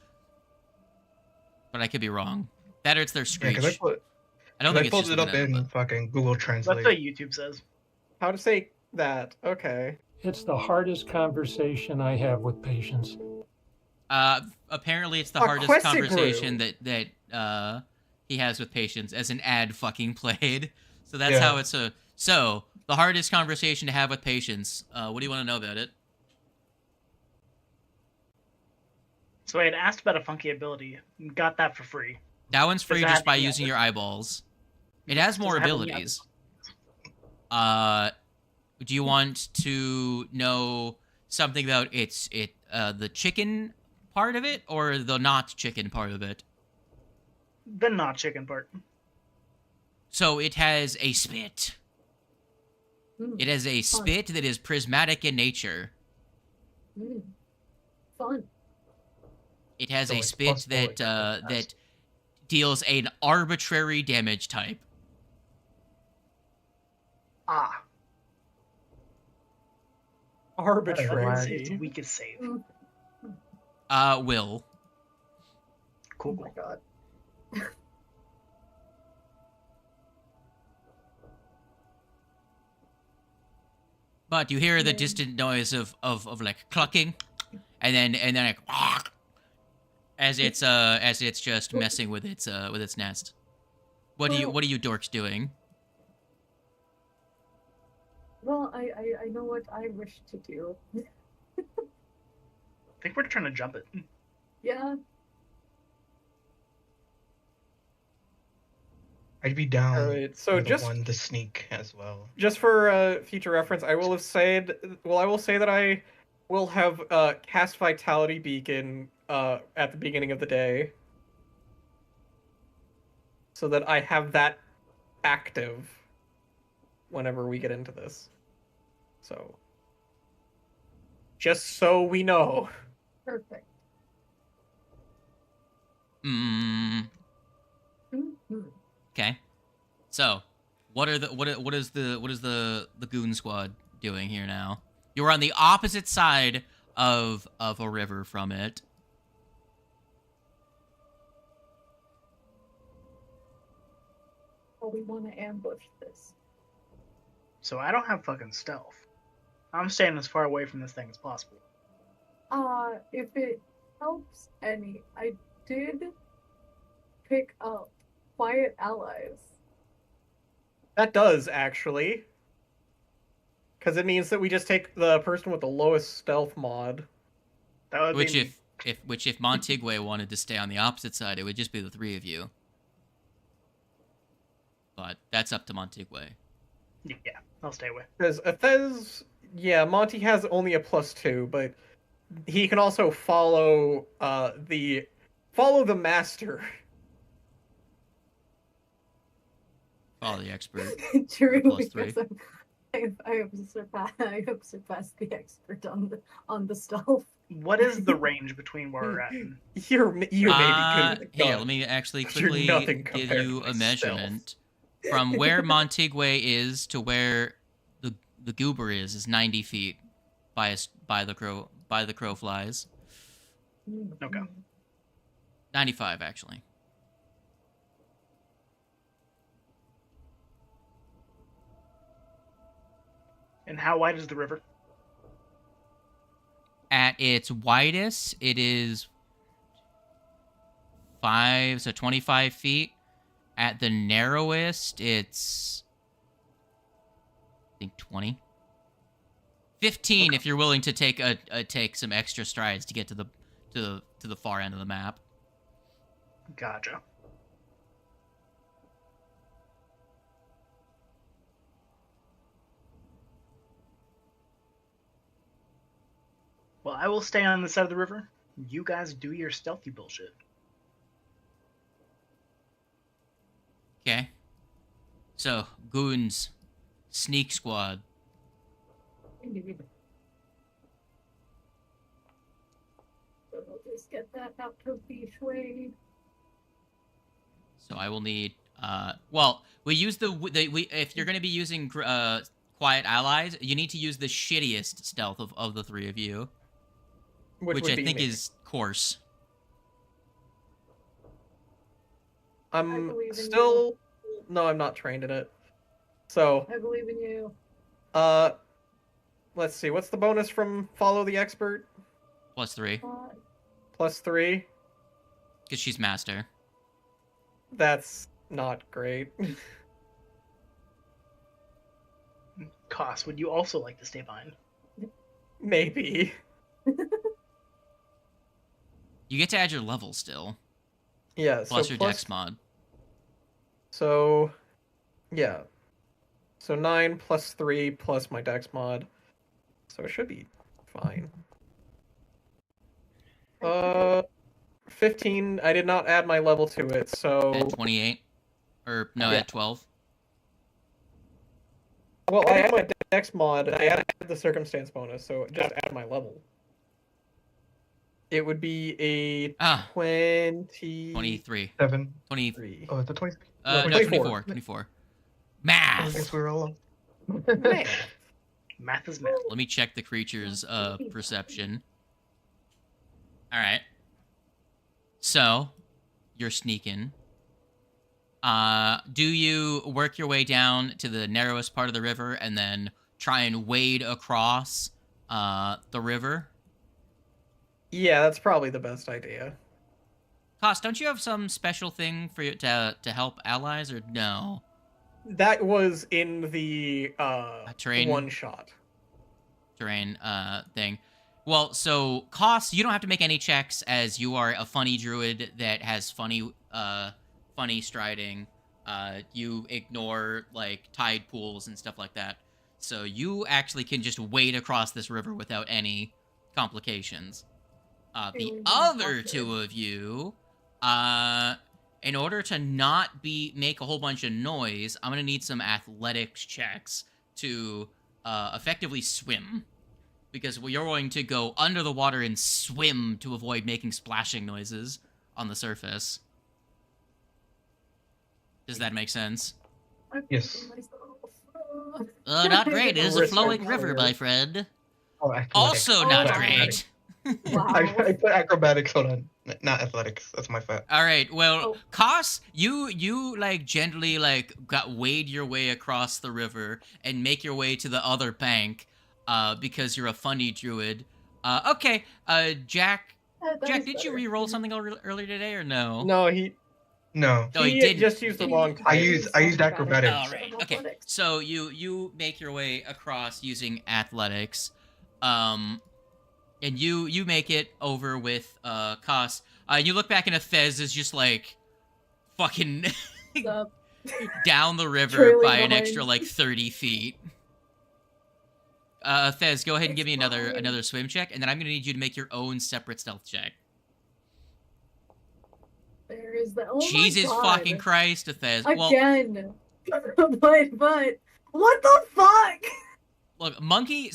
Speaker 1: But I could be wrong. That or it's their
Speaker 2: Yeah,
Speaker 1: screech.
Speaker 2: because
Speaker 1: I don't think it's
Speaker 2: pulled
Speaker 1: just
Speaker 2: it up
Speaker 1: looking at
Speaker 2: in
Speaker 1: but-
Speaker 2: fucking Google
Speaker 6: That's
Speaker 2: Translate.
Speaker 6: what YouTube says.
Speaker 3: How to say that? Okay.
Speaker 8: It's the hardest conversation I have with patients.
Speaker 1: Apparently it's the
Speaker 3: A
Speaker 1: hardest
Speaker 3: Quessigrew.
Speaker 1: conversation that he has with patients, as an ad fucking played. So that's
Speaker 2: Yeah.
Speaker 1: how it's so the hardest conversation to have with patients. What do you want to know about it?
Speaker 6: So I had asked about a funky ability, and got that for free.
Speaker 1: That one's free
Speaker 6: Does it
Speaker 1: just
Speaker 6: have
Speaker 1: by
Speaker 6: any
Speaker 1: using
Speaker 6: other-
Speaker 1: your eyeballs. It has
Speaker 6: Does
Speaker 1: more
Speaker 6: it have any other-
Speaker 1: abilities. Do you want to know something about the chicken part of it, or the not chicken part of it?
Speaker 6: The not chicken part.
Speaker 1: So it has a spit.
Speaker 4: Mm,
Speaker 1: It has a
Speaker 4: Fun.
Speaker 1: spit that is prismatic in nature.
Speaker 4: Fun.
Speaker 1: It has
Speaker 2: So
Speaker 1: a
Speaker 2: it's
Speaker 1: spit
Speaker 2: possible
Speaker 1: that
Speaker 2: it can pass.
Speaker 1: that deals an arbitrary damage type.
Speaker 6: Ah. It's
Speaker 3: Arbitrary.
Speaker 6: weakest save.
Speaker 1: Will.
Speaker 4: Oh
Speaker 6: Cool.
Speaker 4: my god.
Speaker 1: But you hear the distant noise of like clucking, and then like, as it's just messing with its nest. What are you dorks doing?
Speaker 4: Well, I know what I wish to do.
Speaker 6: I think we're trying to jump it.
Speaker 4: Yeah.
Speaker 2: I'd be down.
Speaker 3: Alright, so
Speaker 2: the sneak as well.
Speaker 3: Just for future reference, I will say that I will have cast Vitality Beacon at the beginning of the day, so that I have that active whenever we get into this. So, just so we know.
Speaker 4: Perfect.
Speaker 1: Okay. So, what is the goon squad doing here now? You're on the opposite side of a river from it.
Speaker 4: Well, we want to ambush this.
Speaker 6: So I don't have fucking stealth. I'm staying as far away from this thing as possible.
Speaker 4: If it helps any, I did pick up Quiet Allies.
Speaker 3: That does, actually. Because it means that we just take the person with the lowest stealth mod.
Speaker 6: That would
Speaker 1: Which
Speaker 6: be...
Speaker 1: if Montigwe wanted to stay on the opposite side, it would just be the three of you. But that's up to Montigwe.
Speaker 6: Yeah, I'll stay away.
Speaker 3: Because Athez, yeah, Monty has only a +2, but he can also follow the master.
Speaker 1: Follow the expert.
Speaker 4: True,
Speaker 1: +3.
Speaker 4: because I have surpassed the expert on the stealth.
Speaker 6: What is the range between where we're at?
Speaker 3: You may be good with a gun.
Speaker 1: Here, let me actually
Speaker 3: You're
Speaker 1: quickly
Speaker 3: nothing
Speaker 1: give
Speaker 3: compared
Speaker 1: you
Speaker 3: to
Speaker 1: a
Speaker 3: my
Speaker 1: measurement. From where Montigwe is to where the goober is 90 feet by the crow flies.
Speaker 6: Okay.
Speaker 1: 95 actually.
Speaker 6: And how wide is the river?
Speaker 1: At its widest, it is 25 feet. At the narrowest, it's I think 20. 15 if you're willing to take take some extra strides to get to the far end of the map.
Speaker 6: Gotcha. Well, I will stay on the side of the river. You guys do your stealthy bullshit.
Speaker 1: Okay. So, goons, sneak squad.
Speaker 4: Indeed. So we'll just get that out of the way.
Speaker 1: So I will need. Well, we use if you're going to be using quiet allies, you need to use the shittiest stealth of the three of you, which I think is coarse.
Speaker 3: I'm still... No, I'm not trained in it. So...
Speaker 4: I believe in you.
Speaker 3: Let's see. What's the bonus from Follow the Expert?
Speaker 1: +3.
Speaker 3: +3?
Speaker 1: Because she's master.
Speaker 3: That's not great.
Speaker 6: Koss, would you also like to stay behind?
Speaker 3: Maybe.
Speaker 1: You get to add your level still.
Speaker 3: Yeah,
Speaker 1: Plus
Speaker 3: so
Speaker 1: your dex mod.
Speaker 3: So, yeah. So 9 + 3 plus my dex mod. So it should be fine. 15. I did not add my level to it, so...
Speaker 1: At 28? Or, no,
Speaker 3: Yeah.
Speaker 1: at 12?
Speaker 3: Well, I had my dex mod, I added the circumstance bonus, so just add my level. It would be a
Speaker 1: 23.
Speaker 2: 7.
Speaker 1: 23.
Speaker 2: Oh, it's a 23.
Speaker 1: No, 24. 24. Math!
Speaker 2: I guess we're all...
Speaker 6: Math is math.
Speaker 1: Let me check the creature's perception. Alright. So, you're sneaking. Do you work your way down to the narrowest part of the river and then try and wade across the river?
Speaker 3: Yeah, that's probably the best idea.
Speaker 1: Koss, don't you have some special thing for you to help allies, or no?
Speaker 3: That was in the
Speaker 1: terrain
Speaker 3: one shot.
Speaker 1: Terrain thing. Well, so Koss, you don't have to make any checks as you are a funny druid that has funny striding. You ignore like tide pools and stuff like that. So you actually can just wade across this river without any complications. The other two of you, in order to not make a whole bunch of noise, I'm gonna need some athletics checks to effectively swim, because you're going to go under the water and swim to avoid making splashing noises on the surface. Does that make sense?
Speaker 2: Yes.
Speaker 1: Not great. It is a flowing river, my friend.
Speaker 2: Oh, athletics.
Speaker 1: Also not
Speaker 2: Athletics.
Speaker 1: great.
Speaker 4: Wow.
Speaker 2: I put acrobatics. Hold on, not athletics. That's my fault.
Speaker 1: All right. Well,
Speaker 4: Oh.
Speaker 1: Koss, you like gently wade your way across the river and make your way to the other bank, because you're a funny druid. Okay. Jack, did you re-roll something earlier today or no?
Speaker 3: No, he
Speaker 2: No,
Speaker 1: No,
Speaker 3: he
Speaker 1: didn't.
Speaker 3: just used the wrong type.
Speaker 2: I used acrobatics.
Speaker 1: All right. Okay. So you make your way across using athletics, and you make it over with Koss. You look back and Fez is just like fucking down the river
Speaker 4: Trailing
Speaker 1: by an
Speaker 4: behind.
Speaker 1: extra like 30 feet. Fez, go ahead and give me another swim check, and then I'm gonna need you to make your own separate stealth check.
Speaker 4: There is the. Oh
Speaker 1: Jesus
Speaker 4: my God.
Speaker 1: fucking Christ, Fez. Well,
Speaker 4: Again. but what the fuck?
Speaker 1: look, Monkey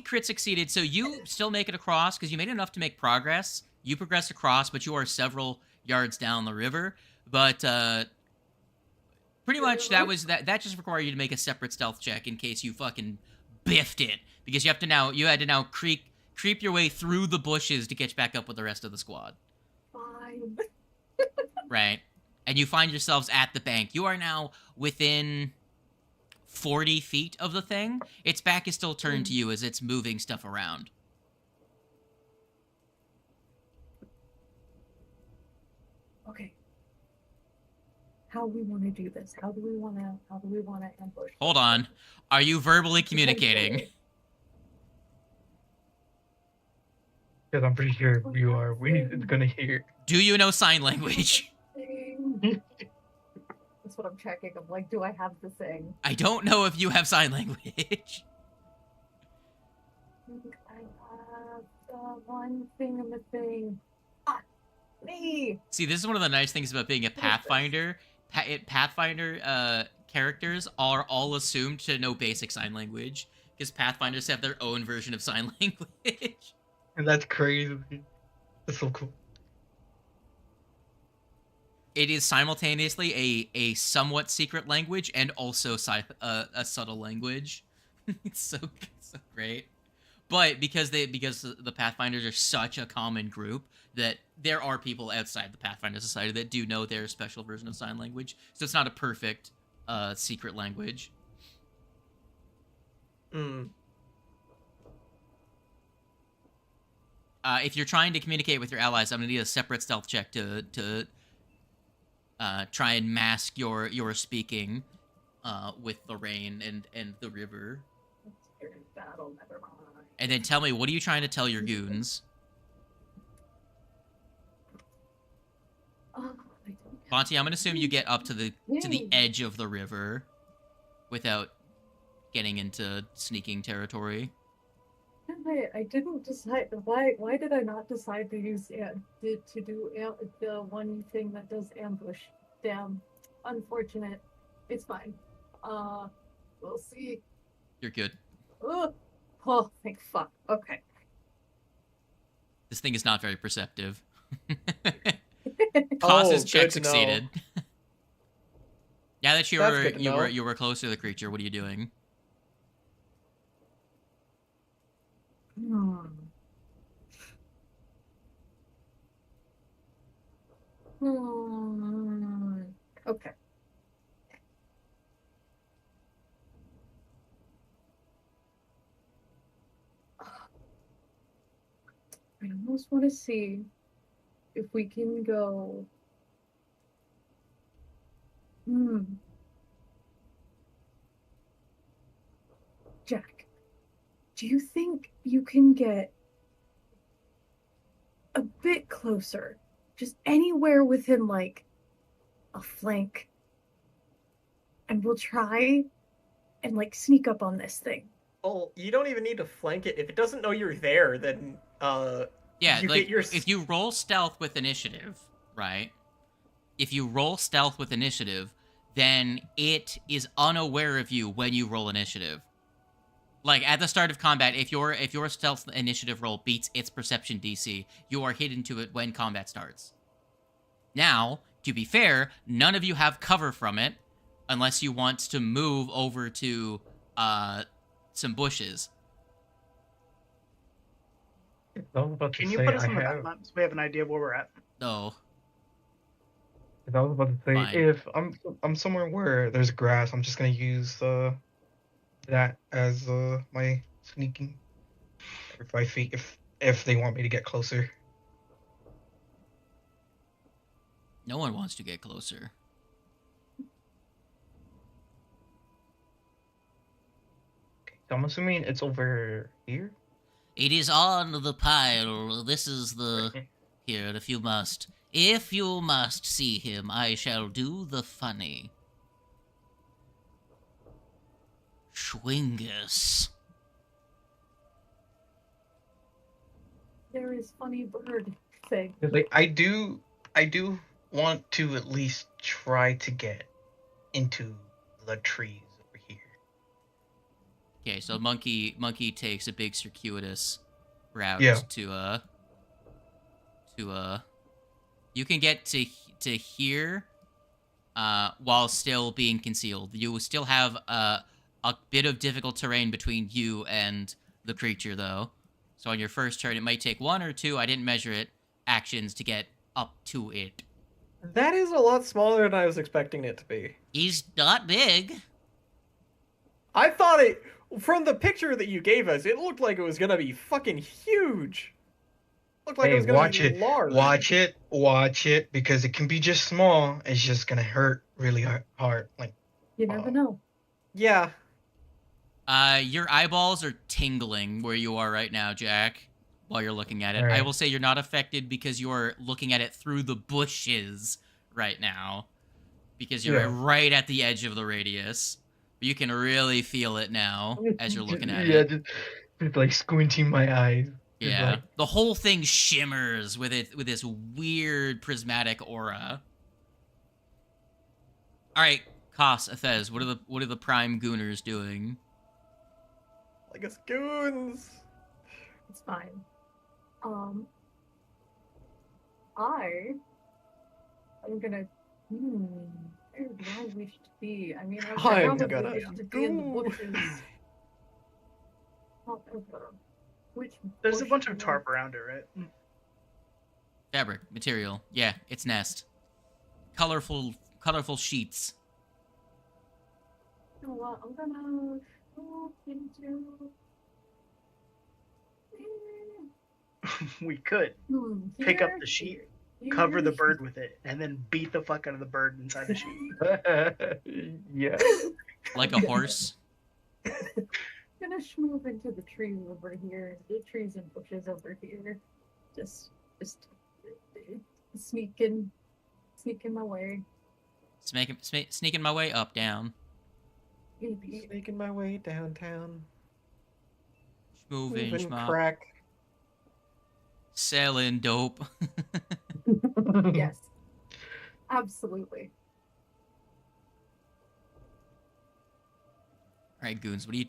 Speaker 1: crit succeeded, so you still make it across because you made enough to make progress. You progress across, but you are several yards down the river. But pretty much that just required you to make a separate stealth check in case you fucking biffed it, because you had to now creep your way through the bushes to catch back up with the rest of the squad.
Speaker 4: Fine.
Speaker 1: Right. And you find yourselves at the bank. You are now within 40 feet of the thing. Its back is still turned to you as it's moving stuff around.
Speaker 4: Okay. How we want to do this? How do we want to ambush?
Speaker 1: Hold on. Are you verbally communicating?
Speaker 2: Because I'm pretty sure you are. It's gonna hear.
Speaker 1: Do you know sign language?
Speaker 4: That's what I'm checking. I'm like, do I have the thing?
Speaker 1: I don't know if you have sign language.
Speaker 4: I have the one thing in the thing. Ah, me.
Speaker 1: See, this is one of the nice things about being a Pathfinder. Pathfinder characters are all assumed to know basic sign language, because Pathfinders have their own version of sign language.
Speaker 2: And that's crazy. That's so cool.
Speaker 1: It is simultaneously a somewhat secret language and also a subtle language. It's so great. But because the Pathfinders are such a common group, that there are people outside the Pathfinder Society that do know their special version of sign language. So it's not a perfect secret language. If you're trying to communicate with your allies, I'm gonna need a separate stealth check to try and mask your speaking with the rain and the river.
Speaker 4: Battle, never mind.
Speaker 1: And then tell me, what are you trying to tell your goons? Bonte, I'm gonna assume you get up to the edge of the river without getting into sneaking territory.
Speaker 4: I didn't decide. Why did I not decide to use to do the one thing that does ambush? Damn, unfortunate. It's fine. We'll see.
Speaker 1: You're good.
Speaker 4: Oh, thank fuck. Okay.
Speaker 1: This thing is not very perceptive. Koss's check
Speaker 3: good to know.
Speaker 1: succeeded. Now that
Speaker 3: That's good to know.
Speaker 1: you were close to the creature, what are you doing?
Speaker 4: Okay. I almost want to see if we can go. Jack, do you think you can get a bit closer? Just anywhere within, like, a flank. And we'll try and, like, sneak up on this thing.
Speaker 3: Oh, you don't even need to flank it. If it doesn't know you're there, then,
Speaker 1: Yeah,
Speaker 3: you
Speaker 1: like,
Speaker 3: get your...
Speaker 1: if you roll stealth with initiative, right? If you roll stealth with initiative, then it is unaware of you when you roll initiative. Like, at the start of combat, if your stealth initiative roll beats its perception DC, you are hidden to it when combat starts. Now, to be fair, none of you have cover from it, unless you want to move over to some bushes.
Speaker 6: Can you put us on the map so we have an idea of where we're at?
Speaker 1: No.
Speaker 2: I was about to say,
Speaker 1: Fine.
Speaker 2: if I'm somewhere where there's grass, I'm just gonna use that as my sneaking. Or 5 feet if they want me to get closer.
Speaker 1: No one wants to get closer.
Speaker 2: So I'm assuming it's over here.
Speaker 1: It is on the pile. This is the... Here, if you must see him, I shall do the funny. Schwingus.
Speaker 4: There is funny bird thing.
Speaker 2: Like I do want to at least try to get into the trees over here.
Speaker 1: Okay, so monkey takes a big circuitous route to you can get to here while still being concealed. You will still have a bit of difficult terrain between you and the creature, though. So on your first turn, it might take 1 or 2, I didn't measure it, actions to get up to it.
Speaker 3: That is a lot smaller than I was expecting it to be.
Speaker 1: He's not big.
Speaker 3: I thought it... From the picture that you gave us, it looked like it was gonna be fucking huge. Looked like it was gonna be large.
Speaker 2: Watch it, because it can be just small. It's just gonna hurt really hard. Like,
Speaker 4: you never know.
Speaker 3: Yeah.
Speaker 1: Your eyeballs are tingling where you are right now, Jack, while you're looking at it.
Speaker 2: Right.
Speaker 1: I will say you're not affected because you're looking at it through the bushes right now, because you're right at the edge of the radius. But you can really feel it now as you're looking at it.
Speaker 2: Just like squinting my eyes.
Speaker 1: Yeah,
Speaker 2: like...
Speaker 1: the whole thing shimmers with this weird prismatic aura. All right, Kos, Athez, what are the prime gooners doing?
Speaker 3: Like us goons.
Speaker 4: It's fine. I'm gonna. Where do I wish to be? I mean, I probably wish to be in the bushes. However,
Speaker 6: there's a bunch of tarp around it, right?
Speaker 1: Fabric, material. Yeah, it's nest. Colorful sheets.
Speaker 4: You know what? I'm gonna move into.
Speaker 6: We could pick up the sheet, cover the bird with it, and then beat the fuck out of the bird inside the sheet.
Speaker 2: Yeah.
Speaker 1: Like a horse.
Speaker 4: I'm gonna move into the trees over here, the trees and bushes over here. Just sneaking my way.
Speaker 1: Sneaking my way up, down.
Speaker 3: Sneaking my way downtown.
Speaker 1: Moving schmop.
Speaker 3: Crack.
Speaker 1: Selling dope.
Speaker 4: Yes. Absolutely.
Speaker 1: Alright, goons, what do you...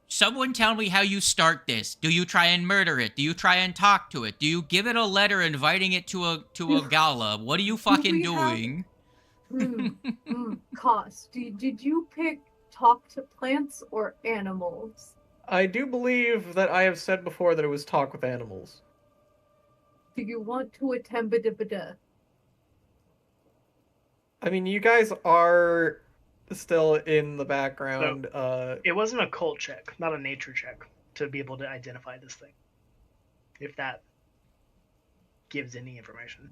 Speaker 1: Someone tell me how you start this. Do you try and murder it? Do you try and talk to it? Do you give it a letter inviting it to a gala? What are you fucking doing?
Speaker 4: Kos, did you pick talk to plants or animals?
Speaker 3: I do believe that I have said before that it was talk with animals.
Speaker 4: Do you want to attempt a?
Speaker 3: I mean, you guys are still in the background.
Speaker 6: So, it wasn't a cult check, not a nature check, to be able to identify this thing. If that gives any information.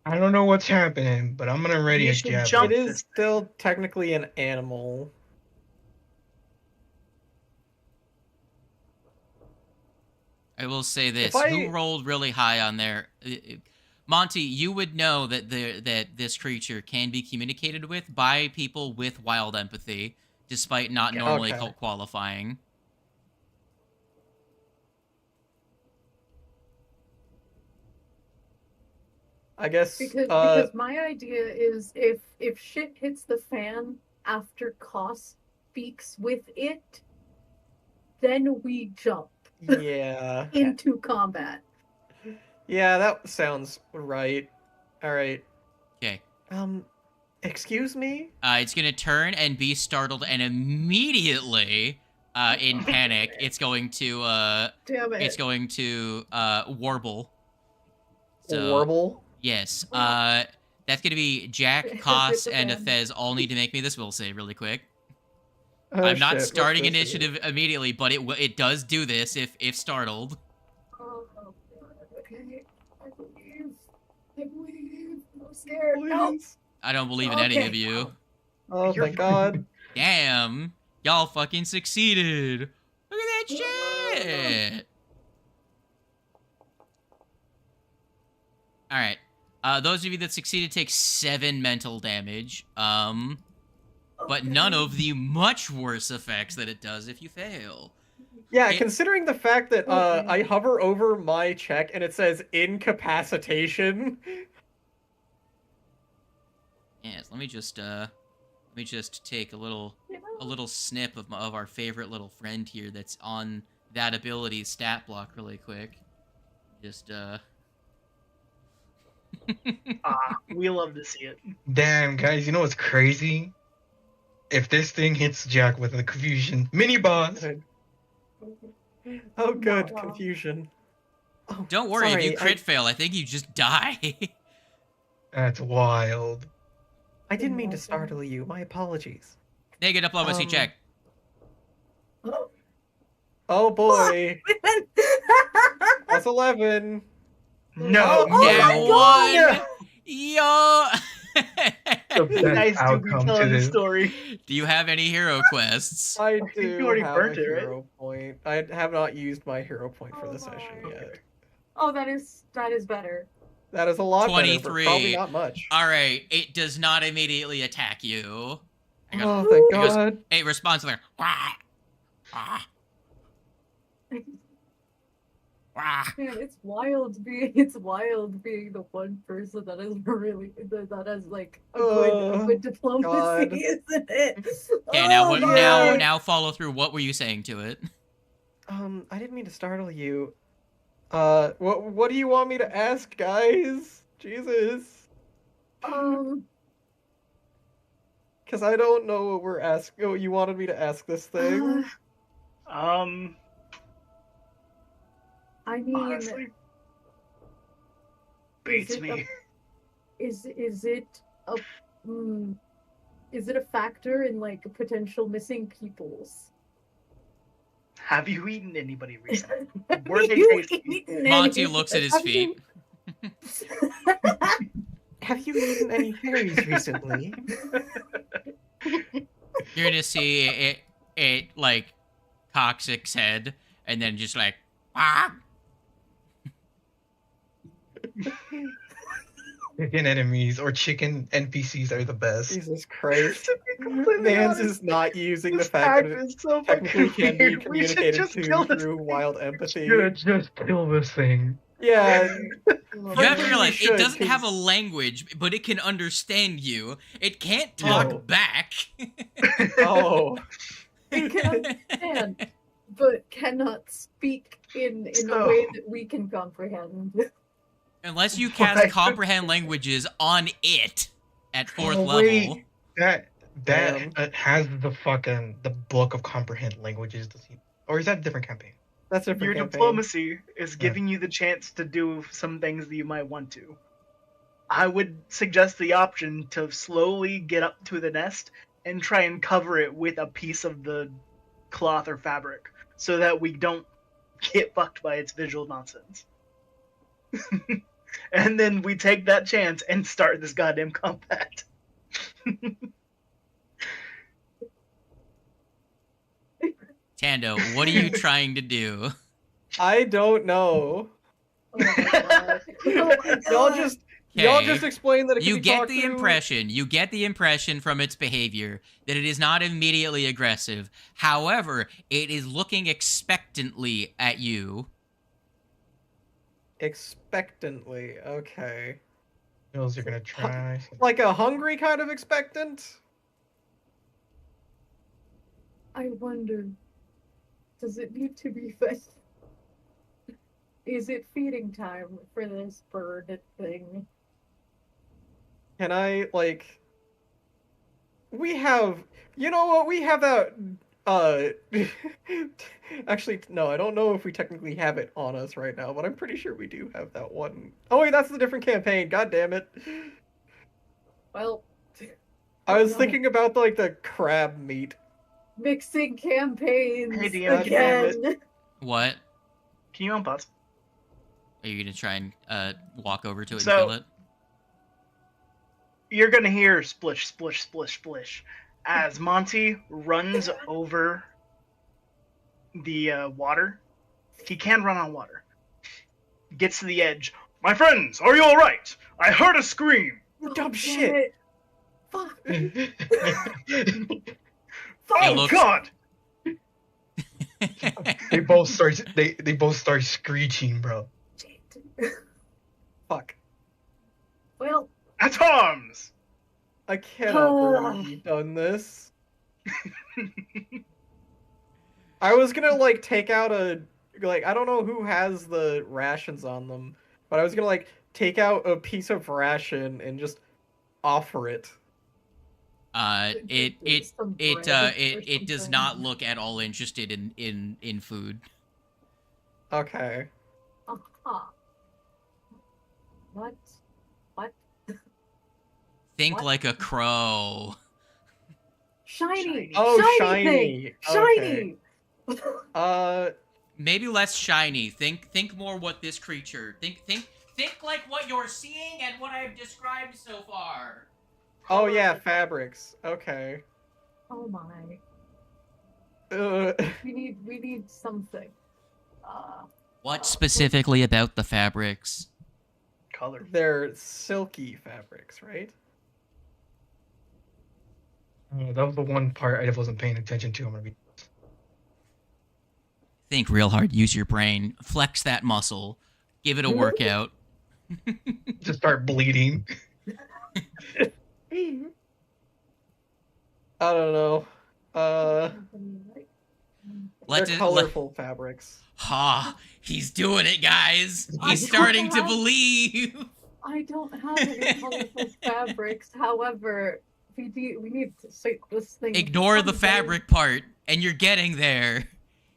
Speaker 2: I don't know what's happening, but I'm gonna ready
Speaker 6: You
Speaker 2: a
Speaker 6: should
Speaker 2: javelin.
Speaker 6: jump
Speaker 3: It is
Speaker 6: this
Speaker 3: still technically an animal.
Speaker 1: I will say this:
Speaker 3: I-
Speaker 1: who rolled really high on their? Monty, you would know that this creature can be communicated with by people with wild empathy, despite not normally
Speaker 3: Okay.
Speaker 1: qualifying.
Speaker 3: I guess
Speaker 4: Because my idea is if shit hits the fan after Koss speaks with it, then we jump
Speaker 3: yeah.
Speaker 4: into combat.
Speaker 3: Yeah, that sounds right. All right.
Speaker 1: Okay.
Speaker 3: Excuse me?
Speaker 1: It's gonna turn and be startled, and immediately, in panic, it's going to
Speaker 4: Damn it.
Speaker 1: it's going to warble. So,
Speaker 3: Warble?
Speaker 1: yes. That's gonna be Jack, Koss, and Athez all need to make me this will save really quick.
Speaker 3: Oh,
Speaker 1: I'm not
Speaker 3: shit,
Speaker 1: starting
Speaker 3: what's this
Speaker 1: initiative immediately, but it does do this if startled.
Speaker 4: Oh, okay. I believe. I'm scared. No.
Speaker 3: Please.
Speaker 1: I don't believe in any
Speaker 4: Okay.
Speaker 1: of you.
Speaker 3: Oh,
Speaker 6: You're
Speaker 3: thank God.
Speaker 1: Damn, y'all fucking succeeded. Look at that shit. All right. Those of you that succeeded take 7 mental damage. But none of the much worse effects that it does if you fail.
Speaker 3: Yeah,
Speaker 1: It-
Speaker 3: considering the fact that
Speaker 4: Okay.
Speaker 3: I hover over my check and it says incapacitation.
Speaker 1: Yes, let me just take a little snip of our favorite little friend here that's on that ability stat block really quick. Just
Speaker 6: We love to see it.
Speaker 2: Damn, guys, you know what's crazy? If this thing hits Jack with a confusion mini boss,
Speaker 3: Oh, good.
Speaker 4: Wow.
Speaker 3: Confusion. Oh,
Speaker 1: Don't worry,
Speaker 3: sorry,
Speaker 1: if you crit fail, I think you just die.
Speaker 2: that's wild.
Speaker 3: I didn't mean to startle you. My apologies.
Speaker 1: Make a diplomacy check.
Speaker 3: Oh, boy. That's 11.
Speaker 6: No,
Speaker 4: Oh
Speaker 1: Nat
Speaker 4: my God!
Speaker 1: 1! Yo!
Speaker 2: The
Speaker 6: you
Speaker 2: best
Speaker 6: guys do be
Speaker 2: outcome to
Speaker 6: telling the
Speaker 2: this.
Speaker 6: story.
Speaker 1: Do you have any hero quests?
Speaker 3: I
Speaker 6: think
Speaker 3: do
Speaker 6: you already
Speaker 3: have
Speaker 6: burnt
Speaker 3: a
Speaker 6: it, right?
Speaker 3: hero point. I have not used my hero point for the session
Speaker 4: Oh.
Speaker 3: yet.
Speaker 4: Oh, that is better.
Speaker 3: That is a lot better,
Speaker 1: 23.
Speaker 3: but probably not much.
Speaker 1: Alright, it does not immediately attack you. It goes,
Speaker 3: Oh, thank
Speaker 1: it goes-
Speaker 3: God.
Speaker 1: it responds like, wah, wah, wah.
Speaker 4: Man, it's wild being the one person that is really that has like a good diplomacy,
Speaker 3: God.
Speaker 4: isn't it?
Speaker 1: Okay, now
Speaker 4: Oh,
Speaker 1: what?
Speaker 4: my
Speaker 1: Now follow through. What were you saying to it?
Speaker 3: I didn't mean to startle you. What do you want me to ask, guys? Jesus. Because I don't know what we're asking. Oh, you wanted me to ask this thing?
Speaker 4: I mean,
Speaker 6: Honestly, beats
Speaker 4: it
Speaker 6: me.
Speaker 4: is it a is it a factor in like potential missing peoples?
Speaker 6: Have you eaten anybody recently? Were
Speaker 4: Have
Speaker 6: they
Speaker 4: you
Speaker 6: tasty?
Speaker 4: eaten
Speaker 1: Monty
Speaker 4: any-
Speaker 1: looks at his
Speaker 4: have
Speaker 1: feet.
Speaker 3: Have you eaten any fairies recently?
Speaker 1: You're gonna see it like cocks its head and then just like, ah.
Speaker 2: Chicken enemies or chicken NPCs are the best.
Speaker 3: Jesus Christ.
Speaker 6: To be completely
Speaker 3: Mans
Speaker 6: honest,
Speaker 3: is not using the
Speaker 6: this
Speaker 3: fact that
Speaker 6: fact
Speaker 3: it
Speaker 6: is so
Speaker 3: technically
Speaker 6: fucking
Speaker 3: can be
Speaker 6: weird. We should
Speaker 3: communicated
Speaker 6: just
Speaker 3: to
Speaker 6: kill this
Speaker 3: through
Speaker 6: thing.
Speaker 3: wild empathy.
Speaker 2: Should just kill this thing.
Speaker 3: Yeah.
Speaker 1: You have to
Speaker 3: Frankly,
Speaker 1: realize
Speaker 3: we should,
Speaker 1: it doesn't have a
Speaker 3: 'cause-
Speaker 1: language, but it can understand you. It can't talk
Speaker 3: Oh.
Speaker 1: back.
Speaker 3: Oh.
Speaker 4: It can understand, but cannot speak in a
Speaker 6: So-
Speaker 4: way that we can comprehend.
Speaker 1: Unless you
Speaker 6: Why?
Speaker 1: cast comprehend languages on it at 4th
Speaker 2: Oh,
Speaker 1: level.
Speaker 2: wait. That
Speaker 3: Damn.
Speaker 2: has the book of comprehend languages. Does he? Or is that a different campaign?
Speaker 3: That's a
Speaker 6: Your
Speaker 3: different campaign.
Speaker 6: diplomacy is giving you the chance to do some things that you might want to. I would suggest the option to slowly get up to the nest and try and cover it with a piece of the cloth or fabric so that we don't get fucked by its visual nonsense. And then we take that chance and start this goddamn combat.
Speaker 1: Tando, what are you trying to do?
Speaker 3: I don't know.
Speaker 4: Oh my god. Oh my
Speaker 3: Y'all
Speaker 4: god.
Speaker 3: just explain that it can
Speaker 1: You
Speaker 3: be
Speaker 1: get
Speaker 3: talked
Speaker 1: the
Speaker 3: to.
Speaker 1: impression, from its behavior that it is not immediately aggressive. However, it is looking expectantly at you.
Speaker 3: Expectantly, okay.
Speaker 2: Hills are gonna try.
Speaker 3: Like a hungry kind of expectant?
Speaker 4: I wonder, does it need to be fed? Is it feeding time for this bird thing?
Speaker 3: Can I, like... We have... You know what? We have that... Actually, no, I don't know if we technically have it on us right now, but I'm pretty sure we do have that one. Oh wait, that's a different campaign. God damn it.
Speaker 4: Well...
Speaker 3: I was thinking about, like, the crab meat.
Speaker 4: Mixing campaigns
Speaker 6: Hey, DM,
Speaker 4: again.
Speaker 1: What?
Speaker 6: Can you unpause?
Speaker 1: Are you gonna try and walk over to it
Speaker 6: So-
Speaker 1: and kill it?
Speaker 6: You're gonna hear splish, splish, splish, splish as Monty runs over the water. He can run on water. Gets to the edge. My friends, are you all right? I heard a scream.
Speaker 3: You dumb
Speaker 4: Damn
Speaker 3: shit.
Speaker 4: it. Fuck.
Speaker 6: Oh
Speaker 1: looks-
Speaker 6: God!
Speaker 2: They both start screeching, bro.
Speaker 3: Fuck.
Speaker 4: Well,
Speaker 6: At arms!
Speaker 3: I cannot believe you've done this. I was gonna, like, take out a... Like, I don't know who has the rations on them, but I was gonna, like, take out a piece of ration and just offer it.
Speaker 1: It does not look at all interested in food.
Speaker 3: Okay.
Speaker 4: uh-huh. What?
Speaker 1: Think
Speaker 4: What?
Speaker 1: like a crow.
Speaker 4: Shiny.
Speaker 3: Oh,
Speaker 4: Shiny.
Speaker 3: shiny.
Speaker 4: Thing.
Speaker 3: Okay.
Speaker 1: Maybe less shiny. Think more what this creature. Think like what you're seeing and what I've described so far.
Speaker 3: Oh yeah, fabrics. Okay.
Speaker 4: Oh my.
Speaker 3: Uh,
Speaker 4: We need something.
Speaker 1: What specifically about the fabrics?
Speaker 6: Color.
Speaker 3: they're silky fabrics, right?
Speaker 2: That was the one part I wasn't paying attention to. I'm gonna be.
Speaker 1: Think real hard. Use your brain. Flex that muscle. Give it a workout.
Speaker 2: Just start bleeding.
Speaker 3: I don't know.
Speaker 1: Let
Speaker 3: They're
Speaker 1: it.
Speaker 3: colorful fabrics.
Speaker 1: Ha! He's doing it, guys.
Speaker 4: I
Speaker 1: He's
Speaker 4: don't
Speaker 1: starting to
Speaker 4: have-
Speaker 1: believe.
Speaker 4: I don't have any colorful fabrics. However, we need to sink this thing.
Speaker 1: Ignore the
Speaker 4: someday.
Speaker 1: fabric part, and you're getting there.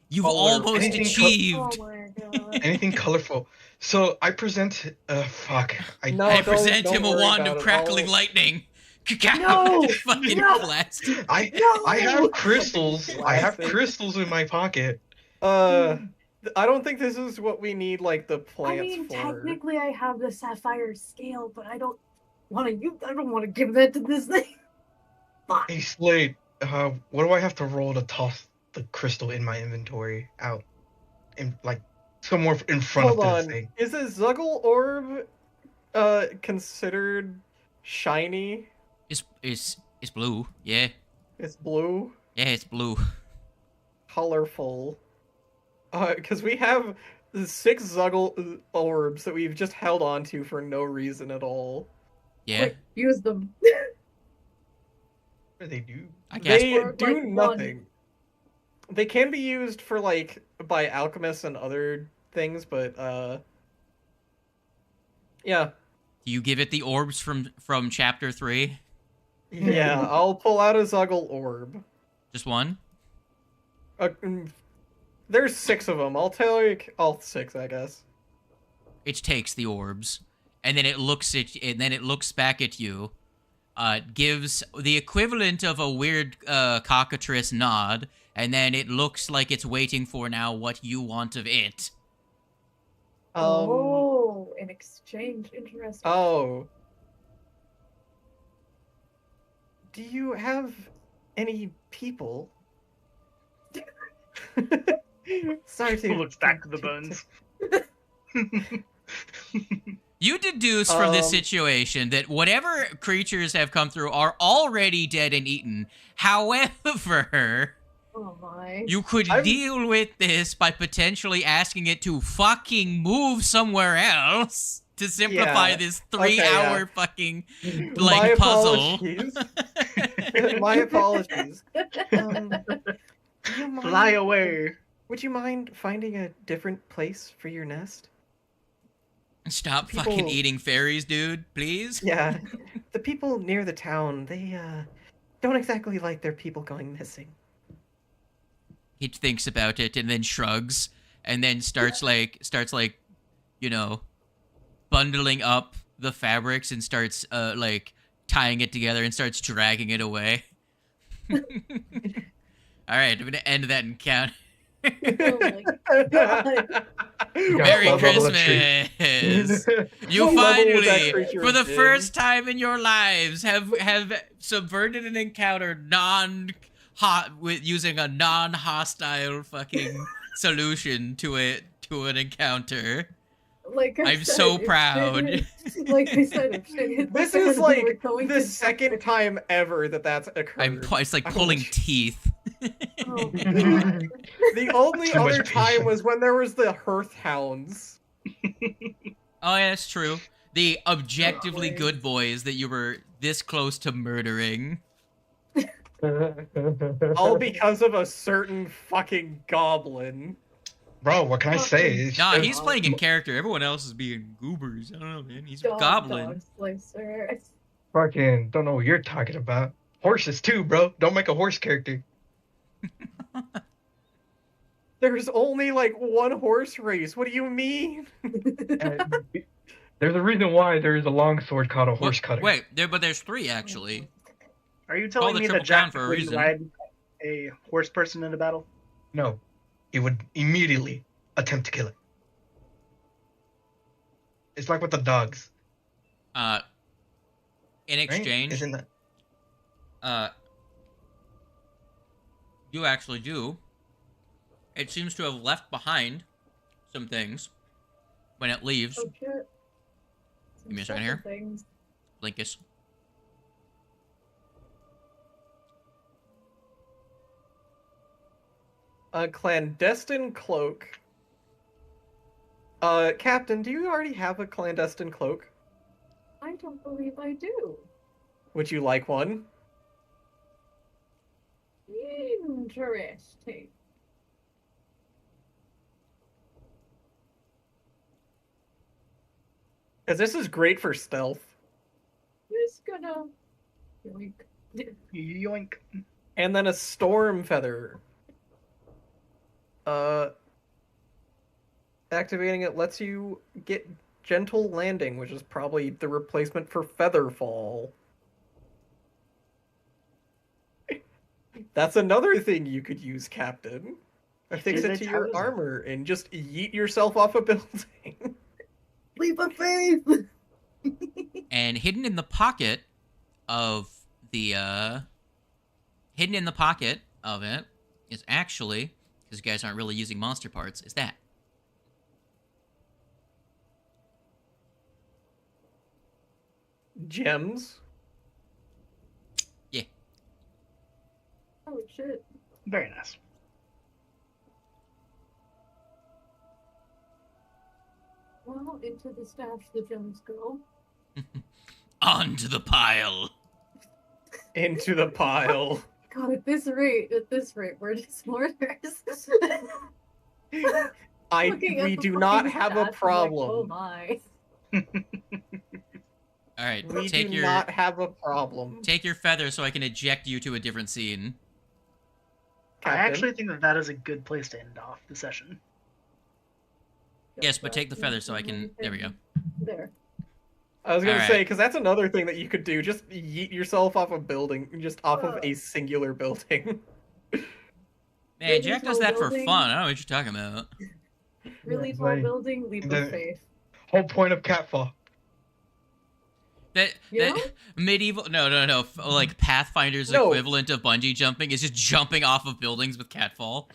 Speaker 1: You've
Speaker 3: Color.
Speaker 1: almost
Speaker 2: Anything
Speaker 1: achieved.
Speaker 4: Oh my god.
Speaker 2: Anything colorful. So I present. Fuck.
Speaker 3: No,
Speaker 1: I
Speaker 3: don't-
Speaker 1: present
Speaker 3: don't
Speaker 1: him a
Speaker 3: worry
Speaker 1: wand
Speaker 3: about
Speaker 1: of
Speaker 3: it.
Speaker 1: crackling
Speaker 3: I'll-
Speaker 1: lightning.
Speaker 4: No!
Speaker 1: Fucking
Speaker 4: No!
Speaker 1: blast.
Speaker 2: I have crystals. I have crystals in my pocket.
Speaker 3: I don't think this is what we need, like, the plants
Speaker 4: I mean,
Speaker 3: for.
Speaker 4: technically, I have the sapphire scale, but I don't want to. I don't want to give that to this thing. Fuck.
Speaker 2: Hey Slade, what do I have to roll to toss the crystal in my inventory out, in like somewhere in front
Speaker 3: Hold
Speaker 2: of this
Speaker 3: on.
Speaker 2: thing?
Speaker 3: Is a Zuggle orb considered shiny?
Speaker 1: It's blue. Yeah.
Speaker 3: It's blue?
Speaker 1: Yeah, it's blue.
Speaker 3: Colorful. Because we have 6 Zuggle orbs that we've just held on to for no reason at all.
Speaker 1: Yeah.
Speaker 4: Quick, use them.
Speaker 2: What do they do?
Speaker 1: I guess.
Speaker 3: They
Speaker 4: Or,
Speaker 3: do
Speaker 4: like,
Speaker 3: nothing. They can be used for, like, by alchemists and other things, but, yeah.
Speaker 1: Do you give it the orbs from chapter 3?
Speaker 3: Yeah, I'll pull out a Zuggle orb.
Speaker 1: Just one?
Speaker 3: There's 6 of them. I'll take all 6, I guess.
Speaker 1: It takes the orbs, and then it looks back at you, gives the equivalent of a weird cockatrice nod, and then it looks like it's waiting for now what you want of it.
Speaker 4: Oh, in exchange. Interesting.
Speaker 3: Oh. Do you have any people? Sorry to...
Speaker 5: Looks back to the bones.
Speaker 1: You deduce from this situation that whatever creatures have come through are already dead and eaten. However,
Speaker 4: Oh my.
Speaker 1: you could deal with this by potentially asking it to fucking move somewhere else to simplify this 3-hour fucking
Speaker 3: My
Speaker 1: puzzle.
Speaker 3: apologies. My apologies. Do you mind,
Speaker 5: Fly away.
Speaker 3: Would you mind finding a different place for your nest?
Speaker 1: Stop
Speaker 3: People-
Speaker 1: fucking eating fairies, dude, please.
Speaker 3: Yeah. The people near the town, they don't exactly like their people going missing.
Speaker 1: He thinks about it and then shrugs and then starts like you know, bundling up the fabrics and starts like tying it together and starts dragging it away. All right, I'm gonna end that encounter.
Speaker 4: Oh my god.
Speaker 1: Merry
Speaker 2: Love all the
Speaker 1: Christmas! You
Speaker 3: What level was that
Speaker 1: finally,
Speaker 3: creature
Speaker 1: for the
Speaker 3: in?
Speaker 1: first time in your lives, have subverted an encounter non-hot with using a non-hostile fucking solution to an encounter.
Speaker 4: Like I
Speaker 1: I'm
Speaker 4: said,
Speaker 1: so
Speaker 4: if
Speaker 1: proud.
Speaker 4: shit- like I said, if shit hit
Speaker 3: This
Speaker 4: the fan,
Speaker 3: is
Speaker 4: we
Speaker 3: like
Speaker 4: were going
Speaker 3: the
Speaker 4: to-
Speaker 3: second time ever that's occurred.
Speaker 1: It's like
Speaker 3: I
Speaker 1: pulling
Speaker 3: wish-
Speaker 1: teeth.
Speaker 4: Oh my god.
Speaker 3: The only
Speaker 2: Too much
Speaker 3: other time
Speaker 2: patience.
Speaker 3: was when there was the hearth hounds.
Speaker 1: Oh yeah, that's true. The objectively
Speaker 4: boy.
Speaker 1: good boys that you were this close to murdering.
Speaker 3: All because of a certain fucking goblin.
Speaker 2: Bro, what can I say? It's
Speaker 1: Nah,
Speaker 2: just-
Speaker 1: he's playing in character. Everyone else is being goobers. I don't know, man. He's a
Speaker 4: Dog
Speaker 1: goblin.
Speaker 4: slicer.
Speaker 2: fucking don't know what you're talking about. Horses too, bro. Don't make a horse character.
Speaker 3: There's only like one horse race. What do you mean?
Speaker 2: And there's a reason why there is a longsword called a horse cutter.
Speaker 1: Wait, but there's 3 actually.
Speaker 6: Are you
Speaker 1: Call
Speaker 6: telling
Speaker 1: the
Speaker 6: me
Speaker 1: Triple
Speaker 6: that Jack
Speaker 1: Crown for a
Speaker 6: would
Speaker 1: reason.
Speaker 6: ride a horse person into battle?
Speaker 2: No, he would immediately attempt to kill it. It's like with the dogs.
Speaker 1: In
Speaker 2: Right?
Speaker 1: exchange,
Speaker 2: Isn't that?
Speaker 1: you actually do. It seems to have left behind some things when it leaves.
Speaker 4: Oh shit.
Speaker 1: Give me a
Speaker 4: Some
Speaker 1: second here.
Speaker 4: special things.
Speaker 1: Blinkus.
Speaker 3: A clandestine cloak. Captain, do you already have a clandestine cloak?
Speaker 4: I don't believe I do.
Speaker 3: Would you like one?
Speaker 4: Interesting.
Speaker 3: Because this is great for stealth.
Speaker 4: Just gonna yoink.
Speaker 6: Yoink.
Speaker 3: And then a storm feather. Activating it lets you get gentle landing, which is probably the replacement for feather fall. That's another thing you could use, Captain. Affix
Speaker 6: Did
Speaker 3: it
Speaker 6: they
Speaker 3: to
Speaker 6: tell
Speaker 3: your
Speaker 6: us?
Speaker 3: armor and just yeet yourself off a building.
Speaker 4: Leap of faith.
Speaker 1: And hidden in the pocket of it is actually, because you guys aren't really using monster parts, is that.
Speaker 3: Gems.
Speaker 1: Yeah.
Speaker 4: Oh shit.
Speaker 6: Very nice.
Speaker 4: Well, into the stash the gems go.
Speaker 1: Onto the pile.
Speaker 3: Into the pile.
Speaker 4: God, at this rate, we're just mourners. Looking at
Speaker 3: We
Speaker 4: the
Speaker 3: do not
Speaker 4: fucking
Speaker 3: have
Speaker 4: stash,
Speaker 3: a
Speaker 4: I'm like,
Speaker 3: problem.
Speaker 4: oh my.
Speaker 1: All right,
Speaker 3: We
Speaker 1: take
Speaker 3: do
Speaker 1: your
Speaker 3: not have a problem.
Speaker 1: take your feather so I can eject you to a different scene.
Speaker 6: I
Speaker 3: Captain.
Speaker 6: actually think that that is a good place to end off the session.
Speaker 1: Yes, but take the feather so I can. There we go.
Speaker 4: There.
Speaker 3: I was gonna
Speaker 1: Alright.
Speaker 3: say, because that's another thing that you could do. Just yeet yourself off a building, just off of a singular building.
Speaker 1: Man,
Speaker 4: Really
Speaker 1: Jack does
Speaker 4: tall
Speaker 1: that for
Speaker 4: building.
Speaker 1: fun. I don't know what you're talking about.
Speaker 4: Really
Speaker 2: Yeah,
Speaker 4: tall
Speaker 2: like-
Speaker 4: building, leap
Speaker 2: the-
Speaker 4: of faith.
Speaker 2: Whole point of catfall.
Speaker 1: That
Speaker 4: You know?
Speaker 1: medieval no like Pathfinder's
Speaker 3: No.
Speaker 1: equivalent of bungee jumping is just jumping off of buildings with catfall.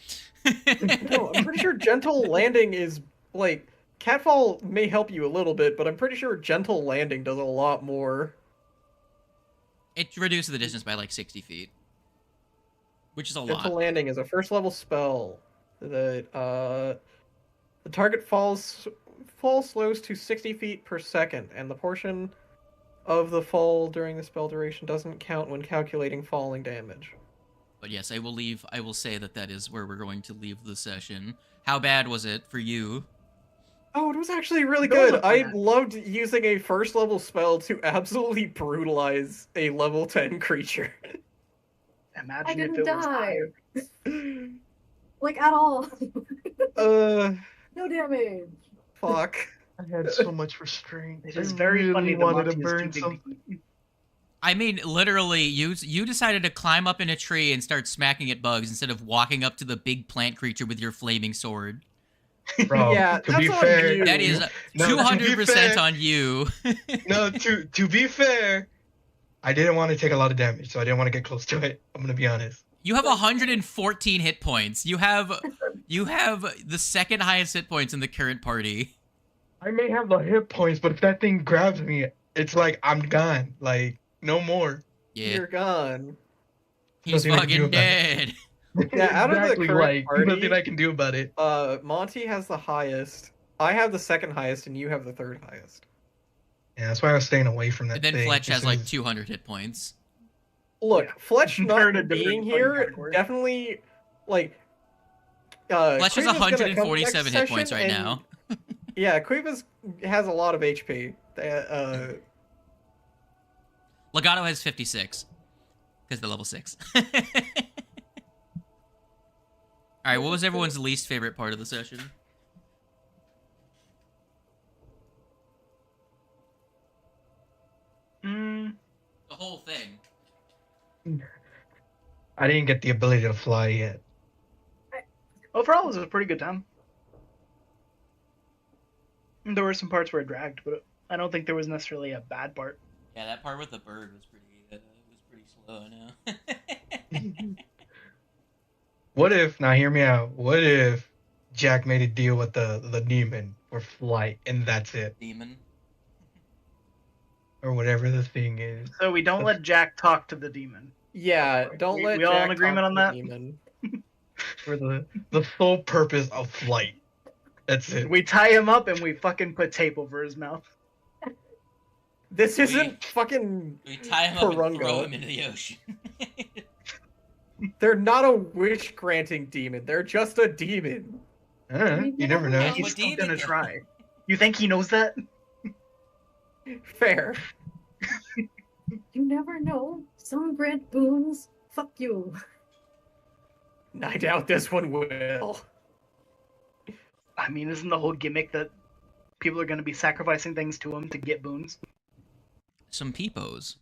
Speaker 3: No, I'm pretty sure gentle landing is like catfall may help you a little bit, but I'm pretty sure gentle landing does a lot more.
Speaker 1: It reduces the distance by like 60 feet, which is a
Speaker 3: Gentle
Speaker 1: lot.
Speaker 3: landing is a first level spell. The target falls slows to 60 feet per second, and the portion of the fall during the spell duration doesn't count when calculating falling damage.
Speaker 1: But yes, I will say that is where we're going to leave the session. How bad was it for you?
Speaker 3: Oh, it was actually really
Speaker 6: That was
Speaker 3: good.
Speaker 6: a fun
Speaker 3: I
Speaker 6: act.
Speaker 3: loved using a first level spell to absolutely brutalize a level 10 creature.
Speaker 6: Imagine
Speaker 4: I
Speaker 6: if
Speaker 4: didn't
Speaker 6: it was
Speaker 4: die.
Speaker 6: higher.
Speaker 4: Like, at all.
Speaker 3: No
Speaker 4: damage.
Speaker 3: fuck.
Speaker 2: I had so much restraint.
Speaker 6: It is very funny that
Speaker 2: wanted to
Speaker 6: Monty is
Speaker 2: burn
Speaker 6: keeping
Speaker 2: something.
Speaker 1: I mean, literally, you decided to climb up in a tree and start smacking at bugs instead of walking up to the big plant creature with your flaming sword.
Speaker 2: Bro,
Speaker 3: Yeah,
Speaker 2: to
Speaker 3: that's
Speaker 2: be
Speaker 3: on
Speaker 2: fair,
Speaker 3: you.
Speaker 1: That is
Speaker 2: No, to be
Speaker 1: 200%
Speaker 2: fair-
Speaker 1: on you.
Speaker 2: no, to be fair, I didn't want to take a lot of damage, so I didn't want to get close to it. I'm gonna be honest.
Speaker 1: You have 114 hit points. You have the second highest hit points in the current party.
Speaker 2: I may have the hit points, but if that thing grabs me, it's like I'm gone. Like no more.
Speaker 1: Yeah,
Speaker 3: You're gone.
Speaker 1: he's
Speaker 2: nothing I can do
Speaker 1: fucking
Speaker 2: about it.
Speaker 1: dead.
Speaker 3: Yeah, out of the
Speaker 2: Exactly,
Speaker 3: current
Speaker 2: like
Speaker 3: party-
Speaker 2: nothing I can do about it.
Speaker 3: Monty has the highest. I have the second highest, and you have the third highest.
Speaker 2: Yeah, that's why I was staying away from that
Speaker 1: And then
Speaker 2: thing.
Speaker 1: Fletch has
Speaker 2: This
Speaker 1: like
Speaker 2: is-
Speaker 1: 200 hit points.
Speaker 3: Look,
Speaker 6: Yeah.
Speaker 3: Fletch
Speaker 6: Compared
Speaker 3: not
Speaker 6: to
Speaker 3: being
Speaker 6: different
Speaker 3: here
Speaker 6: categories.
Speaker 3: definitely, like,
Speaker 1: Fletch has
Speaker 3: Quiva's gonna come
Speaker 1: 147
Speaker 3: next
Speaker 1: hit points
Speaker 3: session,
Speaker 1: right
Speaker 3: and-
Speaker 1: now.
Speaker 3: Yeah, Quiva's has a lot of HP.
Speaker 1: Legato has 56 because they're level 6. All right, what was everyone's least favorite part of the session?
Speaker 6: Mm,
Speaker 1: The whole thing.
Speaker 2: I didn't get the ability to fly yet.
Speaker 6: overall, it was a pretty good time. There were some parts where it dragged, but I don't think there was necessarily a bad part.
Speaker 1: Yeah, that part with the bird was pretty slow. Now.
Speaker 2: What if, now hear me out, what if Jack made a deal with the demon for flight and that's it?
Speaker 1: Demon.
Speaker 2: Or whatever the thing is.
Speaker 6: So we don't let Jack talk to the demon.
Speaker 3: Yeah, don't
Speaker 6: We-
Speaker 3: let
Speaker 6: we all
Speaker 3: Jack
Speaker 6: in agreement
Speaker 3: talk
Speaker 6: on
Speaker 3: to the
Speaker 6: that?
Speaker 3: demon.
Speaker 2: For the sole purpose of flight. That's it.
Speaker 6: We tie him up and we fucking put tape over his mouth.
Speaker 3: This isn't fucking.
Speaker 1: We tie him up and
Speaker 3: Parunga.
Speaker 1: throw him into the ocean.
Speaker 3: They're not a wish granting demon. They're just a demon.
Speaker 2: You never know.
Speaker 1: That's
Speaker 6: He's
Speaker 1: what
Speaker 6: still
Speaker 1: demon
Speaker 6: gonna
Speaker 1: does.
Speaker 6: try. You think he knows that?
Speaker 3: Fair.
Speaker 4: You never know. Some grant boons. Fuck you.
Speaker 3: I doubt this one will.
Speaker 6: I mean, isn't the whole gimmick that people are gonna be sacrificing things to him to get boons?
Speaker 1: Some peepos.